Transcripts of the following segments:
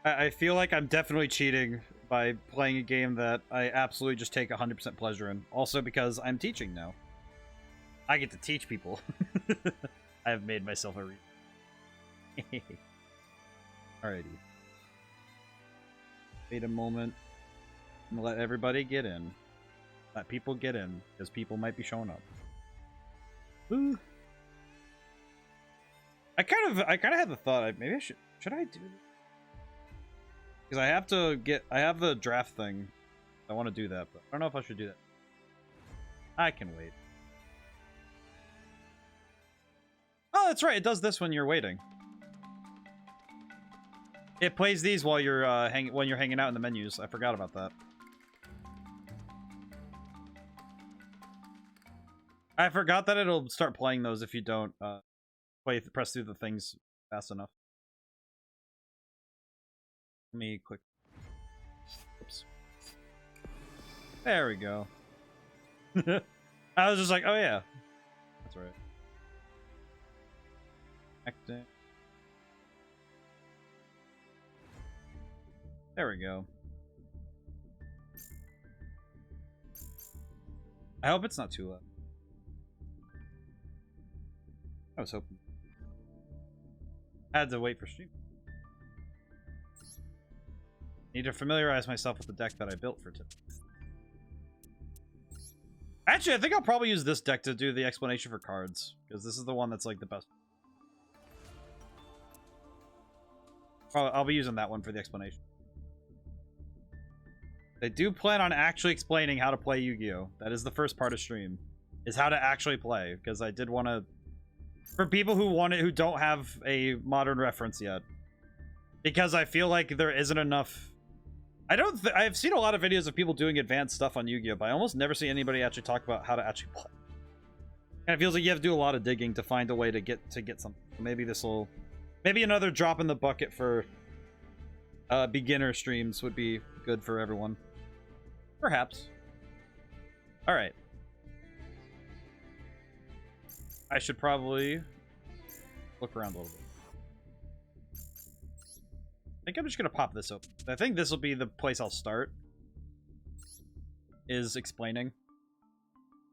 I feel like I'm definitely cheating by playing a game that I absolutely just take 100% pleasure in. Also because I'm teaching now. I get to teach people. I have made myself a Alrighty. Wait a moment. And let everybody get in. Let people get in, because people might be showing up. Ooh. I kind of had the thought, maybe I should I do this? Because I have the draft thing. I want to do that, but I don't know if I should do that. I can wait. Oh, that's right. It does this when you're waiting. It plays these while you're when you're hanging out in the menus. I forgot about that. I forgot that it'll start playing those if you don't press through the things fast enough. Let me click. Oops. There we go. I was just like, oh yeah, that's right. Acting. There we go. I hope it's not too loud. I was hoping. I had to wait for stream. Need to familiarize myself with the deck that I built for today. Actually, I think I'll probably use this deck to do the explanation for cards, because this is the one that's like the best. I'll be using that one for the explanation. They do plan on actually explaining how to play Yu-Gi-Oh! That is the first part of stream, is how to actually play, because I did want to, for people who don't have a modern reference yet, because I feel like there isn't enough. I've seen a lot of videos of people doing advanced stuff on Yu-Gi-Oh, but I almost never see anybody actually talk about how to actually play. And it feels like you have to do a lot of digging to find a way to get something. Maybe maybe another drop in the bucket for beginner streams would be good for everyone. Perhaps. All right. I should probably look around a little bit. I think I'm just gonna pop this open. I think this will be the place I'll start. Is explaining.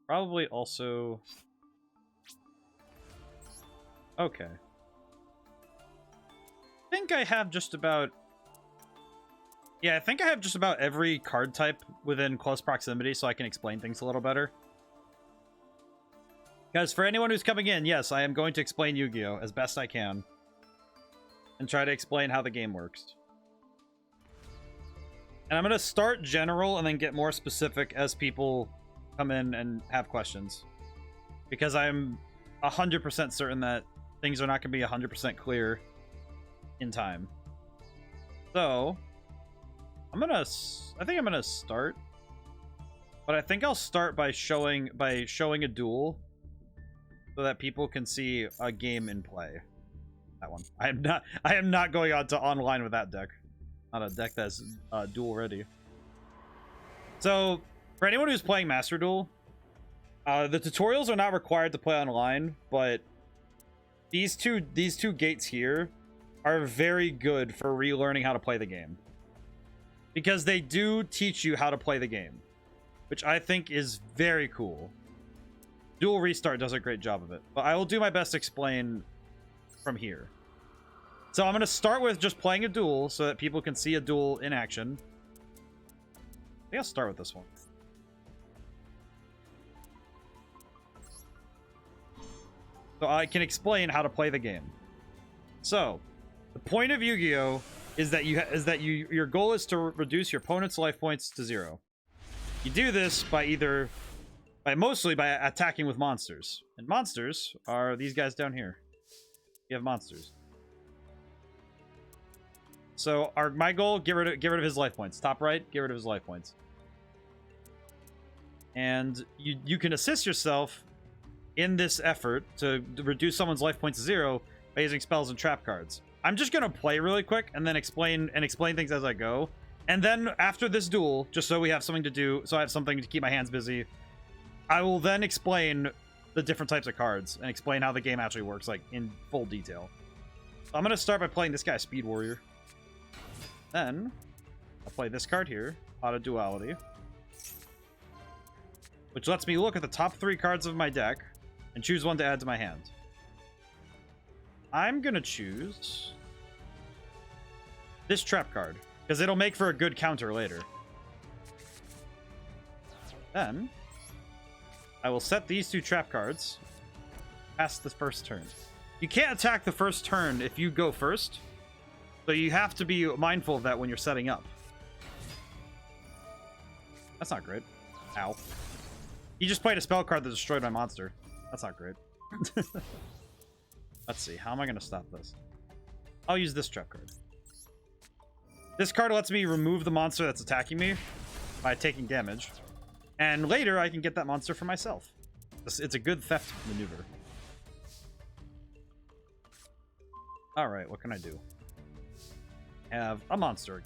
Probably also. Okay. I think I have just about. Yeah, I think I have just about every card type within close proximity, so I can explain things a little better. Guys, for anyone who's coming in, yes, I am going to explain Yu-Gi-Oh! As best I can. And try to explain how the game works. And I'm going to start general and then get more specific as people come in and have questions. Because I'm 100% certain that things are not going to be 100% clear in time. So, I think I'm going to start. But I think I'll start by showing a duel so that people can see a game in play. That one. I am not going on to online with that deck. Not a deck that's duel ready. So, for anyone who's playing Master Duel, the tutorials are not required to play online, but these two gates here are very good for relearning how to play the game. Because they do teach you how to play the game, which I think is very cool. Duel Restart does a great job of it, but I will do my best to explain from here. So I'm going to start with just playing a duel so that people can see a duel in action. I think I'll start with this one. So I can explain how to play the game. So, the point of Yu-Gi-Oh! Is that your goal is to reduce your opponent's life points to 0. You do this mostly by attacking with monsters. And monsters are these guys down here. You have monsters. So my goal, get rid of his life points. Top right, get rid of his life points. And you can assist yourself in this effort to reduce someone's life points to 0 by using spells and trap cards. I'm just gonna play really quick and then explain things as I go. And then after this duel, just so we have something to do, so I have something to keep my hands busy, I will then explain the different types of cards and explain how the game actually works, like in full detail. I'm going to start by playing this guy, Speed Warrior. Then, I'll play this card here, Pot of Duality. Which lets me look at the top 3 cards of my deck and choose one to add to my hand. I'm going to choose this trap card, because it'll make for a good counter later. Then, I will set these 2 trap cards past the first turn. You can't attack the first turn if you go first, so you have to be mindful of that when you're setting up. That's not great. Ow. He just played a spell card that destroyed my monster. That's not great. Let's see. How am I going to stop this? I'll use this trap card. This card lets me remove the monster that's attacking me by taking damage. And later, I can get that monster for myself. It's a good theft maneuver. Alright, what can I do? I have a monster.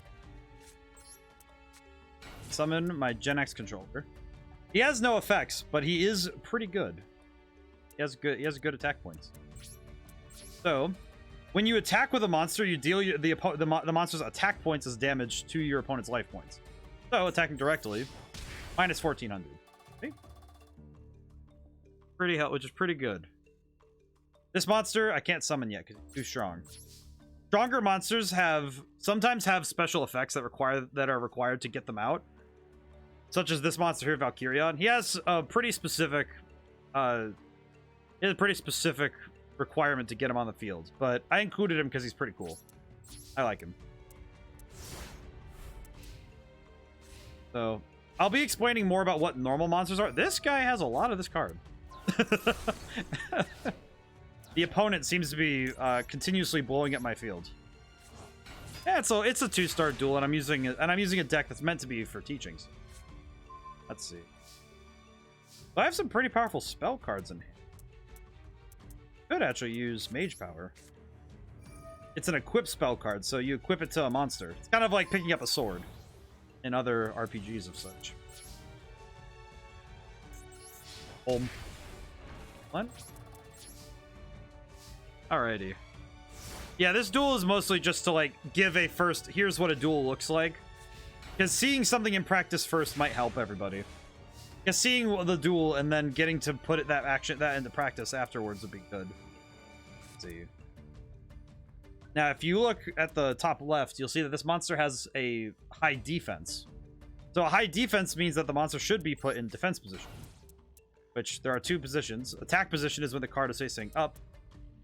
Summon my Gen X controller. He has no effects, but he is pretty good. He has good attack points. So, when you attack with a monster, you deal the monster's attack points as damage to your opponent's life points. So, attacking directly, minus 1400. Okay. Which is pretty good. This monster, I can't summon yet because it's too strong. Stronger monsters sometimes have special effects that are required to get them out. Such as this monster here, Valkyrion. He has a pretty specific requirement to get him on the field, but I included him because he's pretty cool. I like him. So, I'll be explaining more about what normal monsters are. This guy has a lot of this card. The opponent seems to be continuously blowing up my field. Yeah, so it's a 2-star duel, and I'm using a deck that's meant to be for teachings. Let's see. So I have some pretty powerful spell cards in hand. Could actually use Mage Power. It's an equip spell card, so you equip it to a monster. It's kind of like picking up a sword in other RPGs of such. What? Alrighty. Yeah, this duel is mostly just to, like, give a first, here's what a duel looks like. Because seeing something in practice first might help everybody. Because seeing the duel and then getting to put that into practice afterwards would be good. Let's see. Now, if you look at the top left, you'll see that this monster has a high defense. So a high defense means that the monster should be put in defense position. Which, there are 2 positions. Attack position is when the card is facing up.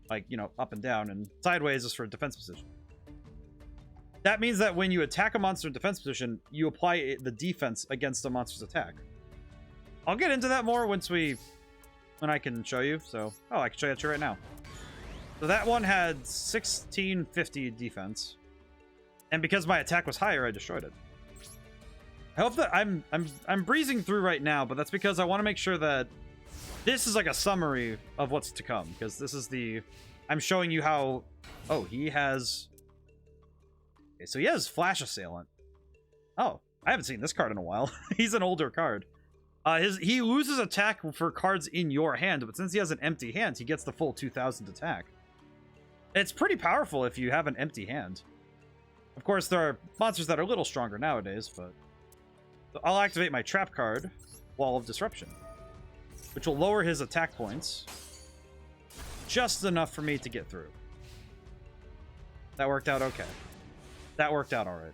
Like, you know, up and down, and sideways is for defense position. That means that when you attack a monster in defense position, you apply the defense against the monster's attack. I'll get into that more when I can show you. So, I can show you that right now. So that one had 1650 defense, and because my attack was higher, I destroyed it. I hope that I'm breezing through right now, but that's because I want to make sure that this is like a summary of what's to come, because this is I'm showing you how... Oh, he has... Okay, so he has Flash Assailant. Oh, I haven't seen this card in a while. He's an older card. He loses attack for cards in your hand, but since he has an empty hand, he gets the full 2000 attack. It's pretty powerful if you have an empty hand. Of course, there are monsters that are a little stronger nowadays, but... So I'll activate my trap card, Wall of Disruption, which will lower his attack points just enough for me to get through. That worked out okay. That worked out alright.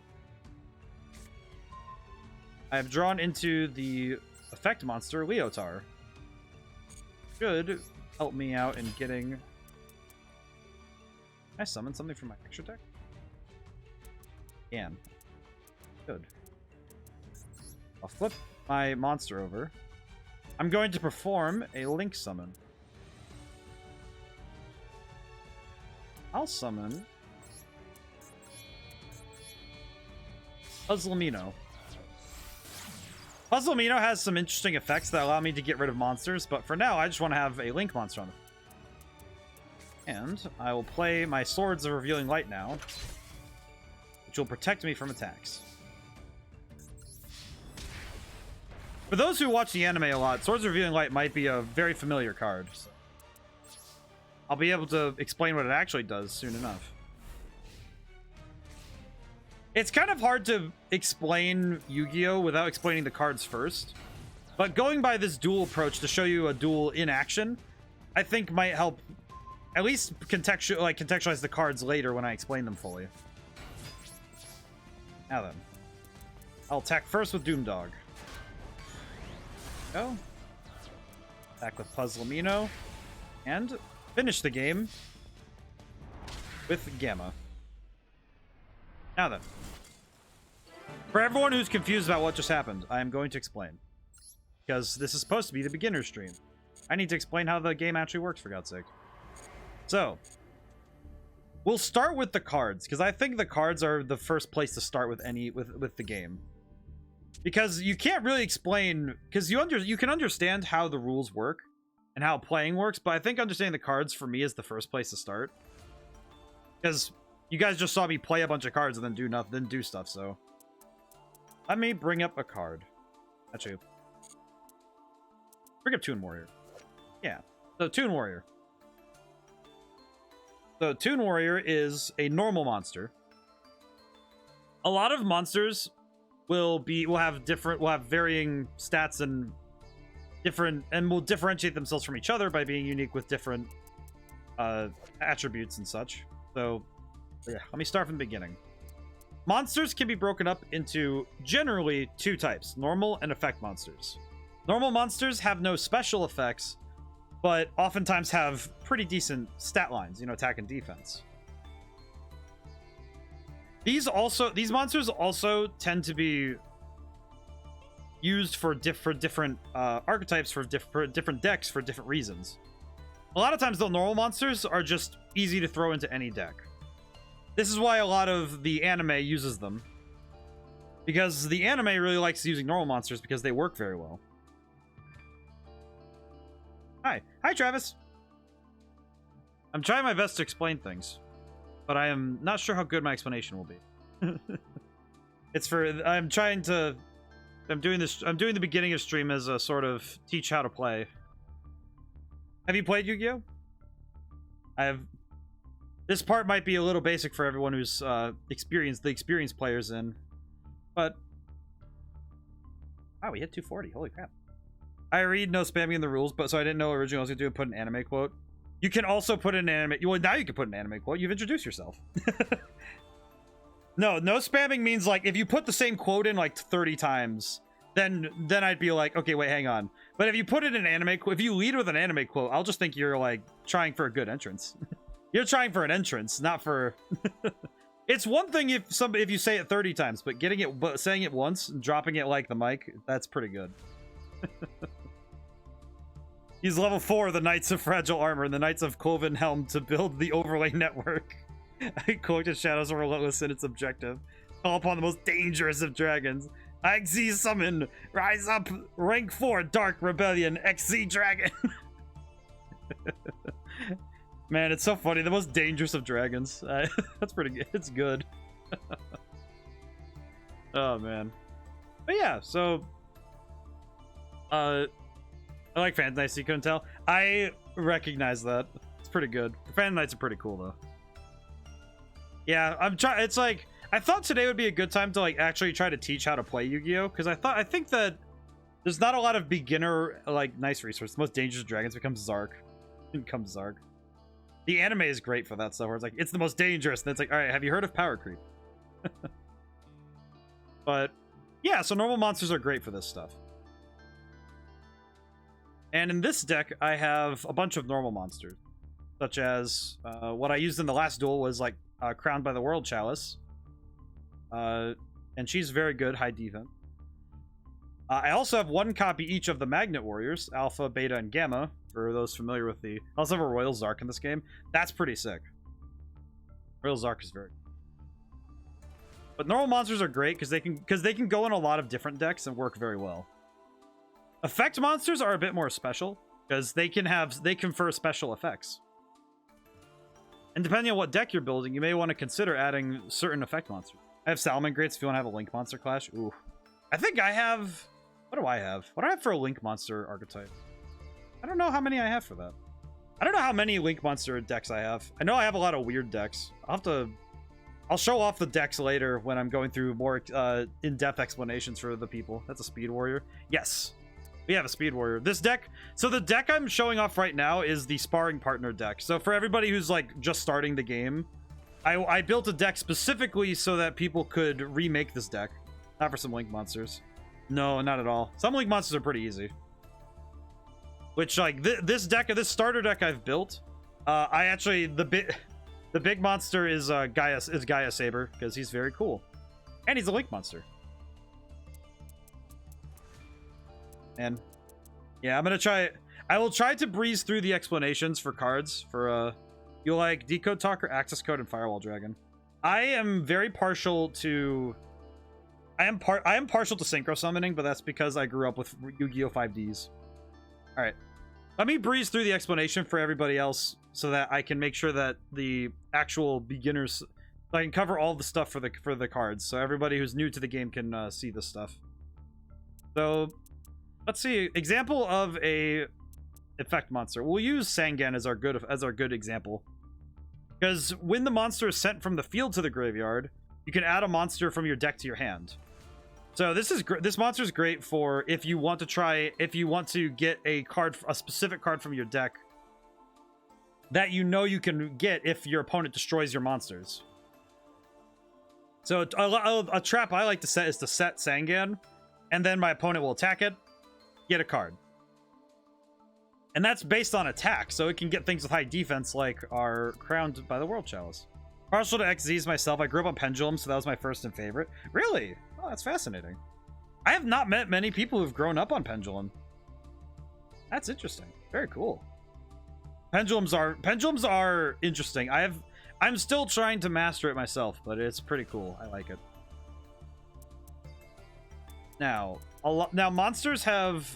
I have drawn into the effect monster, Leotar. Should help me out in getting... Can I summon something from my extra deck? Can. Good. I'll flip my monster over. I'm going to perform a Link summon. I'll summon Puzzlemino. Puzzlemino has some interesting effects that allow me to get rid of monsters, but for now, I just want to have a Link monster on the... And I will play my Swords of Revealing Light now, which will protect me from attacks. For those who watch the anime a lot, Swords of Revealing Light might be a very familiar card. So I'll be able to explain what it actually does soon enough. It's kind of hard to explain Yu-Gi-Oh without explaining the cards first. But going by this duel approach to show you a duel in action, I think might help at least contextualize the cards later when I explain them fully. Now then, I'll attack first with Doom Dog. Go. Attack with Puzzlemino. And finish the game with Gamma. Now then, for everyone who's confused about what just happened, I am going to explain. Because this is supposed to be the beginner stream. I need to explain how the game actually works, for God's sake. So, we'll start with the cards, because I think the cards are the first place to start with with the game. Because you can't really explain, because you can understand how the rules work and how playing works, but I think understanding the cards for me is the first place to start. Because you guys just saw me play a bunch of cards and then do nothing, then do stuff, so let me bring up a card. Actually, bring up Toon Warrior. Yeah, so Toon Warrior. So Toon Warrior is a normal monster. A lot of monsters will have varying stats and will differentiate themselves from each other by being unique with different attributes and such. So yeah, let me start from the beginning. Monsters can be broken up into generally two types: normal and effect monsters. Normal monsters have no special effects, but oftentimes have pretty decent stat lines, attack and defense. These monsters also tend to be used for different archetypes for different decks for different reasons. A lot of times, the normal monsters are just easy to throw into any deck. This is why a lot of the anime uses them. Because the anime really likes using normal monsters because they work very well. Hi, Travis. I'm trying my best to explain things, but I am not sure how good my explanation will be. I'm doing the beginning of stream as a sort of teach how to play. Have you played Yu-Gi-Oh? This part might be a little basic for everyone who's experienced players in, but wow, we hit 240. Holy crap. I read no spamming in the rules, but so I didn't know originally I was going to put an anime quote. You can also put an anime... Well, now you can put an anime quote. You've introduced yourself. No spamming means, like, if you put the same quote in, like, 30 times, then I'd be like, okay, wait, hang on. But if you put it in an anime quote, if you lead with an anime quote, I'll just think you're, like, trying for a good entrance. You're trying for an entrance, not for... It's one thing if you say it 30 times, but saying it once and dropping it like the mic, that's pretty good. He's level 4 of the Knights of Fragile Armor and the Knights of Cloven Helm to build the overlay network. Collected Shadows are relentless in its objective. Call upon the most dangerous of dragons. XZ Summon! Rise up! Rank 4 Dark Rebellion XZ Dragon! Man, it's so funny. The most dangerous of dragons. That's pretty good. It's good. Oh, man. But yeah, so... I like Phantom Knights, you couldn't tell. I recognize that. It's pretty good. The Phantom Knights are pretty cool, though. Yeah, it's like... I thought today would be a good time to, like, actually try to teach how to play Yu-Gi-Oh! Because I think that there's not a lot of beginner, like, nice resources. The most dangerous dragons becomes Zark. The anime is great for that stuff, where it's like, it's the most dangerous, and it's like, alright, have you heard of power creep? But, yeah, so normal monsters are great for this stuff. And in this deck, I have a bunch of normal monsters. Such as, what I used in the last duel was, like, Crowned by the World Chalice. And she's very good, high defense. I also have one copy each of the Magnet Warriors, Alpha, Beta, and Gamma, for those familiar with the... I also have a Royal Zark in this game. That's pretty sick. Royal Zark is very... But normal monsters are great because they can go in a lot of different decks and work very well. Effect monsters are a bit more special because they confer special effects. And depending on what deck you're building, you may want to consider adding certain effect monsters. I have Salamangreats if you want to have a Link Monster Clash. Ooh. I think I have... What do I have? What do I have for a Link Monster archetype? I don't know how many I have for that. I don't know how many Link Monster decks I have. I know I have a lot of weird decks. I'll have to I'll show off the decks later when I'm going through more in-depth explanations for the people. That's a Speed Warrior. Yes, we have a Speed Warrior. This deck, so the deck I'm showing off right now is the Sparring Partner deck. So for everybody who's like just starting the game, I built a deck specifically so that people could remake this deck. Not for some Link monsters. No, not at all. Some Link monsters are pretty easy. Which, like, this starter deck I've built, I actually, the big monster is Gaia Saber, because he's very cool. And he's a Link monster. And, yeah, I will try to breeze through the explanations for cards for, you like Decode Talker, Access Code, and Firewall Dragon. I am very partial to... I am partial to Synchro Summoning, but that's because I grew up with Yu-Gi-Oh! 5Ds. Alright. Let me breeze through the explanation for everybody else so that I can make sure that the actual beginners... I can cover all the stuff for the cards, so everybody who's new to the game can see this stuff. So, let's see. Example of a effect monster. We'll use Sangan as our good example. Because when the monster is sent from the field to the graveyard, you can add a monster from your deck to your hand. So this monster is great for if you want to get a specific card from your deck that you know you can get if your opponent destroys your monsters. So a trap I like to set is to set Sangan, and then my opponent will attack it, get a card. And that's based on attack, so it can get things with high defense like our Crowned by the World Chalice. Partial to XZs myself. I grew up on Pendulum, so that was my first and favorite. Really? Oh, that's fascinating. I have not met many people who've grown up on Pendulum. That's interesting. Very cool. Pendulums are interesting. I'm still trying to master it myself, but it's pretty cool. I like it. Now, monsters have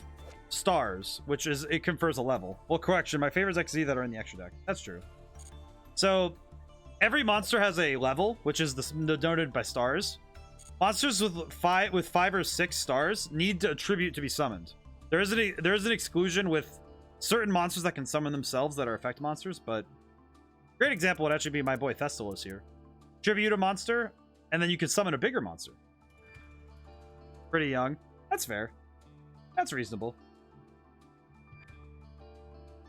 stars, which is it confers a level. Well, correction, my favorite is XZ that are in the extra deck. That's true. So every monster has a level, which is denoted by stars. Monsters with five or six stars need a tribute to be summoned. There is an exclusion with certain monsters that can summon themselves that are effect monsters, but great example would actually be my boy Thestalos here. Tribute a monster, and then you can summon a bigger monster. Pretty young. That's fair. That's reasonable.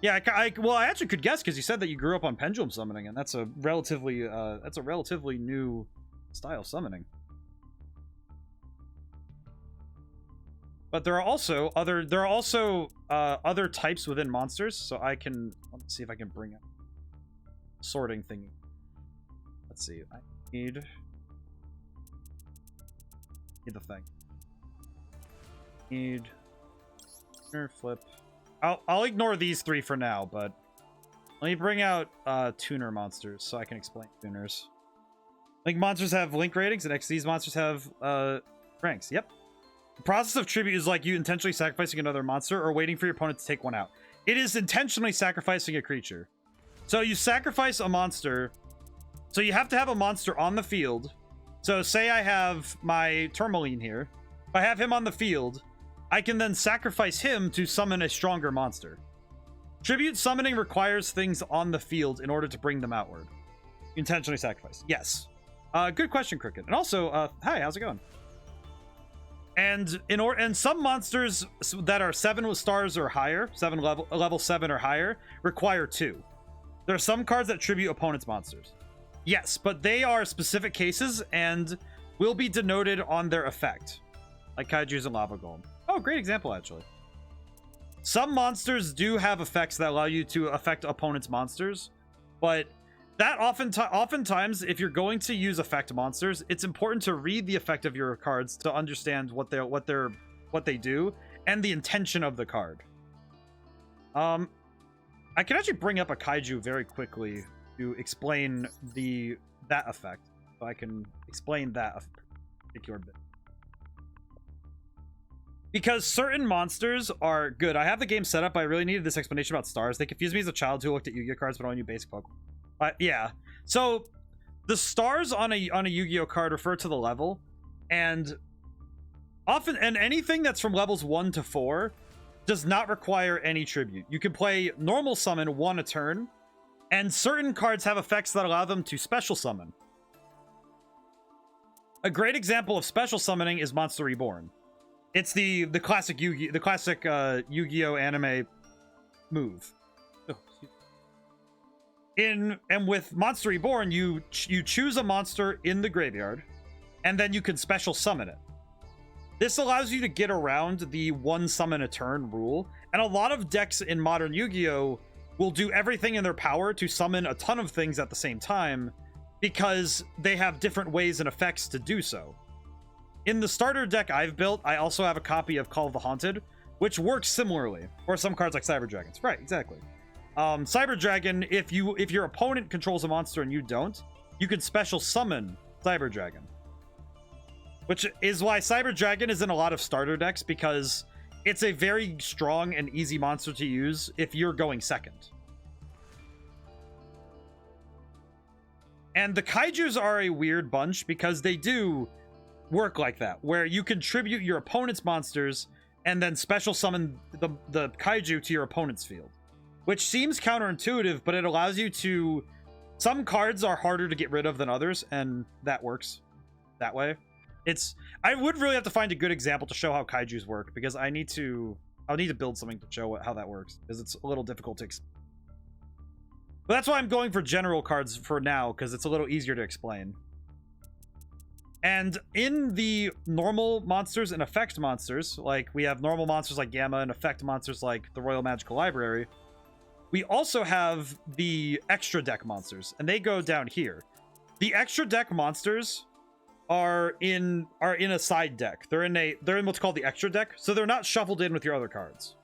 Yeah, I actually could guess because you said that you grew up on Pendulum Summoning, and that's a relatively new style summoning. But there are also other types within monsters, so let me see if I can bring up sorting thingy. Let's see. I need the thing. Need flip. I'll ignore these three for now, but let me bring out tuner monsters so I can explain tuners. Link monsters have link ratings, and XC's monsters have ranks. Yep. The process of tribute is like you intentionally sacrificing another monster or waiting for your opponent to take one out. It is intentionally sacrificing a creature. So you sacrifice a monster. So you have to have a monster on the field. So say I have my Tourmaline here. If I have him on the field, I can then sacrifice him to summon a stronger monster. Tribute summoning requires things on the field in order to bring them outward. Intentionally sacrifice. Yes. Good question, Cricket. And also, hi, how's it going? And some monsters that are 7 stars or higher, level 7 or higher, require 2. There are some cards that tribute opponents' monsters. Yes, but they are specific cases and will be denoted on their effect. Like Kaiju's and Lava Golem. Oh, great example, actually. Some monsters do have effects that allow you to affect opponents' monsters, but that oftentimes, if you're going to use effect monsters, it's important to read the effect of your cards to understand what they do and the intention of the card. I can actually bring up a Kaiju very quickly to explain that effect, so I can explain that particular bit. Because certain monsters are good. I have the game set up. I really needed this explanation about stars. They confused me as a child who looked at Yu-Gi-Oh cards but only knew basic Pokemon. Yeah. So the stars on a Yu-Gi-Oh card refer to the level, and anything that's from levels 1 to 4 does not require any tribute. You can play normal summon 1 a turn, and certain cards have effects that allow them to special summon. A great example of special summoning is Monster Reborn. It's the classic Yu-Gi-Oh anime move. Oh, and with Monster Reborn, you choose a monster in the graveyard, and then you can special summon it. This allows you to get around the one summon a turn rule, and a lot of decks in modern Yu-Gi-Oh will do everything in their power to summon a ton of things at the same time, because they have different ways and effects to do so. In the starter deck I've built, I also have a copy of Call of the Haunted, which works similarly, or some cards like Cyber Dragons. Right, exactly. Cyber Dragon, if your opponent controls a monster and you don't, you can special summon Cyber Dragon. Which is why Cyber Dragon is in a lot of starter decks, because it's a very strong and easy monster to use if you're going second. And the Kaijus are a weird bunch because they do work like that, where you contribute your opponent's monsters and then special summon the Kaiju to your opponent's field. Which seems counterintuitive, but it allows you to... Some cards are harder to get rid of than others, and that works that way. I would really have to find a good example to show how Kaijus work, because I'll need to build something to show how that works, because it's a little difficult to explain. But that's why I'm going for general cards for now, because it's a little easier to explain. And in the normal monsters and effect monsters, like we have normal monsters like Gamma and effect monsters like the Royal Magical Library, we also have the extra deck monsters, and they go down here. The extra deck monsters are in a side deck. They're in what's called the extra deck, so they're not shuffled in with your other cards.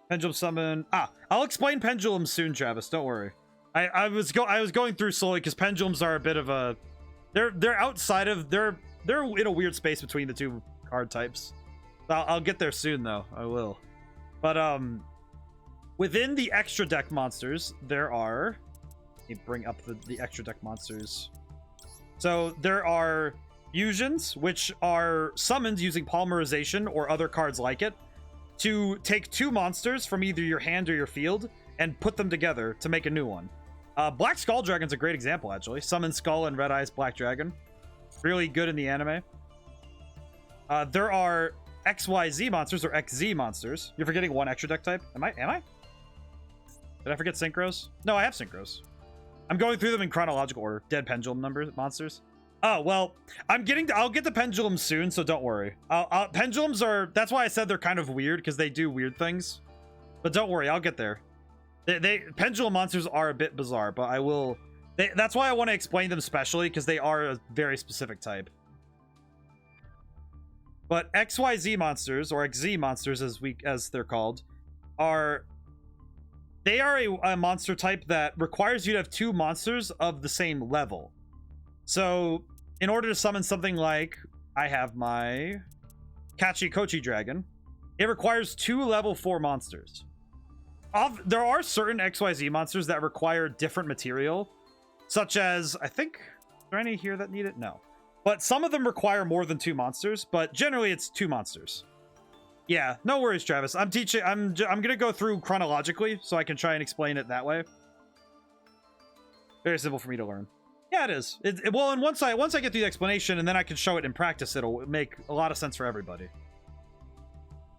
Pendulum Summon. I'll explain pendulums soon, Travis. Don't worry. I was going through slowly because pendulums are a bit of a... They're outside of... They're in a weird space between the two card types. I'll get there soon, though. I will. But within the extra deck monsters, there are... Let me bring up the extra deck monsters. So there are fusions, which are summons using polymerization or other cards like it, to take two monsters from either your hand or your field and put them together to make a new one. Black Skull Dragon's a great example, actually. Summon Skull and Red Eyes Black Dragon. Really good in the anime. There are XYZ monsters or XZ monsters. You're forgetting one extra deck type. Am I? Did I forget Synchros? No, I have Synchros. I'm going through them in chronological order. Dead Pendulum monsters. Oh, well, I'll get the pendulums soon, so don't worry. Pendulums are... That's why I said they're kind of weird, because they do weird things. But don't worry, I'll get there. Pendulum monsters are a bit bizarre, but I will... That's why I want to explain them specially, because they are a very specific type. But XYZ monsters, or XZ monsters as they're called, are... They are a monster type that requires you to have two monsters of the same level. So, in order to summon something like, I have my Kachikochi Dragon, it requires two level 4 monsters. There are certain XYZ monsters that require different material, such as, I think, are there any here that need it? No. But some of them require more than 2 monsters, but generally it's 2 monsters. Yeah, no worries, Travis. I'm gonna go through chronologically so I can try and explain it that way. Very simple for me to learn. Yeah, it is. Well, and once I get through the explanation and then I can show it in practice, it'll make a lot of sense for everybody.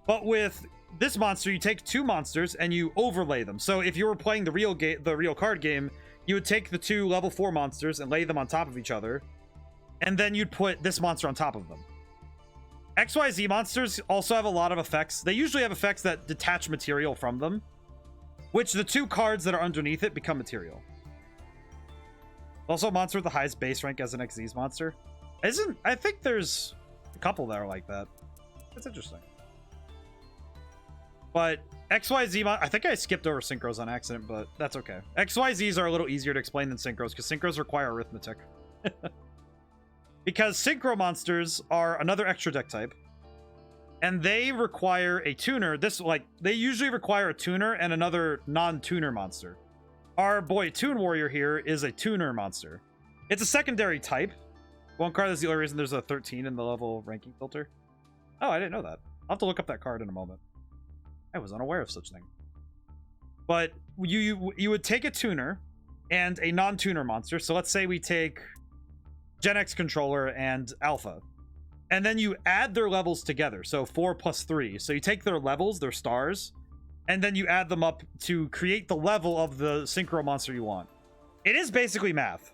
But with this monster, you take 2 monsters and you overlay them. So if you were playing the real card game, you would take the 2 level 4 monsters and lay them on top of each other, and then you'd put this monster on top of them. XYZ monsters also have a lot of effects. They usually have effects that detach material from them, which the 2 cards that are underneath it become material. Also a monster with the highest base rank as an XZ monster. I think there's a couple that are like that. That's interesting. But XYZ, I think I skipped over Synchros on accident, but that's okay. XYZs are a little easier to explain than Synchros, because Synchros require arithmetic. Because Synchro monsters are another extra deck type, and they require a tuner. They usually require a tuner and another non-tuner monster. Our boy Toon Warrior here is a tuner monster. It's a secondary type. One card is the only reason there's a 13 in the level ranking filter. Oh, I didn't know that. I'll have to look up that card in a moment. I was unaware of such thing. But you would take a tuner and a non-tuner monster. So let's say we take Gen X controller, and Alpha. And then you add their levels together. So 4 plus 3. So you take their levels, their stars, and then you add them up to create the level of the synchro monster you want. It is basically math.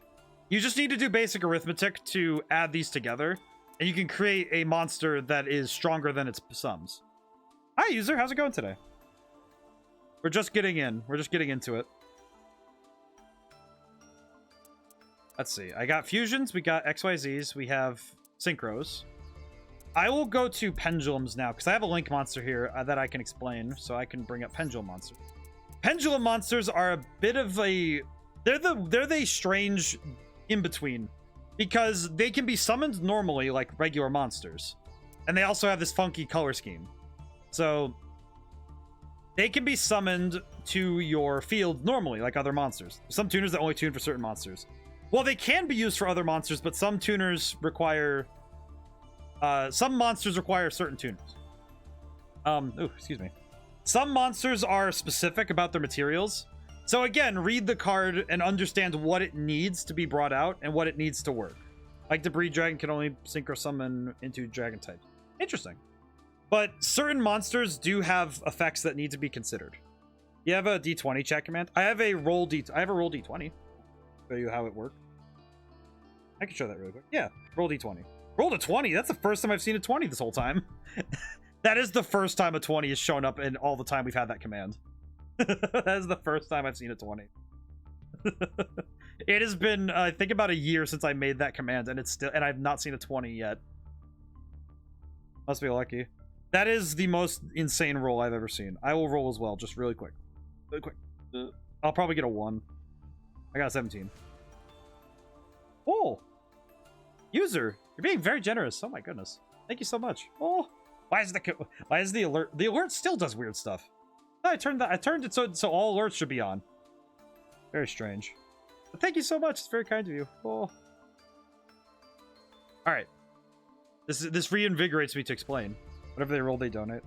You just need to do basic arithmetic to add these together, and you can create a monster that is stronger than its sums. Hi, user. How's it going today? We're just getting in. We're just getting into it. Let's see. I got fusions. We got XYZs. We have synchros. I will go to pendulums now, because I have a link monster here that I can explain, so I can bring up pendulum monsters. Pendulum monsters are a bit of a... They're the strange in-between, because they can be summoned normally like regular monsters, and they also have this funky color scheme. So they can be summoned to your field normally like other monsters. Some tuners that only tune for certain monsters. Well, they can be used for other monsters, but some tuners require... some monsters require certain tuners. Excuse me. Some monsters are specific about their materials. So again, read the card and understand what it needs to be brought out and what it needs to work. Like Debris Dragon can only synchro summon into dragon types. Interesting. But certain monsters do have effects that need to be considered. You have a D20 chat command. I have a roll D20. Show you how it works. I can show that really quick. Yeah, roll D20. Rolled a 20. That's the first time I've seen a 20 this whole time. That is the first time a 20 has shown up in all the time we've had that command. That is the first time I've seen a 20. It has been, I think, about a year since I made that command, and I've not seen a 20 yet. Must be lucky. That is the most insane roll I've ever seen. I will roll as well, just really quick. Really quick. I'll probably get a 1. I got a 17. Oh! User, you're being very generous. Oh my goodness. Thank you so much. Oh! Why is the alert? The alert still does weird stuff. I turned it so all alerts should be on. Very strange. But thank you so much. It's very kind of you. Oh. Alright. This reinvigorates me to explain. Whatever they roll, they donate.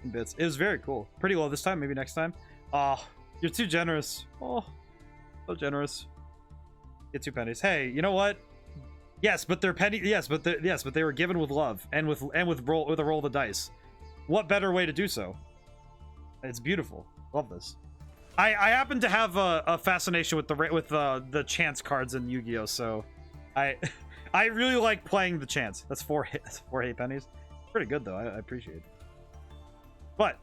In bits. It was very cool. Pretty low this time, maybe next time. Oh, you're too generous. Oh, so generous. Get 2 pennies. Hey, you know what? Yes, but they're penny. Yes, but they were given with love and with a roll of the dice. What better way to do so? It's beautiful. Love this. I happen to have a fascination with the chance cards in Yu-Gi-Oh, so I really like playing the chance. That's 4 hate pennies. Pretty good though. I appreciate it. But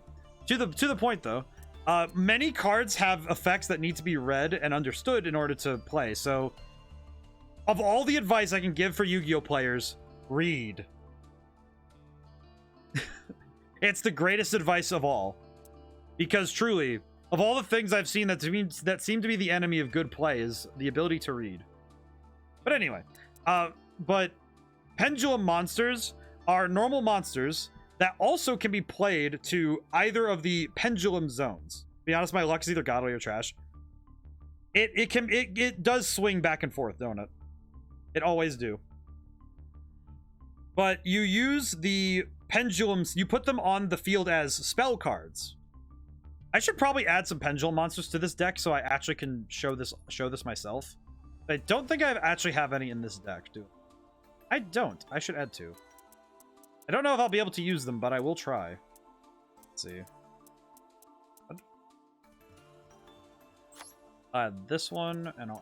to the point though, many cards have effects that need to be read and understood in order to play. So, of all the advice I can give for Yu-Gi-Oh players, read. It's the greatest advice of all. Because truly, of all the things I've seen that seem to be the enemy of good play is the ability to read. But anyway, but pendulum monsters are normal monsters that also can be played to either of the pendulum zones. To be honest, my luck is either godly or trash. It does swing back and forth, don't it? It always do. But you use the pendulums, you put them on the field as spell cards. I should probably add some pendulum monsters to this deck so I actually can show this myself. I don't think I actually have any in this deck, do I? I don't. I should add 2. I don't know if I'll be able to use them, but I will try. Let's see. This one and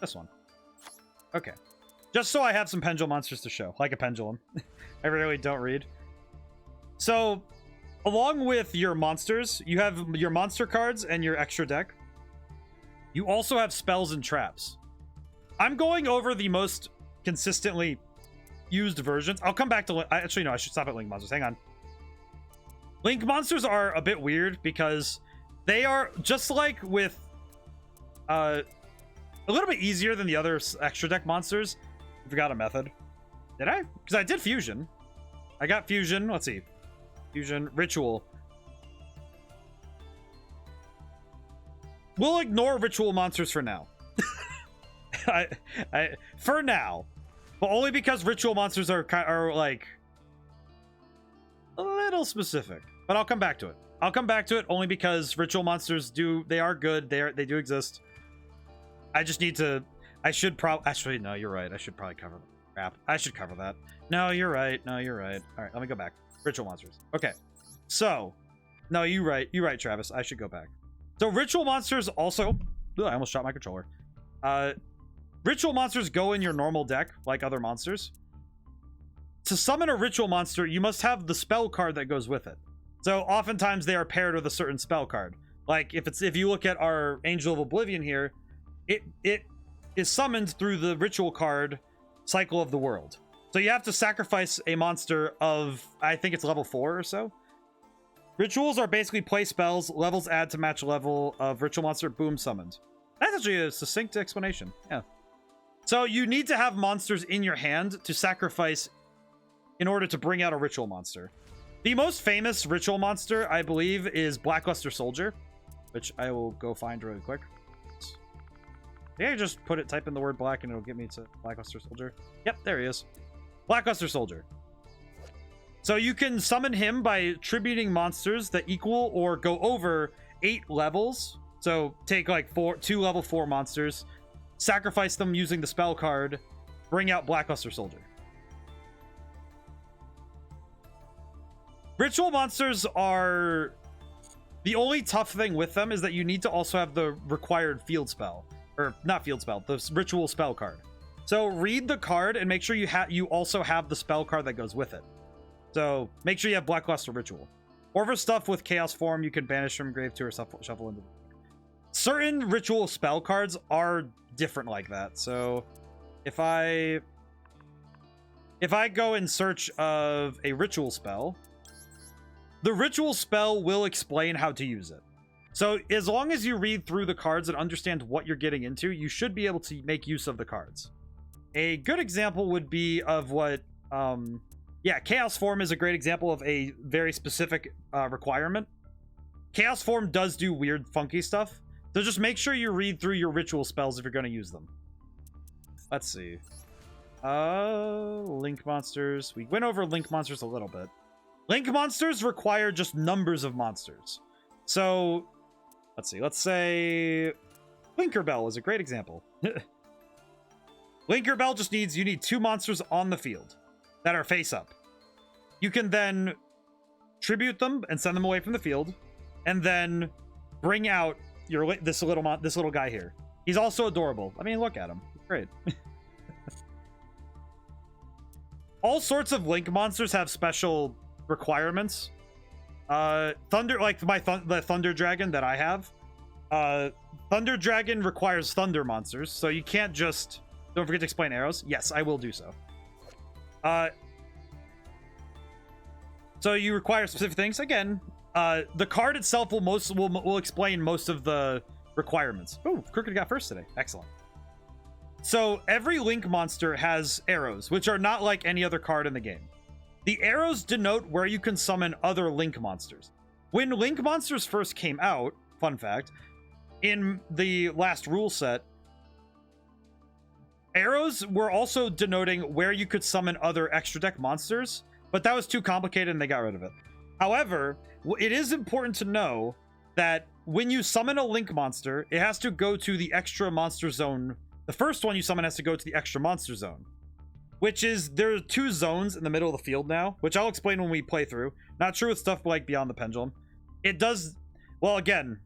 this one. Okay. Just so I have some pendulum monsters to show, like a pendulum. I really don't read. So, along with your monsters, you have your monster cards and your extra deck. You also have spells and traps. I'm going over the most consistently used versions. I'll come back to... Actually, no, I should stop at Link Monsters. Hang on. Link Monsters are a bit weird because they are just like with... a little bit easier than the other extra deck monsters. I forgot a method. Did I? Because I did Fusion. I got Fusion. Let's see. Fusion. Ritual. We'll ignore Ritual monsters for now. For now. But only because Ritual monsters are like a little specific. But I'll come back to it. I'll come back to it only because Ritual monsters they are good. They do exist. I just need to. I should probably. Actually, no, you're right. I should probably cover. Crap. I should cover that. No, you're right. No, you're right. All right, let me go back. Ritual monsters. Okay. So, no, you're right. You're right, Travis. I should go back. So, ritual monsters also. Ugh, I almost shot my controller. Ritual monsters go in your normal deck, like other monsters. To summon a ritual monster, you must have the spell card that goes with it. So, oftentimes they are paired with a certain spell card. Like if you look at our Angel of Oblivion here, it is summoned through the ritual card Cycle of the World. So you have to sacrifice a monster of, I think it's level 4 or so. Rituals are basically play spells, levels add to match level of ritual monster, boom, summoned. That's actually a succinct explanation. Yeah. So you need to have monsters in your hand to sacrifice in order to bring out a ritual monster. The most famous ritual monster, I believe, is Blackluster Soldier, which I will go find really quick. Yeah, just type in the word black and it'll get me to Blackluster Soldier. Yep, there he is. Blackluster Soldier. So you can summon him by tributing monsters that equal or go over 8 levels. So take like 2 level 4 monsters, sacrifice them using the spell card, bring out Blackluster Soldier. Ritual monsters are... The only tough thing with them is that you need to also have the required field spell. Or, not field spell, the ritual spell card. So, read the card and make sure you also have the spell card that goes with it. So, make sure you have Blackluster Ritual. Or for stuff with Chaos Form, you can banish from Grave 2 or shuffle into... Certain ritual spell cards are different like that. So, if I go in search of a ritual spell... The ritual spell will explain how to use it. So as long as you read through the cards and understand what you're getting into, you should be able to make use of the cards. A good example would be of what... Chaos Form is a great example of a very specific requirement. Chaos Form does do weird, funky stuff. So just make sure you read through your ritual spells if you're going to use them. Let's see. Link monsters. We went over link monsters a little bit. Link monsters require just numbers of monsters. So, let's see. Let's say Linkerbell is a great example. Linkerbell just needs, you need 2 monsters on the field that are face up. You can then tribute them and send them away from the field, and then bring out this little guy here. He's also adorable. I mean, look at him. Great. All sorts of Link monsters have special requirements. Thunder, like the Thunder Dragon that I have. Thunder Dragon requires Thunder monsters, so you can't just... Don't forget to explain arrows. Yes, I will do so. So you require specific things. Again, the card itself will explain most of the requirements. Oh, Crooked got first today. Excellent. So every Link monster has arrows, which are not like any other card in the game. The arrows denote where you can summon other Link monsters. When Link monsters first came out, fun fact, in the last rule set, arrows were also denoting where you could summon other extra deck monsters, but that was too complicated and they got rid of it. However, it is important to know that when you summon a Link monster, it has to go to the extra monster zone. The first one you summon has to go to the extra monster zone, which is, there are 2 zones in the middle of the field now, which I'll explain when we play through. Not sure with stuff like Beyond the Pendulum. It does, well, again,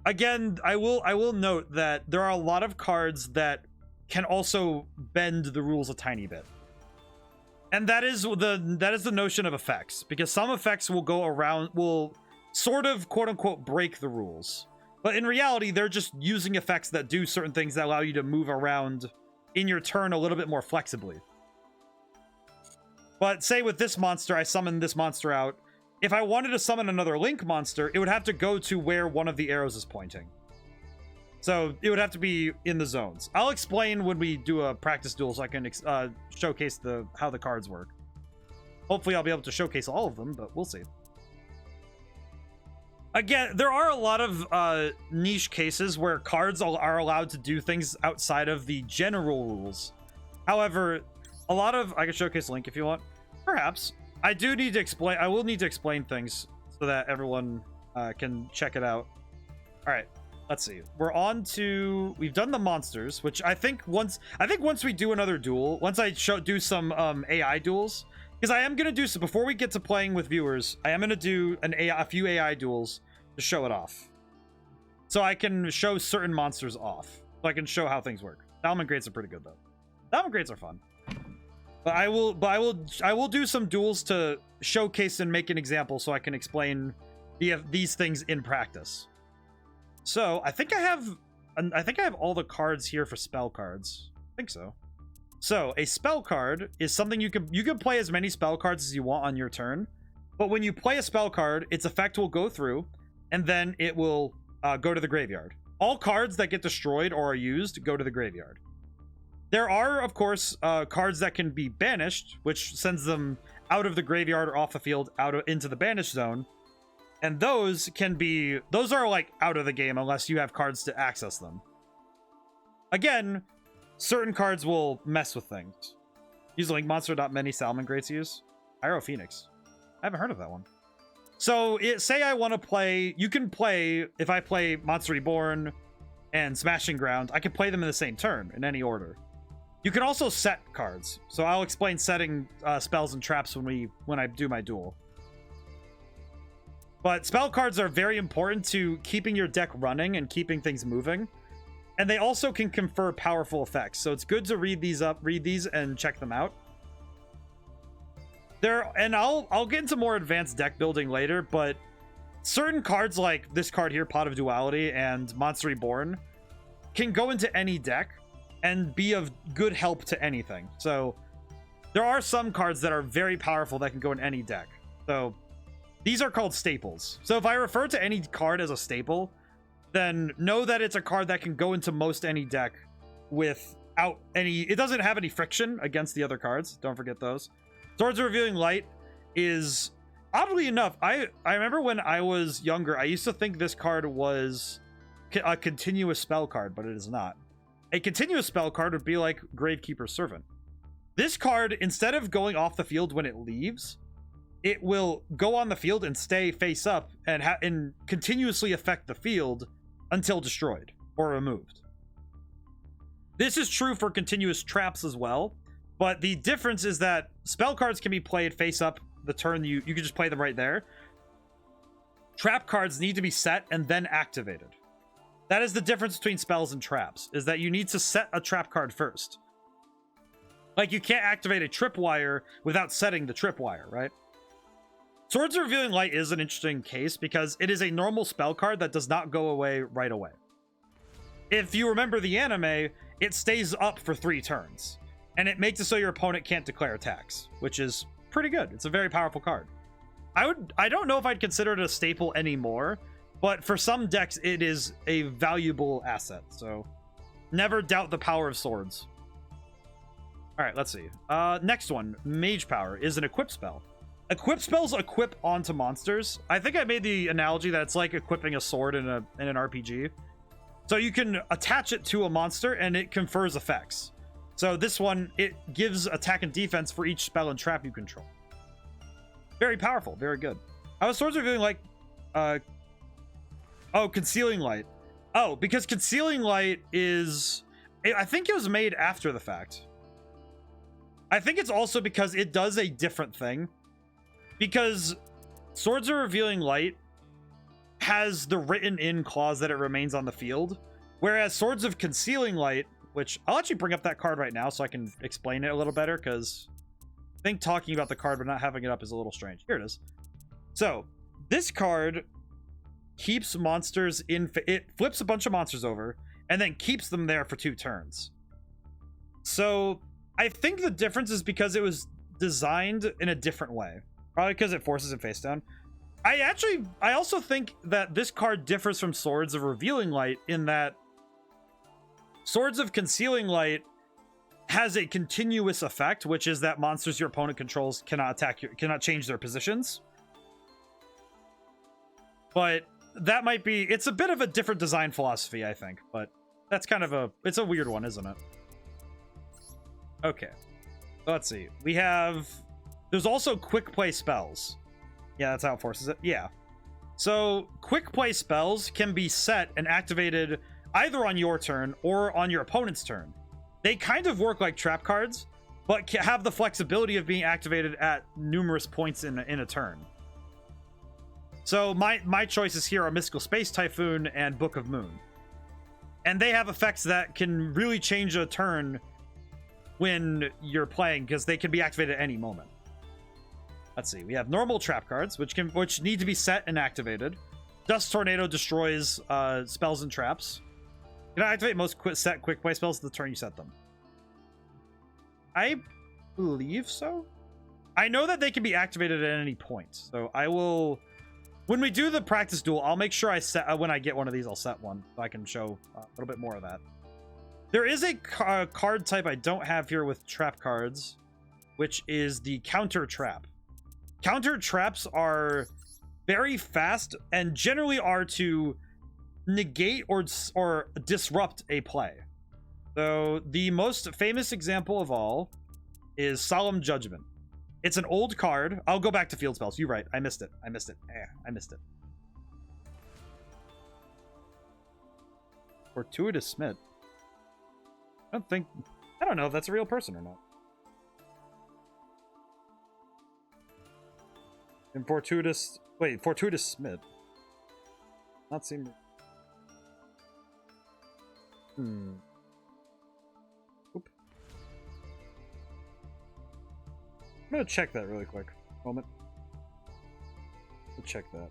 I will note that there are a lot of cards that can also bend the rules a tiny bit. And that is the notion of effects, because some effects will sort of quote unquote break the rules. But in reality, they're just using effects that do certain things that allow you to move around in your turn a little bit more flexibly. But say with this monster, I summon this monster out. If I wanted to summon another Link monster, it would have to go to where one of the arrows is pointing. So it would have to be in the zones. I'll explain when we do a practice duel so I can showcase how the cards work. Hopefully I'll be able to showcase all of them, but we'll see. Again, there are a lot of niche cases where cards are allowed to do things outside of the general rules. However, a lot of... I can showcase Link if you want. Perhaps. I will need to explain things so that everyone can check it out. Alright. let's see. We're on to, we've done the monsters, which I think once we do another duel, once I do some AI duels, because I am gonna do so before we get to playing with viewers, I am gonna do a few AI duels to show it off, so I can show certain monsters off, so I can show how things work. Diamond Greats are pretty good though. Diamond Greats are fun. But I will do some duels to showcase and make an example so I can explain these things in practice. So I think I have all the cards here for spell cards. I think so. So a spell card is something you can play as many spell cards as you want on your turn, but when you play a spell card, its effect will go through, and then it will go to the graveyard. All cards that get destroyed or are used go to the graveyard. There are, of course, cards that can be banished, which sends them out of the graveyard or off the field, into the banished zone. And those are like out of the game unless you have cards to access them. Again, certain cards will mess with things. Use like monster.many Salmon Greats use. Pyro Phoenix. I haven't heard of that one. So say I want to play, you can play, if I play Monster Reborn and Smashing Ground, I can play them in the same turn in any order. You can also set cards. So I'll explain setting spells and traps when I do my duel. But spell cards are very important to keeping your deck running and keeping things moving. And they also can confer powerful effects. So it's good to read these and check them out. And I'll get into more advanced deck building later, but certain cards like this card here, Pot of Duality and Monster Reborn, can go into any deck and be of good help to anything. So there are some cards that are very powerful that can go in any deck. So these are called staples. So if I refer to any card as a staple, then know that it's a card that can go into most any deck without any... It doesn't have any friction against the other cards. Don't forget those. Swords of Revealing Light is... Oddly enough, I remember when I was younger, I used to think this card was a continuous spell card, but it is not. A continuous spell card would be like Gravekeeper's Servant. This card, instead of going off the field when it leaves, it will go on the field and stay face up and continuously affect the field until destroyed or removed. This is true for continuous traps as well, but the difference is that spell cards can be played face up the turn you can just play them right there. Trap cards need to be set and then activated. That is the difference between spells and traps, is that you need to set a trap card first. Like, you can't activate a tripwire without setting the tripwire, right? Swords of Revealing Light is an interesting case because it is a normal spell card that does not go away right away. If you remember the anime, it stays up for 3 turns, and it makes it so your opponent can't declare attacks, which is pretty good. It's a very powerful card. I don't know if I'd consider it a staple anymore, but for some decks, it is a valuable asset, so never doubt the power of swords. All right, let's see. Next one, Mage Power, is an equip spell. Equip spells equip onto monsters. I think I made the analogy that it's like equipping a sword in an RPG. So you can attach it to a monster, and it confers effects. So this one, it gives attack and defense for each spell and trap you control. Very powerful, very good. How was Swords Revealing Light? Oh, Concealing Light. Oh, because Concealing Light is... I think it was made after the fact. I think it's also because it does a different thing. Because Swords of Revealing Light has the written-in clause that it remains on the field, whereas Swords of Concealing Light, which I'll actually bring up that card right now so I can explain it a little better, because I think talking about the card but not having it up is a little strange. Here it is. So, this card keeps monsters in... It flips a bunch of monsters over, and then keeps them there for 2 turns. So, I think the difference is because it was designed in a different way. Probably because it forces it face down. I also think that this card differs from Swords of Revealing Light in that Swords of Concealing Light has a continuous effect, which is that monsters your opponent controls cannot change their positions. But that might be... It's a bit of a different design philosophy, I think. But that's kind of it's a weird one, isn't it? Okay. Let's see. There's also quick play spells. Yeah, that's how it forces it. Yeah. So quick play spells can be set and activated either on your turn or on your opponent's turn. They kind of work like trap cards, but have the flexibility of being activated at numerous points in a turn. So my choices here are Mystical Space Typhoon and Book of Moon. And they have effects that can really change a turn when you're playing, because they can be activated at any moment. Let's see. We have normal trap cards, which need to be set and activated. Dust Tornado destroys spells and traps. Can I activate most set quick play spells the turn you set them? I believe so. I know that they can be activated at any point. So I will, when we do the practice duel, I'll make sure I set, when I get one of these, I'll set one so I can show a little bit more of that. There is a card type I don't have here with trap cards, which is the counter trap. Counter traps are very fast and generally are to negate or disrupt a play. So the most famous example of all is Solemn Judgment. It's an old card. I'll go back to field spells. You're right. I missed it. I missed it. I missed it. Fortuitous Smith. I don't know if that's a real person or not. And Fortuitous Smith. Not seem. Oop. I'm gonna check that really quick. Moment. We'll check that.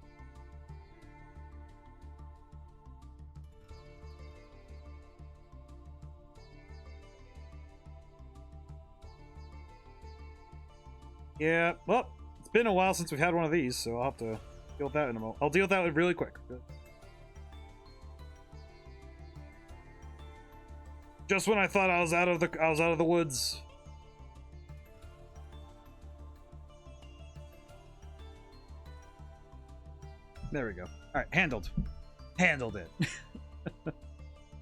Yeah, well, it's been a while since we've had one of these, so I'll have to deal with that in a moment. I'll deal with that really quick. Just when I thought I was out of the woods. There we go. All right, handled it.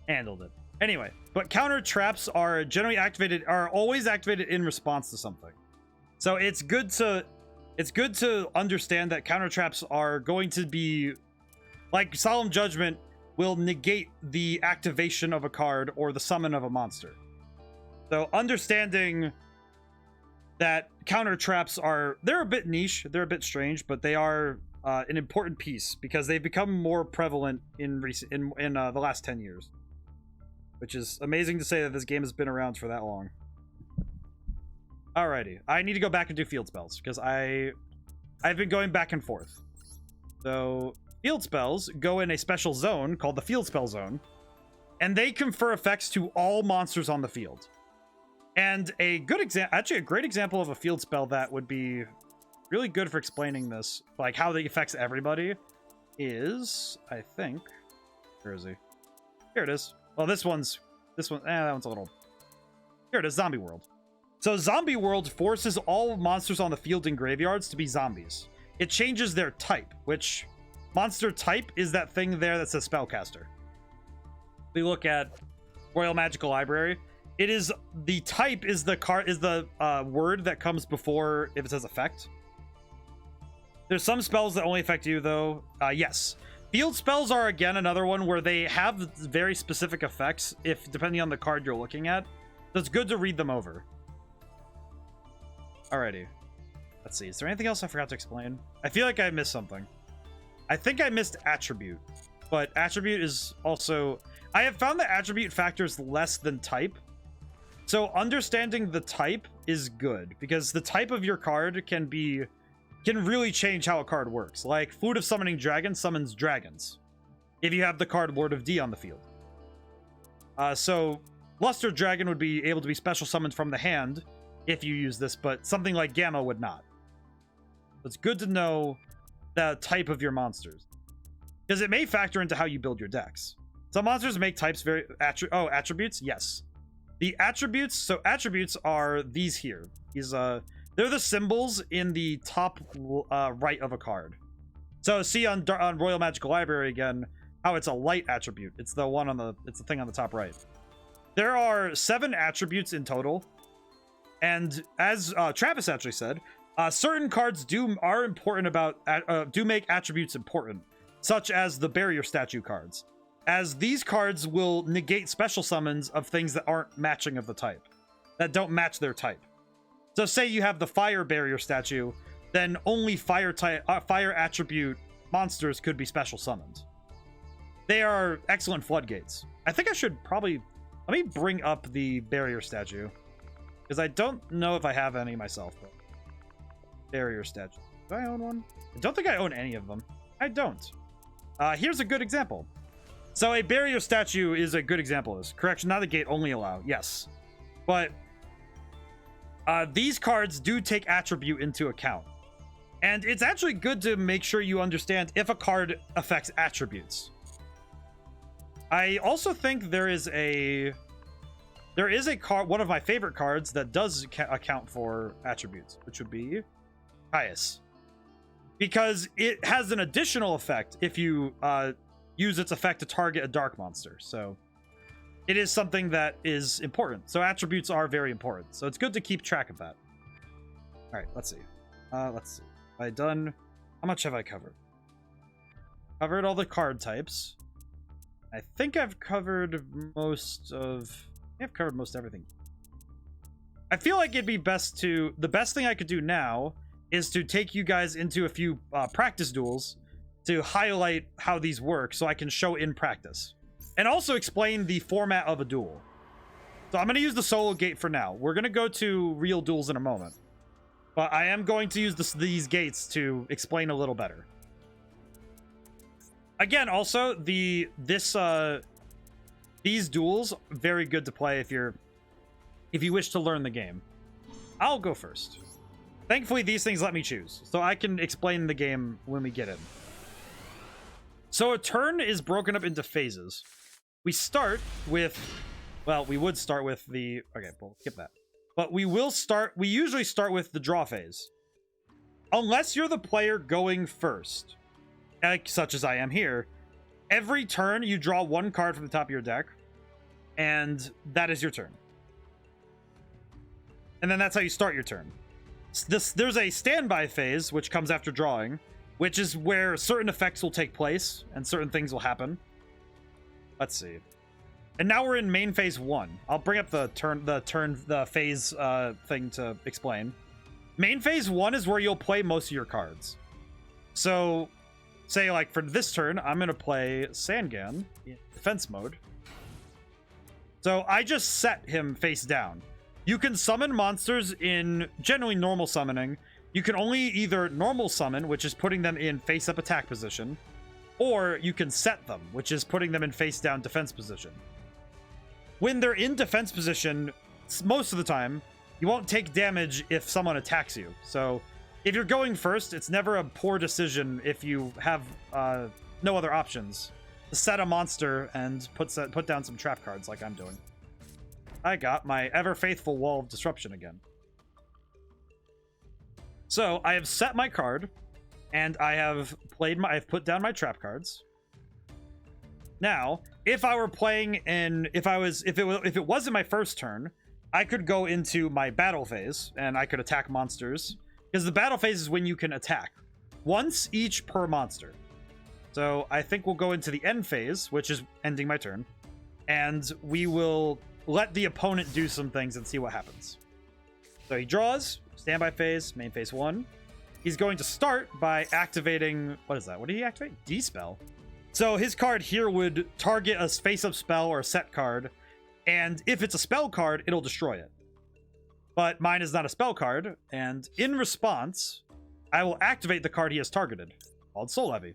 Handled it. Anyway, but counter traps are always activated in response to something. So it's good to understand that counter traps are going to be, like Solemn Judgment will negate the activation of a card or the summon of a monster. So understanding that counter traps they're a bit niche, they're a bit strange, but they are an important piece because they've become more prevalent in the last 10 years, which is amazing to say that this game has been around for that long. Alrighty, I need to go back and do field spells because I've been going back and forth. So field spells go in a special zone called the field spell zone, and they confer effects to all monsters on the field. And a great example of a field spell that would be really good for explaining this, like how it affects everybody, is, I think, where is he? Here it is. Well, that one's a little. Here it is, Zombie World. So Zombie World forces all monsters on the field and graveyards to be zombies. It changes their type, which monster type is that thing there that says spellcaster. We look at Royal Magical Library. It is the type is the word that comes before if it says effect. There's some spells that only affect you though. Yes. Field spells are again another one where they have very specific effects depending on the card you're looking at. So it's good to read them over. Alrighty. Let's see. Is there anything else I forgot to explain? I feel like I missed something. I think I missed attribute. But attribute is also... I have found that attribute factors less than type. So understanding the type is good. Because the type of your card can really change how a card works. Like Flute of Summoning Dragon summons dragons. If you have the card Lord of D on the field. So Luster Dragon would be able to be special summoned from the hand if you use this, but something like Gamma would not. It's good to know the type of your monsters, because it may factor into how you build your decks. Some monsters make types very attributes. Yes, the attributes. So attributes are these here. They're the symbols in the top right of a card. So see on Royal Magical Library again how it's a light attribute. It's the thing on the top right. There are 7 attributes in total. And as Travis actually said, certain cards do make attributes important. such as the barrier statue cards, as these cards will negate special summons of things that aren't matching of the type, that don't match their type. So say you have the fire barrier statue, then only fire attribute monsters could be special summoned. They are excellent floodgates. I think I should probably... Let me bring up the barrier statue, because I don't know if I have any myself. But barrier statue. Do I own one? I don't think I own any of them. I don't. Here's a good example. So a barrier statue is a good example of this. Correction, not a gate, only allow. Yes. But these cards do take attribute into account. And it's actually good to make sure you understand if a card affects attributes. I also think there is a card, one of my favorite cards that does account for attributes, which would be Caius. Because it has an additional effect if you use its effect to target a dark monster. So it is something that is important. So attributes are very important. So it's good to keep track of that. All right, let's see. Let's see. Have I done... How much have I covered? Covered all the card types. I think I've covered most of... I've covered most everything. I feel like it'd be best to... The best thing I could do now is to take you guys into a few practice duels to highlight how these work so I can show in practice. And also explain the format of a duel. So I'm going to use the solo gate for now. We're going to go to real duels in a moment. But I am going to use these gates to explain a little better. Again, also, these duels, very good to play if you wish to learn the game. I'll go first. Thankfully, these things let me choose, so I can explain the game when we get in. So a turn is broken up into phases. We start with, well, we would start with the, okay, we'll skip that. But we usually start with the draw phase. Unless you're the player going first, such as I am here, every turn you draw one card from the top of your deck, and that is your turn. And then that's how you start your turn. There's a standby phase, which comes after drawing, which is where certain effects will take place, and certain things will happen. Let's see. And now we're in main phase 1. I'll bring up the phase thing to explain. Main phase 1 is where you'll play most of your cards. So, say like for this turn, I'm going to play Sangan in defense mode. So I just set him face down. You can summon monsters in generally normal summoning. You can only either normal summon, which is putting them in face up attack position, or you can set them, which is putting them in face down defense position. When they're in defense position, most of the time, you won't take damage if someone attacks you. So if you're going first, it's never a poor decision if you have no other options to set a monster and put down some trap cards like I'm doing. I got my ever faithful Wall of Disruption again. So I have set my card, and I have I've put down my trap cards. Now, if I were playing if it wasn't my first turn, I could go into my battle phase and I could attack monsters, because the battle phase is when you can attack once each per monster. So I think we'll go into the end phase, which is ending my turn, and we will let the opponent do some things and see what happens. So he draws, standby phase, main phase 1. He's going to start by activating, what is that? What did he activate? D-Spell. So his card here would target a face-up spell or a set card, and if it's a spell card, it'll destroy it. But mine is not a spell card, and in response, I will activate the card he has targeted, called Soul Levy.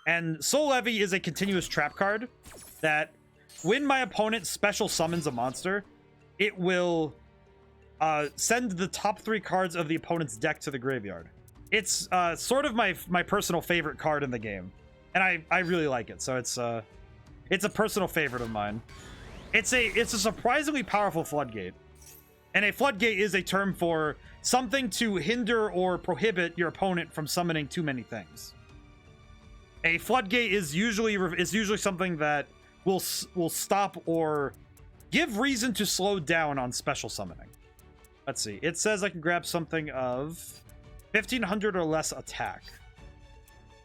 And Soul Levy is a continuous trap card that, when my opponent special summons a monster, it will send the top 3 cards of the opponent's deck to the graveyard. It's sort of my personal favorite card in the game, and I really like it. So it's a personal favorite of mine. It's a surprisingly powerful floodgate, and a floodgate is a term for something to hinder or prohibit your opponent from summoning too many things. A floodgate is usually something that will stop or give reason to slow down on special summoning. Let's see. It says I can grab something of 1500 or less attack.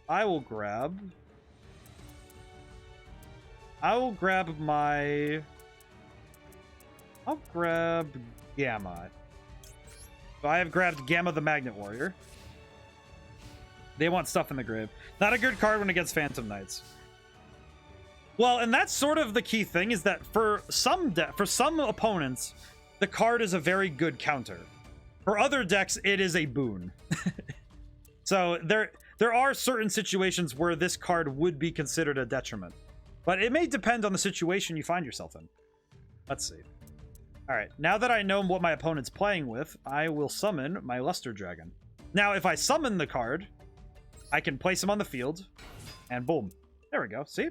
I will grab my... I'll grab Gamma. So I have grabbed Gamma the Magnet Warrior. They want stuff in the grave. Not a good card when it gets Phantom Knights. Well, and that's sort of the key thing, is that for some opponents, the card is a very good counter. For other decks, it is a boon. So there are certain situations where this card would be considered a detriment. But it may depend on the situation you find yourself in. Let's see. Alright, now that I know what my opponent's playing with, I will summon my Luster Dragon. Now, if I summon the card, I can place him on the field, and boom. There we go, see?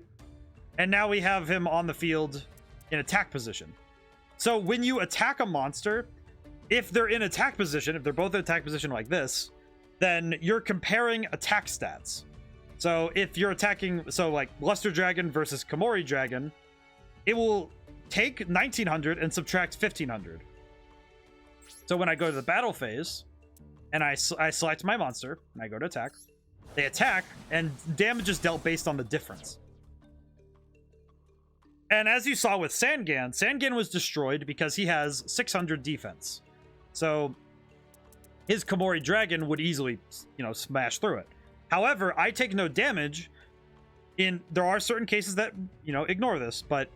And now we have him on the field in attack position. So when you attack a monster, if they're in attack position, if they're both in attack position like this, then you're comparing attack stats. So if you're attacking, so like Luster Dragon versus Komori Dragon, it will take 1900 and subtract 1500. So when I go to the battle phase, and I select my monster, and I go to attack, they attack, and damage is dealt based on the difference. And as you saw with Sangan, Sangan was destroyed because he has 600 defense. So his Komori Dragon would easily, smash through it. However, I take no damage. There are certain cases that, ignore this, but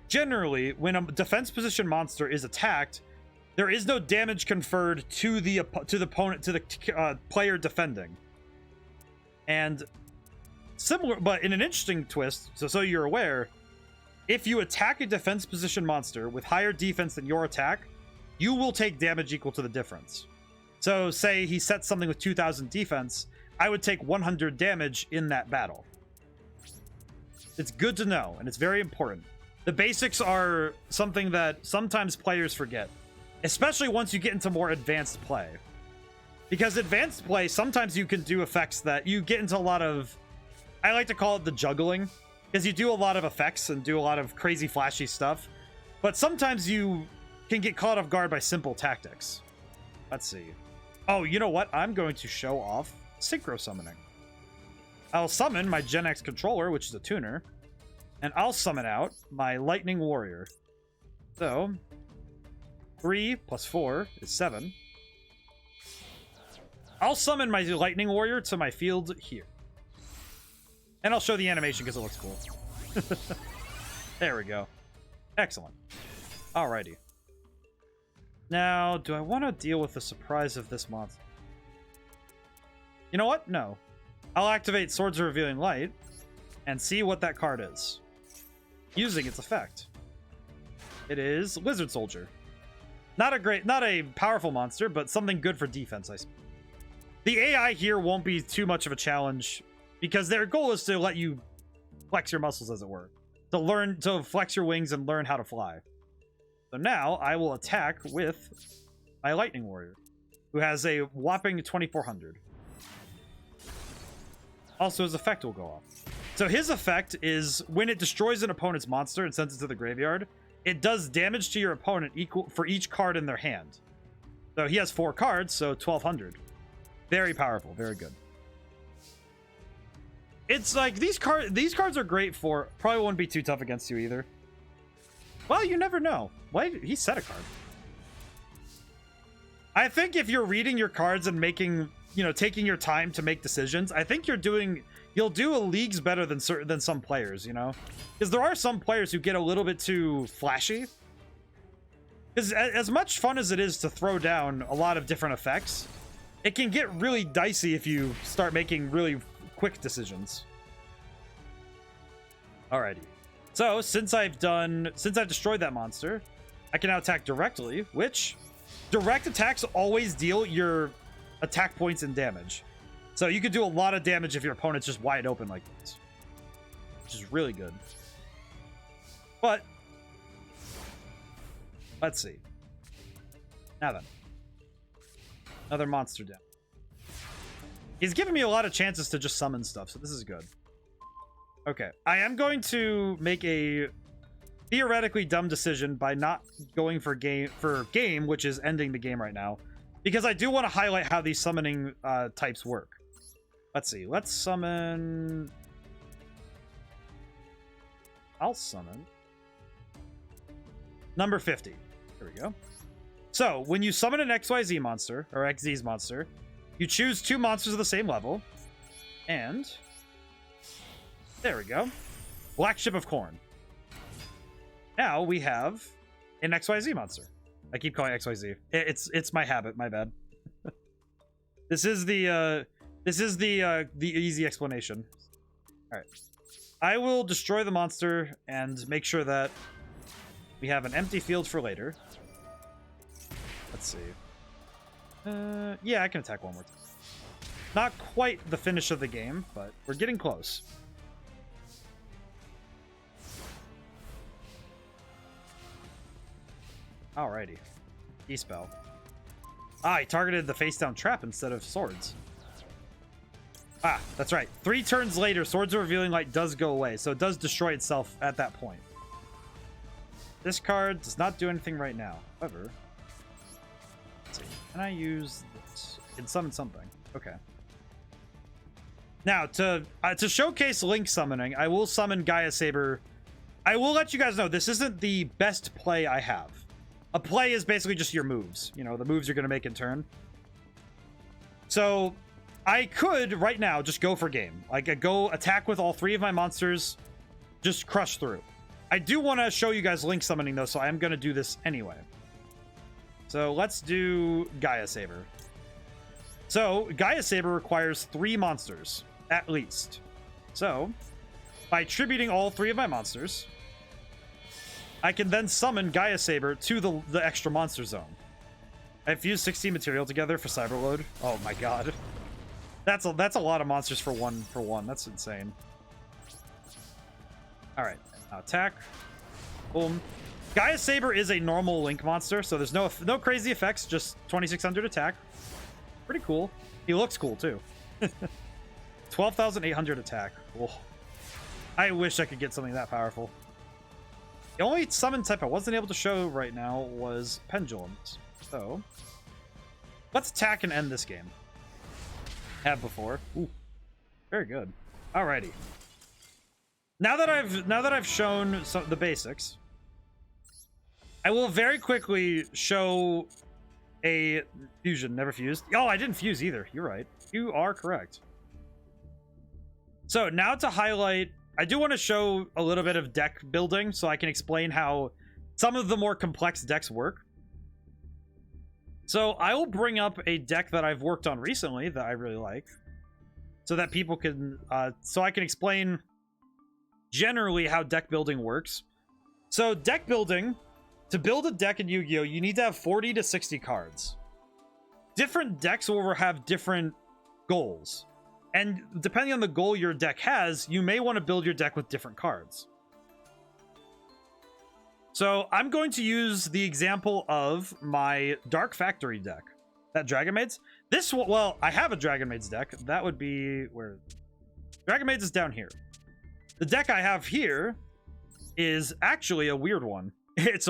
generally, when a defense position monster is attacked, there is no damage conferred to the opponent, to the player defending. And similar, but in an interesting twist, so you're aware, if you attack a defense position monster with higher defense than your attack, you will take damage equal to the difference. So say he sets something with 2000 defense, I would take 100 damage in that battle. It's good to know, and it's very important. The basics are something that sometimes players forget, especially once you get into more advanced play. Because advanced play, sometimes you can do effects that you get into a lot of, I like to call it the juggling, because you do a lot of effects and do a lot of crazy flashy stuff, but sometimes you can get caught off guard by simple tactics. Let's see. Oh, you know what? I'm going to show off synchro summoning. I'll summon my Gen X controller, which is a tuner, and I'll summon out my Lightning Warrior. So 3 plus 4 is 7. I'll summon my Lightning Warrior to my field here. And I'll show the animation because it looks cool. There we go. Excellent. Alrighty. Now, do I want to deal with the surprise of this monster? You know what? No. I'll activate Swords of Revealing Light and see what that card is, using its effect. It is Lizard Soldier. Not a powerful monster, but something good for defense, I suppose. The AI here won't be too much of a challenge, because their goal is to let you flex your muscles, as it were. To flex your wings and learn how to fly. So now, I will attack with my Lightning Warrior, who has a whopping 2400. Also, his effect will go off. So his effect is, when it destroys an opponent's monster and sends it to the graveyard, it does damage to your opponent equal for each card in their hand. So he has 4 cards, so 1200. Very powerful, very good. It's like, these cards are great for, probably won't be too tough against you either. Well, you never know. Why? He set a card. I think if you're reading your cards and making, taking your time to make decisions, I think you'll do leagues better than some players, Because there are some players who get a little bit too flashy. Because as much fun as it is to throw down a lot of different effects, it can get really dicey if you start making really quick decisions. Alrighty. So, since I've destroyed that monster, I can now attack directly, which direct attacks always deal your attack points and damage. So you can do a lot of damage if your opponent's just wide open like this, which is really good. But let's see. Now then, another monster down. He's giving me a lot of chances to just summon stuff, so this is good. Okay, I am going to make a theoretically dumb decision by not going for game, which is ending the game right now, because I do want to highlight how these summoning types work. Let's see. Let's summon... I'll summon... number 50. There we go. So, when you summon an XYZ monster, or XZ's monster, you choose 2 monsters of the same level. And... there we go. Black Ship of Corn. Now we have an XYZ monster. I keep calling it XYZ. It's my habit, my bad. This is the easy explanation. All right. I will destroy the monster and make sure that we have an empty field for later. Let's see. Yeah, I can attack one more time. Not quite the finish of the game, but we're getting close. Alrighty. E-spell. Ah, he targeted the face-down trap instead of swords. Ah, that's right. 3 turns later, Swords of Revealing Light does go away, so it does destroy itself at that point. This card does not do anything right now. However, let's see. Can I use this? I can summon something. Okay. Now, to showcase Link summoning, I will summon Gaia Saber. I will let you guys know, this isn't the best play I have. A play is basically just your moves. You know, the moves you're going to make in turn. So, I could, right now, just go for game. Like, I go attack with all 3 of my monsters, just crush through. I do want to show you guys Link summoning, though, so I am going to do this anyway. So, let's do Gaia Saber. So, Gaia Saber requires 3 monsters, at least. So, by tributing all 3 of my monsters... I can then summon Gaia Saber to the extra monster zone. I've fused 16 material together for Cyberload. Oh my god. That's a lot of monsters for one. That's insane. Alright. Now attack. Boom. Gaia Saber is a normal Link monster, so there's no crazy effects, just 2600 attack. Pretty cool. He looks cool too. 12,800 attack. Oh. I wish I could get something that powerful. The only summon type I wasn't able to show right now was Pendulums. So, let's attack and end this game. Have before. Ooh, very good. Alrighty. Now that I've shown the basics, I will very quickly show a fusion. Never fused. Oh, I didn't fuse either. You're right. You are correct. So now to highlight. I do want to show a little bit of deck building so I can explain how some of the more complex decks work. So I will bring up a deck that I've worked on recently that I really like so that people can, so I can explain generally how deck building works. So deck building, to build a deck in Yu-Gi-Oh, you need to have 40 to 60 cards. Different decks will have different goals. And depending on the goal your deck has, you may want to build your deck with different cards. So I'm going to use the example of my Dark Factory deck. That Dragon Maids. This, well, I have a Dragon Maids deck. That would be where... Dragon Maids is down here. The deck I have here is actually a weird one. This is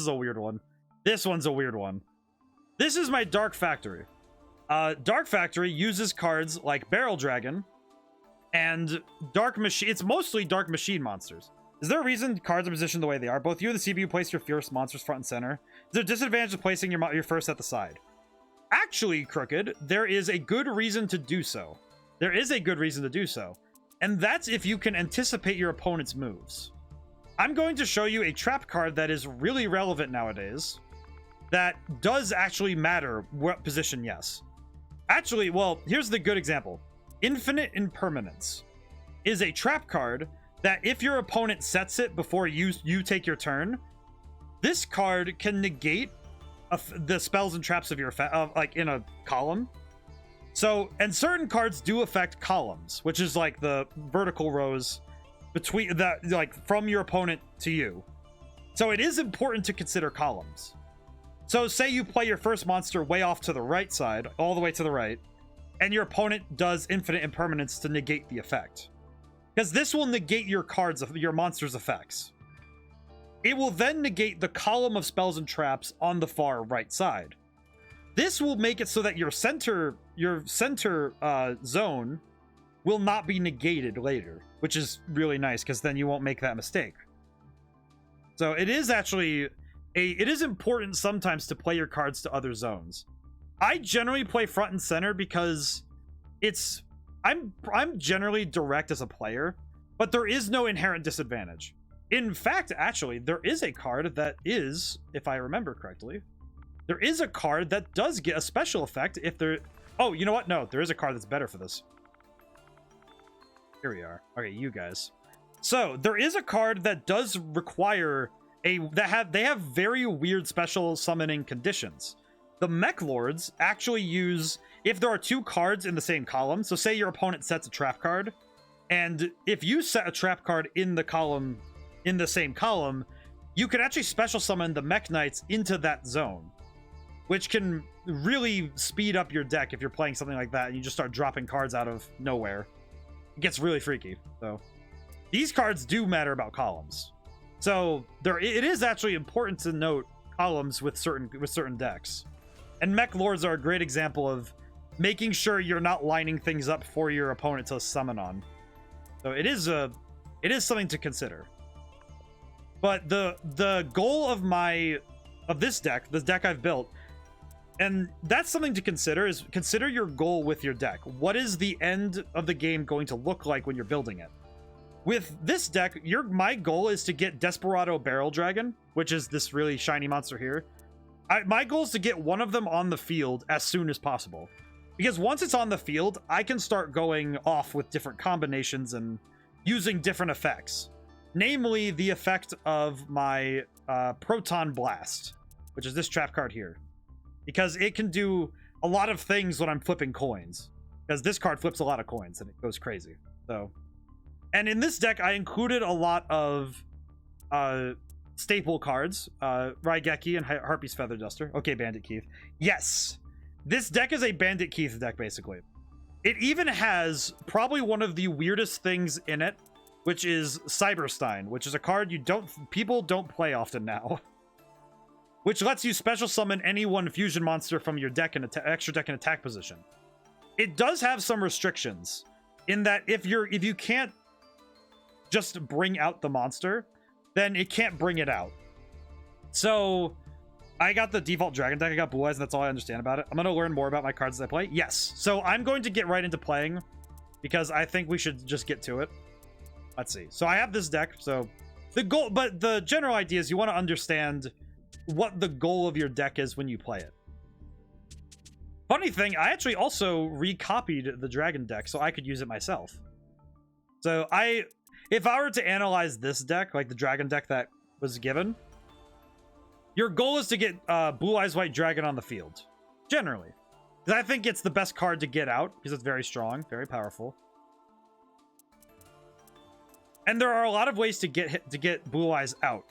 a weird one. This one's a weird one. This is my Dark Factory. Dark Factory uses cards like Barrel Dragon and Dark Machine. It's mostly Dark Machine monsters. Is there a reason cards are positioned the way they are? Both you and the CPU place your first monsters front and center. Is there a disadvantage of placing your first at the side? Actually, Crooked, there is a good reason to do so. There is a good reason to do so. And that's if you can anticipate your opponent's moves. I'm going to show you a trap card that is really relevant nowadays that does actually matter what position, yes. Actually, well, here's the good example. Infinite Impermanence is a trap card that if your opponent sets it before you take your turn, this card can negate the spells and traps of your like in a column. So, and certain cards do affect columns, which is like the vertical rows between that, like from your opponent to you. So it is important to consider columns. So say you play your first monster way off to the right side, all the way to the right, and your opponent does Infinite Impermanence to negate the effect. Because this will negate your monster's effects. It will then negate the column of spells and traps on the far right side. This will make it so that your center zone will not be negated later, which is really nice because then you won't make that mistake. So it is actually it is important sometimes to play your cards to other zones. I generally play front and center because I'm generally direct as a player, but there is no inherent disadvantage. In fact, actually, there is a card that is, if I remember correctly, there is a card that does get a special effect if there... Oh, you know what? No, there is a card that's better for this. Here we are. Okay, you guys. So, there is a card that does require they have very weird special summoning conditions. The Mech Lords actually use... If there are two cards in the same column, so say your opponent sets a trap card, and if you set a trap card in the same column, you can actually special summon the Mech Knights into that zone, which can really speed up your deck if you're playing something like that and you just start dropping cards out of nowhere. It gets really freaky. So these cards do matter about columns. So it is actually important to note columns with certain decks. And Mech Lords are a great example of making sure you're not lining things up for your opponent to summon on. So it is something to consider. But the goal of this deck, the deck I've built, and that's something to consider, is consider your goal with your deck. What is the end of the game going to look like when you're building it? With this deck, my goal is to get Desperado Barrel Dragon, which is this really shiny monster here. My goal is to get one of them on the field as soon as possible. Because once it's on the field, I can start going off with different combinations and using different effects. Namely, the effect of my Proton Blast, which is this trap card here. Because it can do a lot of things when I'm flipping coins. Because this card flips a lot of coins and it goes crazy. So, and in this deck, I included a lot of staple cards. Raigeki and Harpy's Feather Duster. Okay, Bandit Keith. Yes! This deck is a Bandit Keith deck, basically. It even has probably one of the weirdest things in it, which is Cyberstein, which is a card people don't play often now. Which lets you special summon any one fusion monster from your deck in extra deck in attack position. It does have some restrictions in that if you can't just bring out the monster, then it can't bring it out. So I got the default dragon deck. I got Blue Eyes, and that's all I understand about it. I'm going to learn more about my cards as I play. Yes. So I'm going to get right into playing because I think we should just get to it. Let's see. So I have this deck. So the general idea is you want to understand what the goal of your deck is when you play it. Funny thing, I actually also recopied the dragon deck so I could use it myself. So if I were to analyze this deck, like the dragon deck that was given, your goal is to get Blue Eyes White Dragon on the field, generally. Because I think it's the best card to get out, because it's very strong, very powerful. And there are a lot of ways to get Blue Eyes out.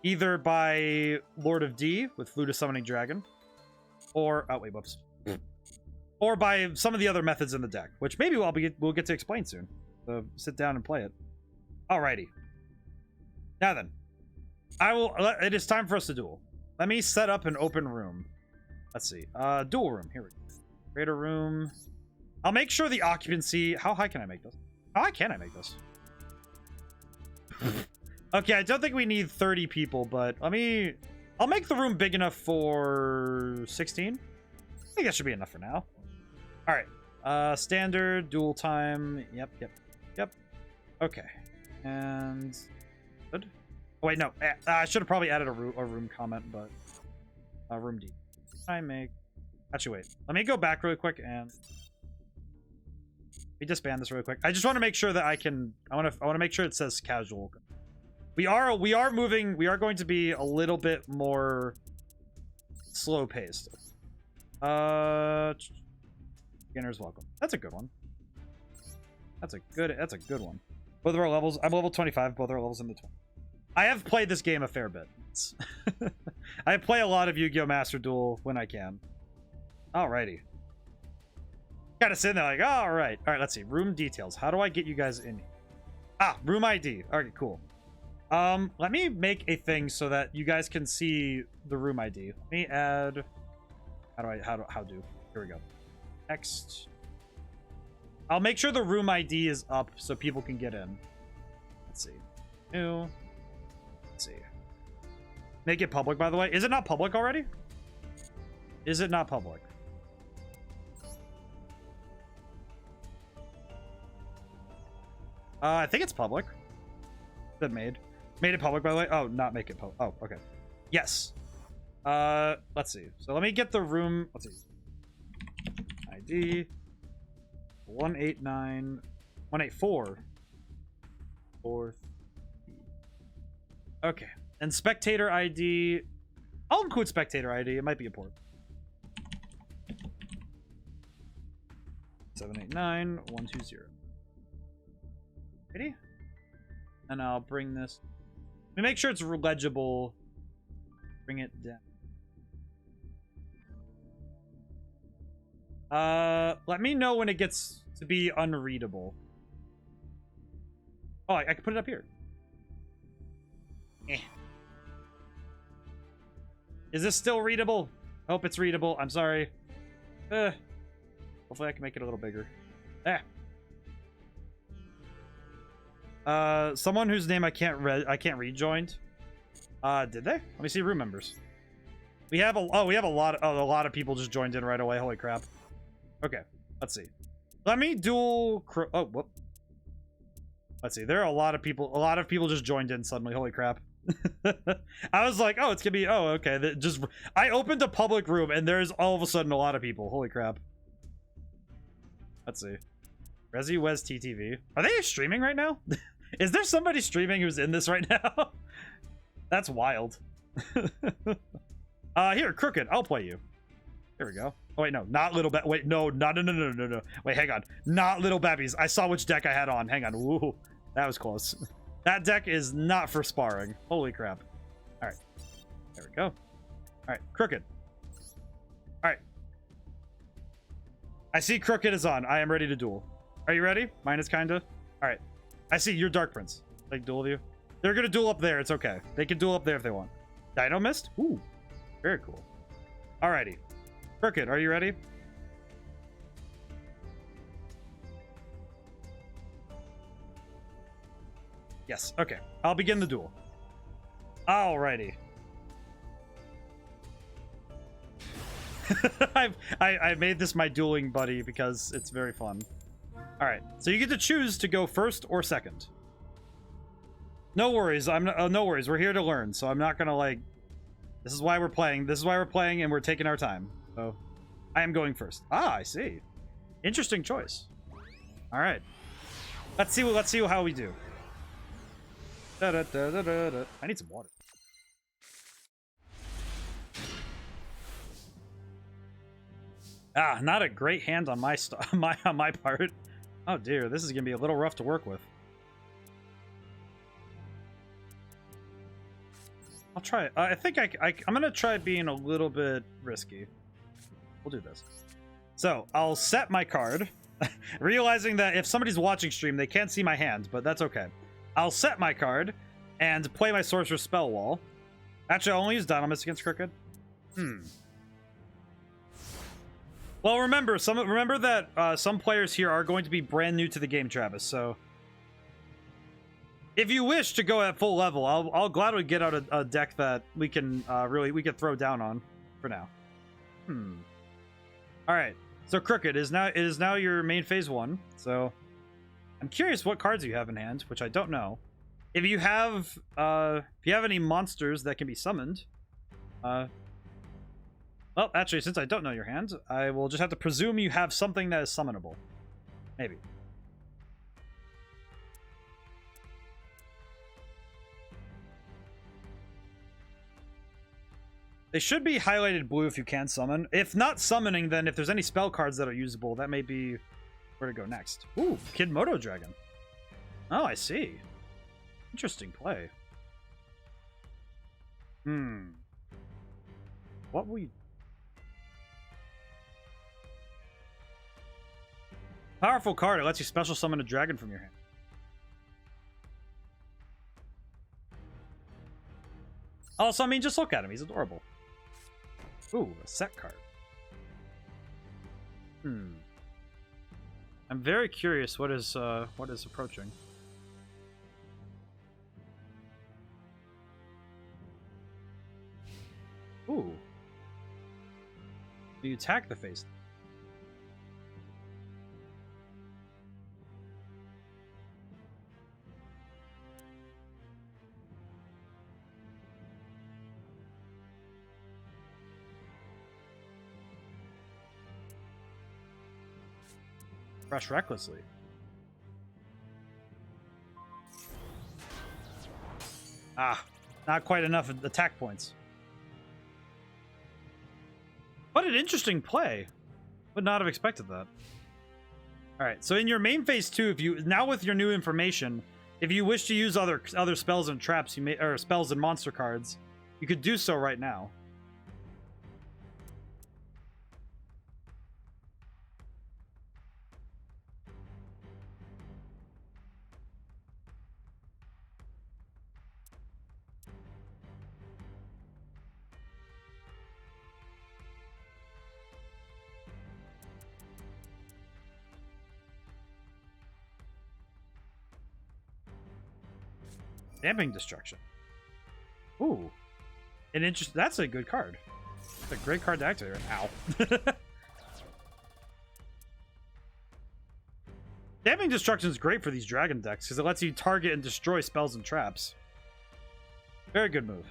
Either by Lord of D with Flutus Summoning Dragon, or... Oh, wait, whoops. Or by some of the other methods in the deck, which maybe we'll get to explain soon. So sit down and play it. Alrighty. Now then. It is time for us to duel. Let me set up an open room. Let's see. Duel room. Here we go. Create a room. I'll make sure the occupancy... How high can I make this? How high can I make this? Okay, I don't think we need 30 people, but I'll make the room big enough for 16. I think that should be enough for now. All right. Standard, duel time. Yep. Okay. And good. Oh, wait, no. I should have probably added a room comment, but room D. Actually, wait. Let me go back really quick and we disband this really quick. I just want to make sure that I want to make sure it says casual. We are moving. We are going to be a little bit more slow paced. Beginner's welcome. That's a good one. That's a good one. Both of our levels. I'm level 25. Both our levels in the 20. I have played this game a fair bit. I play a lot of Yu-Gi-Oh! Master Duel when I can. Alrighty. Gotta sit there like, all right. Let's see. Room details. How do I get you guys in? Room ID. Okay, cool. Let me make a thing so that you guys can see the room ID. Let me add... How do? Here we go. Next. I'll make sure the room ID is up so people can get in. Let's see. New. Let's see. Make it public, by the way. Is it not public already? Is it not public? I think it's public. That made it public, by the way. Oh, not make it public. Oh, okay. Yes. Let's see. So let me get the room. Let's see. ID 189 184 4. Okay. And spectator ID. I'll include spectator ID. It might be important. 789 120. Ready? And I'll bring this. Let me make sure it's legible. Bring it down. Let me know when it gets to be unreadable. Oh, I can put it up here. Eh. Is this still readable? Hope it's readable. I'm sorry. Hopefully I can make it a little bigger. Someone whose name I can't read joined. Did they? Let me see room members. We have a lot of people just joined in right away. Holy crap. Okay, let's see. Let me duel. Oh, whoop. Let's see. There are a lot of people just joined in suddenly. Holy crap. I was like, oh, it's gonna be. Oh, okay. I opened a public room and there's all of a sudden a lot of people. Holy crap. Let's see. Resi Wes TTV. Are they streaming right now? Is there somebody streaming who's in this right now? That's wild. Here, Crooked. I'll play you. Here we go. Oh, wait, no. Not Little Ba- Wait, no. No. Wait, hang on. Not Little Babbies. I saw which deck I had on. Hang on. Ooh, that was close. That deck is not for sparring. Holy crap. All right. There we go. All right. Crooked. All right. I see Crooked is on. I am ready to duel. Are you ready? Mine is kinda. All right. I see you're Dark Prince. Like duel of you. They're gonna duel up there. It's okay. They can duel up there if they want. Dino missed? Ooh. Very cool. Alrighty. Crooked, are you ready? Yes. Okay. I'll begin the duel. Alrighty. I made this my dueling buddy because it's very fun. All right, so you get to choose to go first or second. No worries. No worries. We're here to learn, so I'm not gonna like. This is why we're playing. This is why we're playing, and we're taking our time. So, I am going first. Ah, I see. Interesting choice. All right. Let's see how we do. I need some water. Ah, not a great hand on my on my part. Oh dear, this is gonna be a little rough to work with. I'll try it. I think I'm gonna try being a little bit risky. We'll do this. So I'll set my card, realizing that if somebody's watching stream, they can't see my hand, but that's okay. I'll set my card and play my Sorcerer's Spell Wall. Actually, I'll only use Dynamis against Crooked. Well, remember that some players here are going to be brand new to the game, Travis. So, if you wish to go at full level, I'll gladly get out a deck that we can throw down on for now. All right. So Crooked it is now your main phase 1. So, I'm curious what cards you have in hand, which I don't know. If you have any monsters that can be summoned, well, actually, since I don't know your hand, I will just have to presume you have something that is summonable. Maybe. They should be highlighted blue if you can summon. If not summoning, then if there's any spell cards that are usable, that may be where to go next. Ooh, Kid Moto Dragon. Oh, I see. Interesting play. What will you... Powerful card. It lets you special summon a dragon from your hand. Also, I mean, just look at him. He's adorable. Ooh, a set card. I'm very curious what is approaching. Ooh. You attack the face. Rush recklessly. Ah, not quite enough attack points. What an interesting play. Would not have expected that. Alright, so in your main phase 2, if you now with your new information, if you wish to use other spells and traps you may, or spells and monster cards, you could do so right now. Damping Destruction. Ooh. That's a good card. It's a great card to activate. Ow. Damping Destruction is great for these dragon decks because it lets you target and destroy spells and traps. Very good move.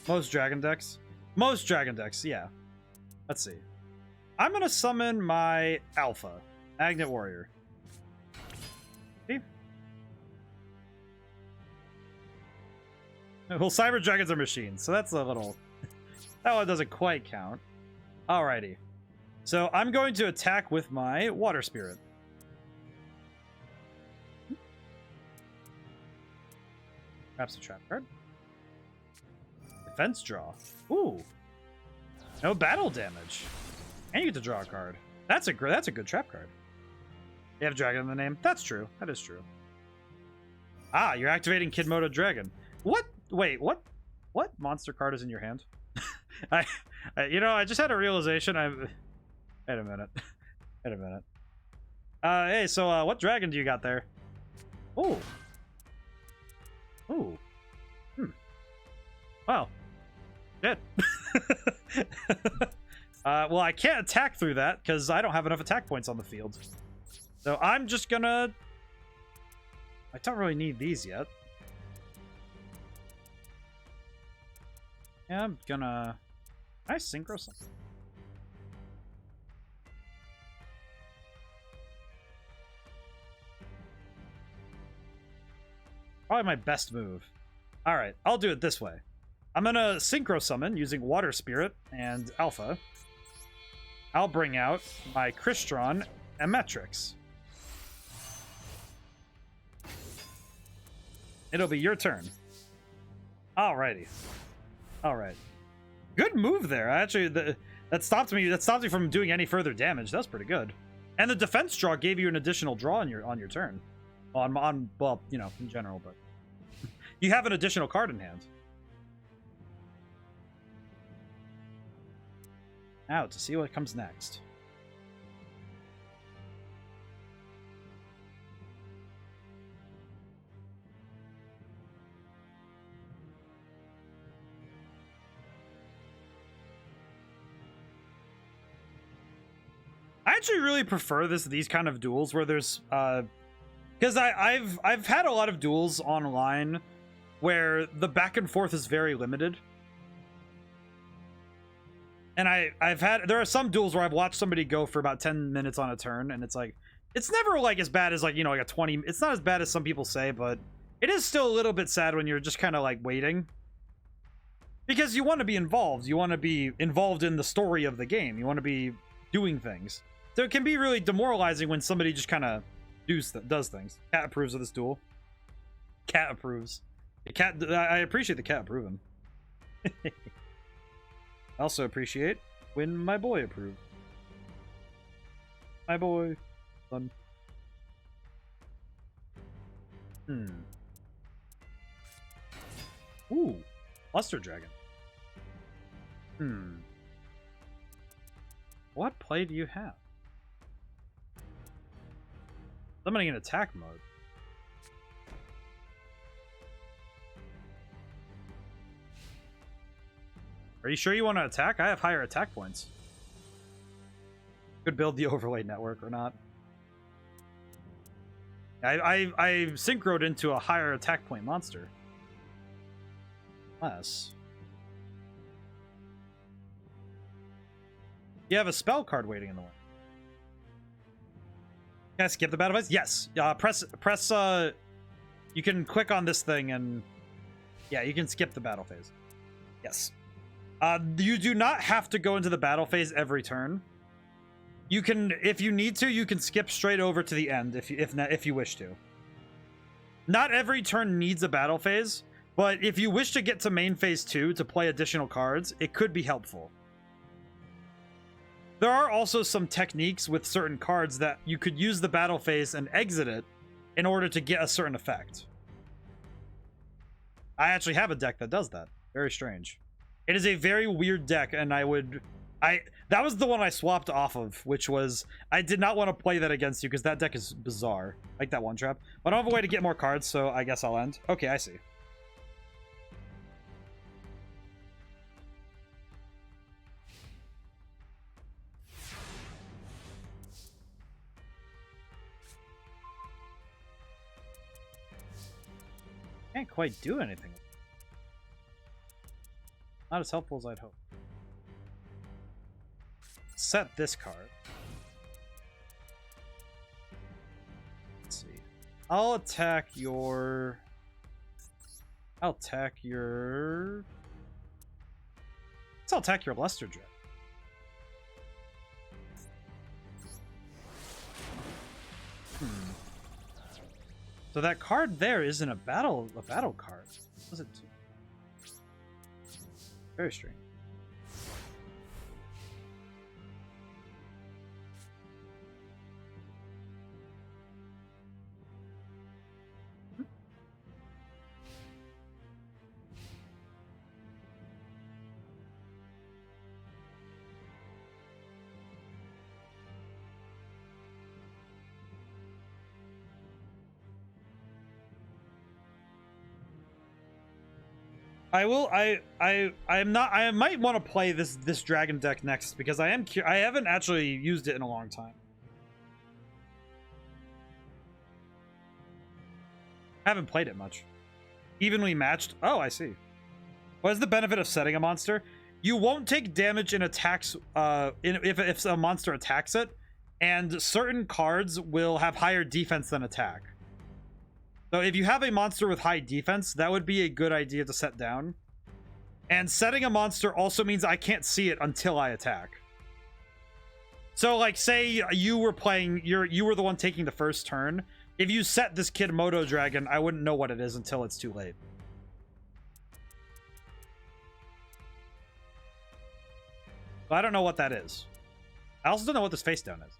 Most dragon decks? Most dragon decks, yeah. Let's see. I'm gonna summon my Alpha, Magnet Warrior. See? Well, Cyber Dragons are machines, so that's a little... that one doesn't quite count. Alrighty. So I'm going to attack with my Water Spirit. Perhaps a trap card. Defense draw. Ooh. No battle damage. And you get to draw a card. That's a good trap card. You have dragon in the name? That's true. That is true. Ah, you're activating Kidmodo Dragon. What? Wait, what? What monster card is in your hand? I just had a realization. Wait a minute. Wait a minute. Hey, so what dragon do you got there? Ooh. Ooh. Wow. Shit. Well, I can't attack through that because I don't have enough attack points on the field. So I'm just gonna... I don't really need these yet. Yeah, I'm gonna... Can I synchro something? Probably my best move. Alright, I'll do it this way. I'm gonna synchro summon using Water Spirit and Alpha. I'll bring out my Crystron Emetrix. It'll be your turn. Alrighty. Alright. Good move there. Actually, that stopped me from doing any further damage. That's pretty good. And the defense draw gave you an additional draw on your turn. Well, you know, in general, but you have an additional card in hand. Now to see what comes next. I actually really prefer these kind of duels where there's because I've had a lot of duels online where the back and forth is very limited. And there are some duels where I've watched somebody go for about 10 minutes on a turn, and it's like, it's never like as bad as like, you know, like a 20, it's not as bad as some people say, but it is still a little bit sad when you're just kind of like waiting. Because you want to be involved. You want to be involved in the story of the game. You want to be doing things. So it can be really demoralizing when somebody just kind of does things. Cat approves of this duel. Cat approves. The cat. I appreciate the cat approving. I also appreciate when my boy approves. My boy. Fun. Ooh. Luster Dragon. What play do you have? Summoning in attack mode. Are you sure you want to attack? I have higher attack points. Could build the overlay network or not. I synchroed into a higher attack point monster. Unless you have a spell card waiting in the way. Can I skip the battle phase? Yes. Press. You can click on this thing and yeah, you can skip the battle phase. Yes. You do not have to go into the battle phase every turn. You can, if you need to, you can skip straight over to the end if you wish to. Not every turn needs a battle phase, but if you wish to get to main phase 2 to play additional cards, it could be helpful. There are also some techniques with certain cards that you could use the battle phase and exit it in order to get a certain effect. I actually have a deck that does that. Very strange. It is a very weird deck, and that was the one I swapped off of, which was, I did not want to play that against you because that deck is bizarre. Like that one trap. But I don't have a way to get more cards, so I guess I'll end. Okay, I see. Can't quite do anything. Not as helpful as I'd hope. Set this card. Let's see. I'll attack your Luster Jet. So that card there isn't a battle card. What does it do? Very strange. I might want to play this dragon deck next because I haven't actually used it in a long time. I haven't played it much. Evenly matched. Oh, I see. What is the benefit of setting a monster? You won't take damage in attacks if a monster attacks it, and certain cards will have higher defense than attack. So if you have a monster with high defense, that would be a good idea to set down. And setting a monster also means I can't see it until I attack. So like, say you were playing, you were the one taking the first turn. If you set this Kidmodo Dragon, I wouldn't know what it is until it's too late. But I don't know what that is. I also don't know what this face down is.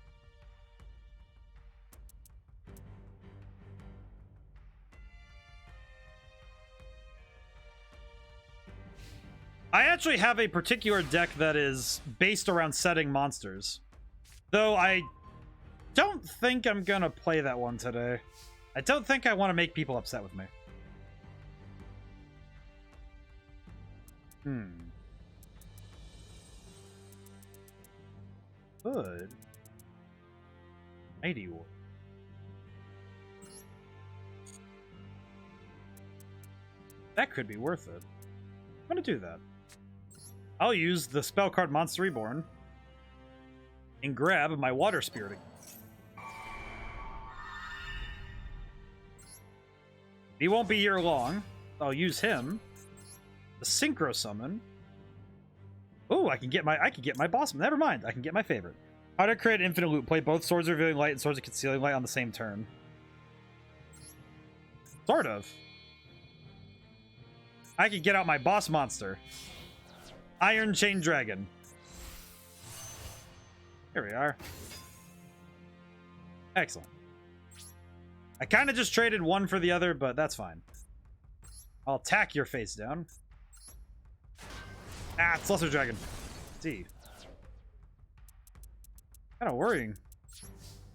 I actually have a particular deck that is based around setting monsters. Though I don't think I'm gonna play that one today. I don't think I want to make people upset with me. Good. Mighty War. That could be worth it. I'm gonna do that. I'll use the spell card Monster Reborn and grab my Water Spirit. He won't be here long. I'll use him. The Synchro Summon. Oh, I can get my boss. Never mind. I can get my favorite. How to create infinite loot. Play both Swords of Revealing Light and Swords of Concealing Light on the same turn. Sort of. I could get out my boss monster. Iron Chain Dragon. Here we are. Excellent. I kind of just traded one for the other, but that's fine. I'll attack your face down. Ah, it's Lesser Dragon. See. Kind of worrying.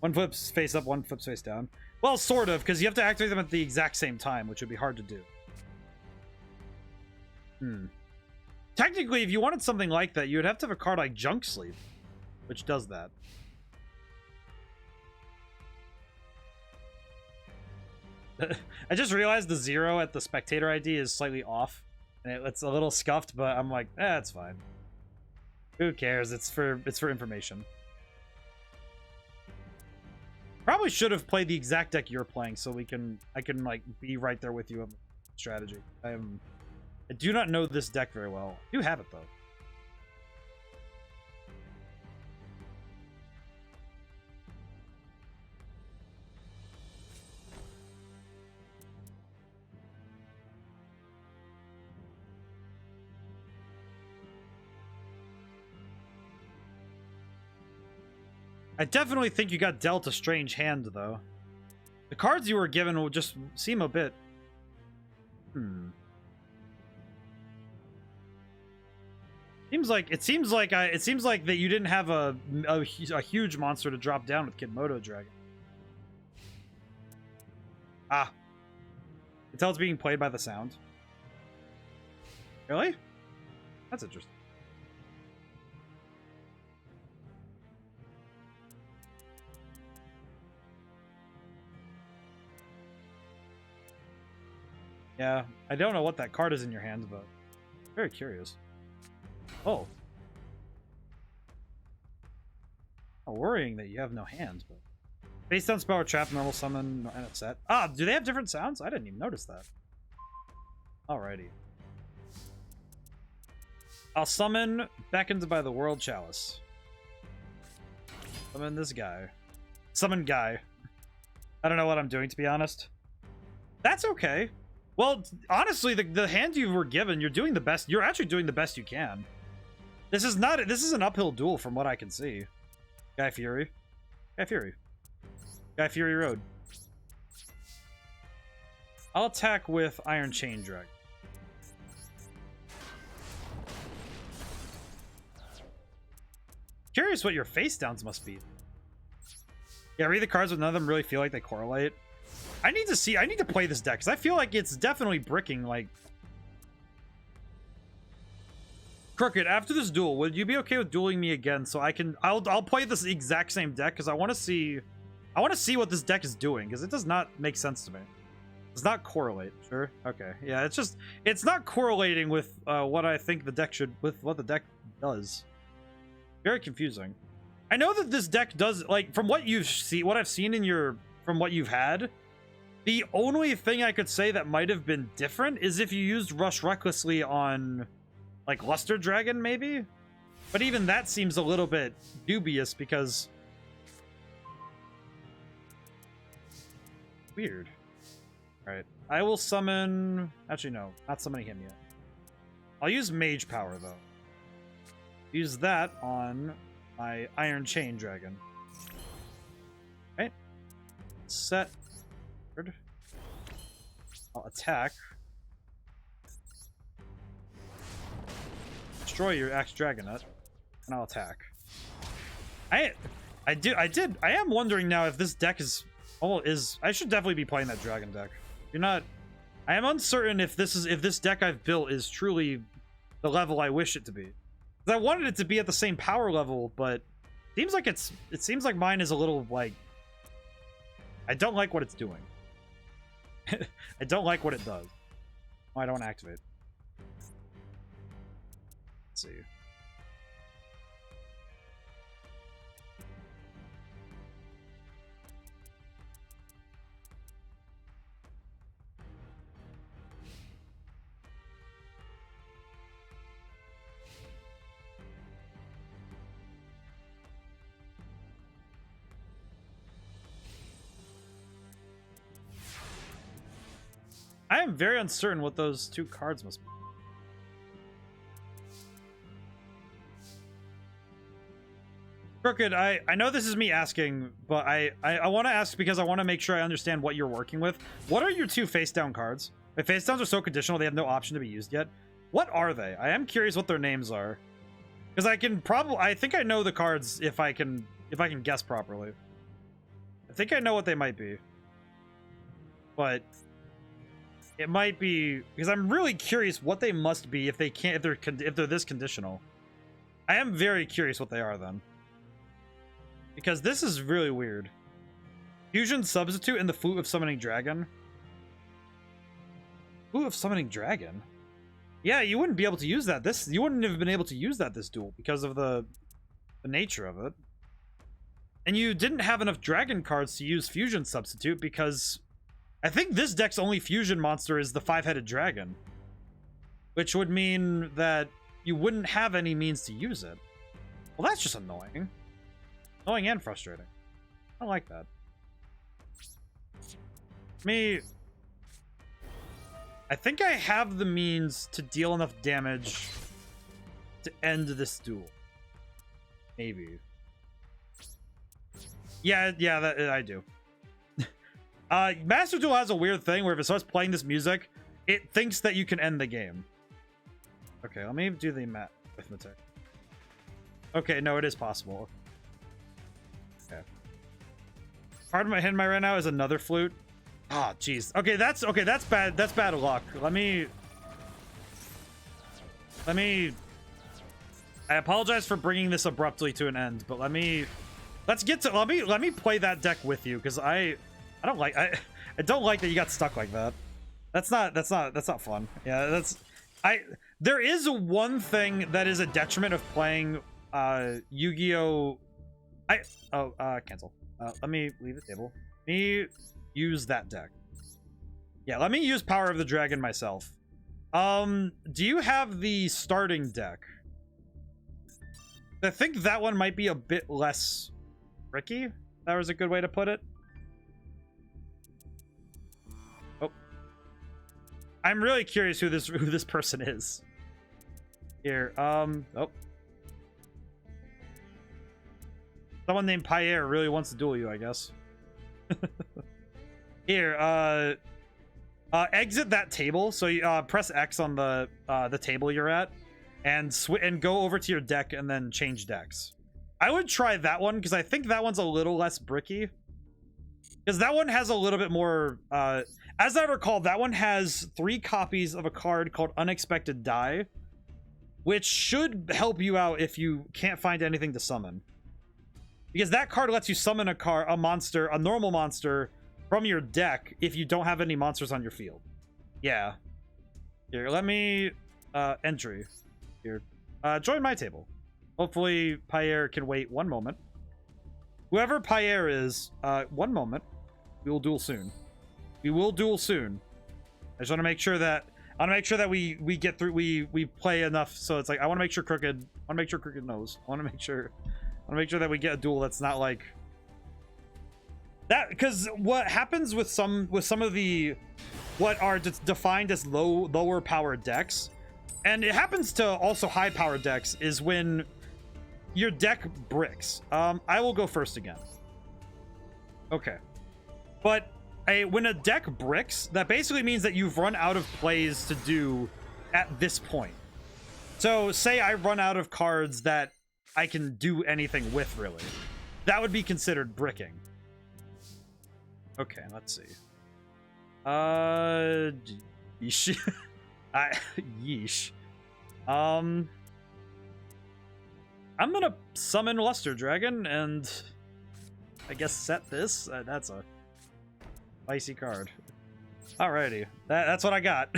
One flips face up, one flips face down. Well, sort of, because you have to activate them at the exact same time, which would be hard to do. Technically, if you wanted something like that, you would have to have a card like Junk Sleep, which does that. I just realized the 0 at the spectator ID is slightly off, and it's a little scuffed, but I'm like, it's fine. Who cares? It's for information. Probably should have played the exact deck you're playing, so I can like be right there with you on the strategy. I do not know this deck very well. I do have it though. I definitely think you got dealt a strange hand, though. The cards you were given will just seem a bit... It seems like that you didn't have a huge monster to drop down with Kidmodo Dragon. Ah. You can tell it's being played by the sound. Really? That's interesting. Yeah, I don't know what that card is in your hand, but very curious. Oh. Oh, worrying that you have no hands, but face down spell or trap, normal summon, and it's set. Ah, do they have different sounds? I didn't even notice that. Alrighty. I'll summon Beckoned by the World Chalice. Summon this guy. Summon guy. I don't know what I'm doing, to be honest. That's okay. Well, honestly, the hand you were given, you're doing the best. You're actually doing the best you can. This is an uphill duel from what I can see. Guy Fury. Guy Fury. Guy Fury Road. I'll attack with Iron Chain Dragon. Curious what your face downs must be. Yeah, read the cards, but none of them really feel like they correlate. I need to play this deck, because I feel like it's definitely bricking, like... Crooked, after this duel, would you be okay with dueling me again so I'll play this exact same deck, because I want to see what this deck is doing, because it does not make sense to me. It does not correlate. Sure? Okay. Yeah, it's not correlating with what I think the deck with what the deck does. Very confusing. I know that this deck does, like, from what I've seen from what you've had, the only thing I could say that might have been different is if you used Rush Recklessly on, like, Luster Dragon, maybe? But even that seems a little bit dubious because... Weird. Alright. I will summon... Actually, no. Not summoning him yet. I'll use Mage Power, though. Use that on my Iron Chain Dragon. Right. Set. I'll attack. Destroy your Axe Dragonet. And I'll attack. I am wondering now if this deck is... I should definitely be playing that dragon deck. I am uncertain if this deck I've built is truly the level I wish it to be. I wanted it to be at the same power level, but it seems like mine is a little, like... I don't like what it's doing. I don't like what it does. Oh, I don't activate. Let's see. I am very uncertain what those 2 cards must be. Crooked, I know this is me asking, but I want to ask because I want to make sure I understand what you're working with. What are your 2 face-down cards? My face-downs are so conditional, they have no option to be used yet. What are they? I am curious what their names are. Because I think I know the cards if I can guess properly. I think I know what they might be. But it might be because I'm really curious what they must be if they're this conditional. I am very curious what they are then. Because this is really weird. Fusion Substitute and the Flute of Summoning Dragon. Flute of Summoning Dragon? Yeah, you wouldn't be able to use that. You wouldn't have been able to use that this duel because of the nature of it. And you didn't have enough dragon cards to use Fusion Substitute because I think this deck's only fusion monster is the 5-headed dragon. Which would mean that you wouldn't have any means to use it. Well, that's just annoying. Annoying and frustrating. I don't like that. I think I have the means to deal enough damage to end this duel. Maybe. Yeah, that I do. Master Duel has a weird thing where if it starts playing this music, it thinks that you can end the game. Okay, let me do the arithmetic. Okay, no, it is possible. Okay. Part of my hand right now is another flute. Ah, jeez. Okay, that's bad. That's bad luck. Let me. I apologize for bringing this abruptly to an end, but let me play that deck with you because I don't like that you got stuck like that. That's not fun. Yeah, there is one thing that is a detriment of playing Yu-Gi-Oh. Cancel. Let me leave the table. Let me use that deck. Yeah, let me use Power of the Dragon myself. Do you have the starting deck? I think that one might be a bit less tricky. That was a good way to put it. Oh. I'm really curious who this person is. Here, oh. Someone named Pierre really wants to duel you, I guess. Here, exit that table. So you press X on the table you're at, and go over to your deck and then change decks. I would try that one because I think that one's a little less bricky. Because that one has a little bit more. As I recall, that one has 3 copies of a card called Unexpected Die, which should help you out if you can't find anything to summon. Because that card lets you summon a normal monster from your deck if you don't have any monsters on your field. Yeah. Here, let me entry. Here. Join my table. Hopefully Pierre can wait 1 moment. Whoever Pierre is, 1 moment. We will duel soon. We will duel soon. I just want to make sure that we get through we play enough so it's like I want to make sure Crooked knows. I want to make sure that we get a duel that's not like that, because what happens with some of the what are defined as lower power decks, and it happens to also high power decks, is when your deck bricks. I will go first again. Okay, but when a deck bricks, that basically means that you've run out of plays to do at this point. So say I run out of cards that I can do anything with, really. That would be considered bricking. Okay, let's see. Yeesh. Yeesh. I'm gonna summon Luster Dragon and I guess set this. That's a spicy card. Alrighty, that's what I got.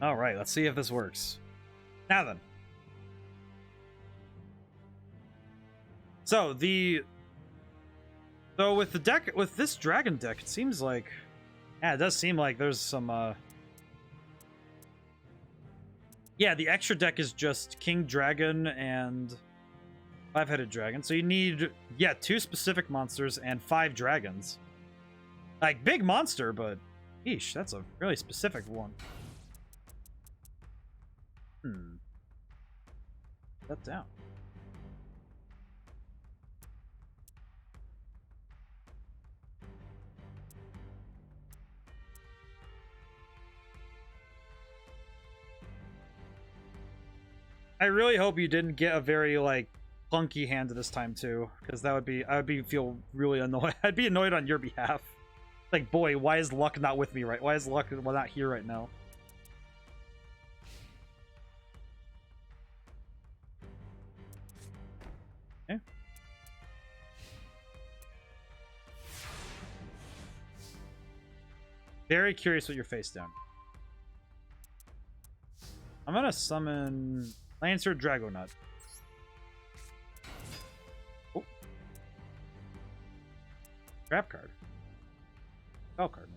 All right, let's see if this works. Now then. So with the deck, with this dragon deck, it seems like, yeah, it does seem like there's some, yeah, the extra deck is just King Dragon and 5-headed dragon. So you need, yeah, 2 specific monsters and 5 dragons. Like, big monster, but... Eesh, that's a really specific one. That down. I really hope you didn't get a very, like, clunky hand this time, too. Because that would be... I would feel really annoyed. I'd be annoyed on your behalf. Like, boy, why is luck not with me right? Why is luck not here right now? Okay. Very curious what your face down. I'm gonna summon Lancer Dragonut. Oh. Trap card. Spell card.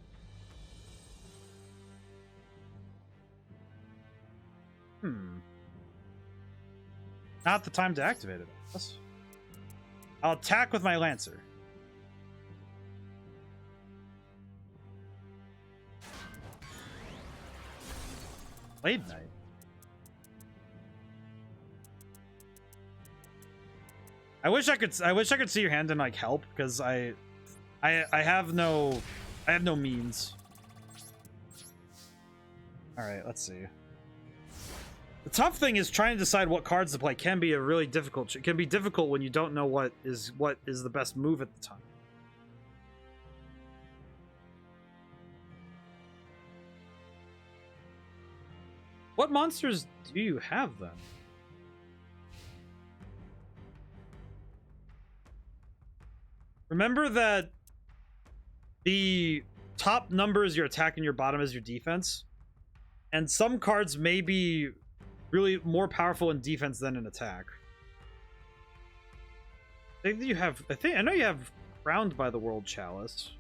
Not the time to activate it. I'll attack with my Lancer. Blade Knight. I wish I could see your hand and like help, because I have no means. All right, let's see. The tough thing is trying to decide what cards to play can be a really difficult. It can be difficult when you don't know what is the best move at the time. What monsters do you have then? Remember that the top number is your attack and your bottom is your defense. And some cards may be really more powerful in defense than in attack. I know you have Crowned by the World Chalice.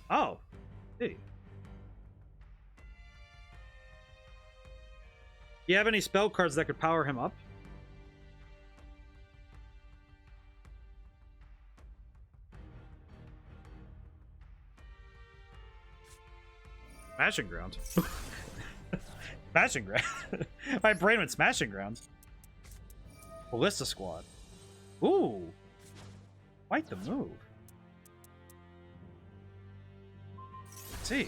Oh, hey. Do you have any spell cards that could power him up? Smashing Ground. Smashing Ground. My brain went Smashing Ground. Ballista Squad. Ooh. Quite the move. Let's see.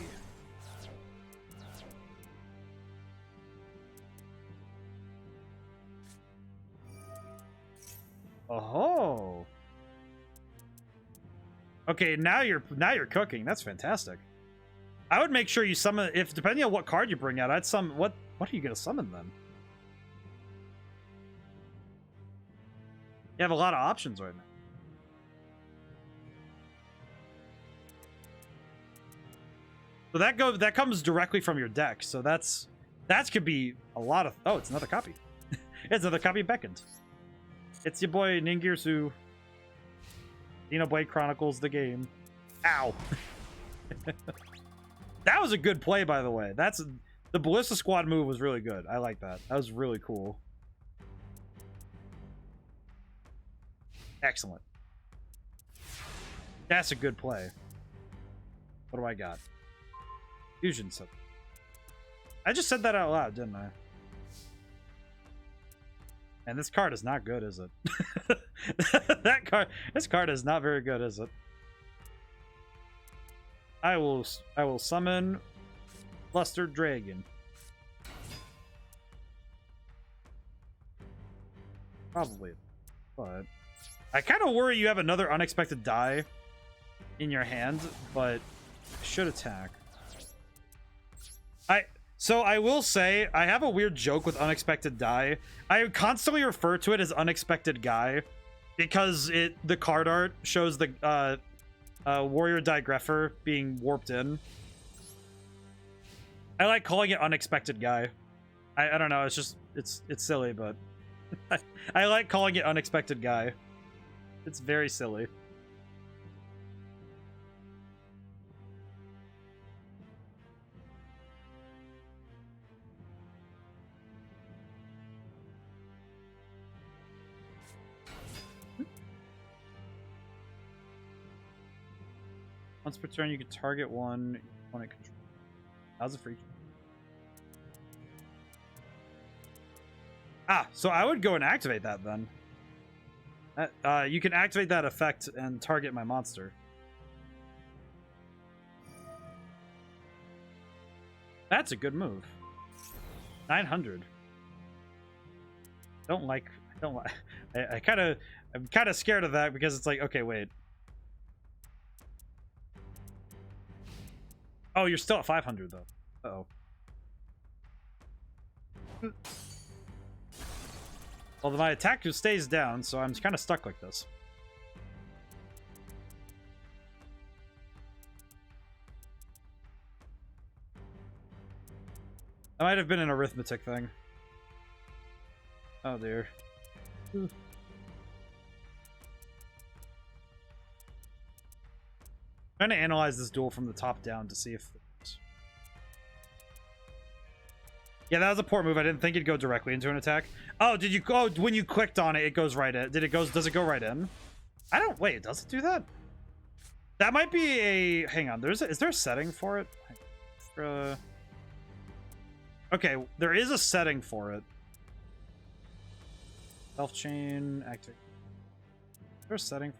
Oh. Okay, now you're cooking. That's fantastic. I would make sure you summon, if depending on what card you bring out, I'd summon what are you gonna summon then? You have a lot of options right now. So that comes directly from your deck. So that could be a lot of. Oh, it's another copy. It's another copy of Beckoned. It's your boy Ningirsu. Xenoblade Chronicles the game. Ow. That was a good play, by the way. The Ballista Squad move was really good. I like that. That was really cool. Excellent. That's a good play. What do I got? Fusion set. I just said that out loud, didn't I? And this card is not good, is it? This card is not very good, is it? I will summon Luster Dragon. Probably, but I kind of worry you have another unexpected die in your hand, but should attack. So I will say, I have a weird joke with Unexpected Die. I constantly refer to it as Unexpected Guy because the card art shows the Warrior Digrepher being warped in. I like calling it Unexpected Guy. I don't know, it's silly, but I like calling it Unexpected Guy. It's very silly. Once per turn, you can target one opponent control. How's it for each? Ah, so I would go and activate that then. You can activate that effect and target my monster. That's a good move. 900. I don't like. I'm kind of scared of that because it's like, okay, wait. Oh, you're still at 500 though. Uh-oh. Well, my attack stays down, so I'm kind of stuck like this. That might have been an arithmetic thing. Oh dear. Trying to analyze this duel from the top down to see if... Yeah, that was a poor move. I didn't think it'd go directly into an attack. Oh, did you go... Oh, when you clicked on it, it goes right in. Does it go right in? I don't... Wait, does it do that? That might be a... Hang on. Is there a setting for it? Okay, there is a setting for it. Self chain activate. Is there a setting?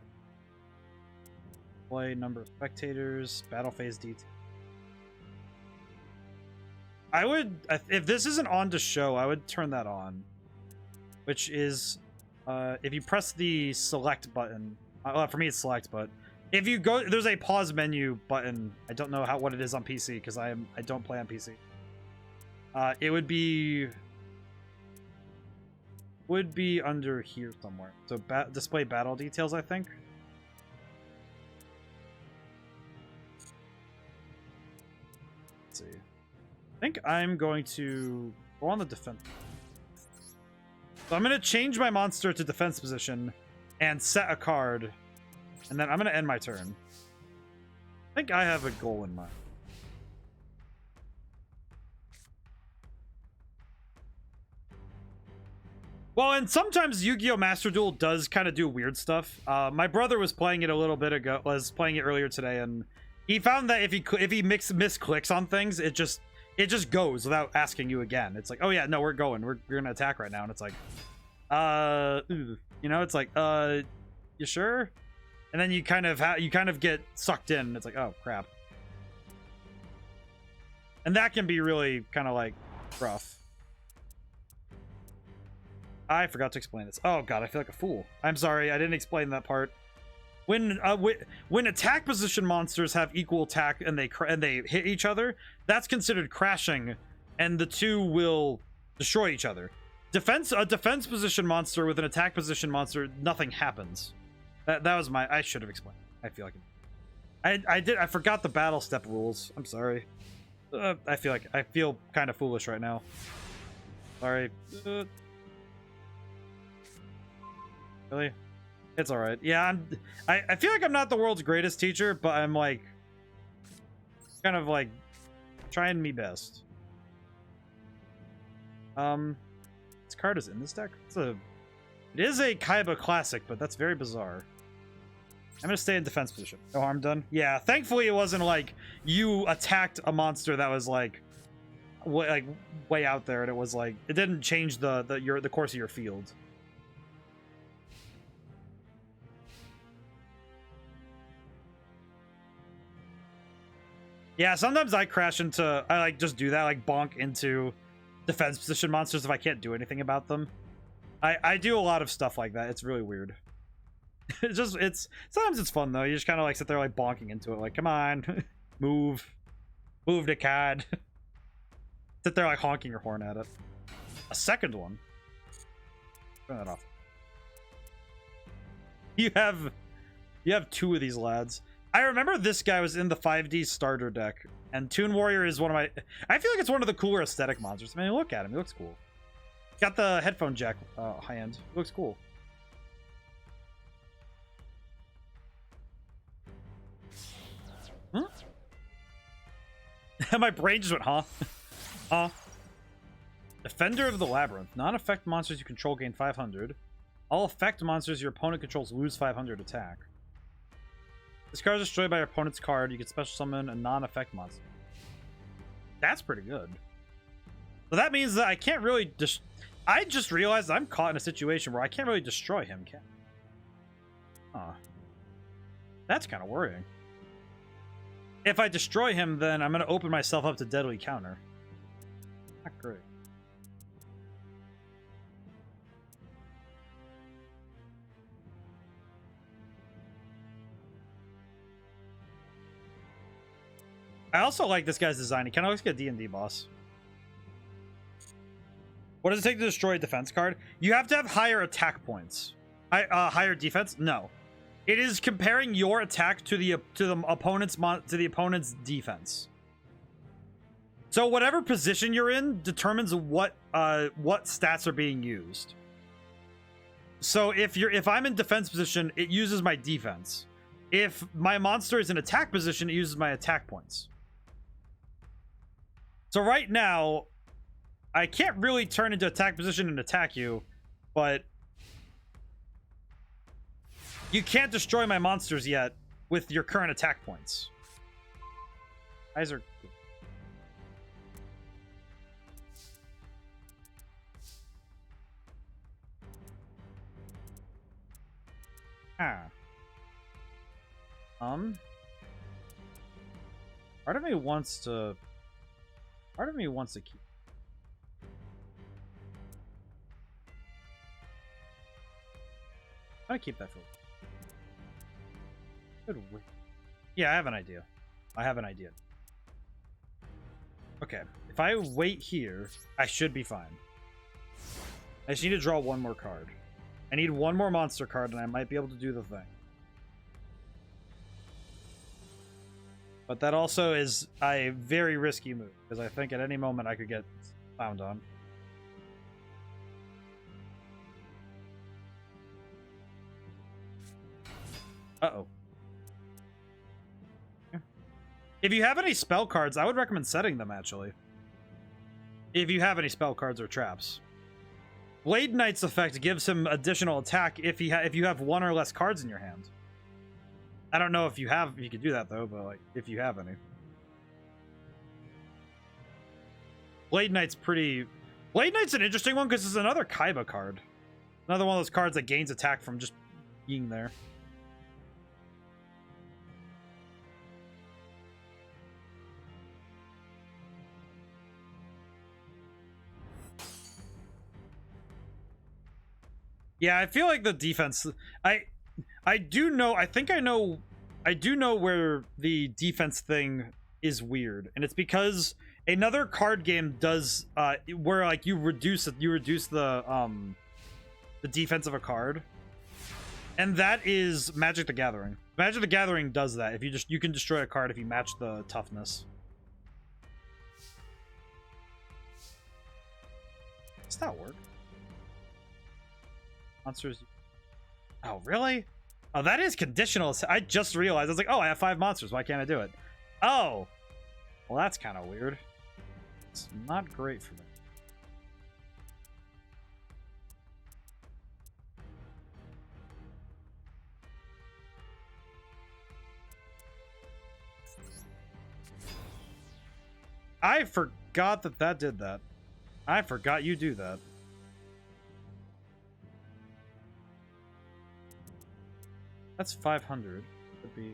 Play number of spectators, battle phase detail. I would, if this isn't on to show, I would turn that on. Which is, if you press the select button. Well, for me it's select, but if you go, there's a pause menu button. I don't know what it is on PC because I don't play on PC. It would be under here somewhere. So display battle details, I think. Let's see. I think I'm going to go on the defense. So I'm going to change my monster to defense position and set a card. And then I'm going to end my turn. I think I have a goal in mind. Well, and sometimes Yu-Gi-Oh! Master Duel does kind of do weird stuff. My brother was playing it a little bit ago, was playing it earlier today, and he found that if he misclicks on things, it just goes without asking you again. It's like, oh yeah, no, we're gonna attack right now, and it's like, you know, it's like, you sure? And then you kind of get sucked in. It's like, oh crap, and that can be really kind of like rough. I forgot to explain this. Oh god, I feel like a fool. I'm sorry, I didn't explain that part. When attack position monsters have equal attack and they hit each other, that's considered crashing, and the two will destroy each other. A defense position monster with an attack position monster, nothing happens. That was my... I should have explained. I feel like I forgot the battle step rules. I'm sorry. I feel kind of foolish right now. Sorry. Really? It's all right. Yeah, I feel like I'm not the world's greatest teacher, but I'm like kind of like trying me best. This card is in this deck. It is a Kaiba classic, but that's very bizarre. I'm gonna stay in defense position. No harm done. Yeah, thankfully it wasn't like you attacked a monster that was like way out there, and it was like it didn't change the course of your field. Yeah, sometimes I like just do that, like bonk into defense position monsters if I can't do anything about them. I do a lot of stuff like that. It's really weird. Sometimes it's fun though. You just kind of like sit there like bonking into it, like, come on, move the card. Sit there like honking your horn at it. A second one. Turn that off. You have two of these lads. I remember this guy was in the 5D starter deck, and Toon Warrior is one of my... I feel like it's one of the cooler aesthetic monsters. I mean, look at him. He looks cool. Got the headphone jack high end. He looks cool. Huh? My brain just went, huh? Huh? Defender of the Labyrinth. Non-effect monsters you control gain 500. All effect monsters your opponent controls lose 500 attack. This card is destroyed by your opponent's card. You can special summon a non-effect monster. That's pretty good. So that means that I can't really I just realized I'm caught in a situation where I can't really destroy him, can I? Huh. That's kind of worrying. If I destroy him, then I'm going to open myself up to deadly counter. Not great. I also like this guy's design. He kind of looks like a D&D boss. What does it take to destroy a defense card? You have to have higher attack points. Higher defense? No. It is comparing your attack to the opponent's defense. So whatever position you're in determines what stats are being used. So if I'm in defense position, it uses my defense. If my monster is in attack position, it uses my attack points. So right now, I can't really turn into attack position and attack you, but you can't destroy my monsters yet with your current attack points. Guys are good. Part of me wants to keep. I'm gonna keep that for. Good. Yeah, I have an idea. Okay, if I wait here, I should be fine. I just need to draw one more card. I need one more monster card, and I might be able to do the thing. But that also is a very risky move, because I think at any moment I could get found on. Uh-oh. If you have any spell cards, I would recommend setting them, actually. If you have any spell cards or traps. Blade Knight's effect gives him additional attack if you have one or less cards in your hand. I don't know if you could do that, though, but like if you have any. Blade Knight's an interesting one because it's another Kaiba card. Another one of those cards that gains attack from just being there. Yeah, I feel like the defense. I do know. I think I know. I do know where the defense thing is weird, and it's because another card game does where like you reduce the defense of a card, and that is Magic the Gathering. Magic the Gathering does that. If you can destroy a card if you match the toughness. Does that work? Monsters. Oh, really? Oh, that is conditional. I just realized. I was like, oh, I have 5 monsters. Why can't I do it? Oh. Well, that's kind of weird. It's not great for me. I forgot that did that. I forgot you do that. That's 500. Could be.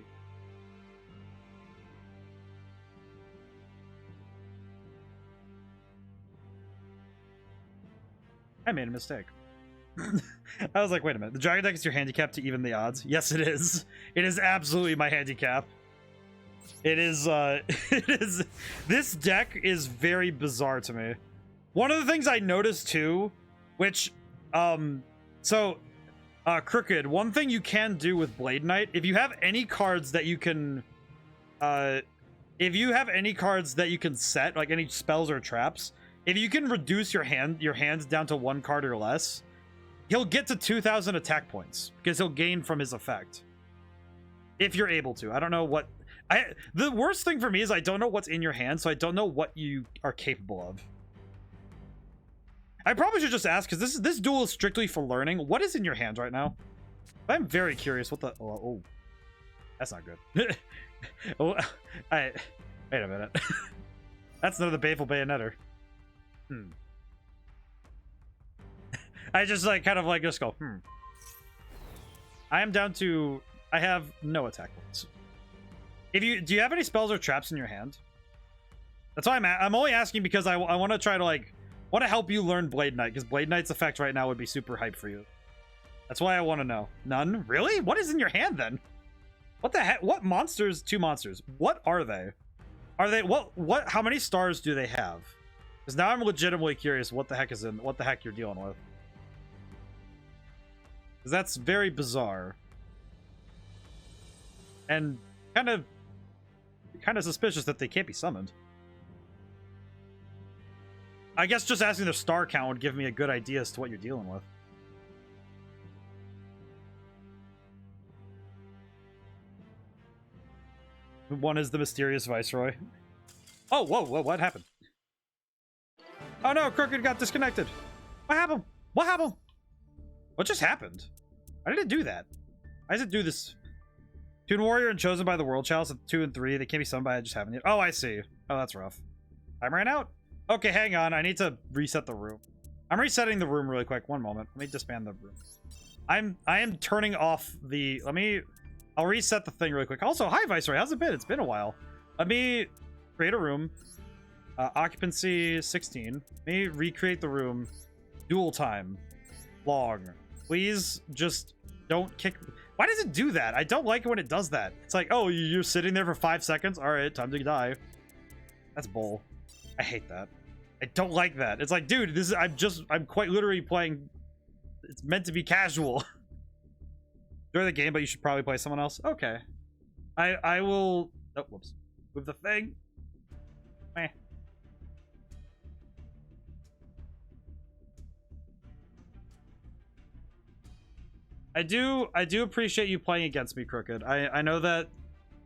I made a mistake. I was like, wait a minute. The Dragon deck is your handicap to even the odds. Yes, it is. It is absolutely my handicap. It is, it is. This deck is very bizarre to me. One of the things I noticed too, which, Crooked, one thing you can do with Blade Knight, if you have any cards that you can set, like any spells or traps, if you can reduce your hands down to 1 card or less, he'll get to 2,000 attack points because he'll gain from his effect. If you're able to. I don't know what the worst thing for me is I don't know what's in your hand, so I don't know what you are capable of. I probably should just ask, because this duel is strictly for learning. What is in your hands right now? I'm very curious what the... Oh. That's not good. Oh, wait a minute. That's another Baleful Bayonetter. I just like kind of like just go, I am down to, I have no attack points. Do you have any spells or traps in your hand? That's why I'm only asking because I want to try to like, want to help you learn Blade Knight, because Blade Knight's effect right now would be super hype for you. That's why I want to know. None? Really? What is in your hand then? What the heck? What monsters? 2 monsters. What are they? Are they, what, how many stars do they have? Because now I'm legitimately curious what the heck is in, what the heck you're dealing with. Because that's very bizarre. And kind of suspicious that they can't be summoned. I guess just asking their star count would give me a good idea as to what you're dealing with. One is the mysterious Viceroy. Oh, whoa, what happened? Oh no, Crooked got disconnected. What happened? What happened? What just happened? Why did it do that? Why does it do this? Toon Warrior and Chosen by the World Chalice at 2 and 3. They can't be summoned by, I just haven't yet. Oh, I see. Oh, that's rough. Time ran out. Okay, hang on. I need to reset the room. I'm resetting the room really quick. One moment. Let me disband the room. I am turning off the... I'll reset the thing really quick. Also, hi, Viceroy. How's it been? It's been a while. Let me create a room. Occupancy 16. Let me recreate the room. Duel time. Long. Please just don't kick... Why does it do that? I don't like it when it does that. It's like, oh, you're sitting there for 5 seconds? Alright, time to die. That's bull. I hate that. I don't like that. It's like, dude, this is... I'm quite literally playing... It's meant to be casual. Enjoy the game, but you should probably play someone else. Okay. I will... Oh, whoops. Move the thing. Meh. I do appreciate you playing against me, Crooked. I know that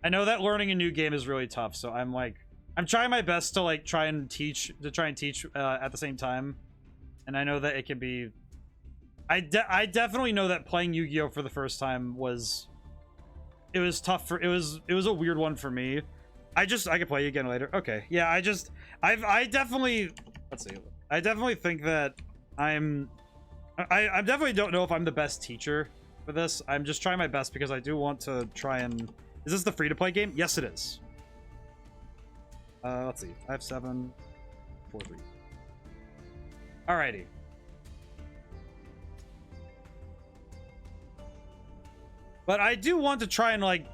learning a new game is really tough, so I'm trying my best to like try and teach at the same time. And I know that it can be I definitely know that playing Yu-Gi-Oh for the first time was tough for it was a weird one for me. I can play you again later. Okay. Yeah, I definitely let's see. I definitely think that I definitely don't know if I'm the best teacher for this. I'm just trying my best because I do want to try and... Is this the free-to-play game? Yes, it is. Let's see. 5, 7, 4, 3. Alrighty. But I do want to try and, like,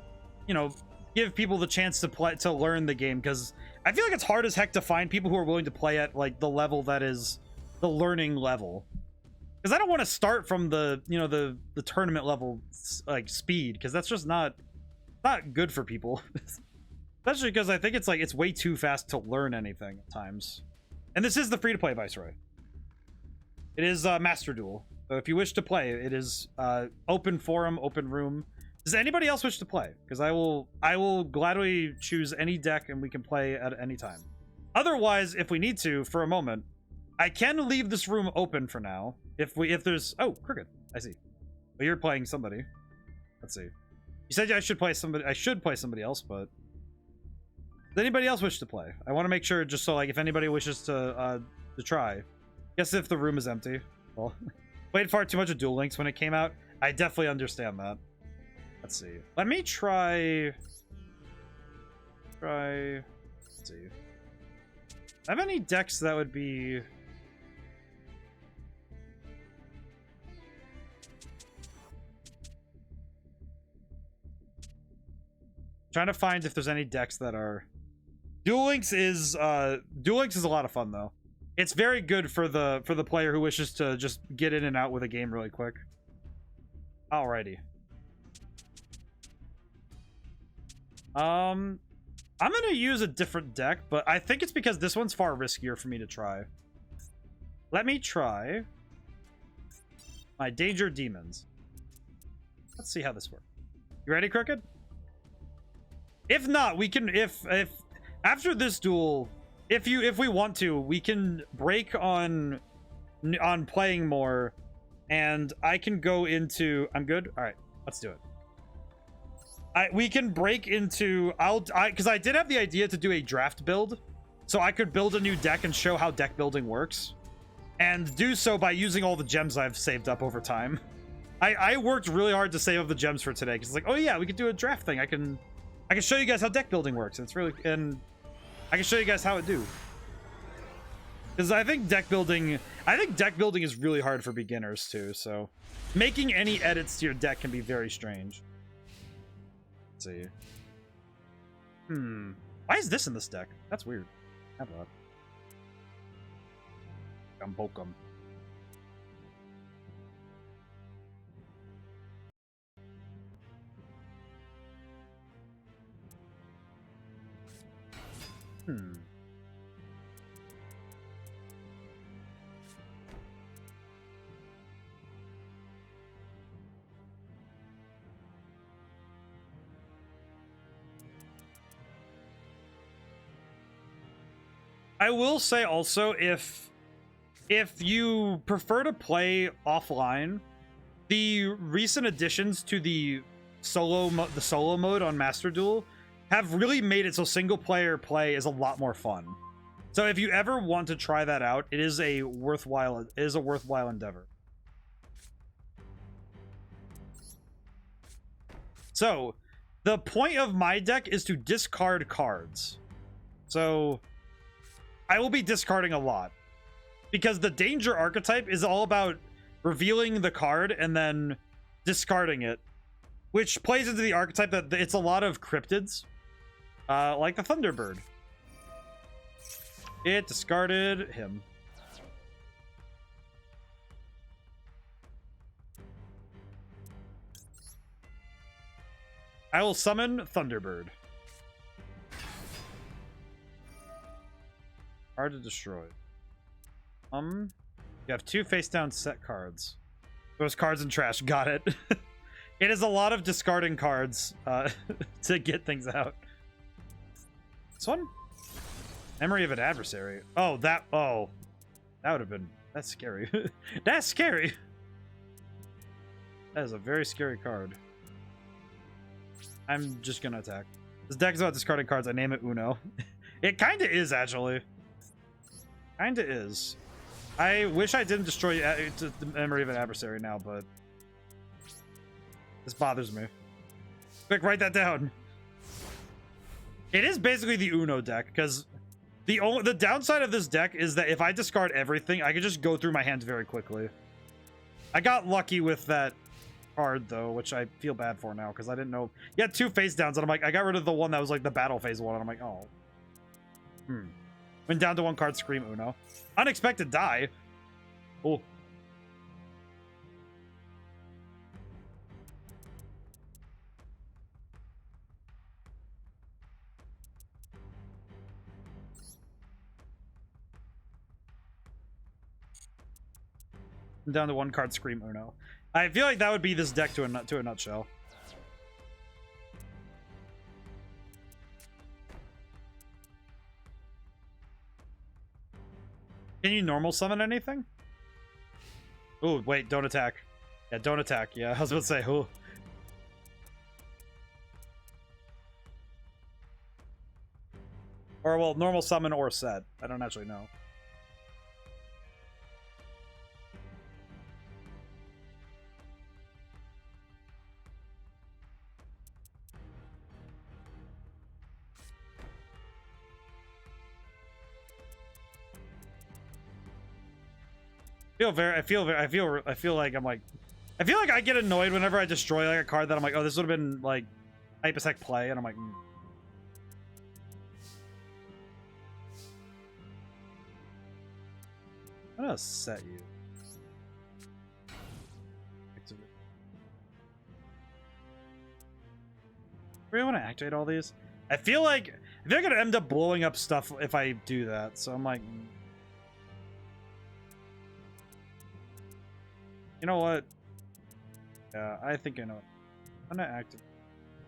you know, give people the chance to learn the game, because I feel like it's hard as heck to find people who are willing to play at, like, the level that is the learning level. Because I don't want to start from the, you know, the tournament level, like, speed, because that's just not good for people. Especially because I think it's, like, it's way too fast to learn anything at times. And this is the free-to-play Viceroy. It is Master Duel. So if you wish to play, it is open forum, open room. Does anybody else wish to play? Because I will gladly choose any deck and we can play at any time. Otherwise, if we need to, for a moment, I can leave this room open for now. If there's... Oh, Crooked. I see. But you're playing somebody. Let's see. You said I should play somebody else, but... Does anybody else wish to play? I want to make sure, just so, like, if anybody wishes to try. Guess if the room is empty. Well, played far too much of Duel Links when it came out. I definitely understand that. Let's see. Let me try... Let's see. I have any decks that would be... Trying to find if there's any decks that are... Duel Links is a lot of fun though. It's very good for the player who wishes to just get in and out with a game really quick. Alrighty. I'm gonna use a different deck, but I think it's because this one's far riskier for me to try. Let me try my Danger Demons. Let's see how this works. You ready, Crooked? If not, we can if after this duel, if we want to, we can break on playing more, and I can go into... I'm good? Alright, let's do it. We can break into because I did have the idea to do a draft build, so I could build a new deck and show how deck building works, and do so by using all the gems I've saved up over time. I worked really hard to save up the gems for today because it's like, oh yeah, we could do a draft thing. I can show you guys how deck building works. It's really, and I can show you guys how it do. Because I think deck building is really hard for beginners too. So making any edits to your deck can be very strange. Let's see. Why is this in this deck? That's weird. How about Gumbokum. I will say also, if you prefer to play offline, the recent additions to the solo mode on Master Duel have really made it so single player play is a lot more fun. So if you ever want to try that out, it is a worthwhile endeavor. So the point of my deck is to discard cards. So I will be discarding a lot because the danger archetype is all about revealing the card and then discarding it, which plays into the archetype that it's a lot of cryptids, like the Thunderbird. It discarded him. I will summon Thunderbird. Hard to destroy. You have 2 face down set cards. Those cards in trash. Got it. It is a lot of discarding cards to get things out. This one? Memory of an adversary. Oh, that would have been, that's scary. That's scary. That is a very scary card. I'm just gonna attack. This deck is about discarding cards. I name it Uno. It kinda is, actually. Kinda is. I wish I didn't destroy the memory of an adversary now, but this bothers me. Quick, write that down. It is basically the Uno deck, because the downside of this deck is that if I discard everything, I can just go through my hands very quickly. I got lucky with that card, though, which I feel bad for now, because I didn't know. You had 2 face downs, and I'm like, I got rid of the one that was like the battle phase one, and I'm like, oh. Went down to 1 card, scream Uno. Unexpected die. Oh. Down to 1 card, scream Uno. I feel like that would be this deck to a nutshell. Can you normal summon anything? Oh, wait, don't attack. Yeah, don't attack. Yeah, I was about to say, oh. Or, well, normal summon or set. I don't actually know. I feel like I get annoyed whenever I destroy like a card that I'm like, oh, this would have been like hype attack play, and I'm like, I'm gonna set you. Activate. Really want to activate all these? I feel like they're gonna end up blowing up stuff if I do that, so I'm like, you know what? Yeah, I think I know it. I'm gonna activate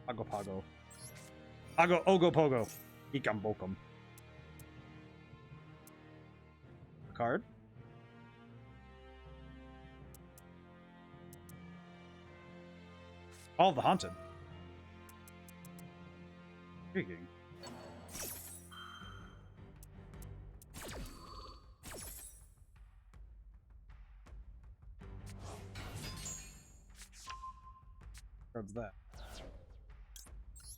Pago Pago. Ogo Pogo. Ikam Bokum. Card. All the Haunted. Intriguing. What's that?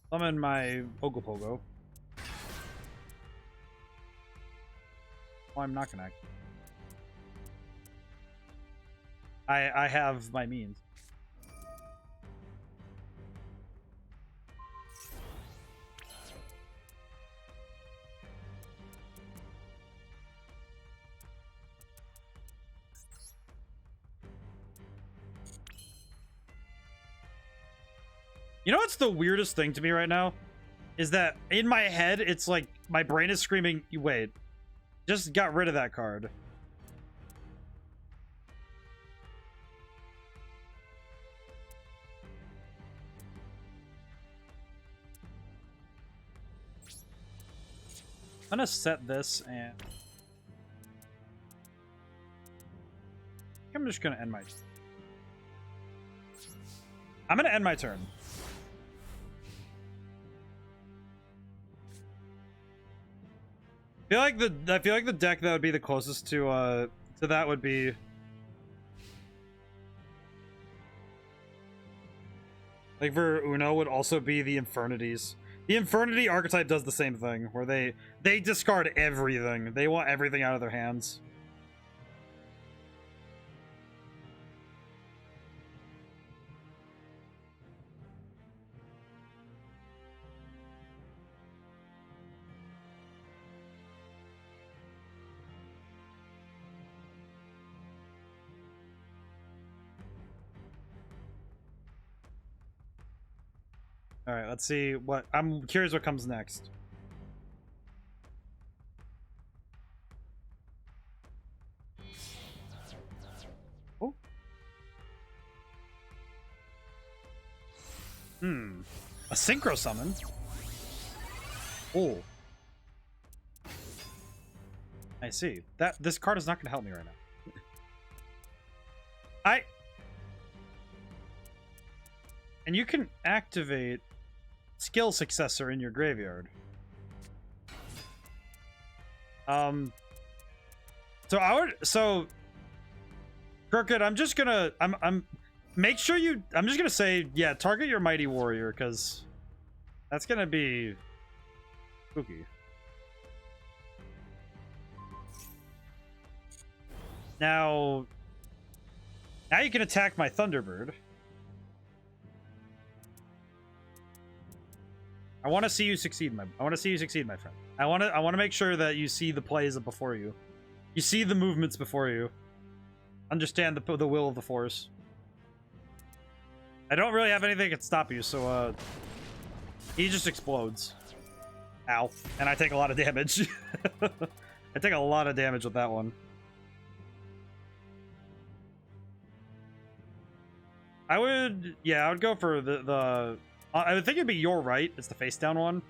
Summon my Pogo. Oh, I'm not gonna act. I have my means. You know what's the weirdest thing to me right now? Is that in my head, it's like my brain is screaming, wait, just got rid of that card. I'm gonna set this and I'm just gonna end my turn. I feel like the deck that would be the closest to that would be like for Uno would also be the Infernities. The Infernity archetype does the same thing, where they discard everything. They want everything out of their hands. All right, let's see what I'm curious what comes next. Oh. A synchro summon. Oh. I see. This card is not going to help me right now. And you can activate Skill Successor in your graveyard. So Crooked, I'm just gonna say, yeah, target your Mighty Warrior, because that's gonna be spooky. Now you can attack my Thunderbird. I want to see you succeed, my friend. I want to make sure that you see the plays before you. You see the movements before you. Understand the will of the Force. I don't really have anything that can stop you, so he just explodes. Ow. And I take a lot of damage. I take a lot of damage with that one. I would go for the I would think it'd be your right. It's the face down one.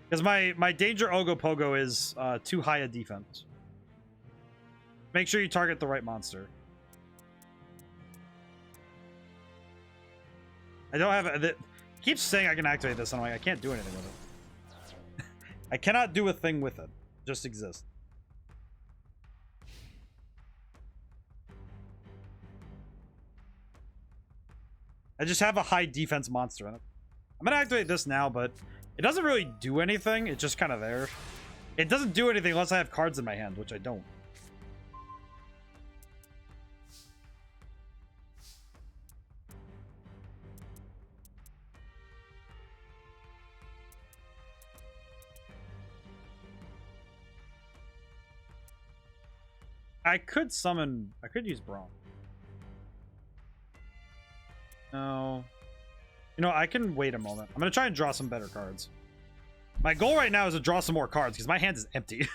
Because my Danger Ogopogo is too high a defense. Make sure you target the right monster. I don't have it. Keeps saying I can activate this, and I'm like, I can't do anything with it. I cannot do a thing with it. Just exist. I just have a high defense monster in it. I'm gonna activate this now, but it doesn't really do anything. It's just kind of there. It doesn't do anything unless I have cards in my hand, which I don't. I could use Braum. No. You know, I can wait a moment. I'm going to try and draw some better cards. My goal right now is to draw some more cards because my hand is empty.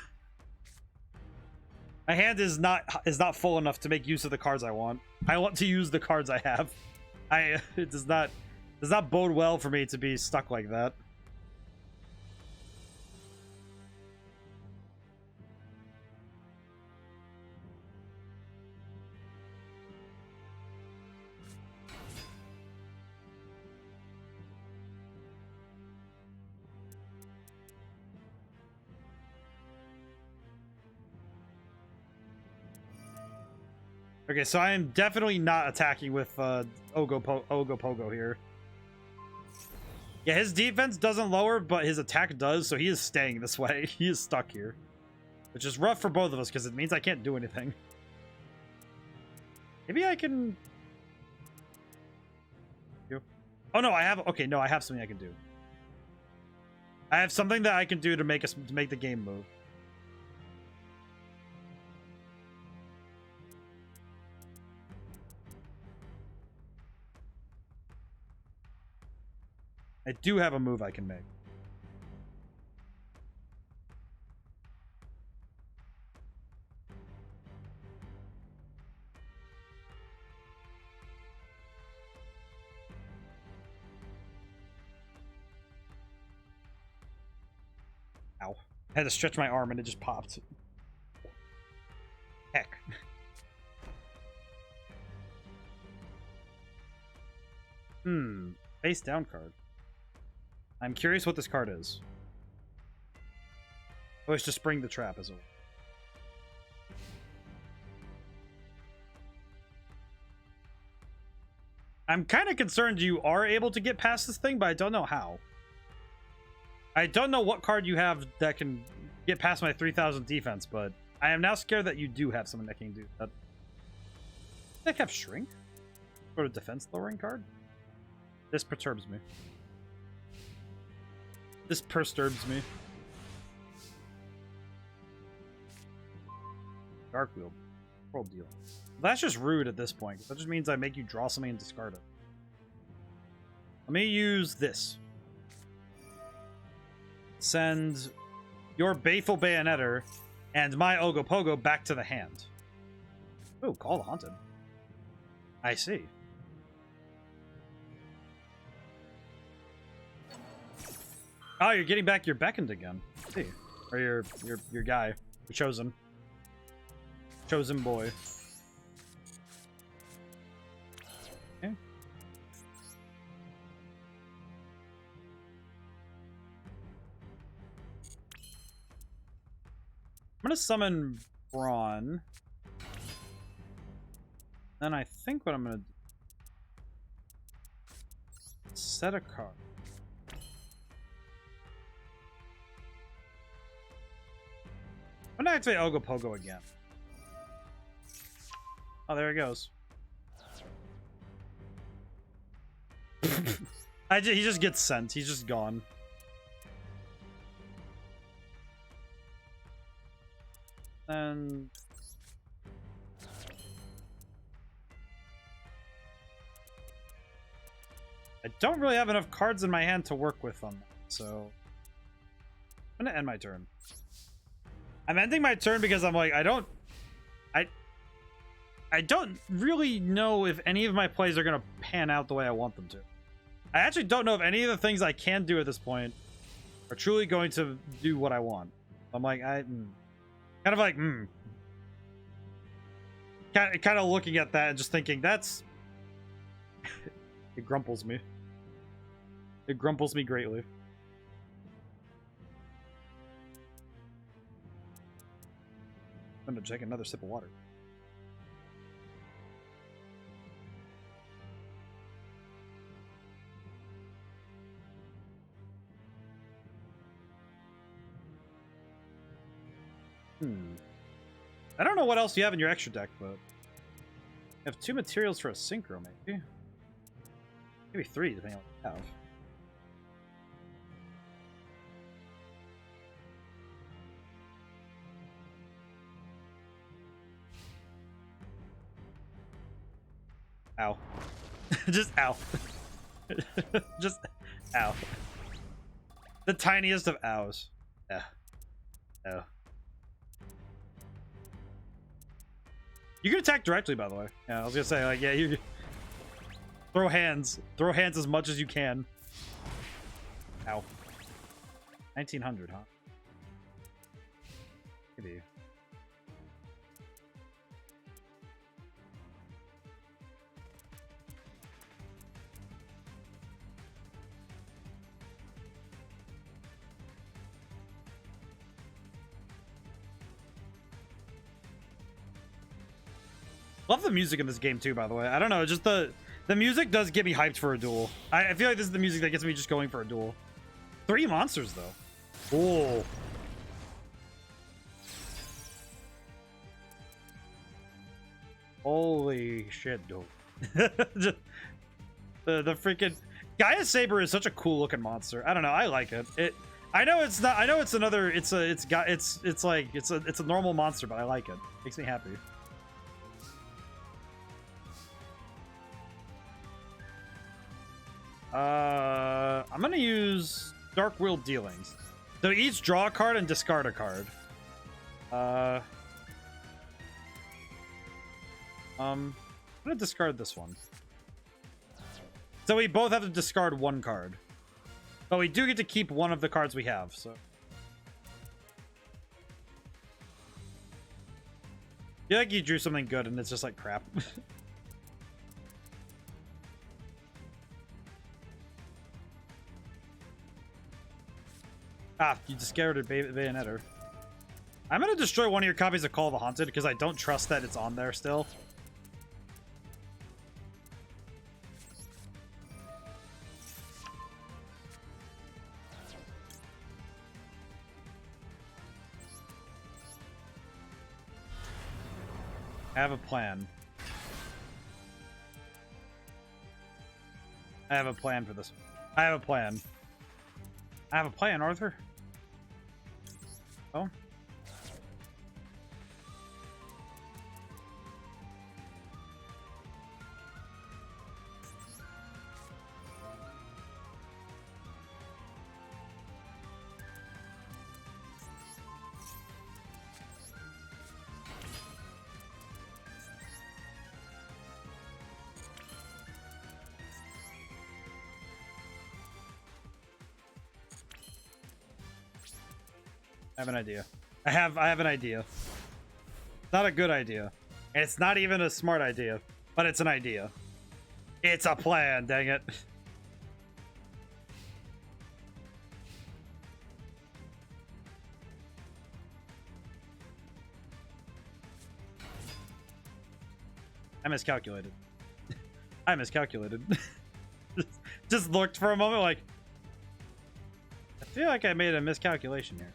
My hand is not full enough to make use of the cards I want. I want to use the cards I have. It does not bode well for me to be stuck like that. Okay, so I am definitely not attacking with Ogopogo here. Yeah, his defense doesn't lower, but his attack does, so he is staying this way. He is stuck here. Which is rough for both of us, because it means I can't do anything. Maybe I can... Oh no, I have... Okay, no, I have something I can do. I have something that I can do to make the game move. I do have a move I can make. Ow. I had to stretch my arm and it just popped. Heck. Face down card. I'm curious what this card is. Oh, it's just Spring the Trap as well. I'm kind of concerned you are able to get past this thing, but I don't know how. I don't know what card you have that can get past my 3000 defense, but I am now scared that you do have something that can do that. Does that have Shrink? Or a defense lowering card? This perturbs me. This perturbs me. Dark Wheel. World Deal. That's just rude at this point. That just means I make you draw something and discard it. Let me use this. Send your Baleful Bayonetter and my Ogopogo back to the hand. Oh, Call the Haunted. I see. Oh, you're getting back your Beckoned again. I see. Or your guy. Your Chosen. Chosen boy. Okay. I'm gonna summon Brawn. Then I think what I'm gonna do... set a card. I'm gonna activate Ogopogo again. Oh, there it goes. He just gets sent. He's just gone. And I don't really have enough cards in my hand to work with on that, so I'm gonna end my turn. I'm ending my turn because I'm like, I don't really know if any of my plays are gonna pan out the way I want them to. I actually don't know if any of the things I can do at this point are truly going to do what I want. I'm like, kind of like, kind of looking at that and just thinking, that's... It grumples me. It grumples me greatly. I'm gonna take another sip of water. I don't know what else you have in your extra deck, but you have 2 materials for a synchro, maybe. Maybe 3, depending on what you have. Ow. Just ow. Just ow. The tiniest of ows. Yeah. Oh. You can attack directly, by the way. Yeah, I was gonna say, like, yeah, you throw hands. Throw hands as much as you can. Ow. 1900, huh? Maybe. Love the music in this game too, by the way. I don't know, just the music does get me hyped for a duel. I feel like this is the music that gets me just going for a duel. 3 monsters though. Oh. Holy shit, dude. the freaking Gaia Saber is such a cool looking monster. I don't know, I like it. I know it's not, I know it's another, it's a normal monster, but I like it. Makes me happy. I'm gonna use Dark Will Dealings. So each draw a card and discard a card. I'm gonna discard this one. So we both have to discard 1 card. But we do get to keep one of the cards we have, so. I feel like you drew something good and it's just like crap. Ah, you discarded Bayonetter. I'm gonna destroy one of your copies of Call of the Haunted because I don't trust that it's on there still. I have a plan. I have a plan for this. I have a plan. I have a plan, Arthur. Oh. I have an idea. I have an idea. It's not a good idea. And it's not even a smart idea, but it's an idea. It's a plan, dang it. I miscalculated. I miscalculated. Just looked for a moment like, I feel like I made a miscalculation here.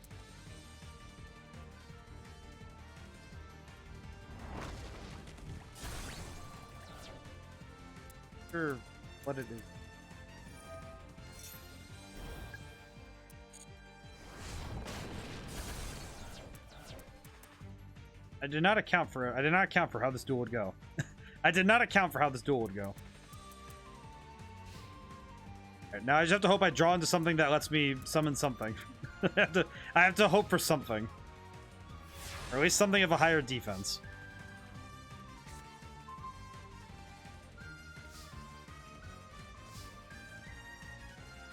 Sure what it is. I did not account for it. I did not account for how this duel would go. I did not account for how this duel would go. Right, now I just have to hope I draw into something that lets me summon something. I have to hope for something. Or at least something of a higher defense.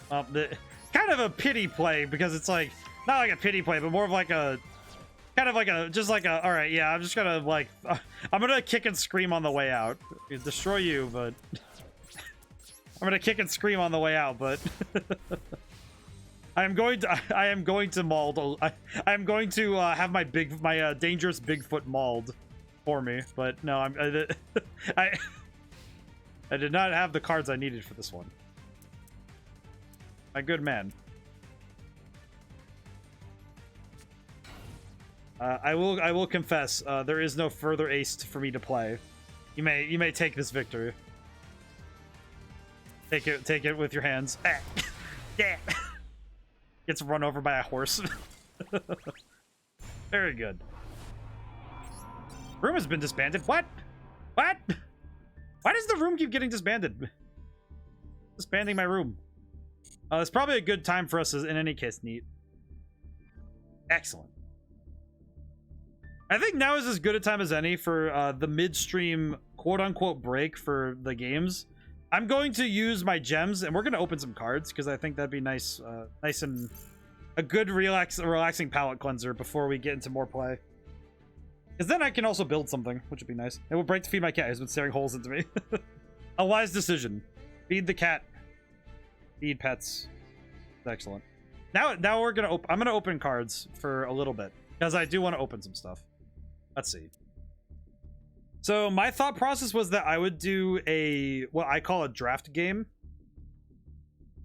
Kind of a pity play, because it's like, not like a pity play, but more of like a, kind of like a, just like a, all right, yeah, I'm just gonna like, I'm gonna kick and scream on the way out. Destroy you, but I'm gonna kick and scream on the way out, but I am going to mauled. I am going to have my dangerous Bigfoot mauled for me, but no, I did not have the cards I needed for this one. My good man. I will confess, there is no further ace for me to play. You may take this victory. Take it with your hands. Yeah. Gets run over by a horse. Very good. Room has been disbanded. What? What? Why does the room keep getting disbanded? Disbanding my room. It's probably a good time for us in any case, neat. Excellent. I think now is as good a time as any for the midstream quote-unquote break for the games. I'm going to use my gems, and we're going to open some cards, because I think that'd be nice, nice and a good relaxing palate cleanser before we get into more play. Because then I can also build something, which would be nice. It will break to feed my cat, who's been staring holes into me. A wise decision. Feed the cat. Feed pets. Excellent. Now we're gonna I'm gonna open cards for a little bit, because I do want to open some stuff. Let's see. So my thought process was that I would do what I call a draft game.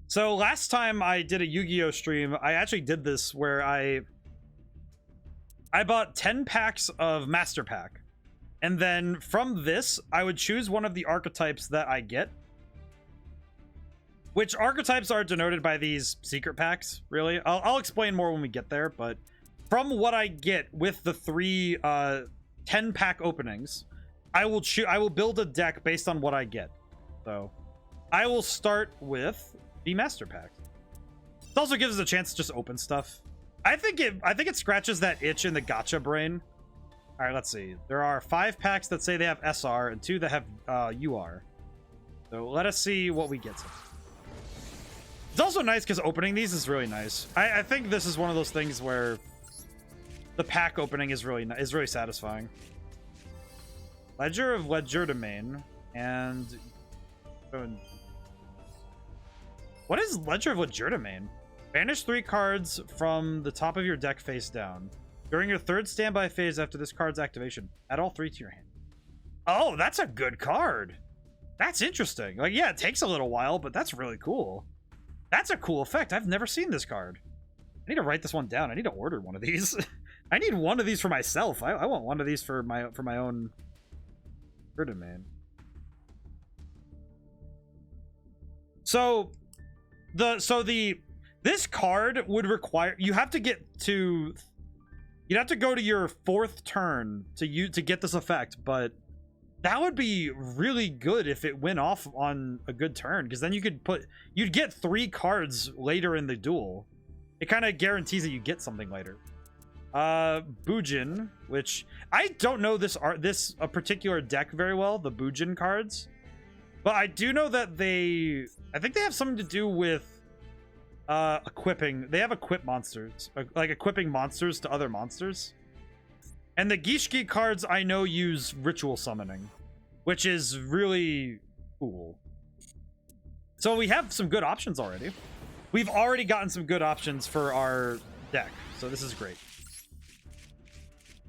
So last time I did a Yu-Gi-Oh stream, I actually did this where I bought 10 packs of Master Pack. And then from this, I would choose one of the archetypes that I get. Which archetypes are denoted by these secret packs, really. I'll explain more when we get there, but from what I get with the 3 10-pack openings, I will build a deck based on what I get. So I will start with the Master Pack. It also gives us a chance to just open stuff. I think it scratches that itch in the gacha brain. All right, let's see. There are 5 packs that say they have SR and 2 that have UR. So let us see what we get. It's also nice because opening these is really nice. I think this is one of those things where the pack opening is really satisfying. Ledger of Legerdemain and what is Ledger of Legerdemain? Banish 3 cards from the top of your deck face down. During your 3rd standby phase after this card's activation, add all 3 to your hand. Oh, that's a good card. That's interesting. Like, yeah, it takes a little while, but that's really cool. That's a cool effect. I've never seen this card. I need to write this one down. I need to order one of these. I need one of these for myself. I want one of these for my own domain. So this card would require you'd have to go to your 4th turn to get this effect, but that would be really good if it went off on a good turn, because then you'd get 3 cards later in the duel. It kind of guarantees that you get something later. Bujin, which I don't know this particular deck very well, the Bujin cards, but I do know that I think they have something to do with equipping. They have equip monsters, like equipping monsters to other monsters. And the Gishki cards I know use ritual summoning, which is really cool. So we have some good options already. We've already gotten some good options for our deck, so this is great.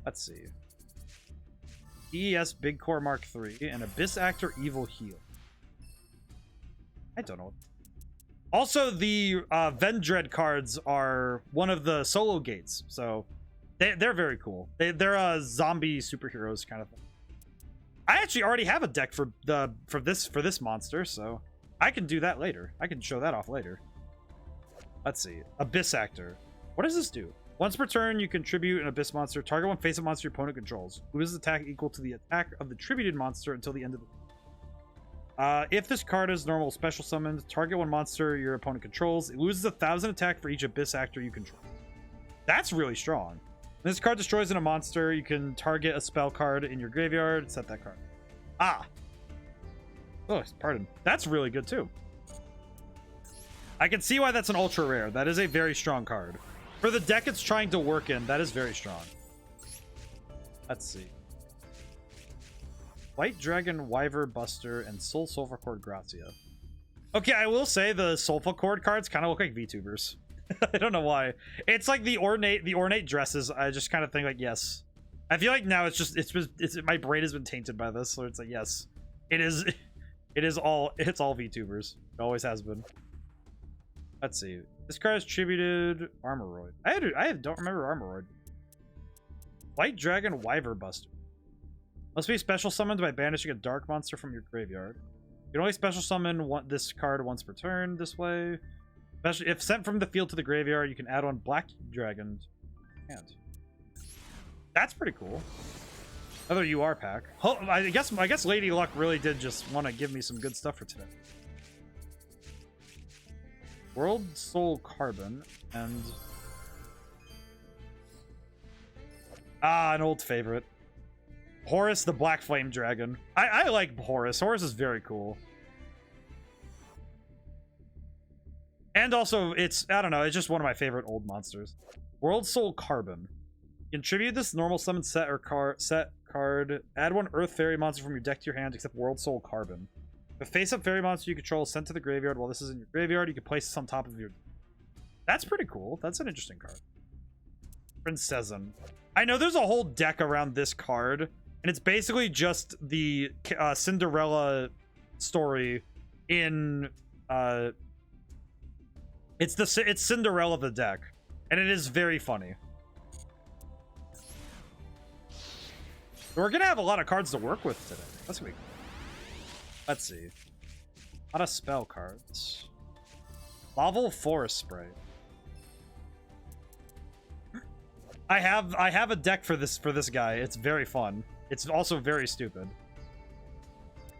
Let's see. EES Big Core Mark III and Abyss Actor Evil Heal. I don't know. Also, the Vendread cards are one of the solo gates, so they're very cool. They're zombie superheroes kind of thing. I actually already have a deck for this monster, so I can do that later. I can show that off later. Let's see. Abyss Actor. What does this do? Once per turn, you contribute an Abyss monster. Target one face-up monster your opponent controls. Loses attack equal to the attack of the tributed monster until the end of the... if this card is normal special summoned, target one monster your opponent controls. It loses 1,000 attack for each Abyss Actor you control. That's really strong. When this card destroys a monster, you can target a spell card in your graveyard, set that card. Ah! Oh, pardon. That's really good too. I can see why that's an ultra rare. That is a very strong card. For the deck it's trying to work in, that is very strong. Let's see. White Dragon, Wyver Buster, and Soul Sulfur Cord Grazia. Okay, I will say the Sulfur Cord cards kind of look like VTubers. I don't know why. It's like the ornate dresses. I just kind of think like, yes. I feel like now it's my brain has been tainted by this, so it's like, yes, it's all VTubers. It always has been. Let's see. This card is tributed Armoroid. I don't remember Armoroid. White Dragon, Wyver Buster. Must be special summoned by banishing a dark monster from your graveyard. You can only special summon this card once per turn this way. If sent from the field to the graveyard, you can add on Black Dragon. And that's pretty cool. Another UR pack. Oh, I guess Lady Luck really did just want to give me some good stuff for today. World Soul Carbon and an old favorite. Horus the Black Flame Dragon. I like Horus. Horus is very cool. And also, I don't know, it's just one of my favorite old monsters. World Soul Carbon. Contribute this normal summon set or set card. Add one Earth Fairy monster from your deck to your hand except World Soul Carbon. If a face-up fairy monster you control is sent to the graveyard while this is in your graveyard, you can place this on top of your... That's pretty cool. That's an interesting card. Princessen. I know there's a whole deck around this card and it's basically just the Cinderella story in it's Cinderella the deck, and it is very funny. We're gonna have a lot of cards to work with today. That's gonna be cool. Let's see. A lot of spell cards. Laval Forest Spray. I have a deck for this guy. It's very fun. It's also very stupid.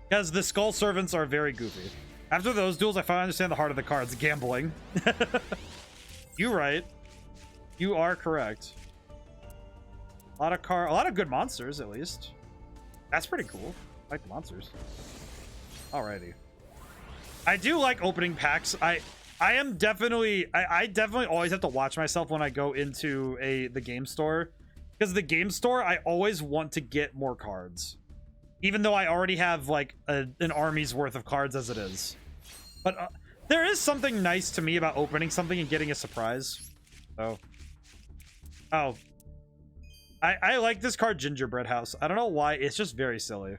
Because the Skull Servants are very goofy. After those duels, I finally understand the heart of the cards. Gambling. You're right. You are correct. A lot of good monsters, at least. That's pretty cool. I like the monsters. Alrighty. I do like opening packs. I definitely always have to watch myself when I go into the game store, because the game store, I always want to get more cards, even though I already have like an army's worth of cards as it is. But there is something nice to me about opening something and getting a surprise. Oh, I like this card, Gingerbread House. I don't know why. It's just very silly.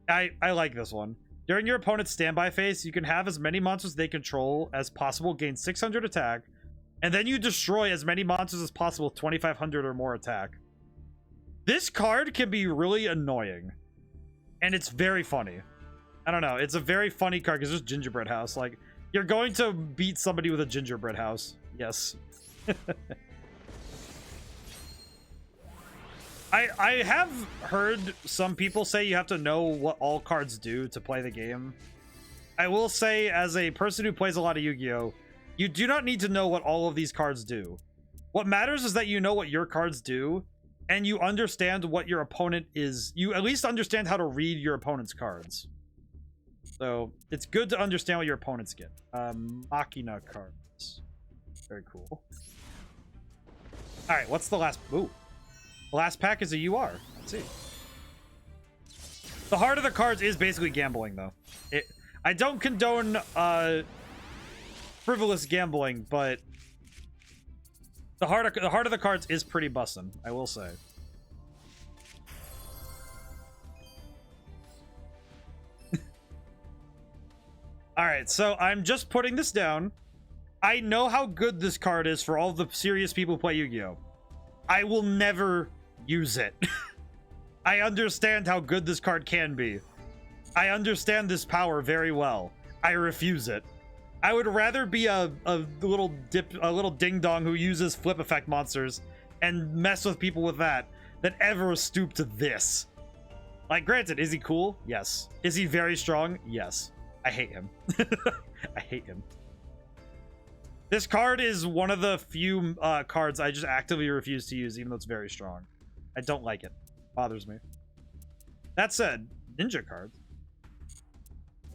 I like this one. During your opponent's standby phase, you can have as many monsters they control as possible, gain 600 attack, and then you destroy as many monsters as possible with 2,500 or more attack. This card can be really annoying, and it's very funny. I don't know. It's a very funny card because there's Gingerbread House. Like, you're going to beat somebody with a Gingerbread House. Yes. I have heard some people say you have to know what all cards do to play the game. I will say, as a person who plays a lot of Yu-Gi-Oh!, you do not need to know what all of these cards do. What matters is that you know what your cards do, and you understand what your opponent is. You at least understand how to read your opponent's cards. So, it's good to understand what your opponents get. Machina cards. Very cool. Alright, what's the last... Ooh. The last pack is a UR. Let's see. The heart of the cards is basically gambling, though. I don't condone frivolous gambling, but the heart of the cards is pretty bussin', I will say. All right, so I'm just putting this down. I know how good this card is for all the serious people who play Yu-Gi-Oh! I will never use it. I understand how good this card can be. I understand this power very well. I refuse it. I would rather be a little ding-dong who uses flip effect monsters and mess with people with that than ever stoop to this. Like, granted, is he cool? Yes. Is he very strong? Yes. I hate him. I hate him. This card is one of the few cards I just actively refuse to use, even though it's very strong. I don't like it. Bothers me. That said, ninja cards.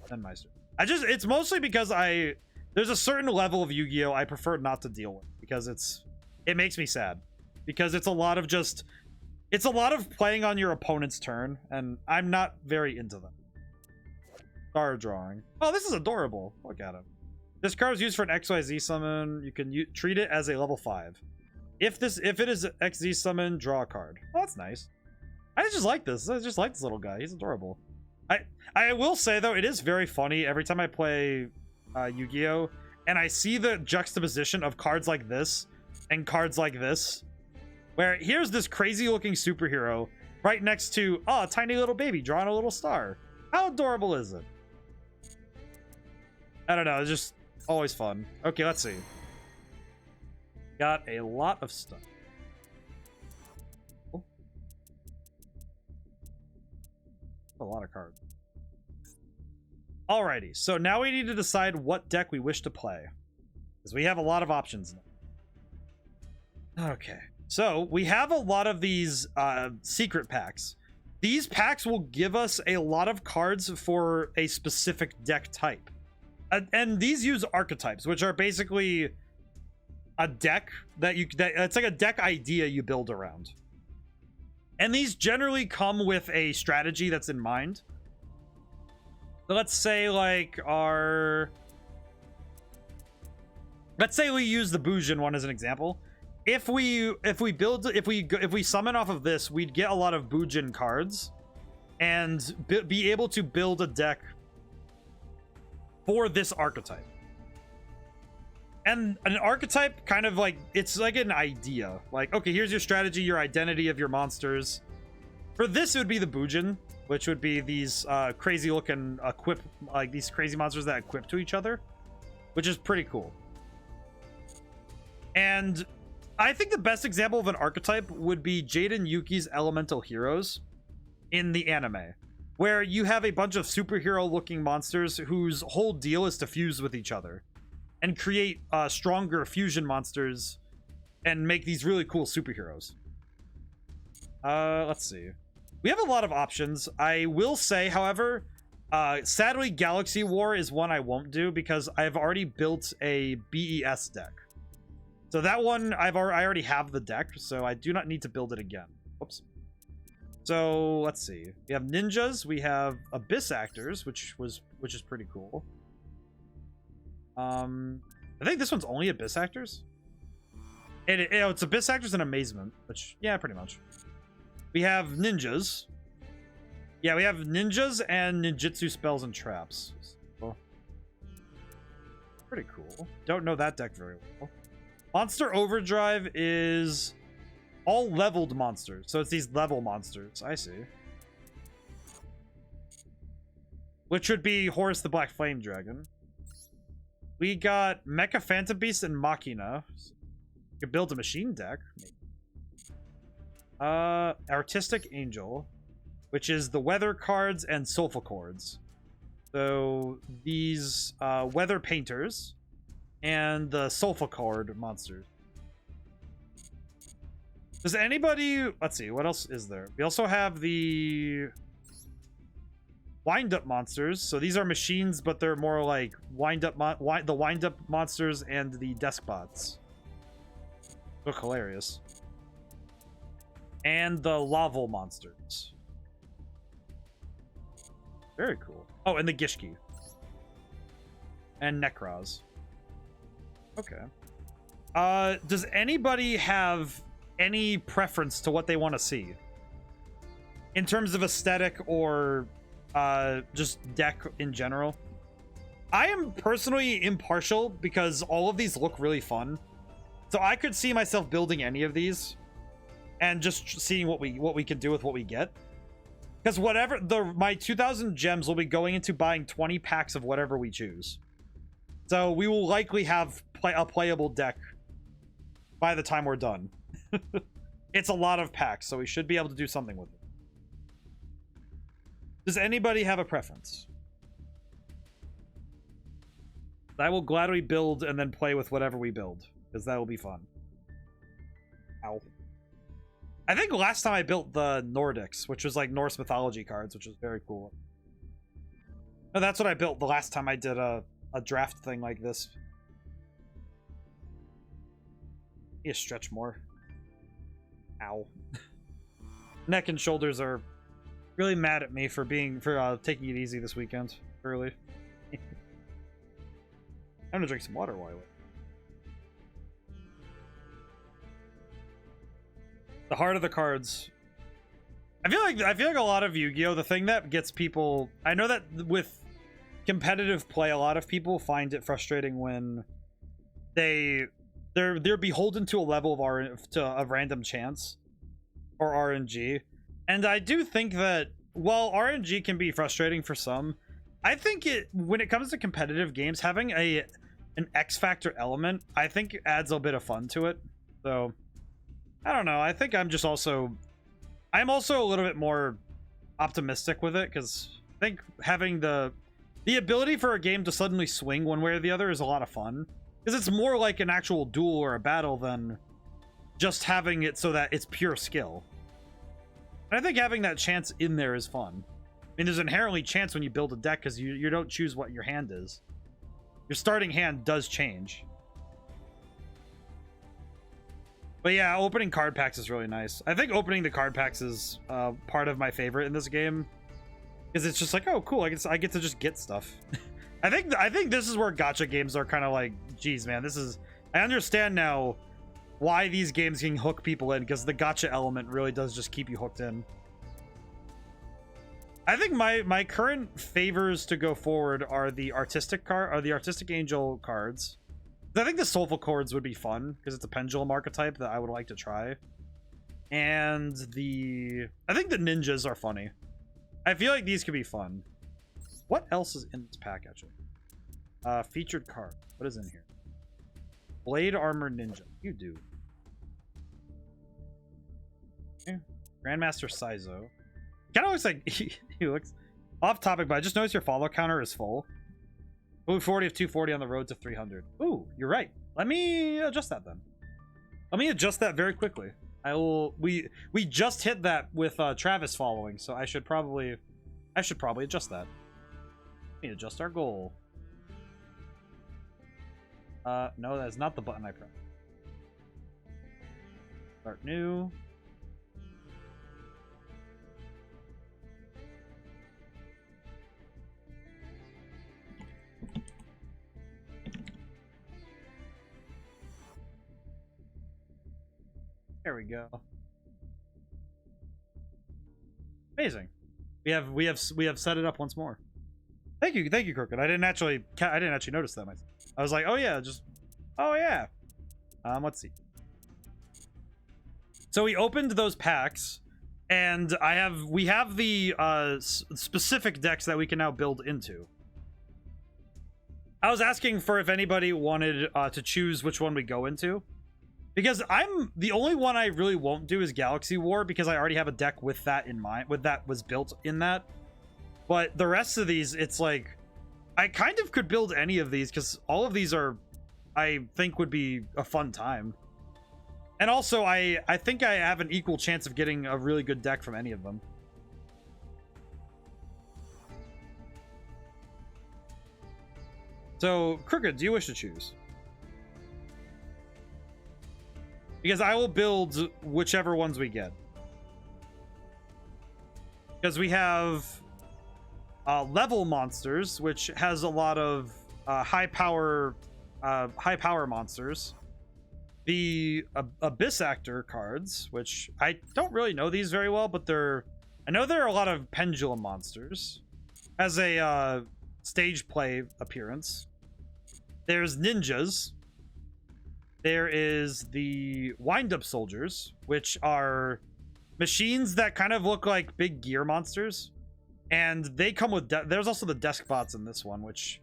And Meister. It's mostly because there's a certain level of Yu-Gi-Oh! I prefer not to deal with, because it makes me sad. Because it's a lot of playing on your opponent's turn, and I'm not very into them. Star drawing. Oh, this is adorable. Look at him. This card is used for an XYZ summon. You can treat it as a level 5. If it is XZ summon, draw a card. Oh, that's nice. I just like this. I just like this little guy. He's adorable. I will say, though, it is very funny every time I play Yu-Gi-Oh! And I see the juxtaposition of cards like this and cards like this, where here's this crazy-looking superhero right next to, oh, a tiny little baby drawing a little star. How adorable is it? I don't know. It's just always fun. Okay, let's see. Got a lot of stuff. Oh. A lot of cards. Alrighty, so now we need to decide what deck we wish to play, because we have a lot of options now. Okay, so we have a lot of these secret packs. These packs will give us a lot of cards for a specific deck type. And these use archetypes, which are basically a deck it's like a deck idea you build around. And these generally come with a strategy that's in mind. So let's say like let's say we use the Bujin one as an example. if we summon off of this, we'd get a lot of Bujin cards and be able to build a deck for this archetype. And an archetype kind of like, it's like an idea. Like, okay, here's your strategy, your identity of your monsters. For this, it would be the Bujin, which would be these crazy looking like these crazy monsters that equip to each other, which is pretty cool. And I think the best example of an archetype would be Jaden Yuki's Elemental Heroes in the anime, where you have a bunch of superhero looking monsters whose whole deal is to fuse with each other and create stronger fusion monsters and make these really cool superheroes. Let's see. We have a lot of options. I will say, however, sadly, Galaxy War is one I won't do because I've already built a BES deck. So that one, I already have the deck, so I do not need to build it again. Whoops. So let's see. We have ninjas. We have Abyss Actors, which is pretty cool. I think this one's only Abyss Actors. It's Abyss Actors and Amazement, which, yeah, pretty much. We have ninjas. Yeah, we have ninjas and ninjutsu spells and traps. So, pretty cool. Don't know that deck very well. Monster Overdrive is all leveled monsters. So it's these level monsters. I see. Which would be Horus the Black Flame Dragon. We got Mecha Phantom Beast and Machina. You could build a machine deck. Artistic Angel, which is the weather cards and sulfa chords. So these weather painters and the sulfa chord monsters. Does anybody... Let's see, what else is there? We also have the wind-up monsters. So these are machines, but they're more like the wind-up monsters and the despots. Look hilarious. And the Laval monsters. Very cool. Oh, and the Gishki. And Necros. Okay. Does anybody have any preference to what they want to see? In terms of aesthetic or just deck in general? I am personally impartial because all of these look really fun. So I could see myself building any of these and just seeing what we can do with what we get. Because whatever my 2,000 gems will be going into buying 20 packs of whatever we choose. So we will likely have a playable deck by the time we're done. It's a lot of packs, so we should be able to do something with it. Does anybody have a preference? I will gladly build and then play with whatever we build, because that will be fun. Ow. I think last time I built the Nordics, which was like Norse mythology cards, which was very cool. No, that's what I built the last time I did a draft thing like this. You stretch more. Ow. Neck and shoulders are really mad at me for taking it easy this weekend early. I'm gonna drink some water while I wait. The heart of the cards. I feel like a lot of Yu-Gi-Oh! The thing that gets people... I know that with competitive play, a lot of people find it frustrating when they're beholden to a level of random chance or RNG. And I do think that while RNG can be frustrating for some, I think when it comes to competitive games, having an X factor element, I think adds a bit of fun to it. So I don't know. I think I'm also a little bit more optimistic with it, because I think having the ability for a game to suddenly swing one way or the other is a lot of fun, because it's more like an actual duel or a battle than just having it so that it's pure skill. And I think having that chance in there is fun. I mean, there's inherently chance when you build a deck because you don't choose what your hand is. Your starting hand does change. But yeah, opening card packs is really nice. I think opening the card packs is part of my favorite in this game, because it's just like, oh, cool, I get to just get stuff. I think this is where gacha games are kind of like, geez, man, I understand now why these games can hook people in, because the gacha element really does just keep you hooked in. I think my current favors to go forward are the artistic angel cards. I think the soulful chords would be fun because it's a pendulum archetype that I would like to try. And I think the ninjas are funny. I feel like these could be fun. What else is in this pack actually? Featured card. What is in here? Blade armor ninja. You do. Okay. Grandmaster Saizo. Kind of looks like he looks off topic, but I just noticed your follow counter is full. Blue 40 of 240 on the road to 300. Ooh, you're right. Let me adjust that then. Let me adjust that very quickly. I will. We just hit that with Travis following, so I should probably adjust that. Let me adjust our goal. No, that is not the button I pressed. Start new. There we go. Amazing. We have set it up once more. Thank you, Crooked. I didn't actually notice that myself. I was like, oh yeah, oh yeah. Let's see. So we opened those packs, and we have the specific decks that we can now build into. I was asking for if anybody wanted to choose which one we go into. Because the only one I really won't do is Galaxy War, because I already have a deck with that in mind, that was built in that. But the rest of these, it's like, I kind of could build any of these, because all of these I think would be a fun time. And also, I think I have an equal chance of getting a really good deck from any of them. So, Crooked, do you wish to choose? Because I will build whichever ones we get. Because we have level monsters, which has a lot of high power monsters. The Abyss Actor cards, which I don't really know these very well, but I know there are a lot of pendulum monsters. As a stage play appearance. There's ninjas. There is the wind-up soldiers, which are machines that kind of look like big gear monsters. And they come with... There's also the desk bots in this one, which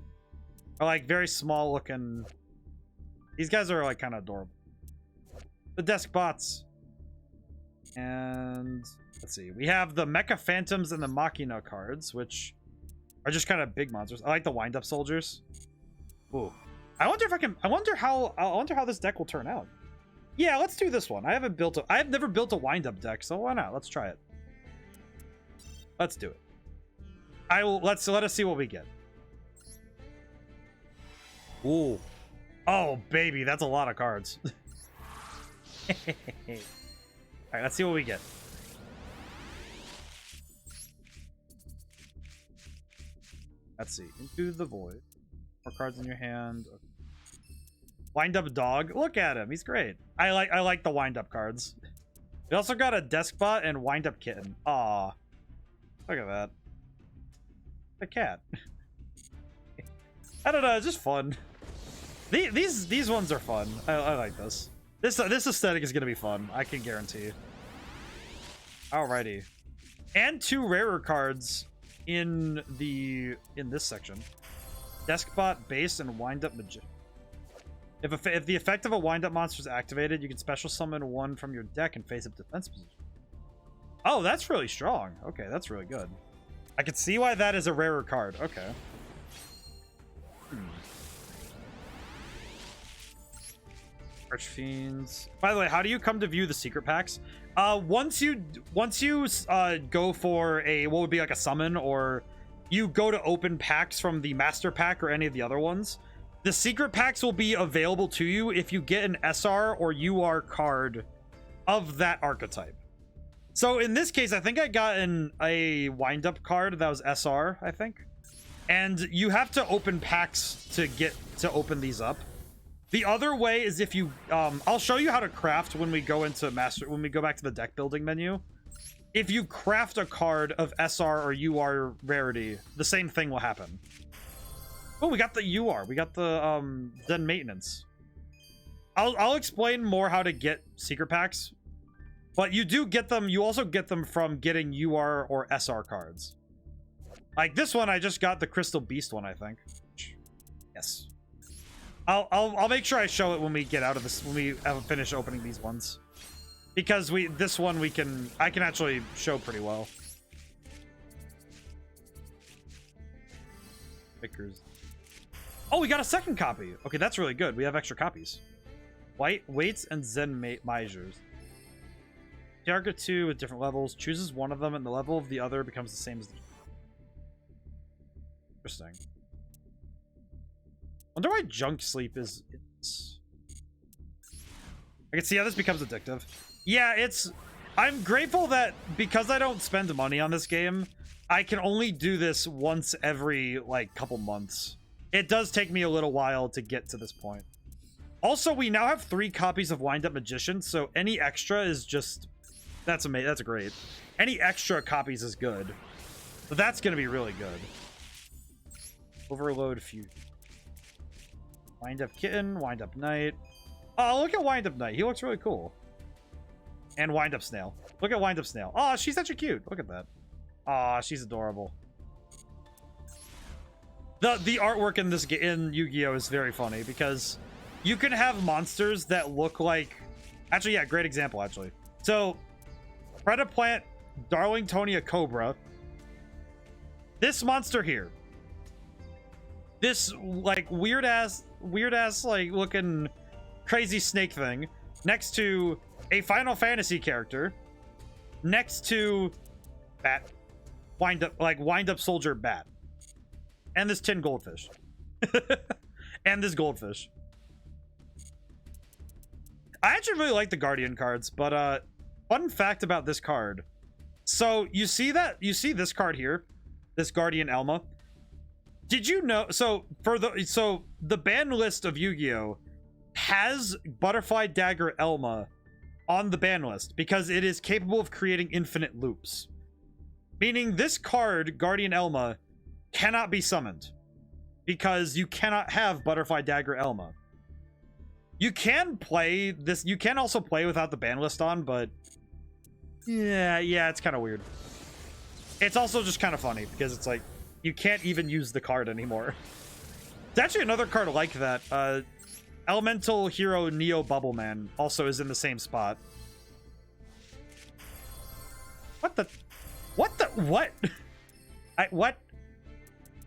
are like very small looking... These guys are like kind of adorable. The desk bots. And let's see. We have the Mecha Phantoms and the Machina cards, which are just kind of big monsters. I like the wind-up soldiers. Ooh. I wonder how this deck will turn out. Yeah, let's do this one. I have never built a wind-up deck, so why not? Let's try it. Let's do it. Let us see what we get. Ooh. Oh, baby, that's a lot of cards. All right, let's see what we get. Let's see. Into the void. More cards in your hand. Okay. Wind up dog. Look at him. He's great. I like the wind up cards. We also got a desk bot and wind up kitten. Aw. Look at that. The cat. I don't know. It's just fun. These ones are fun. I like this. This aesthetic is gonna be fun. I can guarantee. Alrighty. And 2 rarer cards in this section. Deskbot, base, and wind-up magician. If the effect of a wind-up monster is activated, you can special summon one from your deck and face up defense position. Oh, that's really strong. Okay, that's really good. I can see why that is a rarer card. Okay. Archfiends. By the way, how do you come to view the secret packs? Once you go for what would be like a summon, or you go to open packs from the master pack or any of the other ones, the secret packs will be available to you if you get an SR or UR card of that archetype. So in this case, I think I got a wind-up card that was SR, I think. And you have to open packs to open these up. The other way is if you I'll show you how to craft when we go into when we go back to the deck building menu. If you craft a card of SR or UR rarity, the same thing will happen. Oh, we got the UR. We got the Zen maintenance. I'll explain more how to get secret packs, but you do get them. You also get them from getting UR or SR cards. Like this one, I just got the Crystal Beast one, I think. Yes. I'll make sure I show it when we get out of this, when we have finished opening these ones, because this one I can actually show pretty well. Vickers. Oh, we got a second copy. Okay, that's really good. We have extra copies. White weights and Zen measures. Target 2 with different levels. Chooses one of them, and the level of the other becomes the same as the... Interesting. Wonder why junk sleep is... I can see how this becomes addictive. Yeah, I'm grateful that because I don't spend money on this game, I can only do this once every, like, couple months. It does take me a little while to get to this point. Also, we now have 3 copies of Wind Up Magician, so any extra is just... That's amazing. That's great. Any extra copies is good. But that's going to be really good. Overload Fusion. Wind Up Kitten, Wind Up Knight. Oh, look at Wind Up Knight. He looks really cool. And Wind Up Snail. Look at Wind Up Snail. Oh, she's actually cute. Look at that. Aw, she's adorable. The artwork in this in Yu-Gi-Oh is very funny because you can have monsters that look like... Actually, yeah, great example, actually. So, Predaplant, Darlingtonia Cobra. This monster here. This, like, weird-ass, like, looking crazy snake thing. Next to a Final Fantasy character. Next to Bat. Wind Up Soldier Bat. And this tin goldfish. And this goldfish. I actually really like the Guardian cards, but fun fact about this card. So you see this card here, this Guardian Elma. Did you know? So the ban list of Yu-Gi-Oh has Butterfly Dagger Elma on the ban list because it is capable of creating infinite loops. Meaning this card, Guardian Elma, cannot be summoned because you cannot have Butterfly Dagger Elma. You can play this. You can also play without the ban list on, but yeah, it's kind of weird. It's also just kind of funny because it's like you can't even use the card anymore. There's actually another card like that. Elemental Hero Neo Bubbleman also is in the same spot. What? What?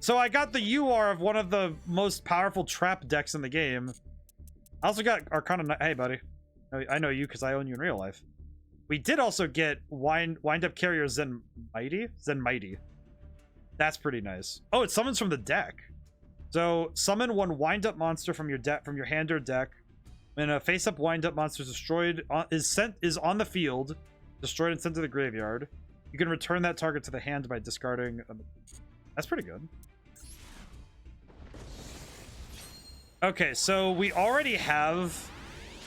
So I got the UR of one of the most powerful trap decks in the game. I also got Arcana. Hey, buddy. I know you because I own you in real life. We did also get Wind Up Carrier Zen Mighty. That's pretty nice. Oh, it summons from the deck. So summon one Wind Up monster from your hand or deck. When a face-up Wind Up monster is destroyed, is on the field, destroyed and sent to the graveyard. You can return that target to the hand by discarding. That's pretty good. Okay, so we already have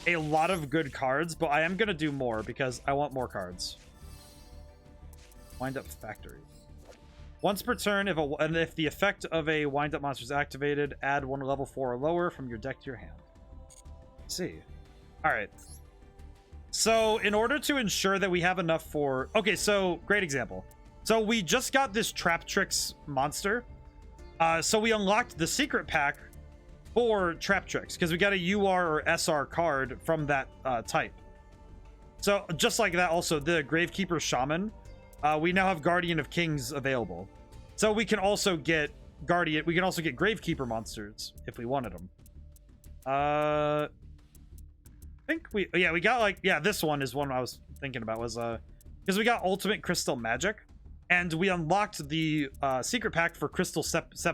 a lot of good cards, but I am going to do more because I want more cards. Wind Up Factory. Once per turn, if the effect of a Wind Up monster is activated, add 1 level 4 or lower from your deck to your hand. Let's see. All right. So in order to ensure that we have enough for... Okay, so great example. So we just got this Trap Tricks monster. So we unlocked the secret pack for Trap Tricks because we got a UR or SR card from that type. So just like that, also the Gravekeeper Shaman, we now have Guardian of Kings available. So we can also get Gravekeeper monsters if we wanted them. I think we got this one is one I was thinking about was because we got Ultimate Crystal Magic and we unlocked the secret pack for Crystal Septenary.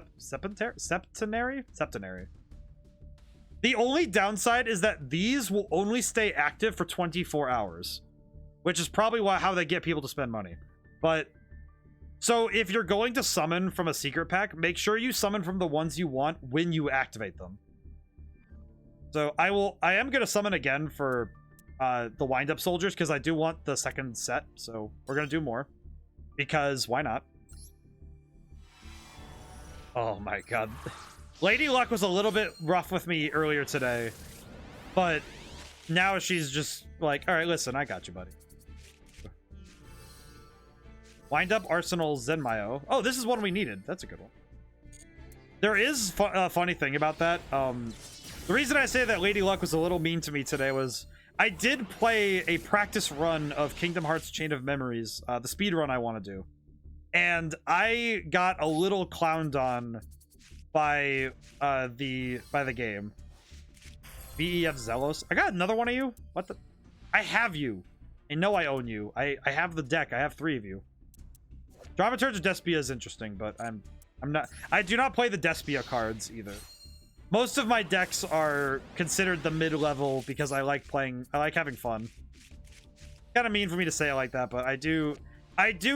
The only downside is that these will only stay active for 24 hours, which is probably how they get people to spend money. But so if you're going to summon from a secret pack, make sure you summon from the ones you want when you activate them. So I am gonna summon again for the wind-up soldiers because I do want the second set. So we're gonna do more because why not? Oh my god. Lady Luck was a little bit rough with me earlier today, but now she's just like, all right, listen, I got you, buddy. Wind up Arsenal Zenmayo. Oh, this is one we needed. That's a good one. There is a funny thing about that. The reason I say that Lady Luck was a little mean to me today was I did play a practice run of Kingdom Hearts Chain of Memories, the speed run I want to do. And I got a little clowned on by the game. BEF Zelos. I got another one of you? What the? I have you. I know I own you. I have the deck. I have 3 of you. Dramaturge of Despia is interesting, but I'm not. I do not play the Despia cards either. Most of my decks are considered the mid-level because I like having fun. Kind of mean for me to say it like that, but I do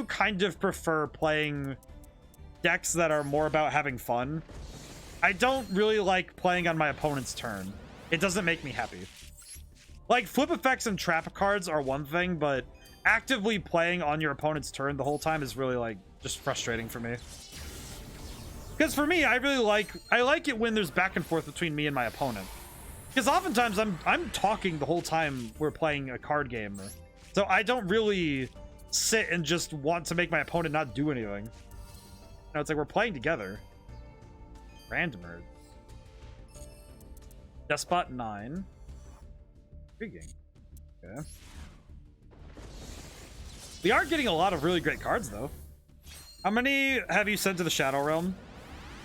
kind of prefer playing decks that are more about having fun. I don't really like playing on my opponent's turn. It doesn't make me happy. Like, flip effects and trap cards are one thing, but actively playing on your opponent's turn the whole time is really, like, just frustrating for me. Because for me, I like it when there's back and forth between me and my opponent. Because oftentimes I'm talking the whole time we're playing a card game. So I don't really sit and just want to make my opponent not do anything. No, it's like we're playing together. Randomer. Despot 9. Intriguing. Okay. We are getting a lot of really great cards, though. How many have you sent to the Shadow Realm?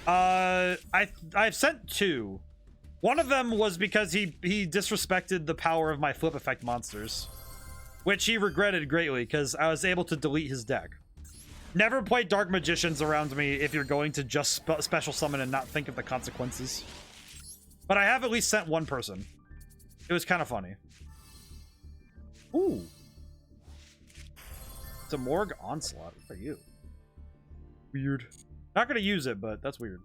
I've sent 2. One of them was because he disrespected the power of my flip effect monsters, which he regretted greatly because I was able to delete his deck. Never play Dark Magicians around me if you're going to just special summon and not think of the consequences. But I have at least sent 1 person. It was kind of funny. Ooh. It's a Morgue Onslaught. What are you? Weird. Not going to use it, but that's weird.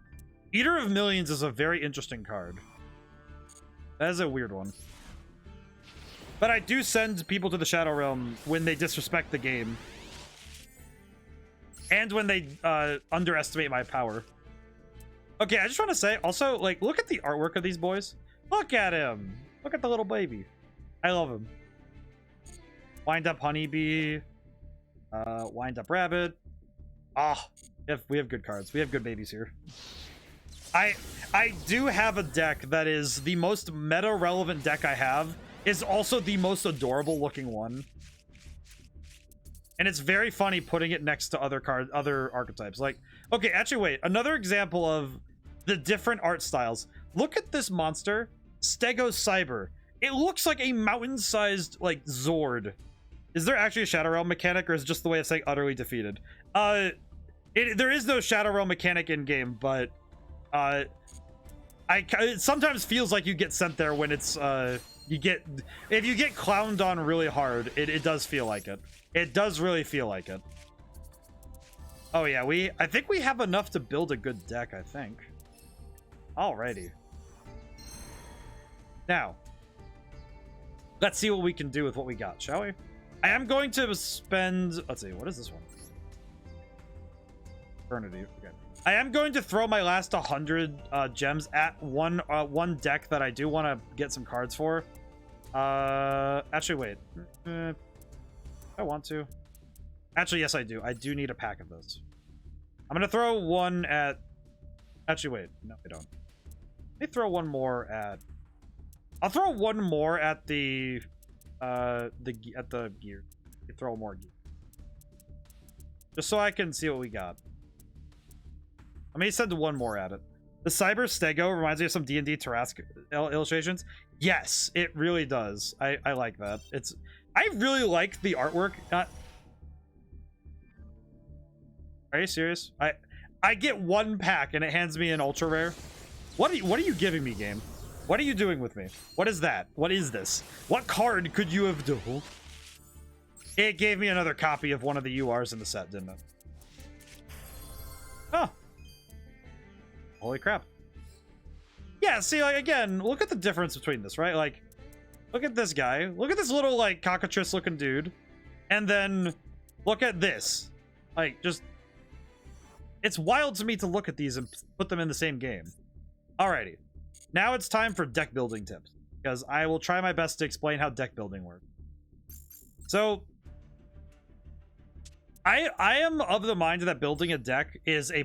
Eater of Millions is a very interesting card. That is a weird one. But I do send people to the Shadow Realm when they disrespect the game. And when they underestimate my power. Okay, I just want to say, also, like, look at the artwork of these boys. Look at him. Look at the little baby. I love him. Wind Up Honeybee. Wind Up Rabbit. Ah, we have good cards. We have good babies here. I do have a deck that is the most meta-relevant deck I have. Is also the most adorable looking one. And it's very funny putting it next to other archetypes. Like, okay, actually, wait. Another example of the different art styles. Look at this monster, Stegos Cyber. It looks like a mountain-sized, like, Zord. Is there actually a Shadow Realm mechanic, or is it just the way of saying utterly defeated? There is no Shadow Realm mechanic in game, but it sometimes feels like you get sent there when it's if you get clowned on really hard, it does feel like it. It does really feel like it. Oh yeah, I think we have enough to build a good deck, I think. Alrighty. Now, let's see what we can do with what we got, shall we? I am going to spend, let's see, what is this one? Eternity. Okay. I am going to throw my last 100 gems at one deck that I do want to get some cards for. Actually, wait. I want to. Actually, yes, I do. I do need a pack of those. I'm gonna throw one at. Actually, wait. No, I don't. Let me throw one more at. I'll throw one more at the gear. Throw more gear. Just so I can see what we got. I may send one more at it. The Cyber Stego reminds me of some D&D Tarrasque illustrations. Yes, it really does. I like that. I really like the artwork. Are you serious? I get 1 pack and it hands me an ultra rare. What are you giving me, game? What are you doing with me? What is that? What is this? What card could you have done? It gave me another copy of one of the URs in the set, didn't it? Huh. Holy crap. Yeah, see, like, again, look at the difference between this, right? Like, look at this guy. Look at this little, like, cockatrice looking dude. And then look at this. Like, just... It's wild to me to look at these and put them in the same game. Alrighty. Now it's time for deck building tips. Because I will try my best to explain how deck building works. So... I am of the mind that building a deck is a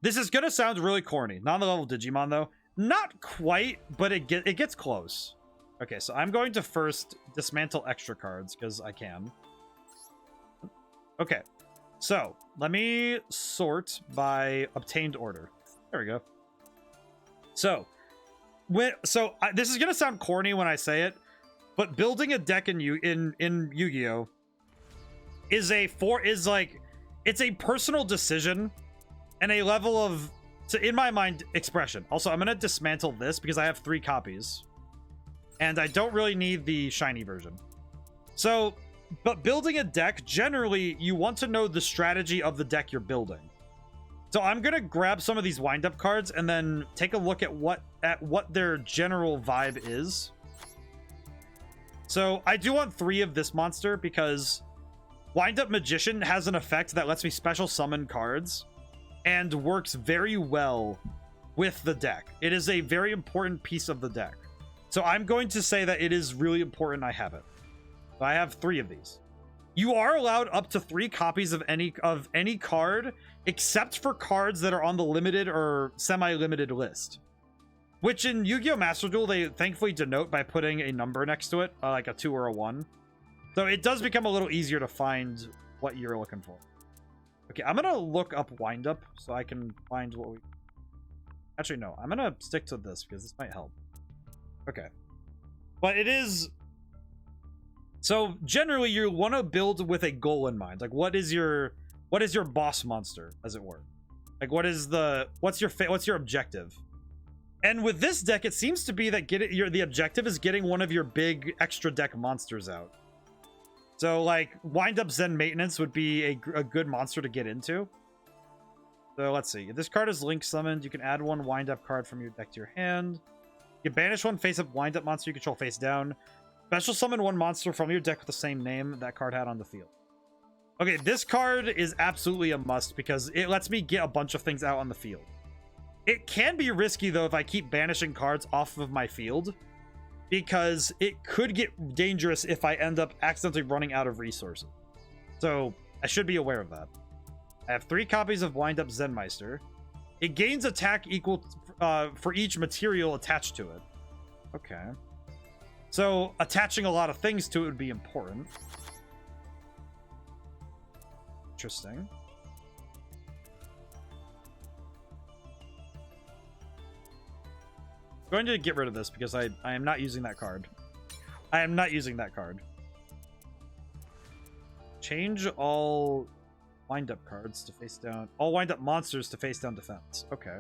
this is gonna sound really corny. Not on the level of Digimon though. Not quite, but it gets close. Okay, so I'm going to first dismantle extra cards because I can. Okay, so let me sort by obtained order. There we go. So this is gonna sound corny when I say it, but building a deck in Yu-Gi-Oh! It's a personal decision and a level of, in my mind, expression. Also, I'm gonna dismantle this because I have 3 copies and I don't really need the shiny version. So, but building a deck, generally you want to know the strategy of the deck you're building. So I'm gonna grab some of these wind-up cards and then take a look at what their general vibe is. So I do want 3 of this monster because Wind-Up Magician has an effect that lets me special summon cards and works very well with the deck. It is a very important piece of the deck. So I'm going to say that it is really important I have it. So I have 3 of these. You are allowed up to 3 copies of any card, except for cards that are on the limited or semi-limited list. Which in Yu-Gi-Oh! Master Duel, they thankfully denote by putting a number next to it, like a 2 or a 1. So it does become a little easier to find what you're looking for. Okay, I'm gonna look up Wind-Up so I can find what we... Actually, no. I'm gonna stick to this because this might help. Okay. But it is... So, generally, you want to build with a goal in mind. Like, what is your boss monster, as it were? Like, what's your objective? And with this deck, it seems to be that the objective is getting one of your big extra deck monsters out. So, like, Wind-Up Zen Maintenance would be a good monster to get into. So, let's see. If this card is Link summoned, you can add 1 Wind-Up card from your deck to your hand. You can banish 1 face-up Wind-Up monster you control face down. Special summon 1 monster from your deck with the same name that card had on the field. Okay, this card is absolutely a must because it lets me get a bunch of things out on the field. It can be risky, though, if I keep banishing cards off of my field, because it could get dangerous if I end up accidentally running out of resources. So I should be aware of that. I have 3 copies of Wind-Up Zenmeister. It gains attack equal for each material attached to it. Okay. So attaching a lot of things to it would be important. Interesting. I'm going to get rid of this because I am not using that card. I am not using that card. Change all wind-up cards to face down. All wind-up monsters to face down defense. Okay.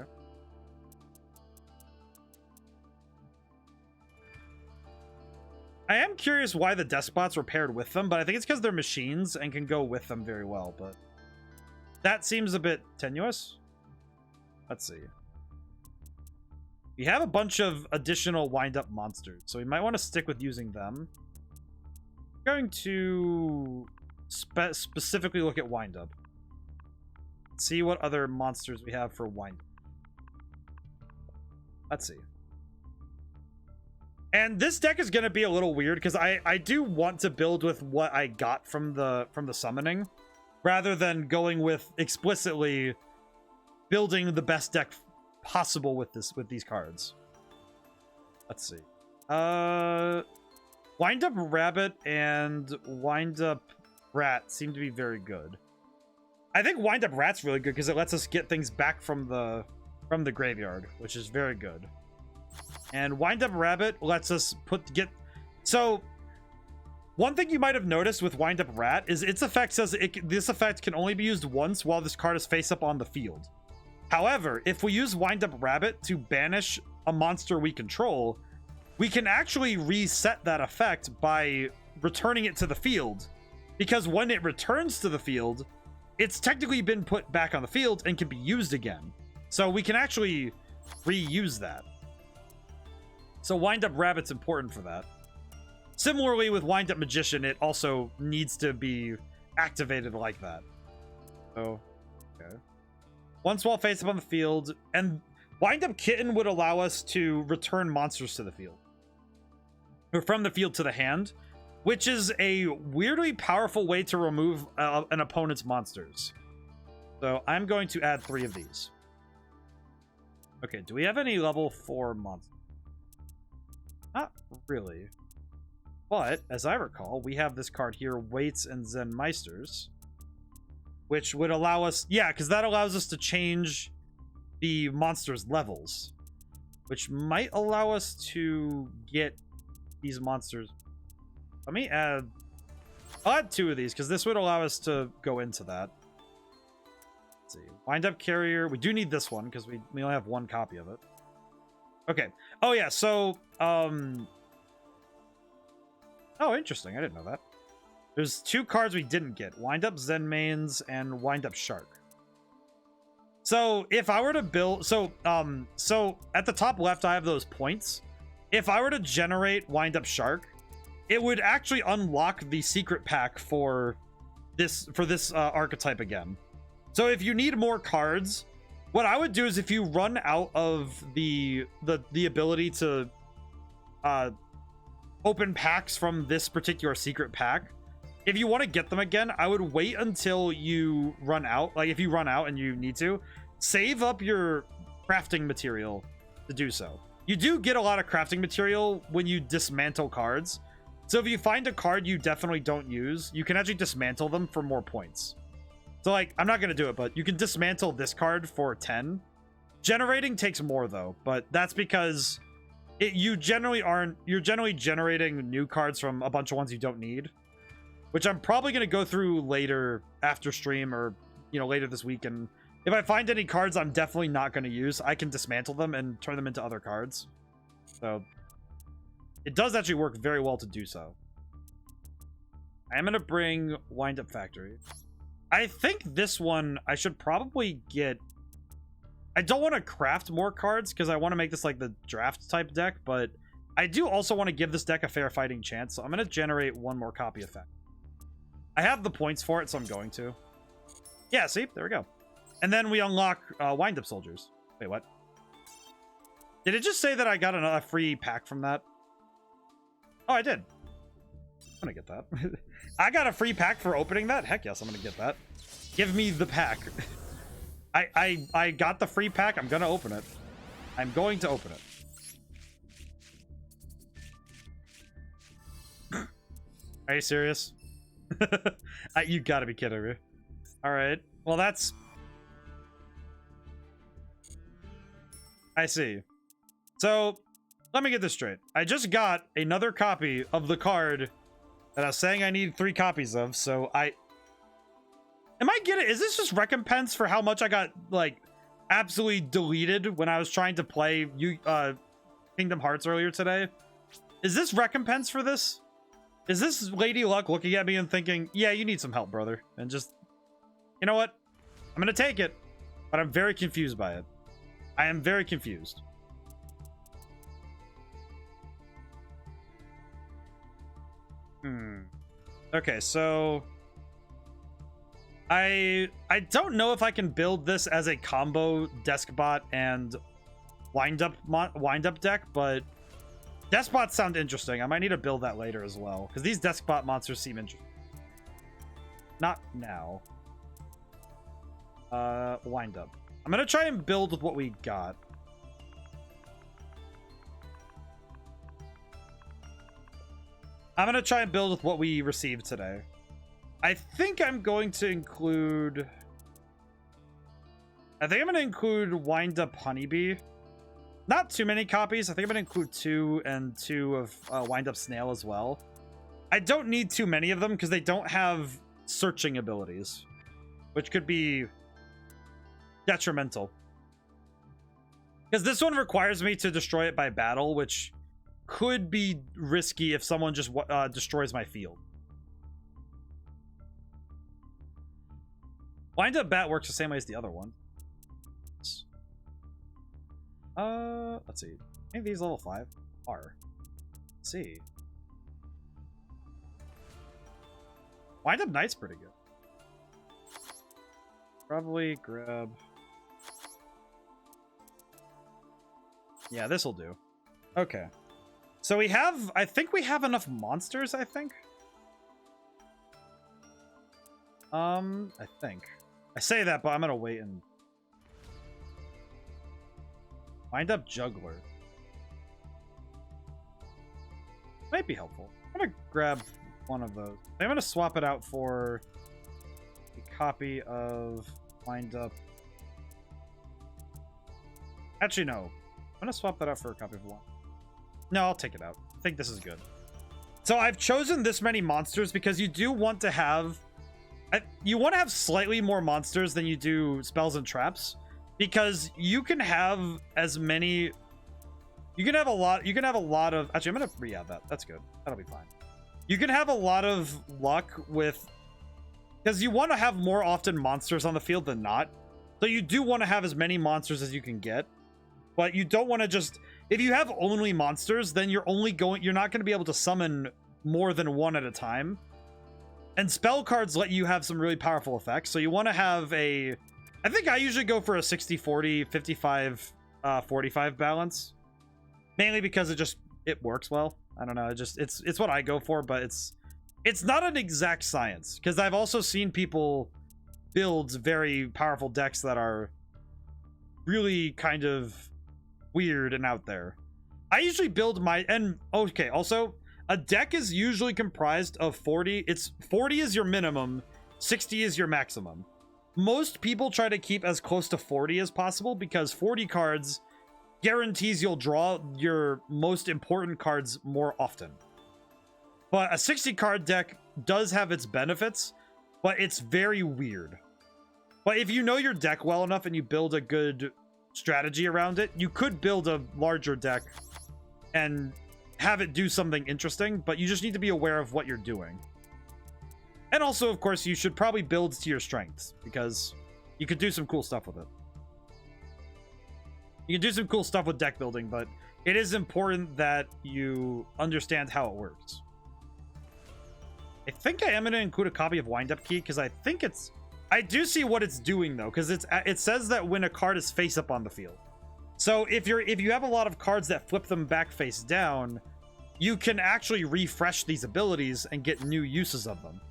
I am curious why the despots were paired with them, but I think it's because they're machines and can go with them very well, but that seems a bit tenuous. Let's see. We have a bunch of additional wind-up monsters, so we might want to stick with using them. I'm going to specifically look at wind-up. See what other monsters we have for wind-up. Let's see. And this deck is going to be a little weird because I do want to build with what I got from the summoning, rather than going with explicitly building the best deck possible with these cards. Let's see. Wind Up Rabbit and Wind Up Rat seem to be very good. I think Wind Up Rat's really good because it lets us get things back from the graveyard, which is very good. And Wind Up Rabbit lets us so one thing you might have noticed with Wind Up Rat is its effect says this effect can only be used once while this card is face up on the field. However, if we use Wind Up Rabbit to banish a monster we control, we can actually reset that effect by returning it to the field, because when it returns to the field, it's technically been put back on the field and can be used again. So we can actually reuse that. So Wind Up Rabbit's important for that. Similarly with Wind Up Magician, it also needs to be activated like that. So, okay. Once while face up on the field, and Wind Up Kitten would allow us to return monsters to the field. Or from the field to the hand, which is a weirdly powerful way to remove an opponent's monsters. So I'm going to add 3 of these. Okay, do we have any level 4 monsters? Not really. But, as I recall, we have this card here, Waits and Zen Meisters, which would allow us... Yeah, because that allows us to change the monsters' levels, which might allow us to get these monsters... Let me add... I'll add 2 of these, because this would allow us to go into that. Let's see. Wind Up Carrier. We do need this one, because we only have 1 copy of it. Okay. Oh, yeah, so... Oh, interesting. I didn't know that. There's 2 cards we didn't get. Wind Up Zen Mains and Wind Up Shark. So, if I were to build... So at the top left, I have those points. If I were to generate Wind Up Shark, it would actually unlock the secret pack for this archetype again. So if you need more cards, what I would do is if you run out of the ability to open packs from this particular secret pack, if you want to get them again, I would wait until you run out. Like if you run out and you need to, save up your crafting material to do so. You do get a lot of crafting material when you dismantle cards. So if you find a card you definitely don't use, you can actually dismantle them for more points. So like, I'm not going to do it, but you can dismantle this card for 10. Generating takes more though, but that's because you're generally generating new cards from a bunch of ones you don't need, which I'm probably going to go through later after stream or, later this week. And if I find any cards I'm definitely not going to use, I can dismantle them and turn them into other cards. So it does actually work very well to do so. I am going to bring Wind Up Factory. I think this one I should probably get... I don't want to craft more cards because I want to make this like the draft type deck, but I do also want to give this deck a fair fighting chance, so I'm going to generate 1 more copy of Factory. I have the points for it, so I'm going to. Yeah, see? There we go. And then we unlock Wind Up Soldiers. Wait, what? Did it just say that I got a free pack from that? Oh, I did. I'm gonna get that. I got a free pack for opening that? Heck yes, I'm gonna get that. Give me the pack. I got the free pack. I'm gonna open it. I'm going to open it. Are you serious? You gotta be kidding me. Alright. Well, that's... I see. So, let me get this straight. I just got another copy of the card that I was saying I need 3 copies of, so am I getting... Is this just recompense for how much I got, like, absolutely deleted when I was trying to play Kingdom Hearts earlier today? Is this recompense for this? Is this Lady Luck looking at me and thinking, yeah, you need some help, brother? And just... You know what? I'm gonna take it, but I'm very confused by it. I am very confused. Okay, so I don't know if I can build this as a combo Deskbot and wind up deck, but Deskbots sound interesting. I might need to build that later as well, because these Deskbot monsters seem interesting. Not now. Wind up. I'm gonna try and build with what we got. I'm gonna try and build with what we received today. I think I'm going to include... I'm gonna include Wind Up Honeybee. Not too many copies. I think I'm gonna include 2 and 2 of Wind Up Snail as well. I don't need too many of them because they don't have searching abilities, which could be detrimental. Because this one requires me to destroy it by battle, which could be risky if someone just destroys my field. Wind Up Bat works the same way as the other one. Let's see. I think these level 5 are. Let's see. Wind Up Knight's pretty good. Probably grab... Yeah, this'll do. Okay. So we have... I think we have enough monsters, I think. I think. I say that, but I'm gonna wait and... Wind Up Juggler. Might be helpful. I'm gonna grab one of those. I'm gonna swap it out for a copy of Wind Up. Actually, no. I'm gonna swap that out for a copy of one. No, I'll take it out. I think this is good. So I've chosen this many monsters because you do want to have... You want to have slightly more monsters than you do spells and traps. Because you can have as many... You can have a lot of... Actually, I'm gonna re-add that. That's good. That'll be fine. You can have a lot of luck with... Because you want to have more often monsters on the field than not. So you do want to have as many monsters as you can get. But you don't want to just... If you have only monsters, then you're not going to be able to summon more than one at a time. And spell cards let you have some really powerful effects. So you want to have a... I think I usually go for a 60-40, 55-45 balance. Mainly because it works well. I don't know. It's what I go for, but it's not an exact science. Because I've also seen people build very powerful decks that are really kind of weird and out there. I usually build my... And, okay, also... A deck is usually comprised of 40. 40 is your minimum, 60 is your maximum. Most people try to keep as close to 40 as possible because 40 cards guarantees you'll draw your most important cards more often. But a 60 card deck does have its benefits, but it's very weird. But if you know your deck well enough and you build a good strategy around it, you could build a larger deck and have it do something interesting, but you just need to be aware of what you're doing. And also, of course, you should probably build to your strengths, because you could do some cool stuff with it. You can do some cool stuff with deck building, but it is important that you understand how it works. I think I am going to include a copy of Wind Up Key, because I think it's... I do see what it's doing, though, because it says that when a card is face up on the field. So if you have a lot of cards that flip them back face down, you can actually refresh these abilities and get new uses of them,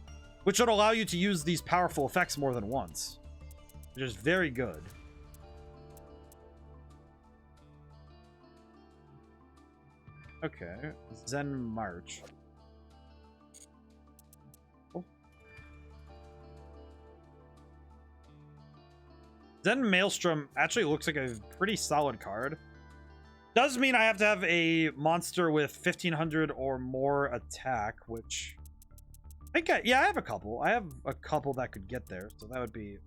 which would allow you to use these powerful effects more than once, which is very good. Okay, Zen March. Oh. Zen Maelstrom actually looks like a pretty solid card. Does mean I have to have a monster with 1500 or more attack, which I think I have a couple. I have a couple that could get there, so that would be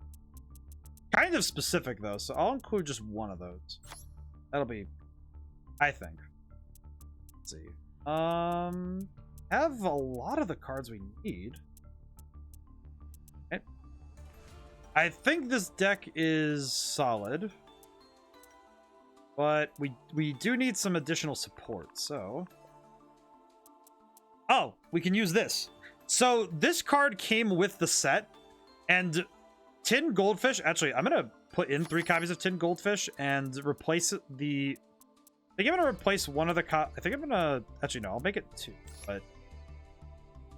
kind of specific though. So I'll include just one of those. That'll be, I think. Let's see. Have a lot of the cards we need. Okay. I think this deck is solid, but we do need some additional support. So, oh, we can use this. So this card came with the set, and Tin Goldfish. Actually, I'm gonna put in 3 copies of Tin Goldfish and replace the. I think I'm gonna replace one of the. I think I'm gonna. Actually, no, I'll make it 2. But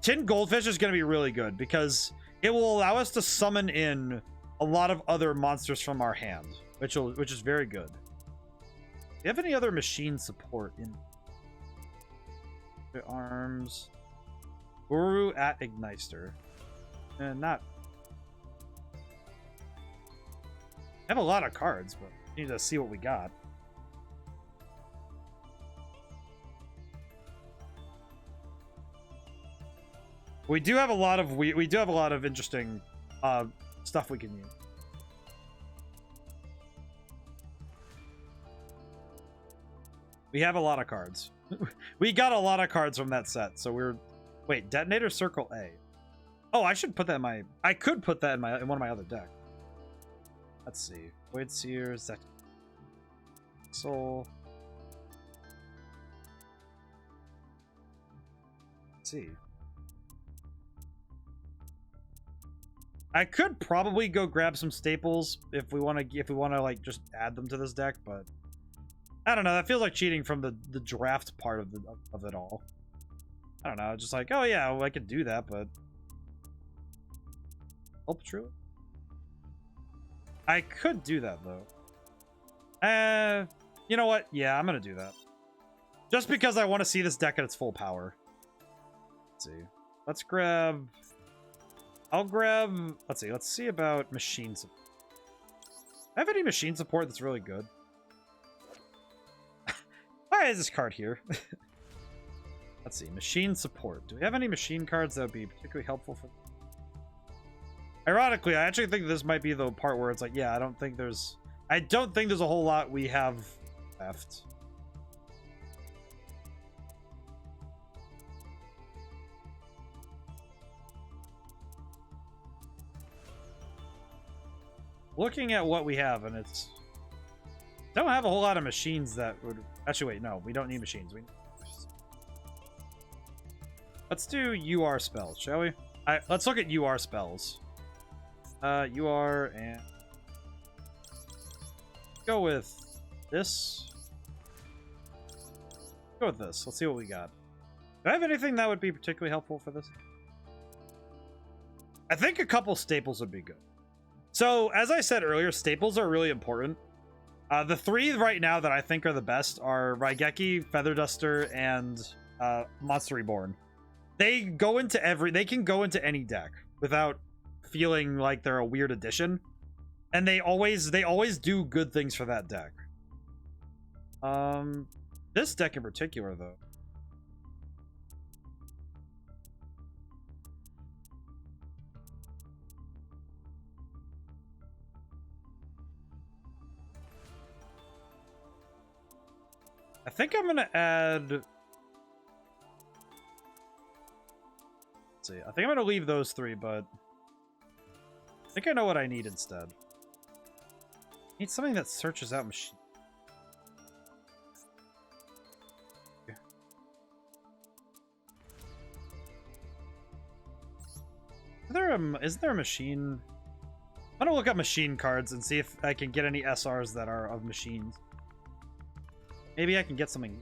Tin Goldfish is gonna be really good because it will allow us to summon in a lot of other monsters from our hand, which is very good. Do you have any other machine support in the arms? Guru at Igniter. Not. I have a lot of cards, but we need to see what we got. We do have a lot of we do have a lot of interesting stuff we can use. We have a lot of cards. We got a lot of cards from that set, so we're... Wait, Detonator Circle A. Oh, I should put that in my... I could put that in one of my other decks. Let's see. Void Seer, Soul. Let's see. I could probably go grab some staples if we want to like just add them to this deck, but I don't know. That feels like cheating from the draft part of it all. I don't know. Just like, oh yeah, well, I could do that, but true. I could do that though. You know what? Yeah, I'm gonna do that. Just because I want to see this deck at its full power. Let's see. Let's grab. I'll grab. Let's see. Let's see about machine support. I have any machine support that's really good? Why is this card here? Let's see. Machine support. Do we have any machine cards that would be particularly helpful for? Ironically, I actually think this might be the part where it's like, yeah, I don't think there's a whole lot we have left. Looking at what we have, and it's don't have a whole lot of machines that would actually wait. No, we don't need machines. Let's do UR spells, shall we? Let's look at UR spells. UR and go with this. Go with this. Let's see what we got. Do I have anything that would be particularly helpful for this? I think a couple staples would be good. So, as I said earlier, staples are really important. The three right now that I think are the best are Raigeki, Feather Duster, and Monster Reborn. They can go into any deck without feeling like they're a weird addition, and they always do good things for that deck. This deck in particular, though. I think I'm gonna add. Let's see. I think I'm gonna leave those three, but I think I know what I need instead. I need something that searches out machine. Isn't there a machine? I'm gonna look up machine cards and see if I can get any SRs that are of machines. Maybe I can get something.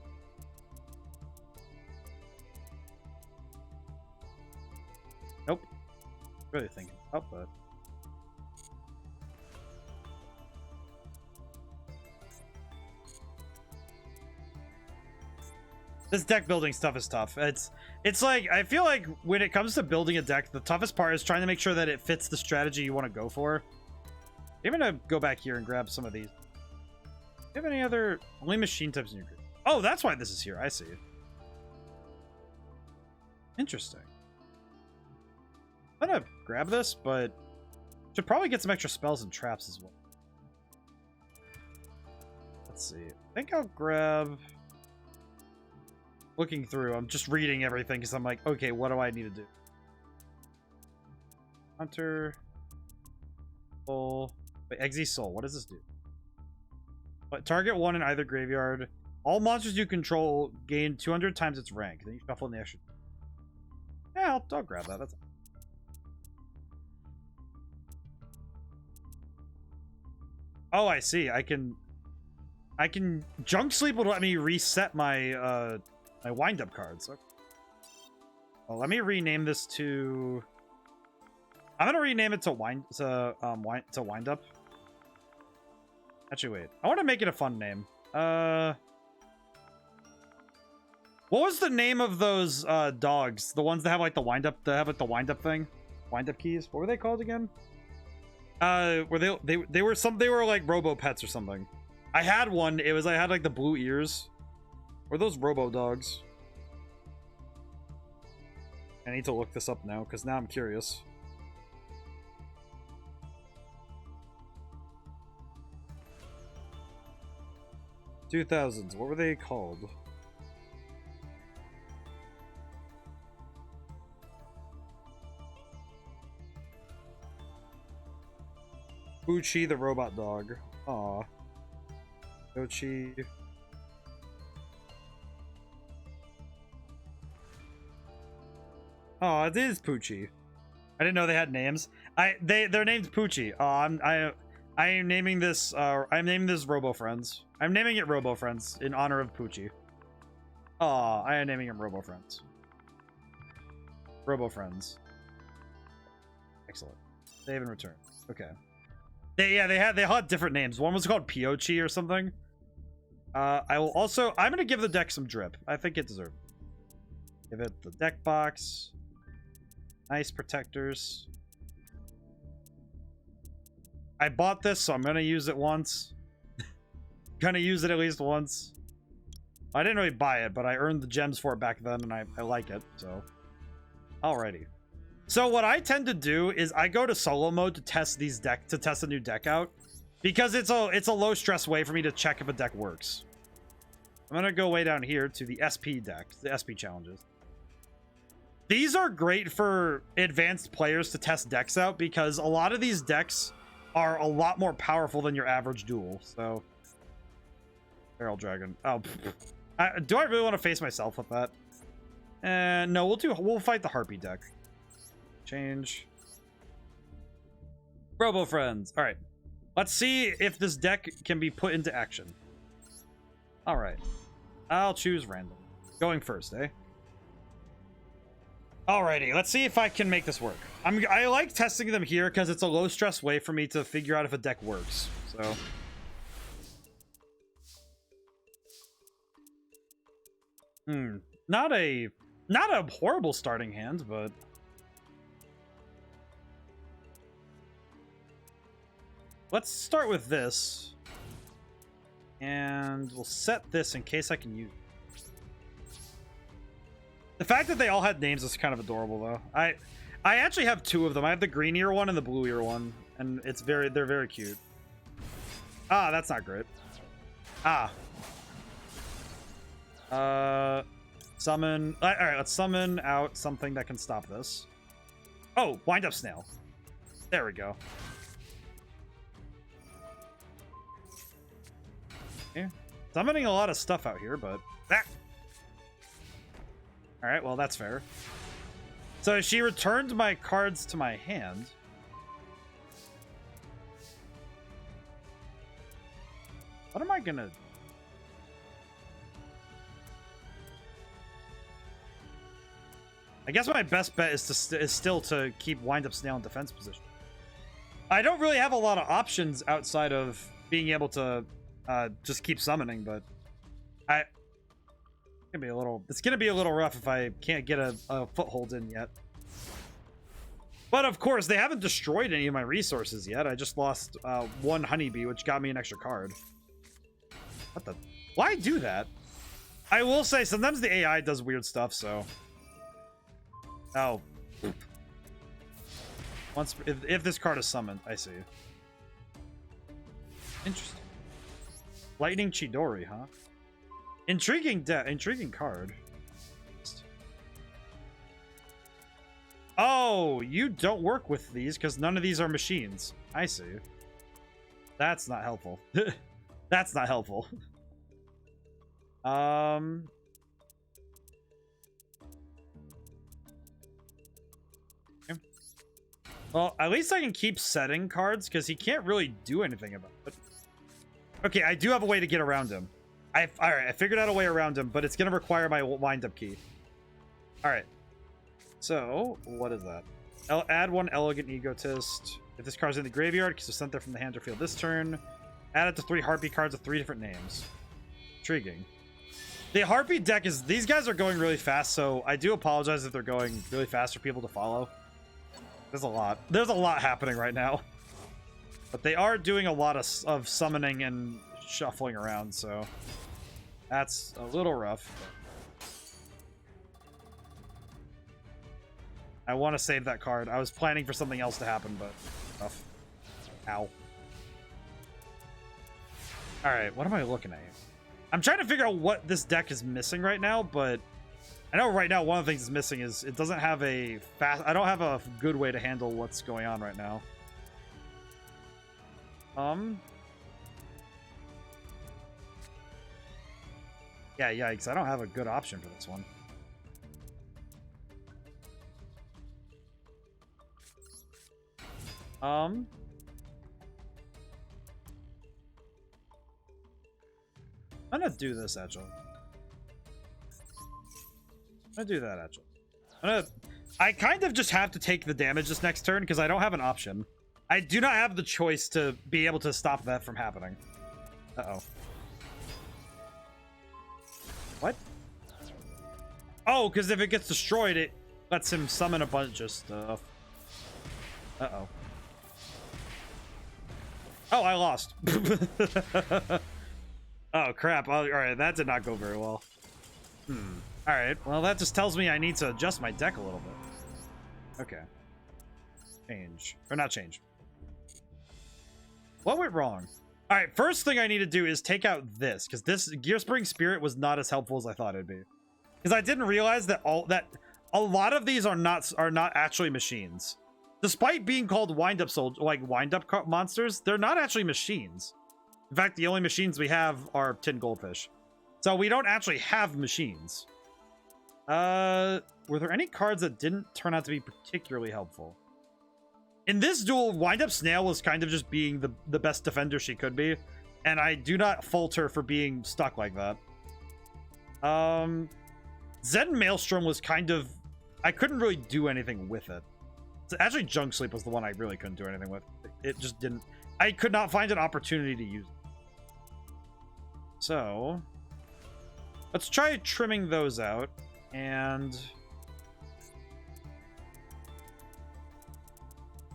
Nope. Really thinking. Oh, but. This deck building stuff is tough. It's like, I feel like when it comes to building a deck, the toughest part is trying to make sure that it fits the strategy you want to go for. I'm gonna go back here and grab some of these. Do you have any other only machine types in your group? Oh, that's why this is here. I see. Interesting. I'm gonna grab this, but should probably get some extra spells and traps as well. Let's see. I think I'll grab. Looking through, I'm just reading everything because I'm like, okay, what do I need to do? Hunter. Soul. Wait, Exe Soul. What does this do? But target one in either graveyard. All monsters you control gain 200 times its rank. Then you shuffle in the extra. Yeah, I'll grab that. That's. Oh, I see. I can Junk Sleep would let me reset my my wind-up cards. Okay. Well, let me rename this to. I'm gonna rename it to wind up. Actually, wait. I want to make it a fun name. What was the name of those dogs? The ones that have like the wind up. That have like the wind up thing. Wind up keys. What were they called again? Were they were like Robo Pets or something. I had one. I had like the blue ears. Were those Robo Dogs? I need to look this up now because now I'm curious. $2000s. What were they called? Bucci the robot dog. Aw. Ochi. Oh, it is Poochie. I didn't know they had names. They're named Poochie. Oh, I am naming this Robo Friends. I'm naming it Robo Friends in honor of Poochie. Oh, I am naming him Robo Friends. Robo Friends. Excellent. Save and return. Okay. They had different names. One was called Piochi or something. I'm gonna give the deck some drip. I think it deserves it. Give it the deck box. Nice protectors. I bought this, so I'm gonna use it once. Gonna use it at least once. I didn't really buy it, but I earned the gems for it back then, and I like it, so. Alrighty. So what I tend to do is I go to solo mode to test a new deck out. Because it's a low stress way for me to check if a deck works. I'm gonna go way down here to the SP deck, the SP challenges. These are great for advanced players to test decks out because a lot of these decks are a lot more powerful than your average duel. So, Feral Dragon. Oh, do I really want to face myself with that? No, we'll fight the Harpy deck. Change. Robo Friends. All right, let's see if this deck can be put into action. All right, I'll choose random. Going first, eh? Alrighty, let's see if I can make this work. I like testing them here because it's a low stress way for me to figure out if a deck works. So, not a horrible starting hand, but let's start with this, and we'll set this in case I can use it. The fact that they all had names is kind of adorable, though. I actually have two of them. I have the green ear one and the blue ear one, and they're very cute. Ah, that's not great. Ah. Summon. All right, let's summon out something that can stop this. Oh, wind up snail. There we go. Okay. Summoning a lot of stuff out here, but all right, well, that's fair. So she returned my cards to my hand. What am I gonna... I guess my best bet is still to keep Wind Up Snail in defense position. I don't really have a lot of options outside of being able to just keep summoning, but it's gonna be a little rough if I can't get a foothold in yet. But of course, they haven't destroyed any of my resources yet. I just lost one honeybee, which got me an extra card. What the? Why do that? I will say sometimes the AI does weird stuff, so. Oh. If this card is summoned, I see. Interesting. Lightning Chidori, huh? Intriguing card. Oh, you don't work with these because none of these are machines. I see. That's not helpful. That's not helpful. Okay. Well, at least I can keep setting cards because he can't really do anything about it. Okay, I do have a way to get around him. All right, I figured out a way around him, but it's going to require my wind-up key. All right. So, what is that? I'll add one Elegant Egotist. If this card's in the graveyard, because it's sent there from the hand or field this turn. Add it to 3 Harpy cards with 3 different names. Intriguing. The Harpy deck is... These guys are going really fast, so I do apologize if they're going really fast for people to follow. There's a lot. There's a lot happening right now. But they are doing a lot of summoning and shuffling around, so... That's a little rough. I want to save that card. I was planning for something else to happen, but rough. Ow. Alright, what am I looking at? I'm trying to figure out what this deck is missing right now, but I know right now one of the things it's missing is it doesn't have a fast... I don't have a good way to handle what's going on right now. Yeah, yikes. I don't have a good option for this one. I'm gonna do this, actually. I'm gonna do that, actually. I kind of just have to take the damage this next turn because I don't have an option. I do not have the choice to be able to stop that from happening. Uh-oh. What? Oh, because if it gets destroyed, it lets him summon a bunch of stuff. Uh-oh. Oh, I lost. Oh, crap. All right, that did not go very well. All right, well, that just tells me I need to adjust my deck a little bit. Okay. Change. Or not change. What went wrong? All right, first thing I need to do is take out this, because this Gearspring Spirit was not as helpful as I thought it'd be. Because I didn't realize that a lot of these are not actually machines. Despite being called wind-up monsters, they're not actually machines. In fact, the only machines we have are tin goldfish. So we don't actually have machines. Were there any cards that didn't turn out to be particularly helpful? In this duel, Wind-Up Snail was kind of just being the best defender she could be. And I do not fault her for being stuck like that. Zen Maelstrom was kind of... I couldn't really do anything with it. So actually, Junk Sleep was the one I really couldn't do anything with. It just didn't... I could not find an opportunity to use it. So... let's try trimming those out. And...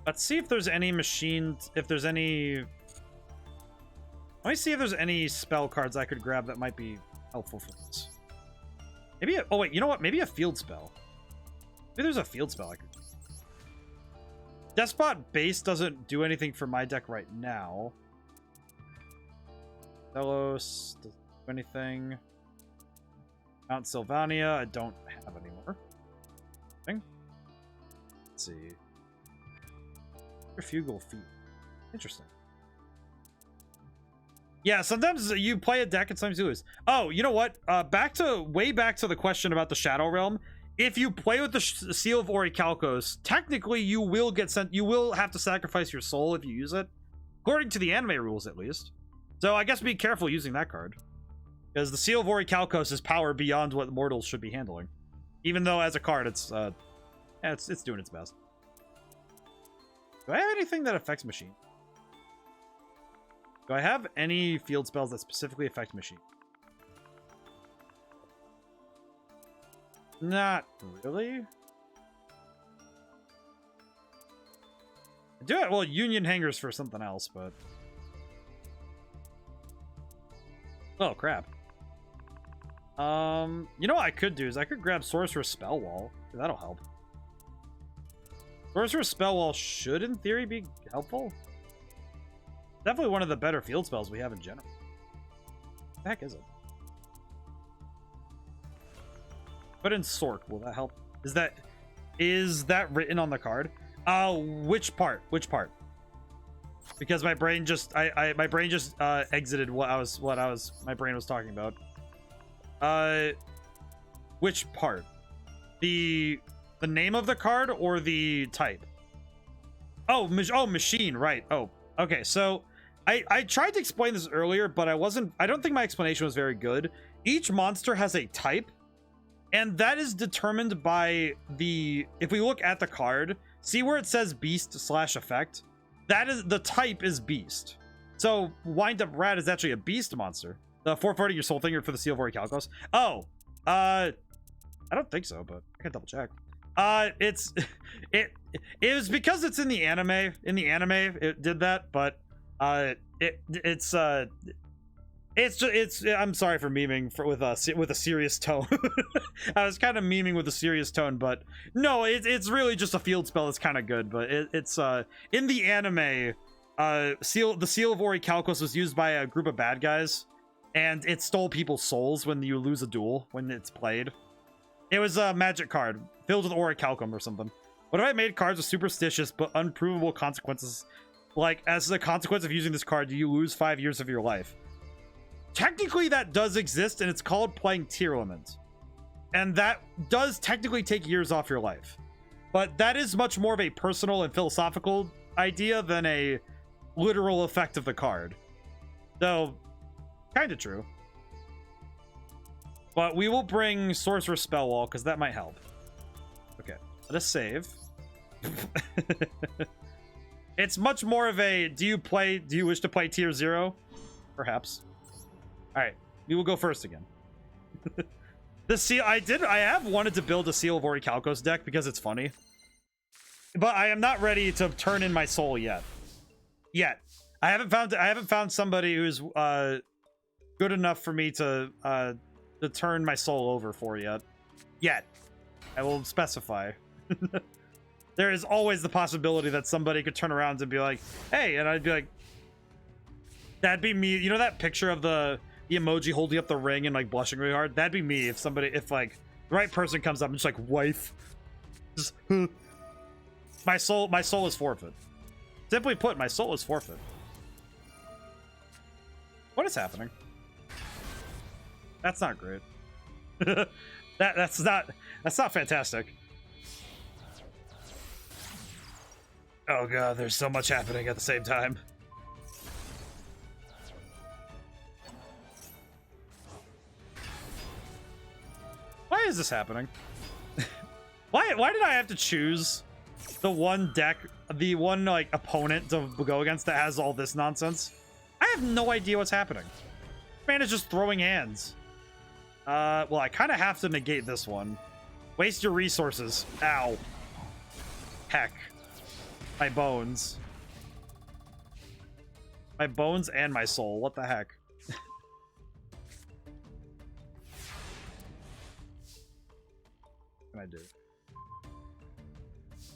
let's see if there's any machines... if there's any... let me see if there's any spell cards I could grab that might be helpful for this. Maybe a... oh, wait. You know what? Maybe a field spell. Maybe there's a field spell I could... Despot Base doesn't do anything for my deck right now. Delos doesn't do anything. Mount Sylvania, I don't have anymore. Let's see. Refugal Feet. Interesting. Yeah, sometimes you play a deck and sometimes you lose. Oh, you know what? Way back to the question about the Shadow Realm. If you play with the Seal of Orichalcos, technically you will get sent. You will have to sacrifice your soul if you use it, according to the anime rules, at least. So I guess be careful using that card, because the Seal of Orichalcos is power beyond what mortals should be handling. Even though as a card, it's doing its best. Do I have anything that affects machine? Do I have any field spells that specifically affect machine? Not really. I do it. Well, Union Hangers for something else, but... oh, crap. You know what I could do is I could grab Sorcerer's Spell Wall. That'll help. Sorcerer's Spell Wall should, in theory, be helpful. Definitely one of the better field spells we have in general. What the heck is it? Put in Sork. Will that help? Is that written on the card? Which part? Which part? Because my brain just my brain just exited my brain was talking about. Which part? The name of the card or the type? Oh, machine, right. Oh, okay. So I tried to explain this earlier, but I don't think my explanation was very good. Each monster has a type. And that is determined by if we look at the card, see where it says beast / effect? That is, the type is beast. So Wind Up Rat is actually a beast monster. The 440 your soul thinger for the Seal of Orichalcos. Oh, I don't think so, but I can double check. It was because it's in the anime. In the anime, it did that, but it's I'm sorry for memeing with a serious tone. I was kind of memeing with a serious tone, but no, it's really just a field spell that's kind of good. But it's in the anime, the Seal of Orichalcos was used by a group of bad guys, and it stole people's souls when you lose a duel when it's played. It was a magic card filled with Orichalcum or something. What if I made cards with superstitious but unprovable consequences? Like, as a consequence of using this card, do you lose 5 years of your life? technically that does exist, and it's called playing tier limit. And that does technically take years off your life. But that is much more of a personal and philosophical idea than a literal effect of the card. Though, kind of true. But we will bring Sorcerer Spell Wall, because that might help. Okay, let us save. It's much more of a, do you wish to play tier 0? Perhaps. Alright, we will go first again. The seal, I have wanted to build a Seal of Orichalcos deck because it's funny. But I am not ready to turn in my soul yet. I haven't found somebody who's good enough for me to turn my soul over for yet. I will specify. There is always the possibility that somebody could turn around and be like, hey, and I'd be like, that'd be me. You know that picture of the emoji holding up the ring and like blushing really hard? That'd be me if like the right person comes up and just like, wife. Just, my soul is forfeit. Simply put, my soul is forfeit. What is happening? That's not great. That's not fantastic. Oh god, there's so much happening at the same time. Why is this happening? Why did I have to choose the one deck, the one like opponent to go against that has all this nonsense? I have no idea what's happening. Man is just throwing hands. Well, I kind of have to negate this one. Waste your resources. Ow. Heck. My bones. My bones and my soul. What the heck? What can I do?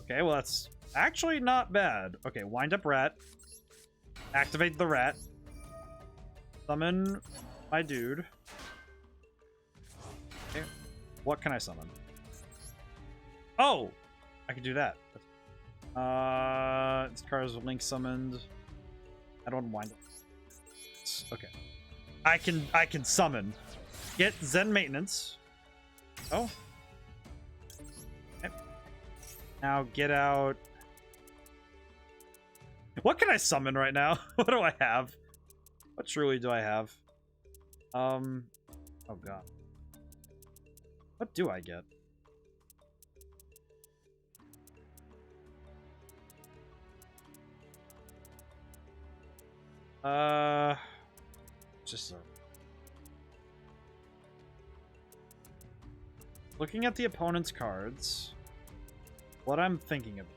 Okay, well, that's actually not bad. Okay, wind up rat. Activate the rat. Summon my dude. Okay. What can I summon? Oh! I can do that. This card is link summoned. I don't wind up. Okay. I can summon. Get Zen Maintenance. Oh. Okay. Now get out. What can I summon right now? What do I have? What truly do I have? Oh god. What do I get? Just looking at the opponent's cards. What I'm thinking of.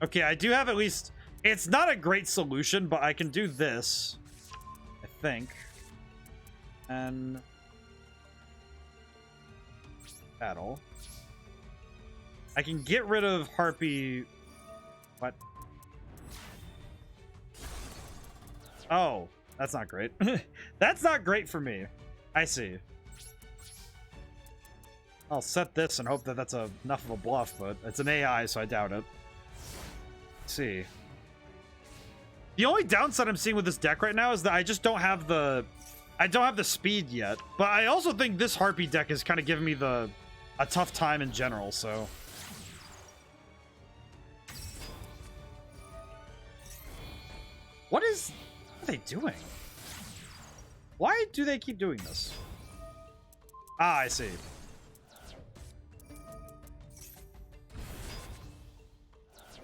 Okay, I do have at least. It's not a great solution, but I can do this. I think. And battle. I can get rid of Harpy. What? Oh, that's not great. That's not great for me. I see. I'll set this and hope that that's enough of a bluff, but it's an AI, so I doubt it. Let's see. The only downside I'm seeing with this deck right now is that I just don't have the speed yet. But I also think this Harpy deck is kind of giving me a tough time in general, so. What are they doing? Why do they keep doing this? Ah, I see.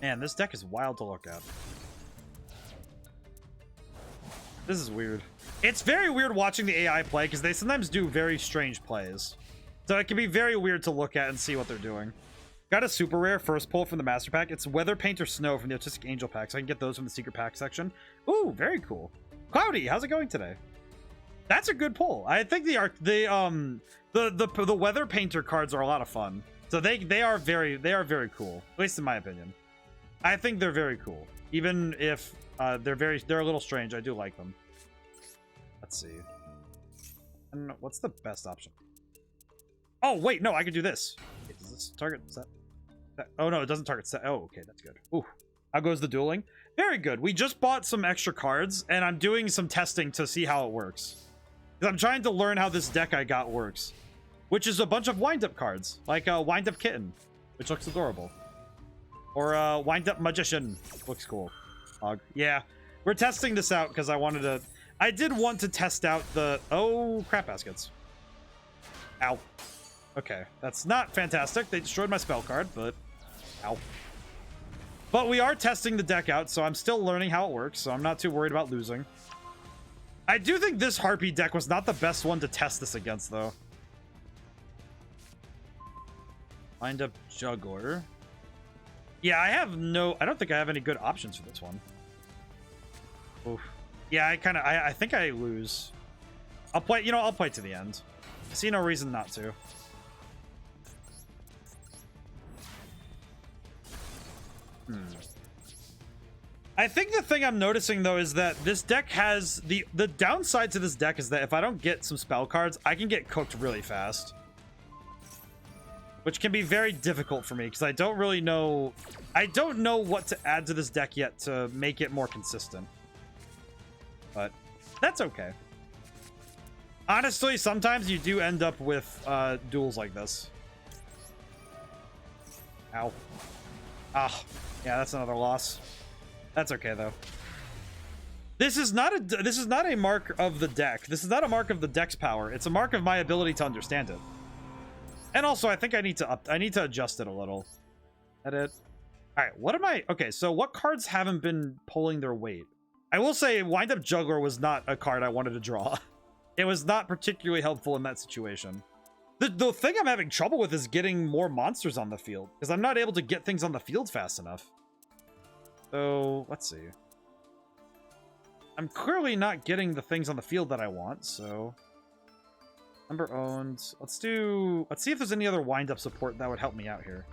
Man, this deck is wild to look at. This is weird. It's very weird watching the AI play because they sometimes do very strange plays. So it can be very weird to look at and see what they're doing. Got a super rare first pull from the Master Pack. It's Weather Paint or Snow from the Autistic Angel Pack, so I can get those from the Secret Pack section. Ooh, very cool. Cloudy, how's it going today? That's a good pull. I think the Weather Painter cards are a lot of fun. So they are very cool, at least in my opinion. I think they're very cool, even if they're a little strange. I do like them. Let's see. I don't know, what's the best option? Oh wait, no, I could do this. Wait, does this target set? Oh no, it doesn't target set. Oh, okay, that's good. Ooh, How goes the dueling? Very good. We just bought some extra cards, and I'm doing some testing to see how it works. Because I'm trying to learn how this deck I got works. Which is a bunch of wind-up cards. Like a wind-up kitten, which looks adorable. Or a wind-up magician. Looks cool. Yeah. We're testing this out because I wanted to... I did want to test out the... Oh, crap baskets. Ow. Okay. That's not fantastic. They destroyed my spell card, but... Ow. But we are testing the deck out, so I'm still learning how it works, so I'm not too worried about losing. I do think this Harpy deck was not the best one to test this against, though. Wind up Juggler. Yeah, I don't think I have any good options for this one. Oof. Yeah, I think I lose. I'll play, I'll play to the end. I see no reason not to. I think the thing I'm noticing, though, is that this deck has... The downside to this deck is that if I don't get some spell cards, I can get cooked really fast. Which can be very difficult for me, because I don't really know... I don't know what to add to this deck yet to make it more consistent. But that's okay. Honestly, sometimes you do end up with duels like this. Ow. Ah. Yeah, that's another loss. That's okay, though. This is not a mark of the deck. This is not a mark of the deck's power. It's a mark of my ability to understand it. And also, I think I need to adjust it a little. Edit. All right, what am I... Okay, so what cards haven't been pulling their weight? I will say Wind Up Juggler was not a card I wanted to draw. It was not particularly helpful in that situation. The thing I'm having trouble with is getting more monsters on the field, because I'm not able to get things on the field fast enough. So, let's see. I'm clearly not getting the things on the field that I want, so... Number owned. Let's see if there's any other wind-up support that would help me out here.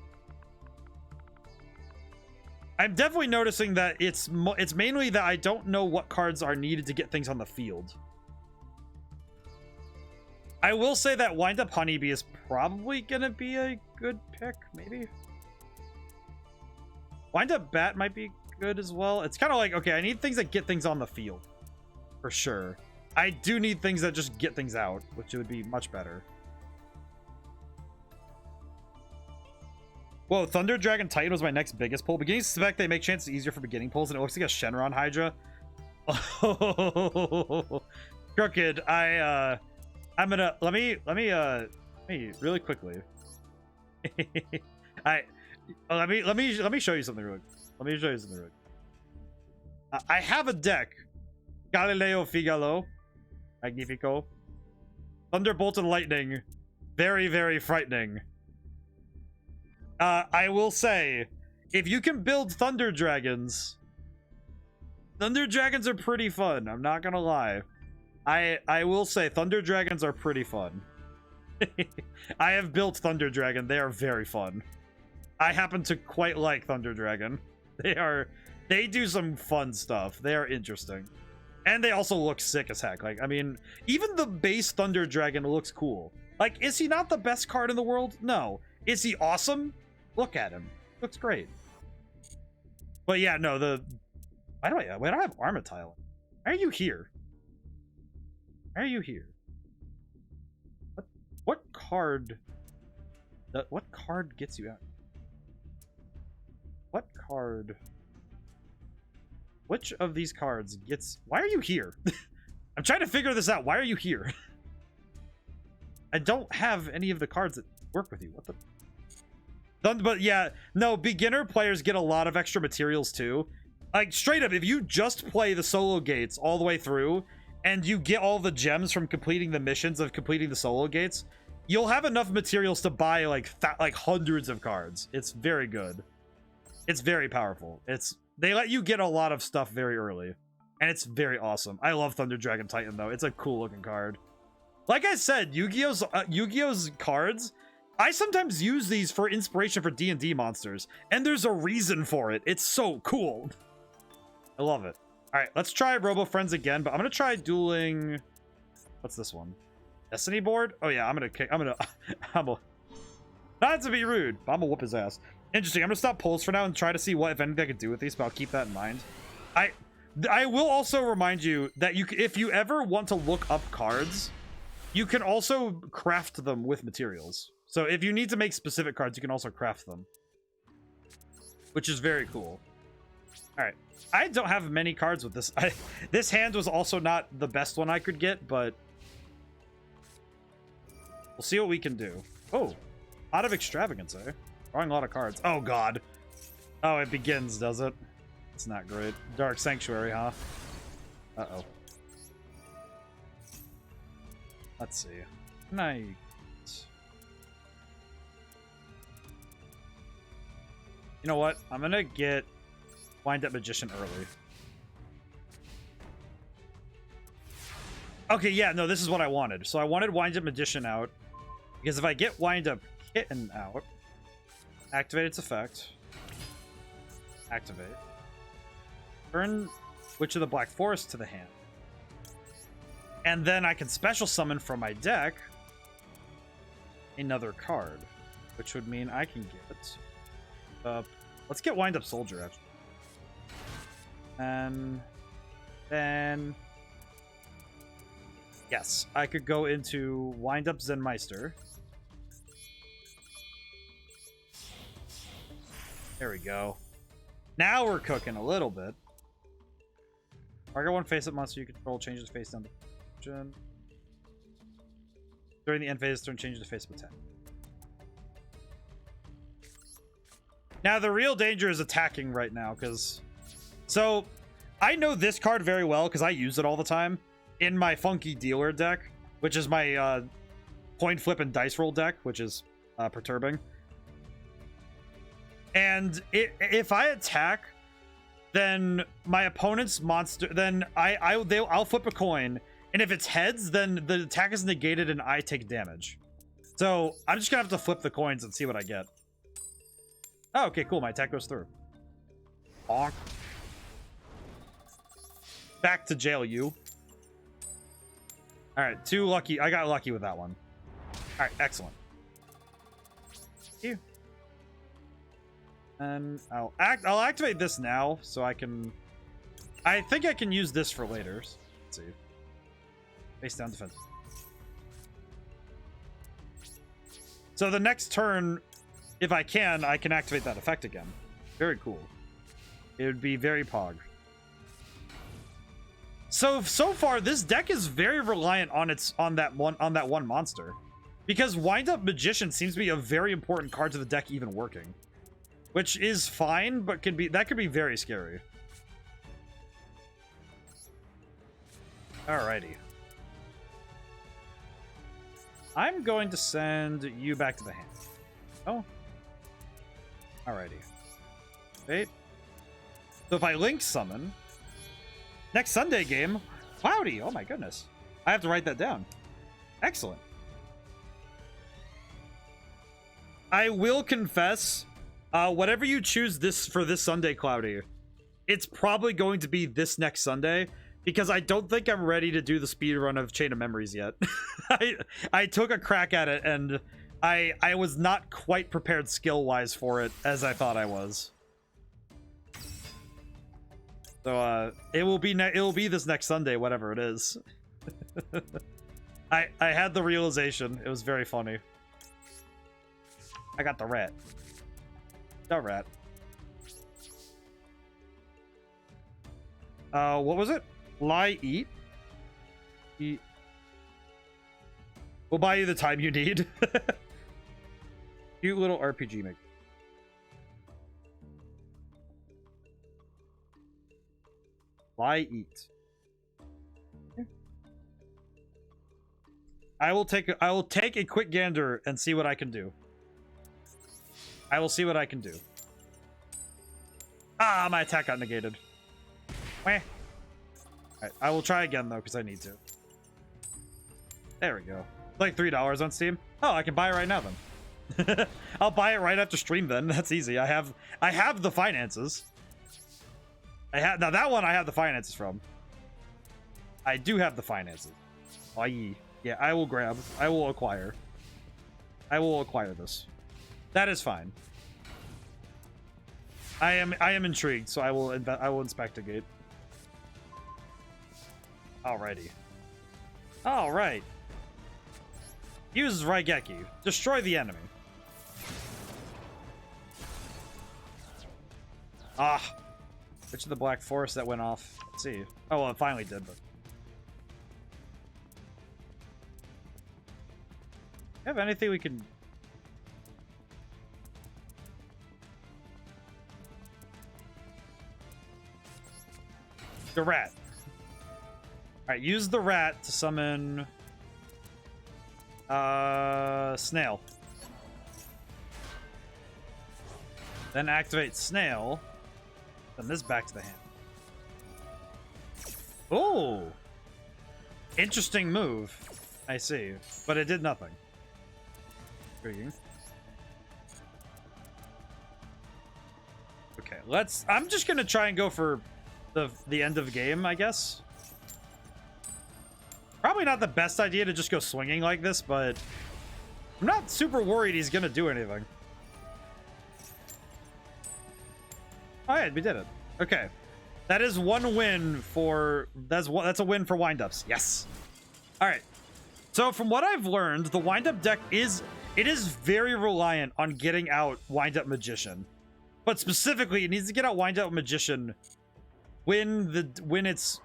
I'm definitely noticing that it's mainly that I don't know what cards are needed to get things on the field. I will say that Wind Up Honeybee is probably gonna be a good pick, maybe. Wind Up Bat might be good as well. It's kind of like, okay, I need things that get things on the field. For sure. I do need things that just get things out, which would be much better. Whoa, Thunder Dragon Titan was my next biggest pull. Beginning Spec, they make chances easier for beginning pulls, and it looks like a Shenron Hydra. Oh, Crooked, I'm gonna let me really quickly. Let me show you something real quick. Let me show you something real quick. I have a deck. Galileo Figaro. Magnifico. Thunderbolt and Lightning. Very, very frightening. I will say, if you can build Thunder Dragons are pretty fun. I'm not gonna lie. I will say Thunder Dragons are pretty fun. I have built Thunder Dragon. They are very fun. I happen to quite like Thunder Dragon. They do some fun stuff. They are interesting. And they also look sick as heck. Like, I mean, even the base Thunder Dragon looks cool. Like, is he not the best card in the world? No. Is he awesome? Look at him. Looks great. But yeah, no, why do I have Armatile? Why are you here? Why are you here? What card gets you out? What card? Which of these cards gets... Why are you here? I'm trying to figure this out. Why are you here? I don't have any of the cards that work with you. What the... But yeah, no, beginner players get a lot of extra materials too. Like, straight up, if you just play the solo gates all the way through, and you get all the gems from completing the missions of completing the solo gates, you'll have enough materials to buy like hundreds of cards. It's very good. It's very powerful. They let you get a lot of stuff very early, and it's very awesome. I love Thunder Dragon Titan though. It's a cool looking card. Like I said, Yu-Gi-Oh's cards, I sometimes use these for inspiration for D&D monsters, and there's a reason for it. It's so cool. I love it. All right, let's try Robo Friends again, but I'm gonna try dueling. What's this one? Destiny board? Oh yeah, I'm gonna not to be rude, but I'm gonna whoop his ass. Interesting. I'm gonna stop polls for now and try to see what, if anything, I can do with these, but I'll keep that in mind. I will also remind you that if you ever want to look up cards, you can also craft them with materials. So if you need to make specific cards, you can also craft them, which is very cool. All right, I don't have many cards with this. This hand was also not the best one I could get, but we'll see what we can do. Oh, out of extravagance, eh? Drawing a lot of cards. Oh god. Oh, it begins, does it? It's not great. Dark Sanctuary, huh? Uh-oh. Let's see. Nice. You know what? I'm gonna get Wind Up Magician early. Okay, yeah, no, this is what I wanted. So I wanted Wind Up Magician out, because if I get Wind Up Kitten out, activate its effect. Activate. Turn Witch of the Black Forest to the hand. And then I can special summon from my deck another card, which would mean I can get... let's get Wind Up Soldier, actually. And then... Yes, I could go into Wind Up Zen Meister. There we go. Now we're cooking a little bit. Target one face-up monster you control changes face down to position. During the end phase, turn changes to face-up attack. Now the real danger is attacking right now, because... So, I know this card very well, because I use it all the time in my Funky Dealer deck, which is my coin flip and dice roll deck, which is perturbing. And if I attack, then my opponent's monster, then I'll flip a coin, and if it's heads, then the attack is negated and I take damage. So I'm just gonna have to flip the coins and see what I get. Oh, okay, cool. My attack goes through. Bonk. Back to jail, you. All right, too lucky. I got lucky with that one. All right, excellent. Here. And I'll activate this now, so I can... I think I can use this for later. Let's see. Face down defense. So the next turn, if I can activate that effect again. Very cool. It would be very pog. So far, this deck is very reliant on that one monster. Because Wind Up Magician seems to be a very important card to the deck even working. Which is fine, but could be very scary. Alrighty. I'm going to send you back to the hand. Oh. Alrighty. Wait. So if I Link Summon... Next Sunday game... Cloudy! Oh my goodness. I have to write that down. Excellent. I will confess... whatever you choose for this Sunday, Cloudy, it's probably going to be this next Sunday, because I don't think I'm ready to do the speed run of Chain of Memories yet. I took a crack at it, and I was not quite prepared skill-wise for it as I thought I was. So it will be this next Sunday, whatever it is. I had the realization. It was very funny. I got the rat. The rat. What was it? Lie, eat? Eat. We'll buy you the time you need. Cute little RPG make. Lie, eat. I will take a quick gander and see what I can do. I will see what I can do. Ah, my attack got negated. Alright, I will try again though, because I need to. There we go. Like $3 on Steam. Oh, I can buy it right now then. I'll buy it right after stream then. That's easy. I have the finances. Now that one I have the finances from. I do have the finances. Aye. Yeah, I will acquire. I will acquire this. That is fine. I am intrigued, so I will inspectigate. Alrighty. All right. Use Raigeki. Destroy the enemy. Ah. Which of the Black Forest that went off? Let's see. Oh, well, it finally did, but... Have anything we can... The rat. Alright, use the rat to summon... Snail. Then activate Snail. Send this back to the hand. Oh! Interesting move. I see. But it did nothing. Intriguing. Okay, let's... I'm just gonna try and go for the end of game, I guess. Probably not the best idea to just go swinging like this, but I'm not super worried he's gonna do anything. Oh yeah, we did it. Okay, that is one win for that's a win for windups. Yes. All right. So from what I've learned, the windup deck is very reliant on getting out windup magician, but specifically it needs to get out windup magician when it's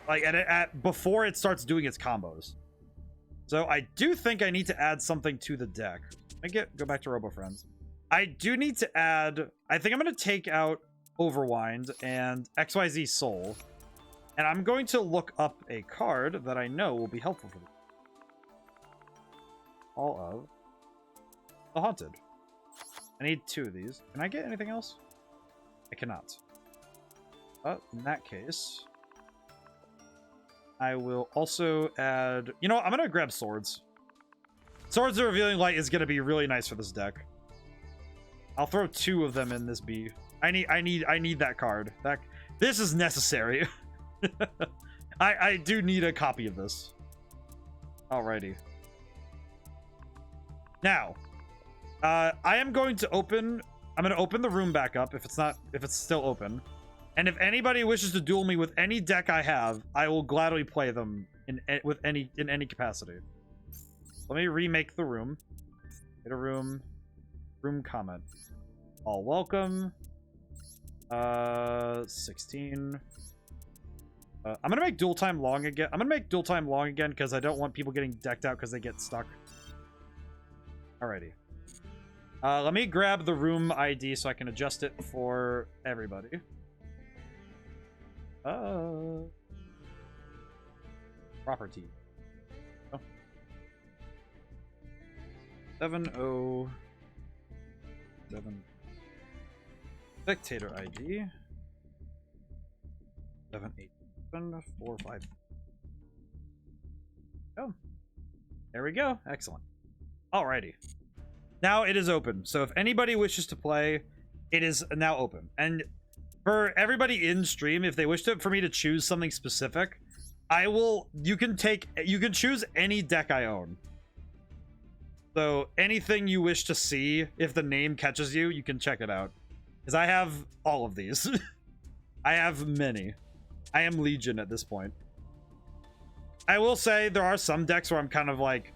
like before it starts doing its combos. So I do think I need to add something to the deck. Go back to Robo Friends. I do need to add. I think I'm going to take out Overwind and XYZ Soul, and I'm going to look up a card that I know will be helpful for me. All of the Haunted. I need 2 of these. Can I get anything else? I cannot. But in that case, I will also add... You know what? I'm going to grab Swords. Swords of Revealing Light is going to be really nice for this deck. I'll throw 2 of them in this B. I need that card. This is necessary. I do need a copy of this. Alrighty. Now, I am going to open... I'm going to open the room back up if it's still open. And if anybody wishes to duel me with any deck I have, I will gladly play them in any capacity. Let me remake the room. Hit a room. Room comment. All welcome. 16. I'm gonna make duel time long again. I'm gonna make duel time long again because I don't want people getting decked out because they get stuck. Alrighty. Let me grab the room ID so I can adjust it for everybody. Property. Oh. 707. Spectator ID. 78745. Oh. There we go. Excellent. Alrighty. Now it is open. So if anybody wishes to play, it is now open. And for everybody in stream, if they wish for me to choose something specific, you can choose any deck I own. So anything you wish to see, if the name catches you, you can check it out. Because I have all of these. I have many. I am Legion at this point. I will say there are some decks where I'm kind of like,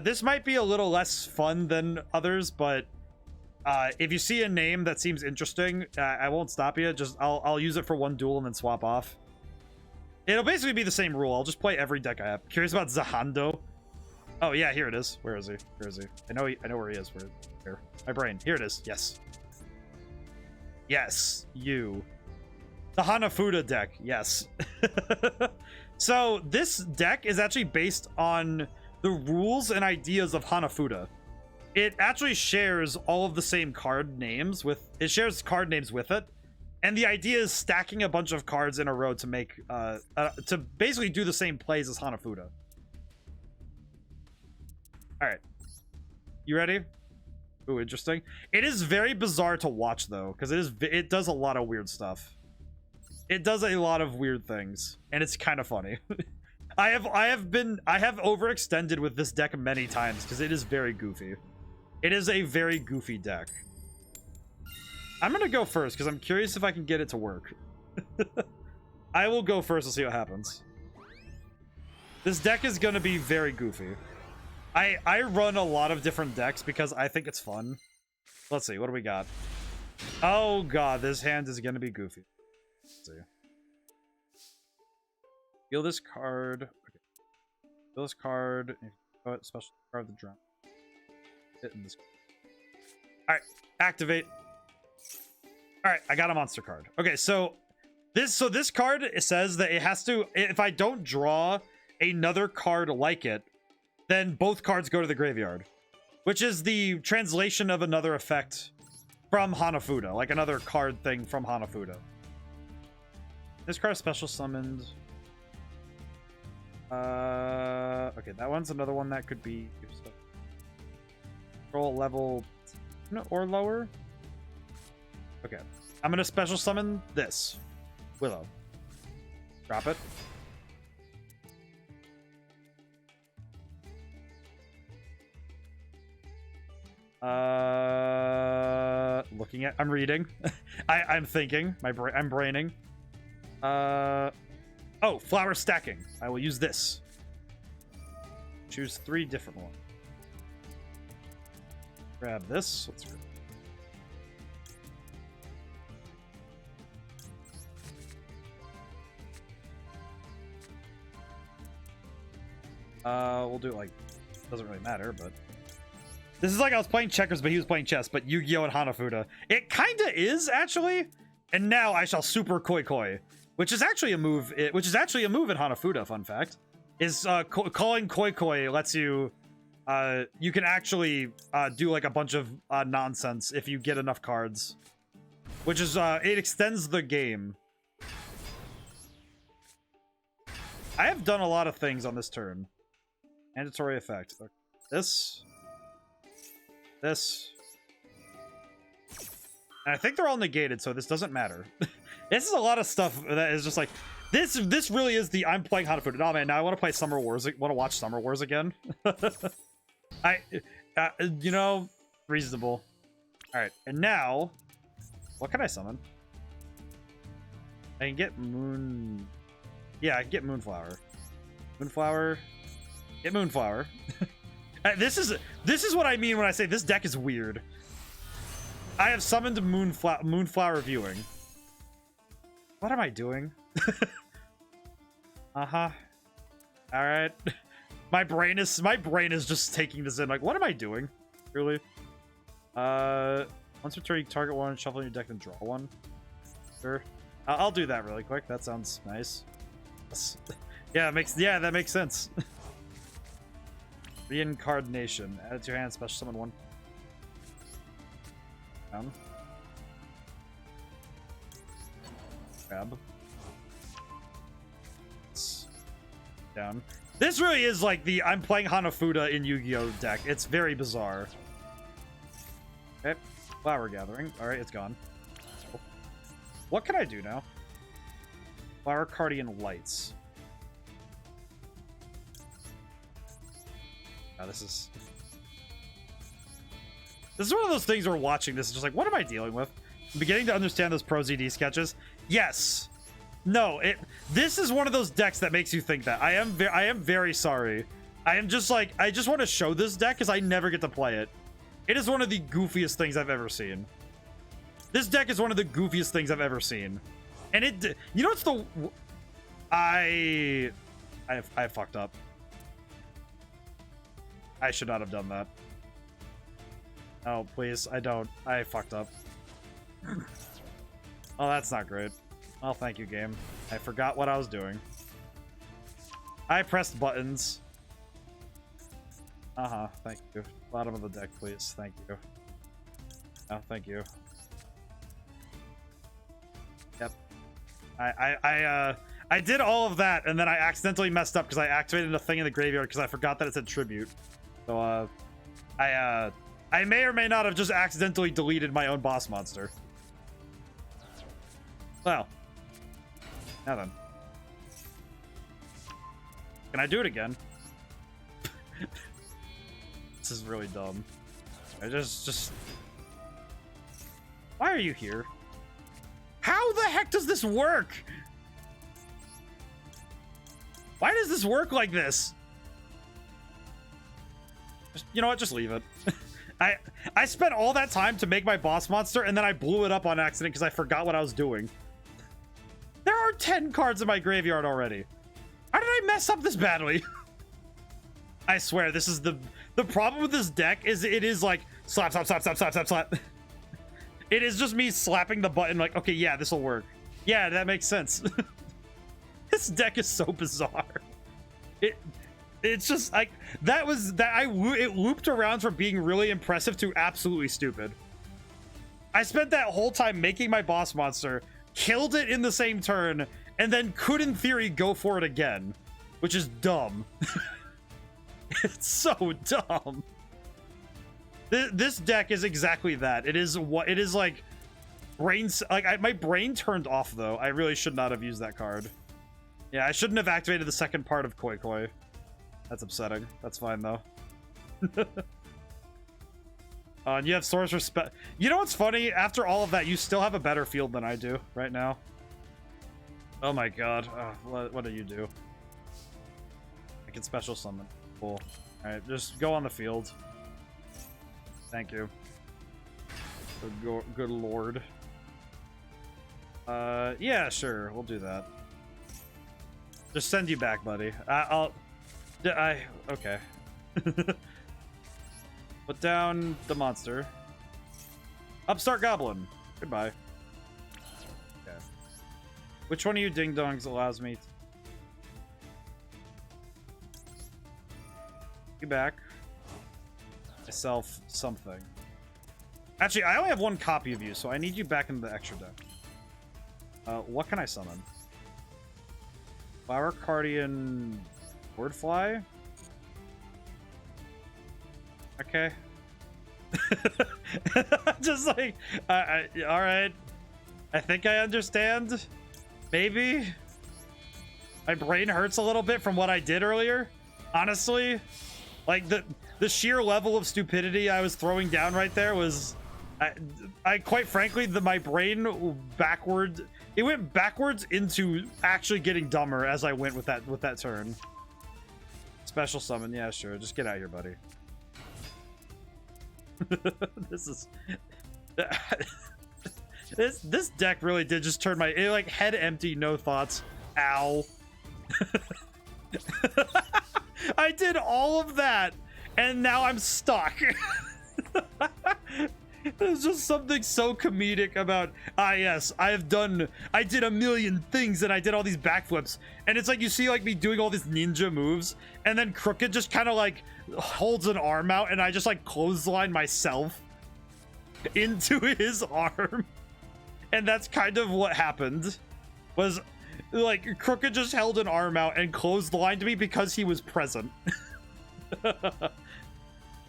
this might be a little less fun than others, but if you see a name that seems interesting, I won't stop you. Just I'll use it for one duel and then swap off. It'll basically be the same rule. I'll just play every deck I have. Curious about Zahando? Oh yeah, here it is. Where is he? Where is he? I know where he is. Where? My brain. Here it is. Yes. Yes, you. The Hanafuda deck. Yes. So this deck is actually based on the rules and ideas of Hanafuda. It actually shares all of the same card names with it. And the idea is stacking a bunch of cards in a row to make to basically do the same plays as Hanafuda. All right. You ready? Ooh, interesting. It is very bizarre to watch though, because it does a lot of weird stuff. It does a lot of weird things, and it's kind of funny. I have overextended with this deck many times because it is very goofy. It is a very goofy deck. I'm gonna go first because I'm curious if I can get it to work. I will go first and see what happens. This deck is gonna be very goofy. I run a lot of different decks because I think it's fun. Let's see, what do we got? Oh god, this hand is gonna be goofy. Let's see. Deal this card. Okay. Deal this card. Special card the drum. Hit in this. Alright, activate. Alright, I got a monster card. Okay, so this card, it says that it has to, if I don't draw another card like it, then both cards go to the graveyard, which is the translation of another effect from Hanafuda, like another card thing from Hanafuda. This card is special summoned. Okay, that one's another one that could be control level 10 or lower. Okay, I'm gonna special summon this Willow. Drop it. Looking at, I'm reading. I'm thinking. I'm braining. Oh, flower stacking. I will use this. Choose 3 different ones. Grab this. Let's go. We'll do it like, doesn't really matter, but this is like I was playing checkers, but he was playing chess, but Yu-Gi-Oh! And Hanafuda. It kinda is, actually. And now I shall super Koi Koi, which is actually a move. Which is actually a move in Hanafuda. Fun fact is calling Koi Koi lets you. You can actually do like a bunch of nonsense if you get enough cards, which is it extends the game. I have done a lot of things on this turn. Mandatory effect. This. And I think they're all negated, so this doesn't matter. This is a lot of stuff that is just like this really is the I'm playing Hanafuda. Oh man, now I want to play Summer Wars. Want to watch Summer Wars again? You know, reasonable. All right, and now, what can I summon? I can get Moon. Yeah, I can get Moonflower. Moonflower. Get Moonflower. This is what I mean when I say this deck is weird. I have summoned Moonflower Viewing. What am I doing? Uh-huh. All right. My brain is just taking this in. Like, what am I doing? Really? Once returning, target one, shuffle your deck, and draw one. Sure. I'll do that really quick. That sounds nice. Yeah, that makes sense. Reincarnation. Add it to your hand. Special summon one. Down. Grab. Down. This really is like the I'm playing Hanafuda in Yu-Gi-Oh! Deck. It's very bizarre. Okay. Flower gathering. Alright, it's gone. What can I do now? Flower Guardian Lights. This is one of those things where watching this is just like, what am I dealing with? I'm beginning to understand those Pro ZD sketches. Yes. No, this is one of those decks that makes you think that. I am very sorry. I am just like, I just want to show this deck because I never get to play it. It is one of the goofiest things I've ever seen. This deck is one of the goofiest things I've ever seen. And you know what's the... I fucked up. I should not have done that. Oh, please, I don't. I fucked up. Oh, that's not great. Oh, thank you, game. I forgot what I was doing. I pressed buttons. Uh-huh, thank you. Bottom of the deck, please. Thank you. Oh, thank you. Yep. I did all of that, and then I accidentally messed up because I activated a thing in the graveyard because I forgot that it said tribute. So, I may or may not have just accidentally deleted my own boss monster. Well. Now then. Can I do it again? This is really dumb. I just... Why are you here? How the heck does this work? Why does this work like this? Just, you know what? Just leave it. I spent all that time to make my boss monster, and then I blew it up on accident because I forgot what I was doing. There are 10 cards in my graveyard already. How did I mess up this badly? I swear, this is the problem with this deck is it is like slap, slap, slap, slap, slap, slap, slap. It is just me slapping the button like, okay, yeah, this will work. Yeah, that makes sense. This deck is so bizarre. It's just like it looped around from being really impressive to absolutely stupid. I spent that whole time making my boss monster, killed it in the same turn, and then could in theory go for it again, which is dumb. It's so dumb. This deck is exactly that. It is like brains. Like my brain turned off though. I really should not have used that card. Yeah, I shouldn't have activated the second part of Koi Koi. That's upsetting. That's fine though. And you have Sorcerer Spell. You know what's funny? After all of that, you still have a better field than I do right now. Oh my god. What do you do? I can special summon. Cool. Alright, just go on the field. Thank you. Good lord. Yeah, sure. We'll do that. Just send you back, buddy. Okay. Put down the monster. Upstart Goblin. Goodbye. Okay. Which one of you ding-dongs allows me you back? Myself something. Actually, I only have one copy of you, so I need you back in the extra deck. What can I summon? Flower Cardian Wordfly? Okay. Just like, all right. I think I understand. Maybe. My brain hurts a little bit from what I did earlier. Honestly, like the sheer level of stupidity I was throwing down right there was, I quite frankly, my brain backward. It went backwards into actually getting dumber as I went with that turn. Special summon, yeah, sure. Just get out here, buddy. This is this deck really did just turn my like head empty, no thoughts. Ow. I did all of that and now I'm stuck. There's just something so comedic about, yes, I did a million things and I did all these backflips. And it's like, you see like me doing all these ninja moves and then Crooked just kind of like holds an arm out and I just like clothesline myself into his arm. And that's kind of what happened. Was like Crooked just held an arm out and clotheslined me because he was present.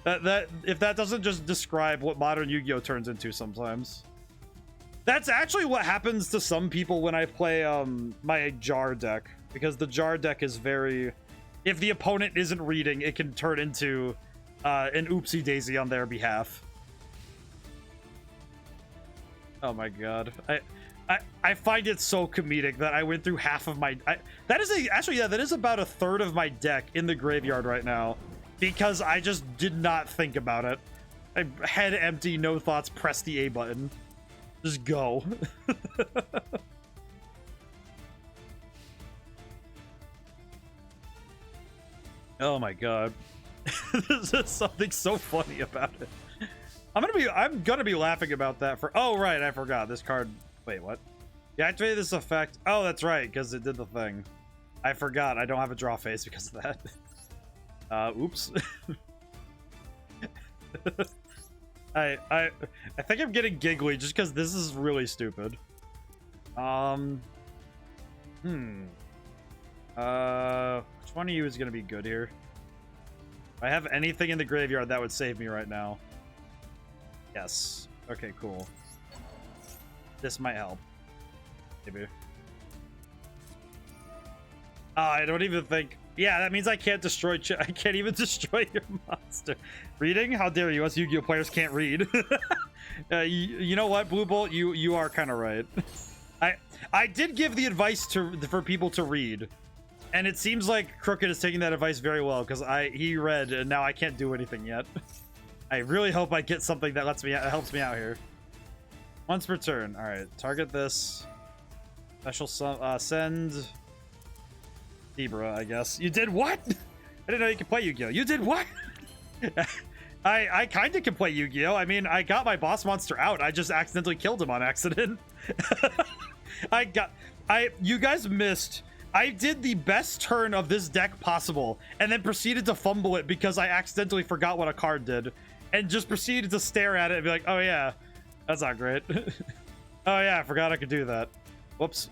That if that doesn't just describe what modern Yu-Gi-Oh turns into sometimes. That's actually what happens to some people when I play my jar deck, because the jar deck is very, if the opponent isn't reading, it can turn into an oopsie daisy on their behalf. Oh my god. I find it so comedic that I went through half of my that is about a third of my deck in the graveyard right now. Because I just did not think about it. Head empty, no thoughts, press the A button. Just go. Oh my god. There's just something so funny about it. I'm gonna be laughing about that for, oh right, I forgot this card. Wait, what? You activated this effect. Oh, that's right, because it did the thing. I forgot I don't have a draw phase because of that. Oops. I think I'm getting giggly just because this is really stupid. Which one of you is gonna be good here? If I have anything in the graveyard that would save me right now. Yes. Okay, cool. This might help. Maybe. I don't even think Yeah, that means I can't destroy. I can't even destroy your monster. Reading? How dare you? Us Yu-Gi-Oh players can't read. You know what, Blue Bolt? You are kind of right. I did give the advice for people to read, and it seems like Crooked is taking that advice very well because he read and now I can't do anything yet. I really hope I get something that helps me out here. Once per turn. All right, target this. Special send. Zebra, I guess. You did what? I didn't know you could play Yu-Gi-Oh. You did what? I kind of can play Yu-Gi-Oh. I mean, I got my boss monster out. I just accidentally killed him on accident. You guys missed. I did the best turn of this deck possible and then proceeded to fumble it because I accidentally forgot what a card did and just proceeded to stare at it and be like, oh yeah, that's not great. Oh yeah, I forgot I could do that. Whoops.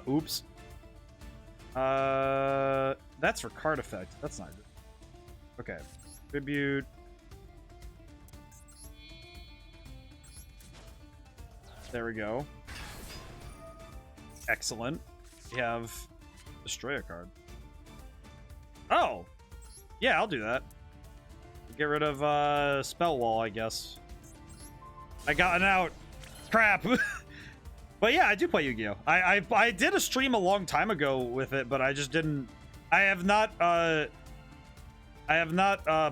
Oops. That's for card effect. That's not good. Okay. Tribute. There we go. Excellent. We have destroy a card. Oh! Yeah, I'll do that. Get rid of spell wall, I guess. I got an out. Crap. But yeah, I do play Yu-Gi-Oh. I did a stream a long time ago with it, but I just didn't. I have not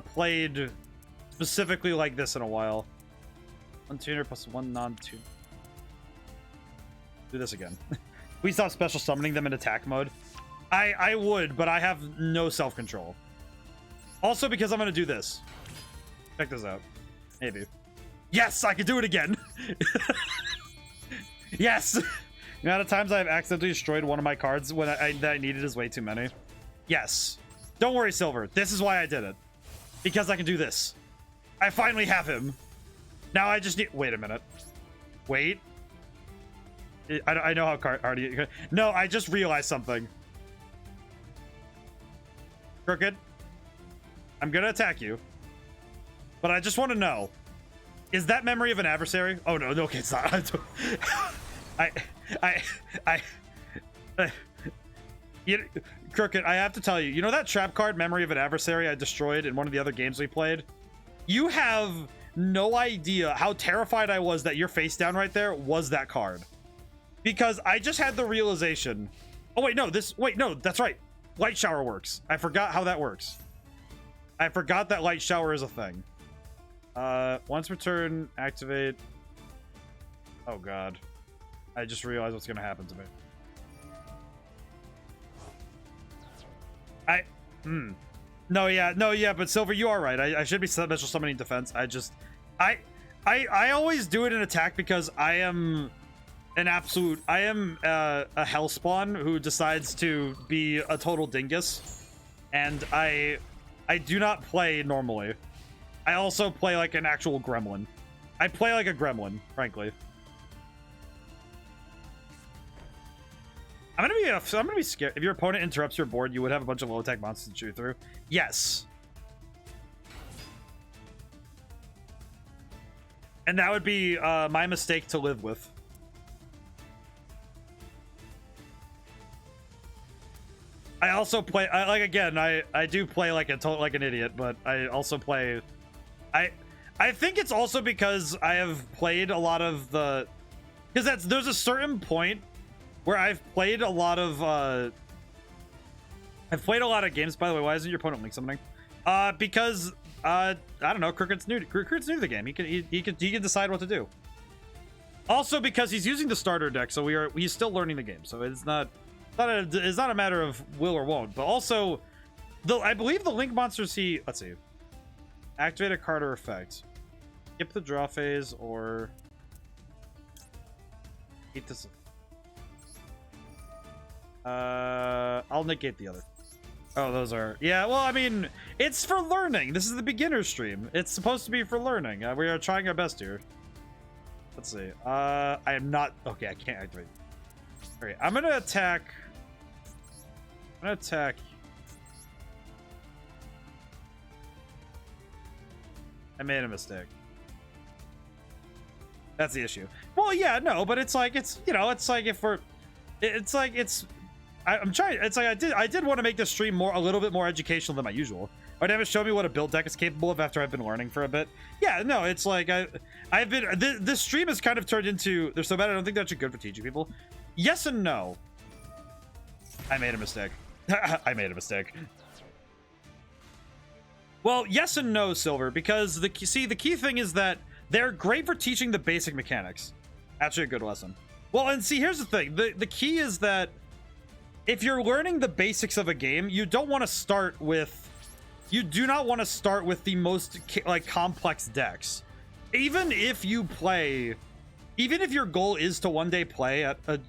played specifically like this in a while. 1 tuner plus 1 non-tuner. Do this again. We stop special summoning them in attack mode. I would, but I have no self-control. Also because I'm gonna do this. Check this out. Maybe. Yes, I can do it again. Yes. The amount of times I've accidentally destroyed one of my cards when that I needed is way too many. Yes. Don't worry, Silver. This is why I did it. Because I can do this. I finally have him. Now I just need... Wait a minute. Wait. I know how hard you... No, I just realized something. Crooked. I'm gonna attack you. But I just want to know. Is that memory of an adversary? Oh, no. Okay, it's not. Crooked, I have to tell you, you know that trap card, Memory of an Adversary, I destroyed in one of the other games we played? You have no idea how terrified I was that your face down right there was that card. Because I just had the realization. Oh, wait, no, that's right. Light shower works. I forgot how that works. I forgot that light shower is a thing. Once per turn, activate. Oh, God. I just realized what's going to happen to me. No, yeah, but Silver, you are right. I should be special summoning defense. I always do it in attack because I am a hellspawn who decides to be a total dingus, and I do not play normally. I also play like an actual gremlin. I play like a gremlin, frankly. I'm gonna be scared. If your opponent interrupts your board, you would have a bunch of low tech monsters to chew through. Yes. And that would be my mistake to live with. I also play I do play like an idiot, but I also play I think it's also because I have played a lot of there's a certain point where I've played a lot of games. By the way, why isn't your opponent link summoning? Because I don't know, Crooked's new to the game. He can decide what to do. Also because he's using the starter deck, so he's still learning the game. So it's not a matter of will or won't. But also, I believe the link monsters let's see, activate a card or effect, skip the draw phase, or eat this. I'll negate the other. Oh, those are... Yeah, well, I mean, it's for learning. This is the beginner stream. It's supposed to be for learning. We are trying our best here. Let's see. I am not... Okay, I can't activate. Okay, I'm gonna attack... I made a mistake. That's the issue. Well, yeah, no, but it's like, you know, it's like if we're... It's like, it's... I'm trying. It's like I did want to make this stream a little bit more educational than my usual. ODaM has shown me what a build deck is capable of after I've been learning for a bit. Yeah, no, it's like I've been this stream has kind of turned into they're so bad I don't think they're actually good for teaching people. Yes and no. I made a mistake. I made a mistake. Well, yes and no, Silver, because the key thing is that they're great for teaching the basic mechanics. Actually, a good lesson. Well, and see, here's the thing. The key is that if you're learning the basics of a game, you don't want to start with... You do not want to start with the most, like, complex decks. Even if you play... Even if your goal is to one day play at a...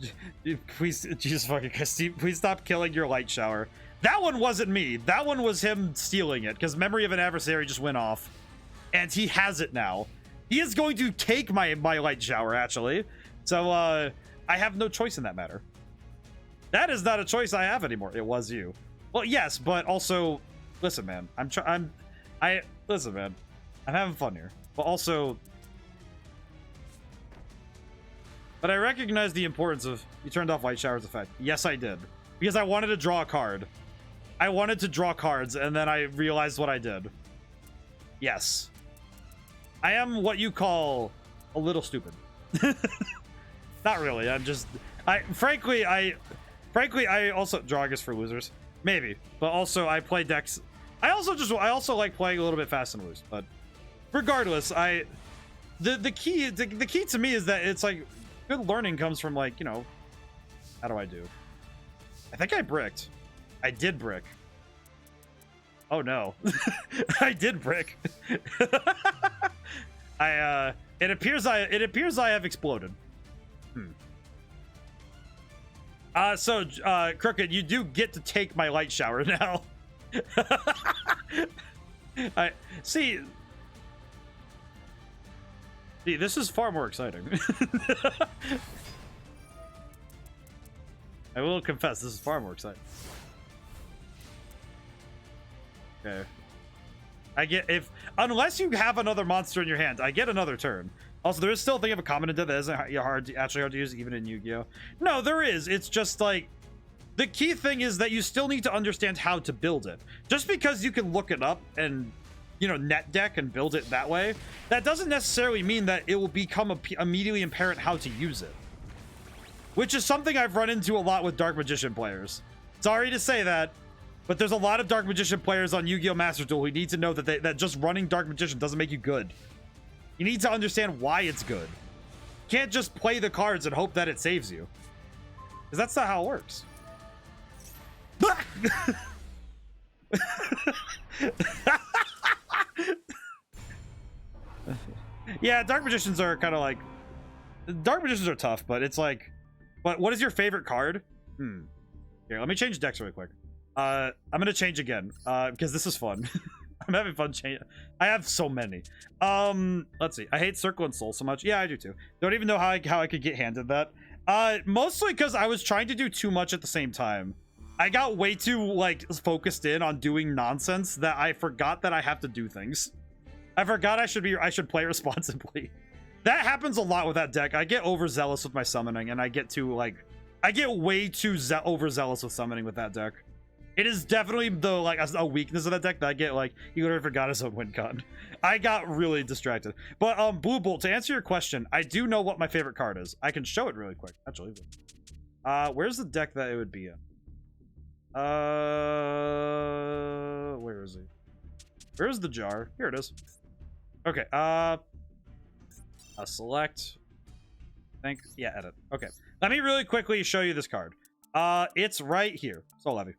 Please, Jesus fucking Christ, please stop killing your light shower. That one wasn't me. That one was him stealing it, because Memory of an Adversary just went off. And he has it now. He is going to take my light shower, actually. So, I have no choice in that matter. That is not a choice I have anymore. It was you. Well, yes, but also, listen, man. Listen, man. I'm having fun here. But also, but I recognize the importance of you turned off light shower's effect. Yes, I did, because I wanted to draw a card. I wanted to draw cards, and then I realized what I did. Yes, I am what you call a little stupid. Not really. I'm just. Frankly, I also drawing is for losers, maybe, but also I play decks. I also like playing a little bit fast and loose. But regardless, the key to me is that it's like good learning comes from, like, you know, how do I do? I think I bricked. I did brick. Oh no, I did brick. It appears I have exploded. So, Crooked, you do get to take my light shower now. See, this is far more exciting. I will confess, this is far more exciting. Okay. Unless you have another monster in your hand, I get another turn. Also, there is still a thing of a common that isn't actually hard to use, even in Yu-Gi-Oh! No, there is. It's just like the key thing is that you still need to understand how to build it. Just because you can look it up and, you know, net deck and build it that way, that doesn't necessarily mean that it will become immediately apparent how to use it. Which is something I've run into a lot with Dark Magician players. Sorry to say that, but there's a lot of Dark Magician players on Yu-Gi-Oh! Master Duel who need to know that just running Dark Magician doesn't make you good. You need to understand why it's good. You can't just play the cards and hope that it saves you, because that's not how it works. Yeah, Dark Magicians are kind of like... Dark Magicians are tough, but it's like... But what is your favorite card? Here, let me change decks really quick. I'm gonna change again, because this is fun. I'm having fun changing. I have so many. Let's see. I hate Circle and Soul so much. Yeah, I do too. Don't even know how I could get handed that. Mostly because I was trying to do too much at the same time. I got way too, like, focused in on doing nonsense that I forgot that I have to do things. I forgot I should play responsibly. That happens a lot with that deck. I get overzealous with my summoning, and I get way too overzealous with summoning with that deck. It is definitely a weakness of that deck that I get, like, he literally forgot his own win con. I got really distracted. But Blue Bolt, to answer your question, I do know what my favorite card is. I can show it really quick, actually. Where's the deck that it would be in? Where is he? Where's the jar? Here it is. Okay, select. Yeah, edit. Okay. Let me really quickly show you this card. It's right here. Soul Levy.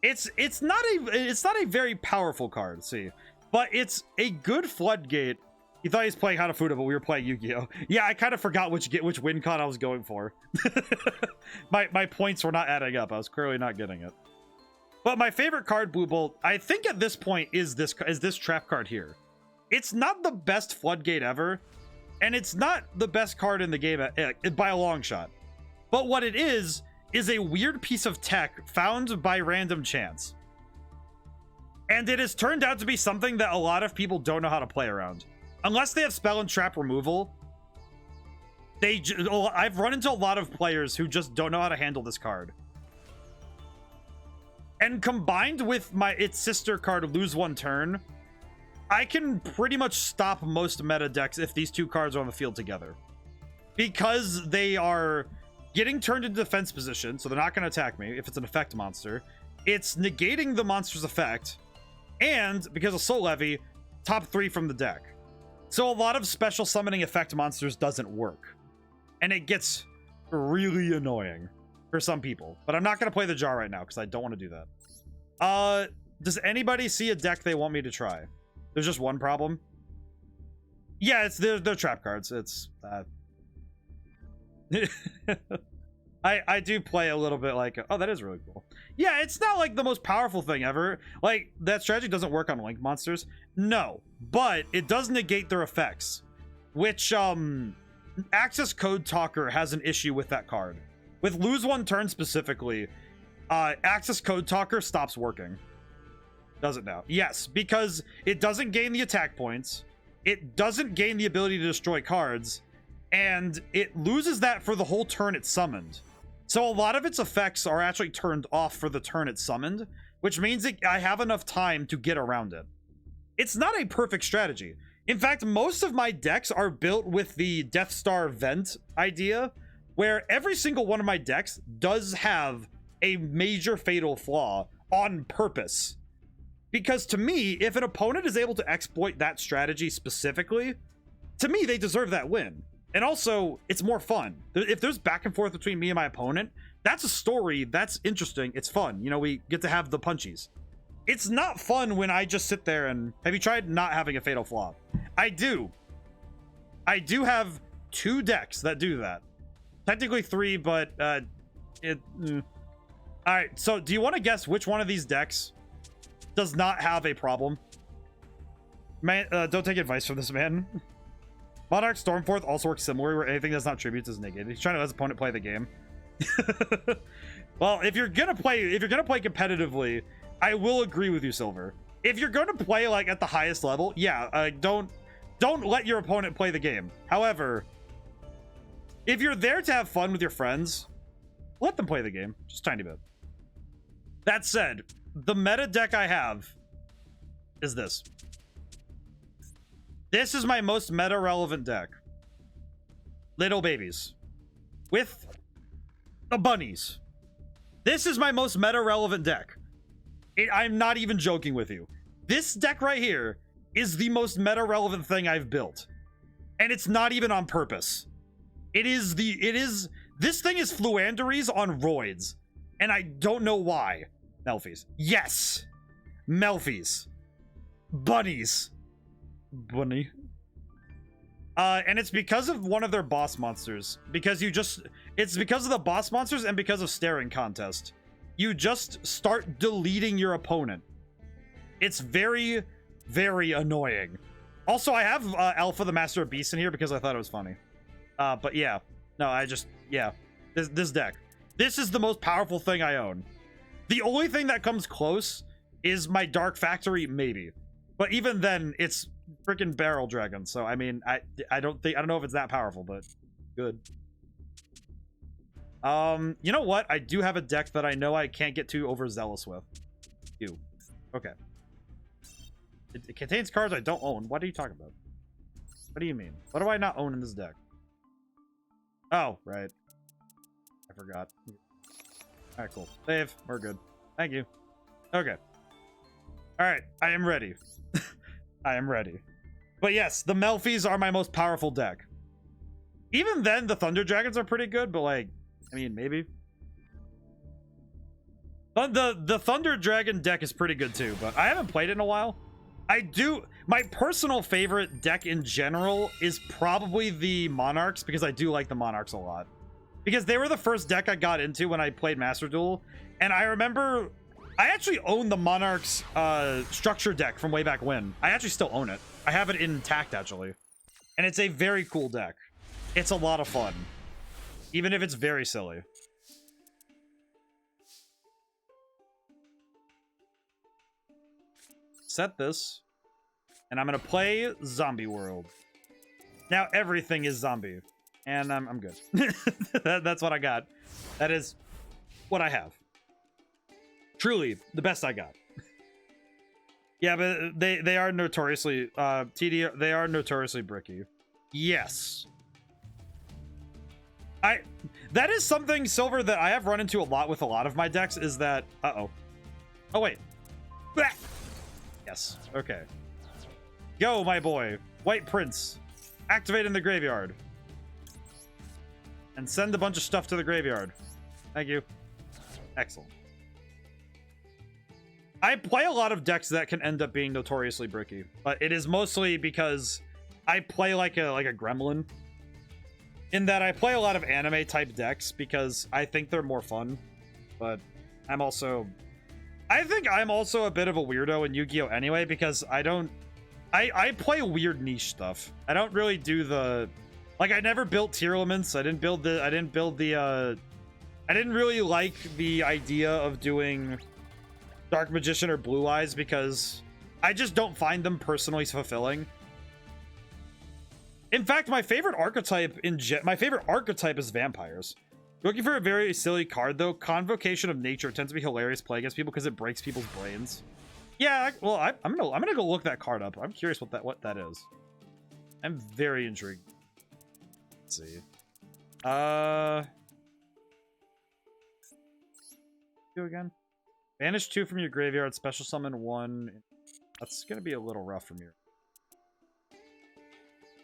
It's not a very powerful card, see, but it's a good floodgate. You thought he was playing Hanafuda, but we were playing Yu-Gi-Oh! Yeah, I kind of forgot which win con I was going for. my points were not adding up. I was clearly not getting it. But my favorite card, Blue Bolt, I think at this point is this trap card here. It's not the best floodgate ever, and it's not the best card in the game by a long shot. But what it is a weird piece of tech found by random chance. And it has turned out to be something that a lot of people don't know how to play around. Unless they have spell and trap removal, I've run into a lot of players who just don't know how to handle this card. And combined with its sister card, Lose One Turn, I can pretty much stop most meta decks if these two cards are on the field together. Because they are getting turned into defense position, so they're not going to attack me if it's an effect monster. It's negating the monster's effect, and because of Soul Levy, top 3 from the deck. So a lot of special summoning effect monsters doesn't work. And it gets really annoying for some people. But I'm not going to play the jar right now because I don't want to do that. Does anybody see a deck they want me to try? There's just one problem. Yeah, they're trap cards. It's I do play a little bit like, oh, that is really cool. Yeah, it's not like the most powerful thing ever. Like, that strategy doesn't work on link monsters. No, but it does negate their effects, which Access Code Talker has an issue with that card. With Lose One Turn specifically, Access Code Talker stops working. Does it now? Yes, because it doesn't gain the attack points, it doesn't gain the ability to destroy cards, and it loses that for the whole turn it's summoned. So a lot of its effects are actually turned off for the turn it's summoned, which means I have enough time to get around it. It's not a perfect strategy. In fact, most of my decks are built with the Death Star Vent idea, where every single one of my decks does have a major fatal flaw on purpose. Because to me, if an opponent is able to exploit that strategy specifically, to me, they deserve that win. And also, it's more fun. If there's back and forth between me and my opponent, that's a story, that's interesting, it's fun. You know, we get to have the punchies. It's not fun when I just sit there and... Have you tried not having a fatal flaw? I do. I do have 2 decks that do that. Technically 3, but Alright, so do you want to guess which one of these decks does not have a problem? Man, don't take advice from this man. Monarch Stormforth also works similarly, where anything that's not tributes is negated. He's trying to let his opponent play the game. Well, if you're gonna play competitively, I will agree with you, Silver. If you're gonna play like at the highest level, yeah, don't let your opponent play the game. However, if you're there to have fun with your friends, let them play the game, just a tiny bit. That said, the meta deck I have is this. This is my most meta relevant deck. Little babies with the bunnies. This is my most meta relevant deck. I'm not even joking with you. This deck right here is the most meta relevant thing I've built, and it's not even on purpose. This thing is Fluanderies on roids, and I don't know why. Melfies. Yes. Melfies. Bunnies. Bunny. And it's because of one of their boss monsters. It's because of the boss monsters and because of Staring Contest. You just start deleting your opponent. It's very, very annoying. Also, I have Alpha the Master of Beasts in here because I thought it was funny. But yeah. No, yeah. This deck. This is the most powerful thing I own. The only thing that comes close is my Dark Factory, maybe. But even then, it's freaking Barrel Dragon. So, I mean, I don't know if it's that powerful, but good. You know what? I do have a deck that I know I can't get too overzealous with. Okay. It contains cards I don't own. What are you talking about? What do you mean? What do I not own in this deck? Oh, right. I forgot. Alright, cool. Save. We're good. Thank you. Okay. Alright, I am ready. I am ready. But yes, the Melfies are my most powerful deck. Even then, the Thunder Dragons are pretty good, but like, I mean, maybe. The Thunder Dragon deck is pretty good too, but I haven't played it in a while. My personal favorite deck in general is probably the Monarchs, because I do like the Monarchs a lot. Because they were the first deck I got into when I played Master Duel, and I remember I actually own the Monarchs structure deck from way back when. I actually still own it. I have it intact, actually. And it's a very cool deck. It's a lot of fun. Even if it's very silly. Set this. And I'm going to play Zombie World. Now everything is zombie. And I'm good. That's what I got. That is what I have. Truly, the best I got. Yeah, but they are notoriously TD. They are notoriously bricky. Yes. That is something, Silver, that I have run into a lot with a lot of my decks. Is that oh wait. Bah! Yes. Okay. Go, my boy, White Prince. Activate in the graveyard. And send a bunch of stuff to the graveyard. Thank you. Excellent. I play a lot of decks that can end up being notoriously bricky, but it is mostly because I play like a gremlin. In that I play a lot of anime type decks because I think they're more fun, but I think I'm also a bit of a weirdo in Yu-Gi-Oh anyway, because I play weird niche stuff. I don't really do the, like, I never built tier elements. I didn't really like the idea of doing Dark Magician or Blue Eyes because I just don't find them personally fulfilling. In fact, my favorite archetype is vampires. Looking for a very silly card though, Convocation of Nature tends to be hilarious play against people because it breaks people's brains. Yeah, well, I'm gonna go look that card up. I'm curious what that is. I'm very intrigued. Let's see. Do again. Banish 2 from your graveyard. Special summon 1. That's gonna be a little rough from here.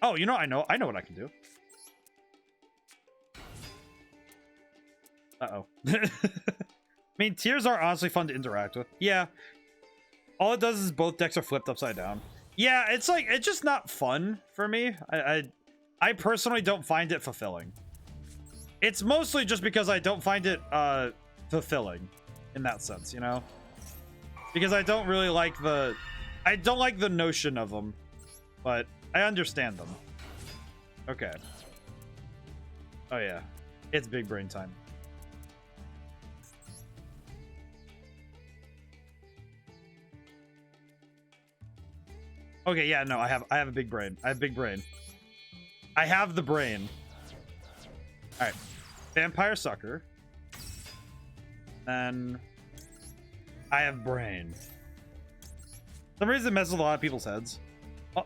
Oh, you know, I know what I can do. Uh-oh. I mean, tiers are honestly fun to interact with. Yeah. All it does is both decks are flipped upside down. Yeah, it's like, it's just not fun for me. I personally don't find it fulfilling. It's mostly just because I don't find it fulfilling in that sense, you know? Because I don't really like the notion of them, but I understand them. Okay. Oh yeah, it's big brain time. Okay, yeah, no, I have a big brain. I have big brain. I have the brain. All right, Vampire Sucker. Then I have brain. For some reason it messes with a lot of people's heads.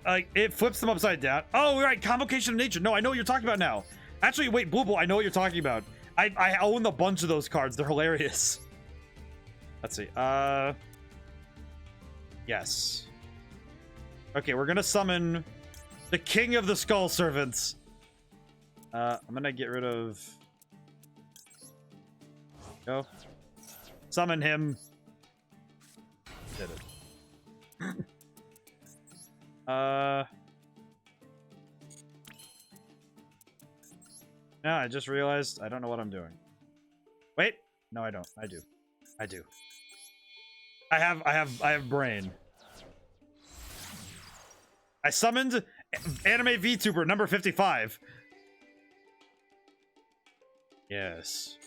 Like, it flips them upside down. Oh, right, Convocation of Nature. No, I know what you're talking about now. Actually, wait, Blue Bull, I know what you're talking about. I own a bunch of those cards. They're hilarious. Let's see. Yes. Okay, we're gonna summon the King of the Skull Servants. I'm gonna get rid of... Go. Summon him. Did it. No, I just realized I don't know what I'm doing. Wait, no, I don't. I do. I have brain. I summoned Anime VTuber number 55. Yes.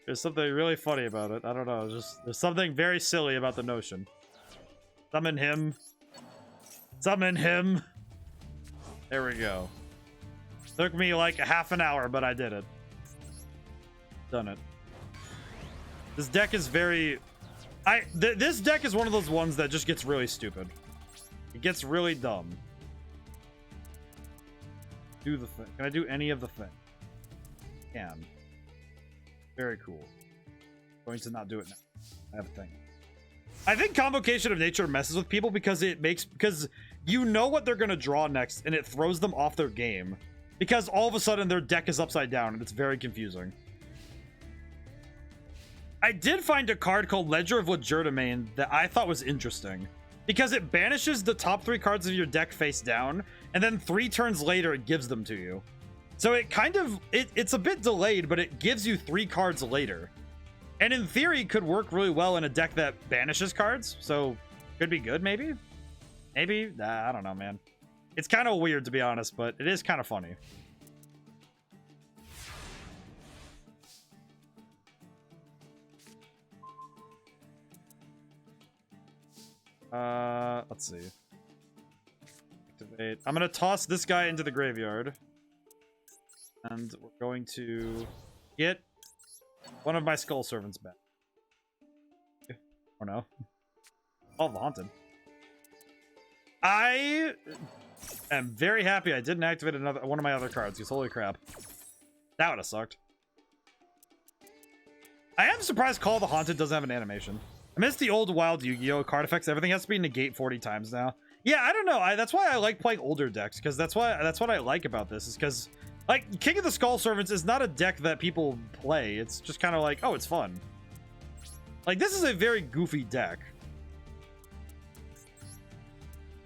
There's something really funny about it. I don't know. Just there's something very silly about the notion. Summon him. Summon him. There we go. Took me like a half an hour, but I did it. Done it. This deck is very... this deck is one of those ones that just gets really stupid. It gets really dumb. Do the thing. Can I do any of the thing? Can. Very cool. Going to not do it now. I have a thing. I think Convocation of Nature messes with people because because you know what they're gonna draw next and it throws them off their game. Because all of a sudden their deck is upside down and it's very confusing. I did find a card called Ledger of Legerdemain that I thought was interesting. Because it banishes the top 3 cards of your deck face down, and then 3 turns later it gives them to you. So it kind of, it's a bit delayed, but it gives you 3 cards later. And in theory, could work really well in a deck that banishes cards. So, could be good, maybe? Maybe? Nah, I don't know, man. It's kind of weird, to be honest, but it is kind of funny. Let's see. Wait, I'm gonna toss this guy into the graveyard. And we're going to get one of my Skull Servants back. Or no. All the Haunted. I am very happy I didn't activate one of my other cards, because holy crap. That would have sucked. I am surprised Call of the Haunted doesn't have an animation. I miss the old wild Yu-Gi-Oh! Card effects. Everything has to be negate 40 times now. Yeah, I don't know. That's why I like playing older decks, because that's what I like about this, is because like King of the Skull Servants is not a deck that people play. It's just kind of like, oh, it's fun. Like, this is a very goofy deck.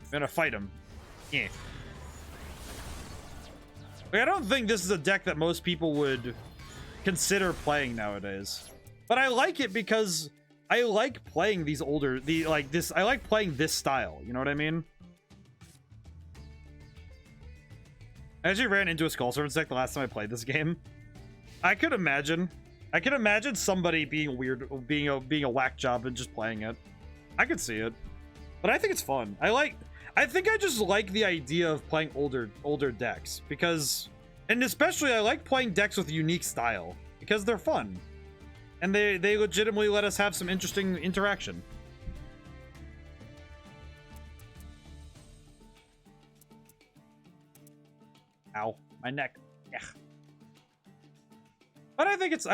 I'm gonna fight him. Yeah. Like, I don't think this is a deck that most people would consider playing nowadays. But I like it because I like playing these older, I like playing this style, you know what I mean? I actually ran into a Skull Servants deck the last time I played this game. I could imagine somebody being weird, being a whack job and just playing it. I could see it. But I think it's fun. I think I just like the idea of playing older decks because, and especially I like playing decks with unique style because they're fun. And they legitimately let us have some interesting interaction. Ow, my neck. Yeah. But I think it's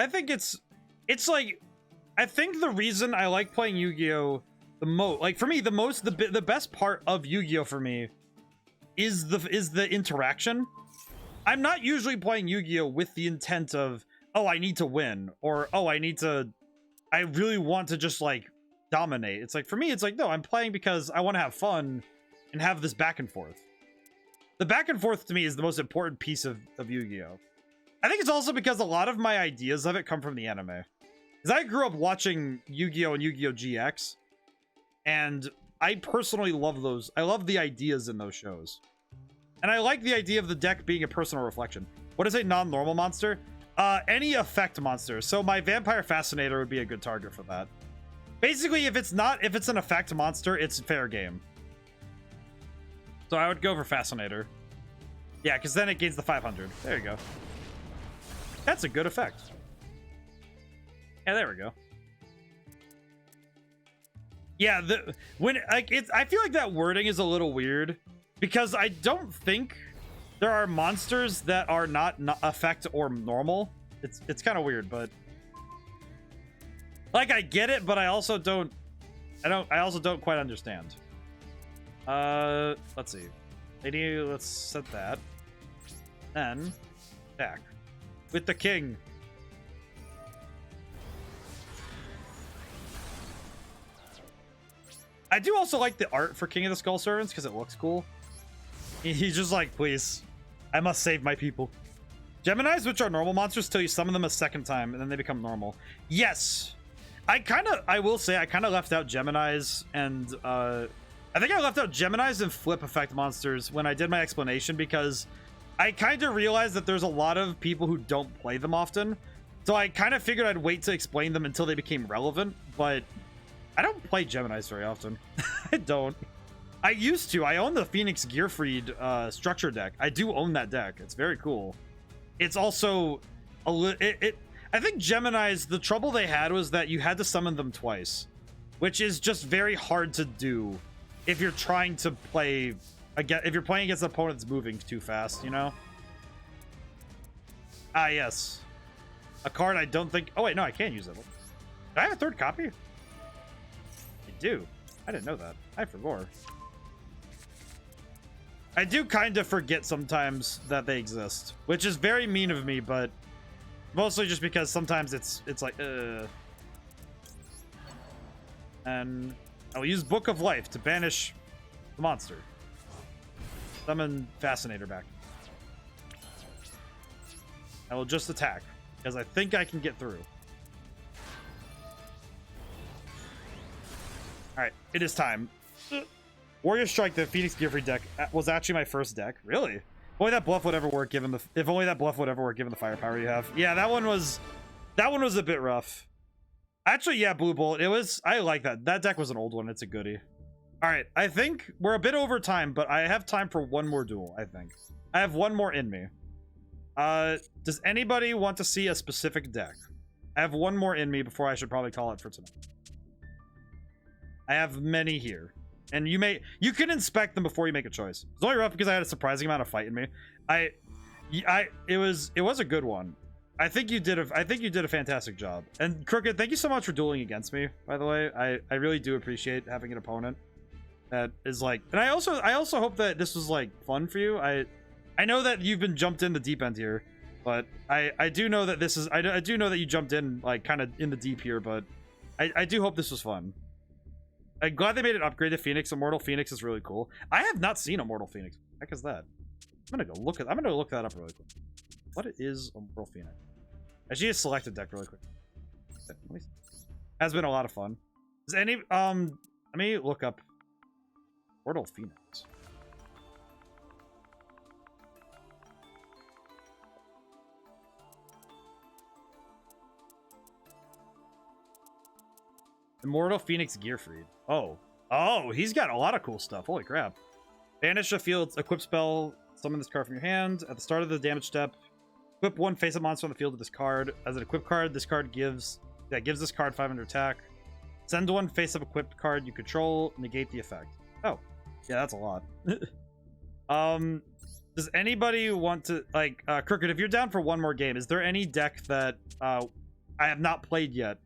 like, I think the reason I like playing Yu-Gi-Oh! The most, like for me, the best part of Yu-Gi-Oh! For me is the interaction. I'm not usually playing Yu-Gi-Oh! With the intent of, oh, I need to win, or oh, I really want to just like dominate. It's like, for me, it's like, no, I'm playing because I want to have fun and have this back and forth. The back and forth to me is the most important piece of Yu-Gi-Oh! I think it's also because a lot of my ideas of it come from the anime. Because I grew up watching Yu-Gi-Oh! And Yu-Gi-Oh! GX. And I personally love those. I love the ideas in those shows. And I like the idea of the deck being a personal reflection. What is a non-normal monster? Any effect monster. So my Vampire Fascinator would be a good target for that. Basically, if it's an effect monster, it's fair game. So I would go for Fascinator. Yeah, because then it gains the 500. There you go. That's a good effect. Yeah, there we go. Yeah, I feel like that wording is a little weird because I don't think there are monsters that are not effect or normal. It's kind of weird, but like I get it, but I also don't quite understand. Let's see. Lady, let's set that. Then attack with the king. I do also like the art for King of the Skull Servants because it looks cool. He's just like, please, I must save my people. Geminis, which are normal monsters, till you summon them a second time and then they become normal. Yes. I will say I kind of left out Geminis and I think I left out Geminis and flip effect monsters when I did my explanation because I kind of realized that there's a lot of people who don't play them often. So I kind of figured I'd wait to explain them until they became relevant, but I don't play Geminis very often. I don't. I used to. I own the Phoenix Gearfried structure deck. I do own that deck. It's very cool. It's also I think Geminis, the trouble they had was that you had to summon them twice, which is just very hard to do if you're trying to play again, if you're playing against an opponent that's moving too fast, you know? Ah, yes. A card I don't think... Oh, wait, no, I can use it. Do I have a third copy? I do. I didn't know that. I forgot. I do kind of forget sometimes that they exist, which is very mean of me, but mostly just because sometimes it's like, And I'll use Book of Life to banish the monster. Summon Fascinator back. I will just attack, because I think I can get through. Alright, it is time. Warrior Strike, the Phoenix Gearfried deck, was actually my first deck. Really? If only that bluff would ever work given the firepower you have. Yeah, that one was a bit rough. Actually, yeah, Blue Bolt. I like that. That deck was an old one. It's a goodie. All right, I think we're a bit over time, but I have time for one more duel, I think. I have one more in me. Does anybody want to see a specific deck? I have one more in me before I should probably call it for tonight. I have many here. And you can inspect them before you make a choice. It's only rough because I had a surprising amount of fight in me. It was a good one. I think you did a fantastic job. And Crooked, thank you so much for dueling against me, by the way. I really do appreciate having an opponent that is like, and I also hope that this was like fun for you. I know that you've been jumped in the deep end here, but I do know that this is I do know that you jumped in like kind of in the deep here, but I do hope this was fun. I'm glad they made it upgrade to Phoenix. Immortal Phoenix is really cool. I have not seen Immortal Phoenix. What the heck is that? I'm gonna go look that up really quick. What is Immortal Phoenix? I should just select a deck really quick. Has been a lot of fun. Does any let me look up Immortal Phoenix. Immortal Phoenix Gearfried. Oh, he's got a lot of cool stuff. Holy crap. Banish a field, equip spell, summon this card from your hand. At the start of the damage step, equip one face-up monster on the field with this card. As an equip card, this card gives this card 500 attack. Send one face-up equipped card you control, negate the effect. Oh, yeah, that's a lot. Does anybody want to, like, Crooked, if you're down for one more game, is there any deck that I have not played yet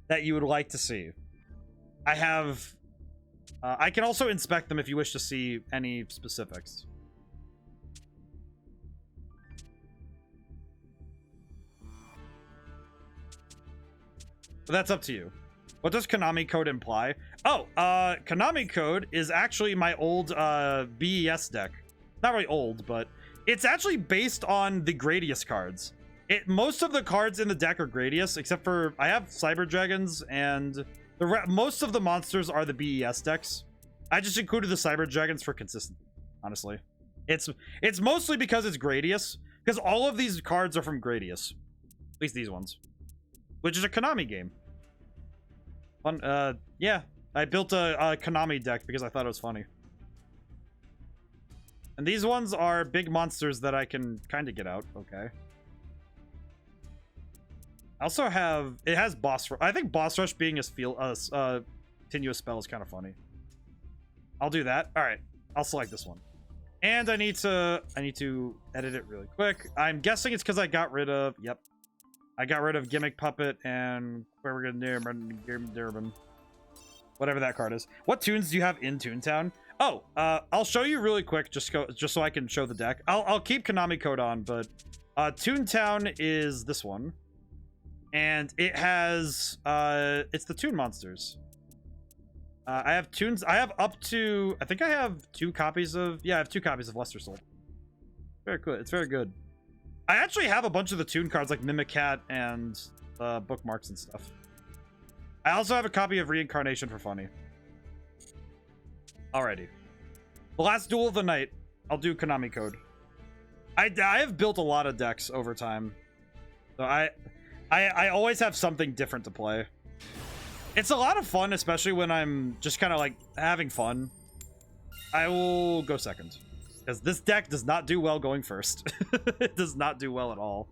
that you would like to see? I have... I can also inspect them if you wish to see any specifics. But that's up to you. What does Konami Code imply? Oh, Konami Code is actually my old BES deck. Not really old, but it's actually based on the Gradius cards. Most of the cards in the deck are Gradius, except for I have Cyber Dragons, and most of the monsters are the BES decks. I just included the Cyber Dragons for consistency, honestly. It's mostly because it's Gradius, because all of these cards are from Gradius. At least these ones. Which is a Konami game. Fun, yeah. I built a Konami deck because I thought it was funny. And these ones are big monsters that I can kind of get out. Okay. I also have... It has Boss Rush. I think Boss Rush being a continuous spell is kind of funny. I'll do that. All right. I'll select this one. And I need to edit it really quick. I'm guessing it's because I got rid of... Yep. I got rid of Gimmick Puppet and... Whatever that card is. What tunes do you have in Toontown? Oh, I'll show you really quick just so I can show the deck. I'll keep Konami Code on, but Toontown is this one. And it has it's the Toon monsters. I have tunes. I have up to, I think I have 2 copies of, yeah, I have 2 copies of Luster Soul. Very good. It's very good. I actually have a bunch of the Toon cards like Mimicat and bookmarks and stuff. I also have a copy of Reincarnation for funny. Alrighty. The last duel of the night. I'll do Konami Code. I have built a lot of decks over time. So I always have something different to play. It's a lot of fun, especially when I'm just kind of like having fun. I will go second. Because this deck does not do well going first. It does not do well at all.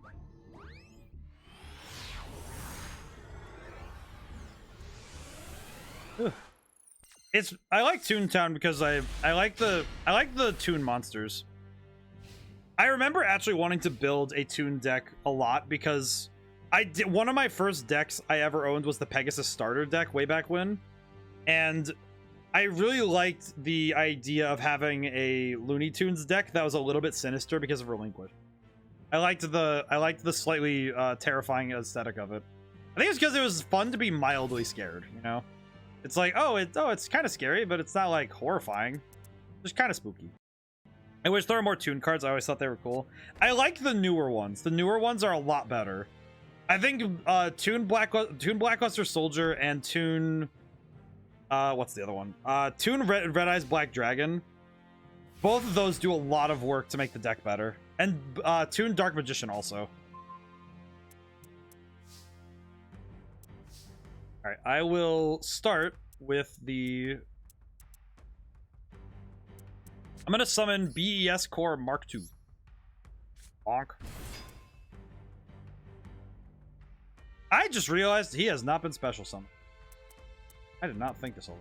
I like Toontown because I like the Toon monsters. I remember actually wanting to build a Toon deck a lot because one of my first decks I ever owned was the Pegasus starter deck way back when, and I really liked the idea of having a Looney Tunes deck that was a little bit sinister because of Relinquish. I liked the slightly terrifying aesthetic of it. I think it's because it was fun to be mildly scared, you know? It's like, it's kind of scary, but it's not like horrifying. Just kind of spooky. I wish there were more Toon cards. I always thought they were cool. I like the newer ones. The newer ones are a lot better. I think Toon Blackluster Soldier and Toon what's the other one? Toon Red Eyes Black Dragon. Both of those do a lot of work to make the deck better. And Toon Dark Magician also. Alright, I will start with the I'm gonna summon BES Core Mark II. Bonk. I just realized he has not been special summoned. I did not think this over.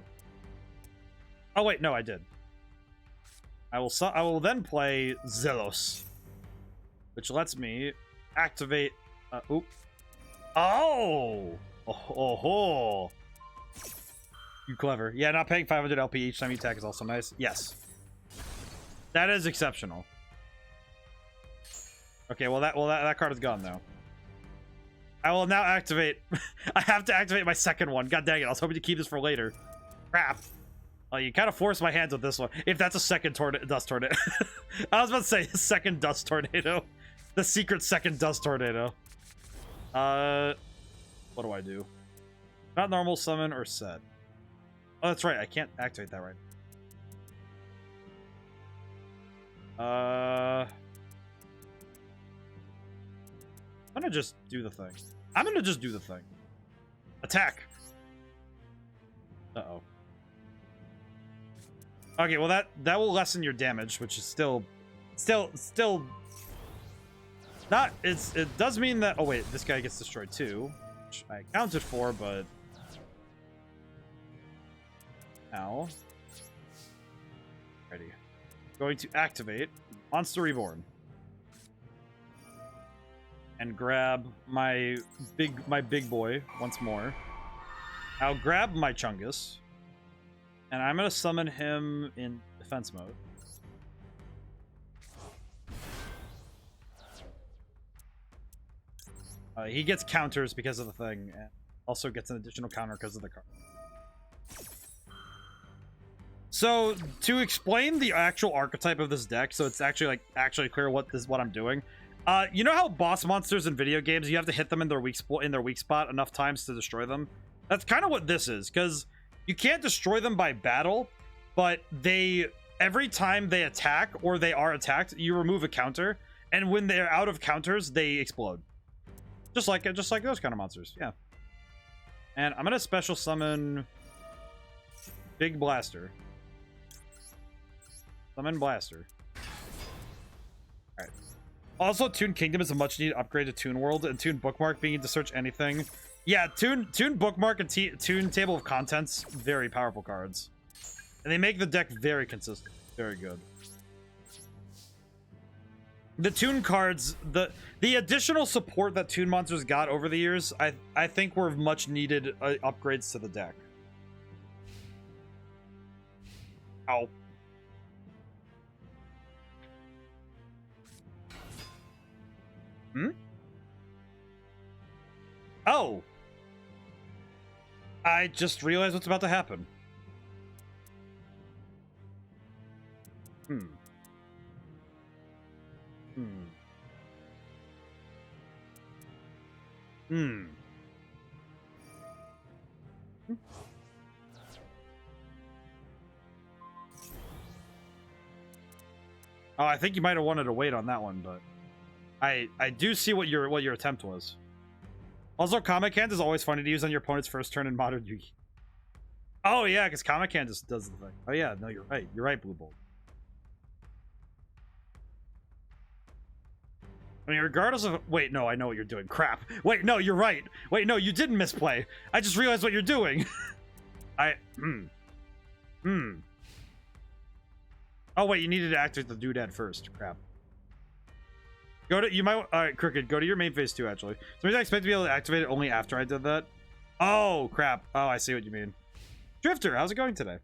Oh wait, no, I did. I will then play Zelos, which lets me activate. Oop. Oh! Oh! You clever. Yeah, not paying 500 LP each time you attack is also nice. Yes. That is exceptional. Okay, well that card is gone though. I will now activate. I have to activate my second one. God dang it! I was hoping to keep this for later. Crap. Oh, you kind of forced my hands with this one. If that's a second dust tornado. I was about to say second dust tornado. The secret second dust tornado. What do I do? Not normal, summon, or set. Oh, that's right. I can't activate that right. I'm gonna just do the thing. I'm gonna just do the thing. Attack. Uh-oh. Okay, well that will lessen your damage, which is still not. It does mean that. Oh wait, this guy gets destroyed too, which I accounted for, but now ready. Going to activate Monster Reborn and grab my big boy once more. I'll grab my Chungus, and I'm gonna summon him in defense mode. He gets counters because of the thing, and also gets an additional counter because of the card. So to explain the actual archetype of this deck, so it's actually clear what I'm doing. You know how boss monsters in video games, you have to hit them in their weak spot enough times to destroy them? That's kind of what this is, because you can't destroy them by battle, but every time they attack or they are attacked, you remove a counter, and when they're out of counters, they explode. Just like those kind of monsters, yeah. And I'm gonna special summon Big Blaster. Summon Blaster. Alright. Also, Toon Kingdom is a much needed upgrade to Toon World, and Toon Bookmark being able to search anything. Yeah, Toon Bookmark and Toon Table of Contents, very powerful cards. And they make the deck very consistent. Very good. The Toon cards, the additional support that Toon monsters got over the years, I think were much needed upgrades to the deck. Ow. Hmm? Oh! I just realized what's about to happen. Hmm. Oh, I think you might have wanted to wait on that one, but I do see what your attempt was. Also, Comic Hand is always funny to use on your opponent's first turn in Modern Yu-Gi. Oh yeah, because Comic Hand just does the thing. Oh yeah, no, you're right. You're right, Blue Bolt. I mean, regardless of... Wait, no, I know what you're doing. Crap. Wait, no, you're right. Wait, no, you didn't misplay. I just realized what you're doing. Oh, wait, you needed to activate the doodad first. Crap. You might... Alright, Crooked, go to your main phase too, actually. So I expect to be able to activate it only after I did that. Oh, crap. Oh, I see what you mean. Drifter, how's it going today?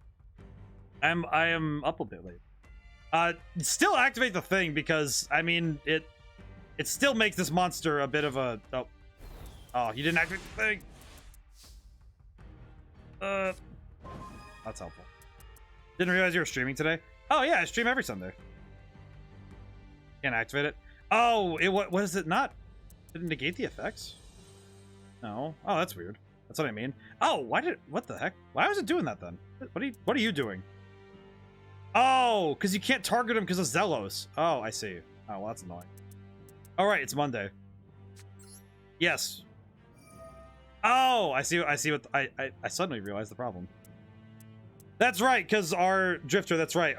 I am up a bit late. Still activate the thing because, I mean, it still makes this monster a bit of a... Oh, you didn't activate the thing. That's helpful. Didn't realize you were streaming today. Oh, yeah, I stream every Sunday. Can't activate it. Oh, what is it not? Did it negate the effects? No. Oh, that's weird. That's what I mean. Oh, what the heck? Why was it doing that then? What are you doing? Oh, because you can't target him because of Zelos. Oh, I see. Oh, well, that's annoying. All right, it's Monday. Yes. Oh, I see what I suddenly realized the problem. That's right, because our Drifter, that's right.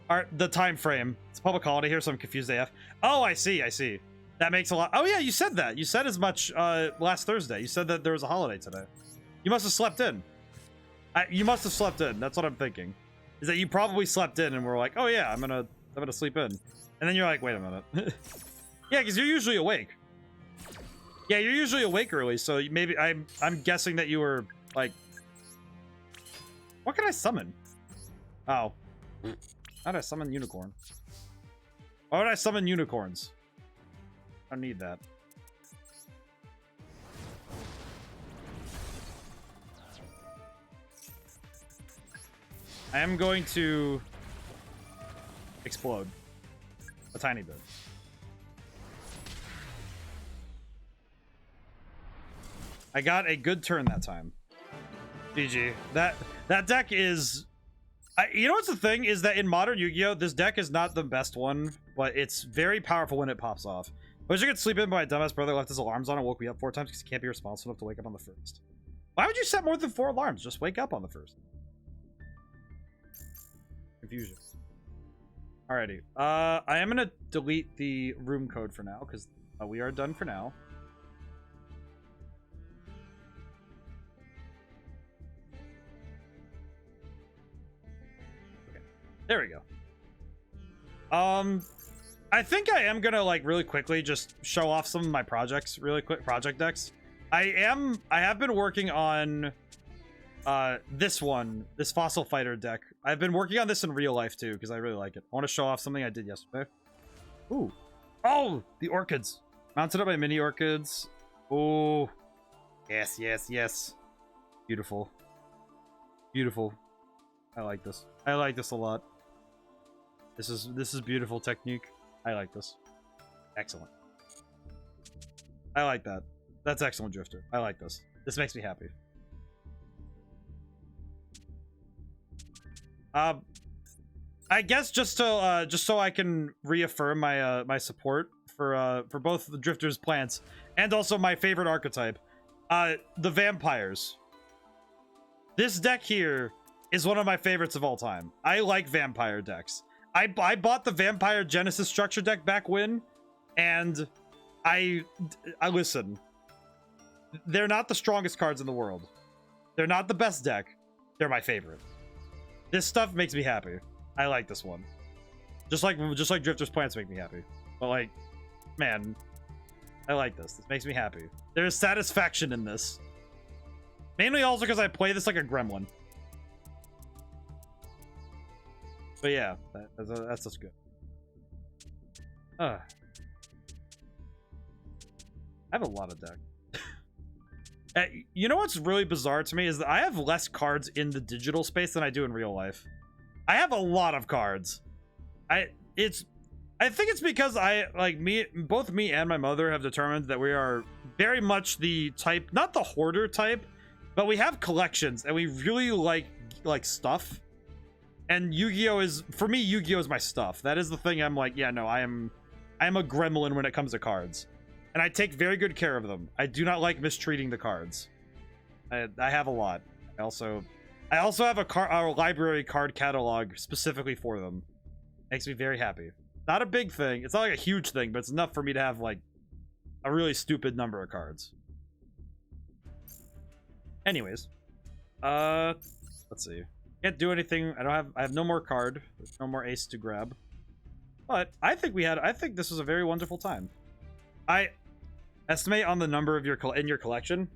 The time frame. It's public holiday here, so I'm confused AF. Oh, I see. That makes a lot. Oh yeah, you said that. You said as much last Thursday. You said that there was a holiday today. You must have slept in. You must have slept in. That's what I'm thinking. Is that you probably slept in and we're like, oh yeah, I'm gonna sleep in. And then you're like, wait a minute. Yeah, because you're usually awake. Yeah, you're usually awake early, so maybe I'm guessing that you were like, what can I summon? Oh. How did I summon unicorn? Why would I summon unicorns? I don't need that. I am going to explode a tiny bit. I got a good turn that time. GG. That deck is... you know what's the thing? Is that in modern Yu-Gi-Oh! This deck is not the best one, but it's very powerful when it pops off. I wish I could sleep in, but my dumbass brother left his alarms on and woke me up 4 times because he can't be responsible enough to wake up on the first. Why would you set more than 4 alarms? Just wake up on the first. Confusion. Alrighty. I am gonna delete the room code for now because we are done for now. Okay. There we go. I think I am gonna like really quickly just show off some of my projects really quick. Project decks. I have been working on this Fossil Fighter deck. I've been working on this in real life too because I really like it. I want to show off something I did yesterday. Ooh. Oh, the orchids. Mounted up my mini orchids. Oh. Yes, yes, yes. Beautiful. Beautiful. I like this. I like this a lot. This is beautiful technique. I like this. Excellent. I like that. That's excellent, Drifter. I like this. This makes me happy. I guess just so I can reaffirm my my support for both the Drifter's plants and also my favorite archetype, the vampires. This deck here is one of my favorites of all time. I like vampire decks. I bought the Vampire Genesis structure deck back when, and I listen. They're not the strongest cards in the world. They're not the best deck. They're my favorite. This stuff makes me happy. I like this one. Just like Drifter's plants make me happy. But like, man, I like this. This makes me happy. There's satisfaction in this. Mainly also because I play this like a gremlin. But yeah, that's just good. I have a lot of deck. You know what's really bizarre to me is that I have less cards in the digital space than I do in real life. I have a lot of cards. I think it's because both me and my mother have determined that we are very much the type, not the hoarder type, but we have collections and we really like stuff. And Yu-Gi-Oh is, for me, Yu-Gi-Oh is my stuff. That is the thing I'm like, yeah, no, I am a gremlin when it comes to cards. And I take very good care of them. I do not like mistreating the cards. I have a lot. I also have a library card catalog specifically for them. Makes me very happy. Not a big thing. It's not like a huge thing, but it's enough for me to have like a really stupid number of cards. Anyways, let's see. Can't do anything. I have no more card. There's no more ace to grab. But I think this was a very wonderful time. I estimate on the number of in your collection.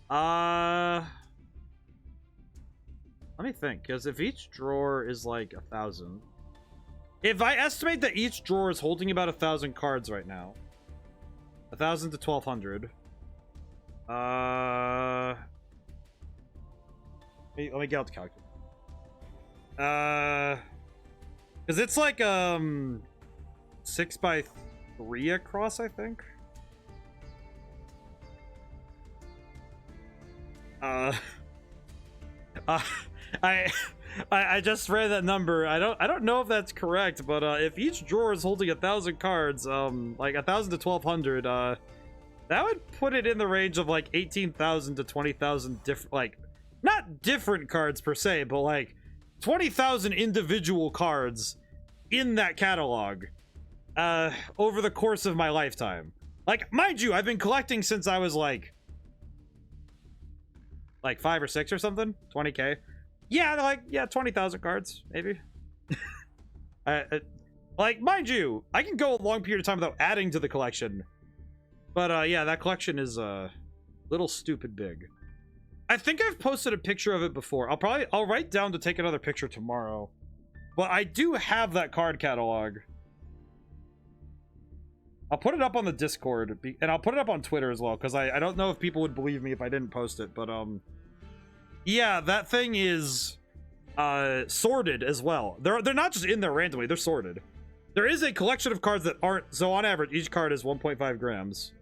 Let me think, because if each drawer is like 1,000, if I estimate that each drawer is holding about 1,000 cards right now, 1,000 to 1,200. Let me get out the calculator. Because it's like 6 by 3 across, I think. I just read that number. I don't know if that's correct, but if each drawer is holding 1,000 cards, like 1,000 to 1,200, that would put it in the range of like 18,000 to 20,000 different, like, not different cards per se, but like 20,000 individual cards in that catalog over the course of my lifetime. Like, mind you, I've been collecting since I was like 5 or 6 or something. 20k. Yeah, 20,000 cards maybe. Like, mind you, I can go a long period of time without adding to the collection, but yeah, that collection is a little stupid big. I think I've posted a picture of it before. I'll write down to take another picture tomorrow. But I do have that card catalog. I'll put it up on the Discord, and I'll put it up on Twitter as well, because I don't know if people would believe me if I didn't post it, but yeah, that thing is sorted as well. They're not just in there randomly, they're sorted. There is a collection of cards that aren't, so on average, each card is 1.5 grams.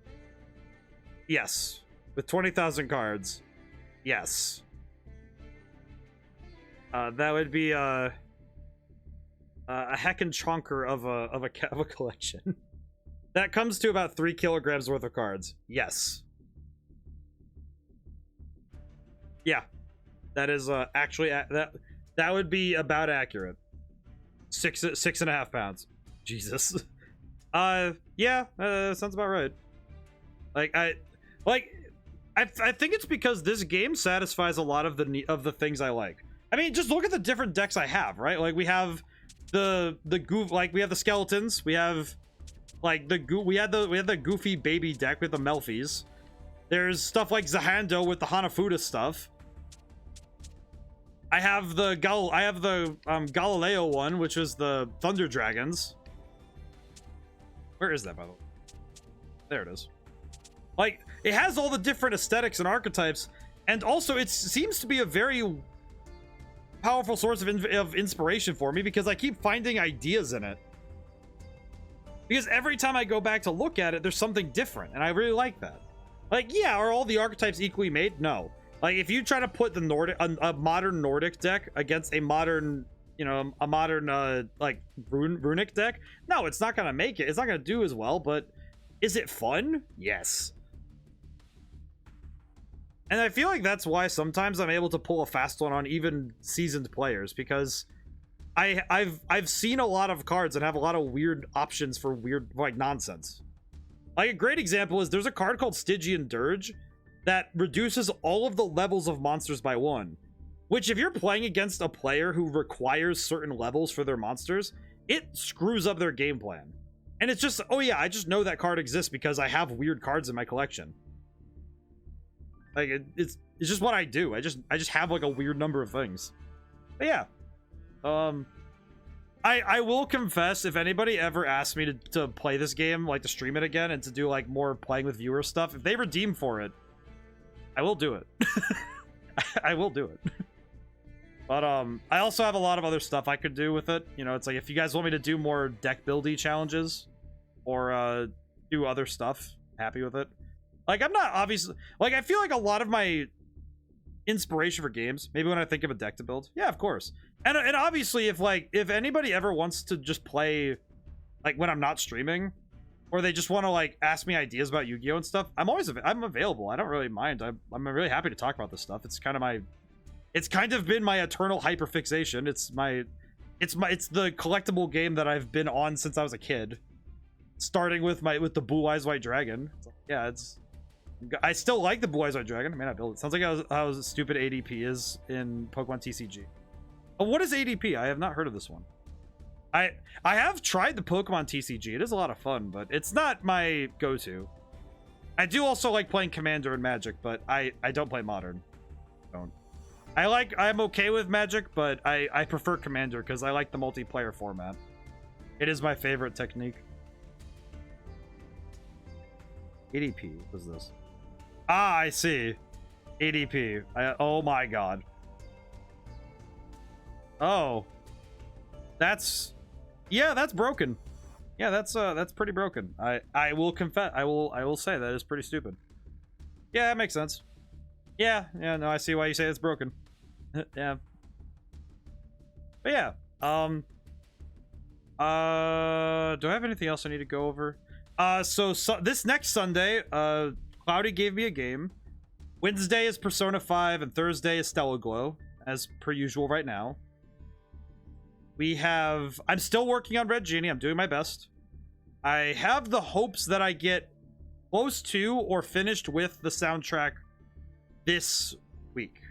Yes. With 20,000 cards. Yes. That would be a heckin' chonker of a collection. That comes to about 3 kilograms worth of cards. Yes. Yeah. That is actually that would be about accurate. 6.5 pounds. Jesus. Yeah, sounds about right. I think it's because this game satisfies a lot of the things I like. I mean, just look at the different decks I have, right? Like, we have the skeletons, we have like we had the goofy baby deck with the Melfies. There's stuff like Zahando with the Hanafuda stuff. I have the Galileo one, which is the Thunder Dragons. Where is that, by the way? There it is. Like, it has all the different aesthetics and archetypes, and also it seems to be a very powerful source of inspiration for me, because I keep finding ideas in it. Because every time I go back to look at it, there's something different, and I really like that. Like, yeah, are all the archetypes equally made? No. Like, if you try to put the Nordic, a modern Nordic deck against a modern, like, runic deck, no, it's not gonna make it. It's not gonna do as well, but is it fun? Yes. And I feel like that's why sometimes I'm able to pull a fast one on even seasoned players, because I've seen a lot of cards and have a lot of weird options for weird, like, nonsense. Like, a great example is there's a card called Stygian Dirge that reduces all of the levels of monsters by 1. Which, if you're playing against a player who requires certain levels for their monsters, it screws up their game plan. And it's just, oh yeah, I just know that card exists because I have weird cards in my collection. Like, it's just what I do. I just have, like, a weird number of things. But yeah. I will confess, if anybody ever asks me to play this game, like, to stream it again and to do, like, more playing with viewer stuff, if they redeem for it, I will do it. I will do it. But I also have a lot of other stuff I could do with it. You know, it's like, if you guys want me to do more deck buildy challenges or do other stuff, I'm happy with it. Like, I'm not obviously, like, I feel like a lot of my inspiration for games, maybe when I think of a deck to build, yeah, of course. And obviously, if anybody ever wants to just play, like, when I'm not streaming, or they just want to, like, ask me ideas about Yu-Gi-Oh and stuff, I'm available. I don't really mind. I'm really happy to talk about this stuff. It's kind of been my eternal hyperfixation. It's the collectible game that I've been on since I was a kid, starting with the Blue Eyes White Dragon. Yeah, I still like the Blue Eyes White Dragon. I may not build it. Sounds like how stupid ADP is in Pokemon TCG. Oh, what is ADP? I have not heard of this one. I have tried the Pokemon TCG. It is a lot of fun, but it's not my go-to. I do also like playing Commander and Magic, but I don't play Modern. I'm okay with Magic, but I prefer Commander because I like the multiplayer format. It is my favorite technique. ADP, what is this? Ah, I see. ADP. Oh my god. Oh. That's broken. Yeah, that's pretty broken. I will confess. I will say that is pretty stupid. Yeah, that makes sense. Yeah, no, I see why you say it's broken. Yeah. But yeah, do I have anything else I need to go over? So this next Sunday, Cloudy gave me a game. Wednesday is Persona 5 and Thursday is Stellar Glow, as per usual right now. We have... I'm still working on Red Genie. I'm doing my best. I have the hopes that I get close to or finished with the soundtrack this week.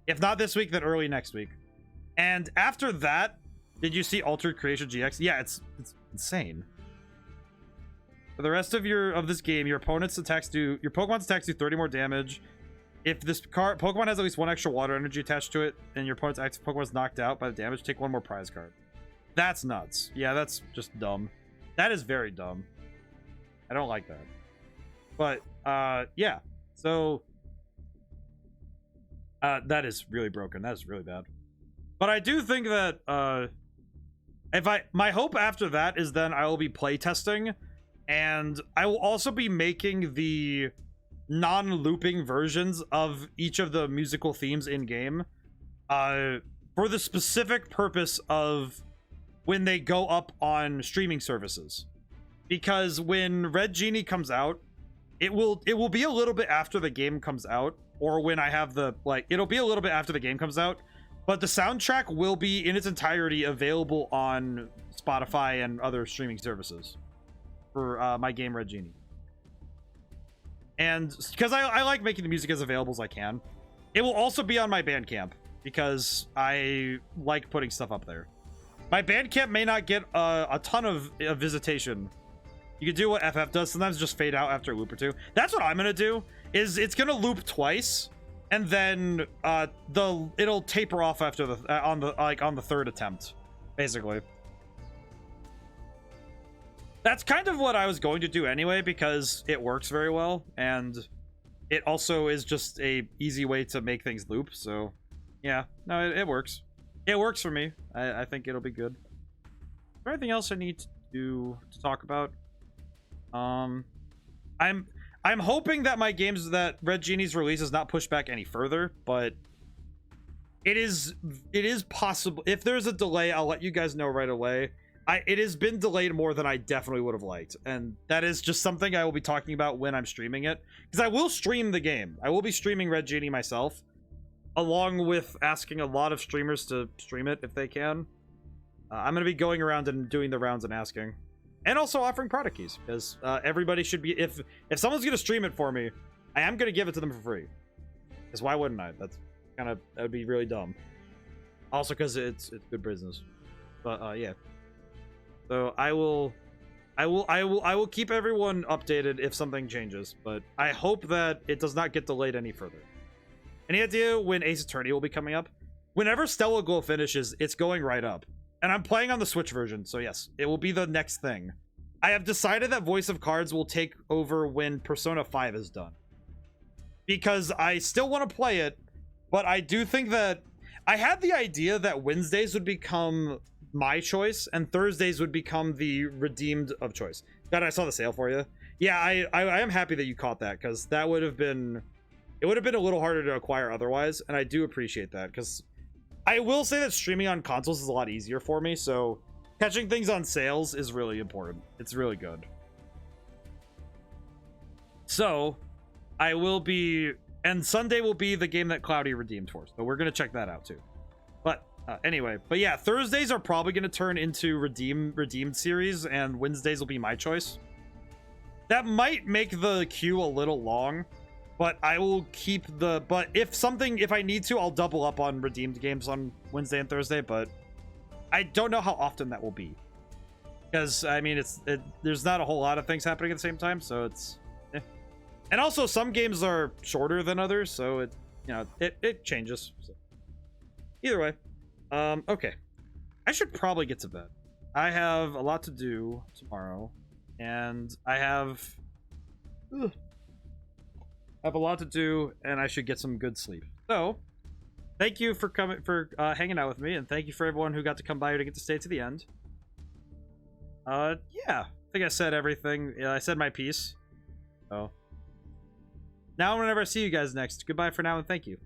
If not this week, then early next week. And after that, did you see Altered Creation GX? Yeah, it's insane. For the rest of this game, your Pokemon's attacks do 30 more damage. If this Pokemon has at least 1 extra water energy attached to it, and your opponent's active Pokemon is knocked out by the damage, take 1 more prize card. That's nuts. Yeah, that's just dumb. That is very dumb. I don't like that. But yeah. So that is really broken. That is really bad. But I do think that my hope after that is then I will be playtesting, and I will also be making the non-looping versions of each of the musical themes in game for the specific purpose of when they go up on streaming services. Because when Red Genie comes out, it will be a little bit after the game comes out, or when I have the it'll be a little bit after the game comes out, but the soundtrack will be in its entirety available on Spotify and other streaming services for my game Red Genie. And because I like making the music as available as I can, it will also be on my Bandcamp because I like putting stuff up there. My Bandcamp may not get a ton of visitation. You can do what FF does, sometimes just fade out after a loop or two. That's what I'm gonna do. Is it's gonna loop twice, and then it'll taper off after the on the third attempt, basically. That's kind of what I was going to do anyway, because it works very well, and it also is just a easy way to make things loop. So yeah, no, it works. It works for me. I think it'll be good. Is there anything else I need to talk about? I'm hoping that my games, that Red Genie's release is not pushed back any further, but it is possible. If there's a delay, I'll let you guys know right away. It has been delayed more than I definitely would have liked, and that is just something I will be talking about when I'm streaming it, because I will stream the game. I will be streaming Red Genie myself, along with asking a lot of streamers to stream it if they can. I'm going to be going around and doing the rounds and asking, and also offering product keys, because everybody should be, if someone's going to stream it for me, I am going to give it to them for free, because why wouldn't I? That would be really dumb. Also because it's good business. But yeah. So I will keep everyone updated if something changes, but I hope that it does not get delayed any further. Any idea when Ace Attorney will be coming up? Whenever Stellar Glow finishes, it's going right up. And I'm playing on the Switch version, so yes, it will be the next thing. I have decided that Voice of Cards will take over when Persona 5 is done. Because I still want to play it, but I do think that... I had the idea that Wednesdays would become my choice, and Thursdays would become the redeemed of choice. God, I saw the sale for you. Yeah, I am happy that you caught that, because that would have been... It would have been a little harder to acquire otherwise, and I do appreciate that, because I will say that streaming on consoles is a lot easier for me, so catching things on sales is really important. It's really good. So, I will be... And Sunday will be the game that Cloudy redeemed for, so we're going to check that out too. But anyway, but yeah, Thursdays are probably going to turn into redeemed series, and Wednesdays will be my choice. That might make the queue a little long, but I will keep the... But if I need to, I'll double up on redeemed games on Wednesday and Thursday, but I don't know how often that will be. Because, I mean, there's not a whole lot of things happening at the same time, so it's... Eh. And also, some games are shorter than others, so it changes. So. Either way. Okay. I should probably get to bed. I have a lot to do tomorrow, and I have a lot to do, and I should get some good sleep. So, thank you for hanging out with me, and thank you for everyone who got to come by here to get to stay to the end. Yeah, I think I said everything. Yeah, I said my piece. So, now whenever I see you guys next, goodbye for now, and thank you.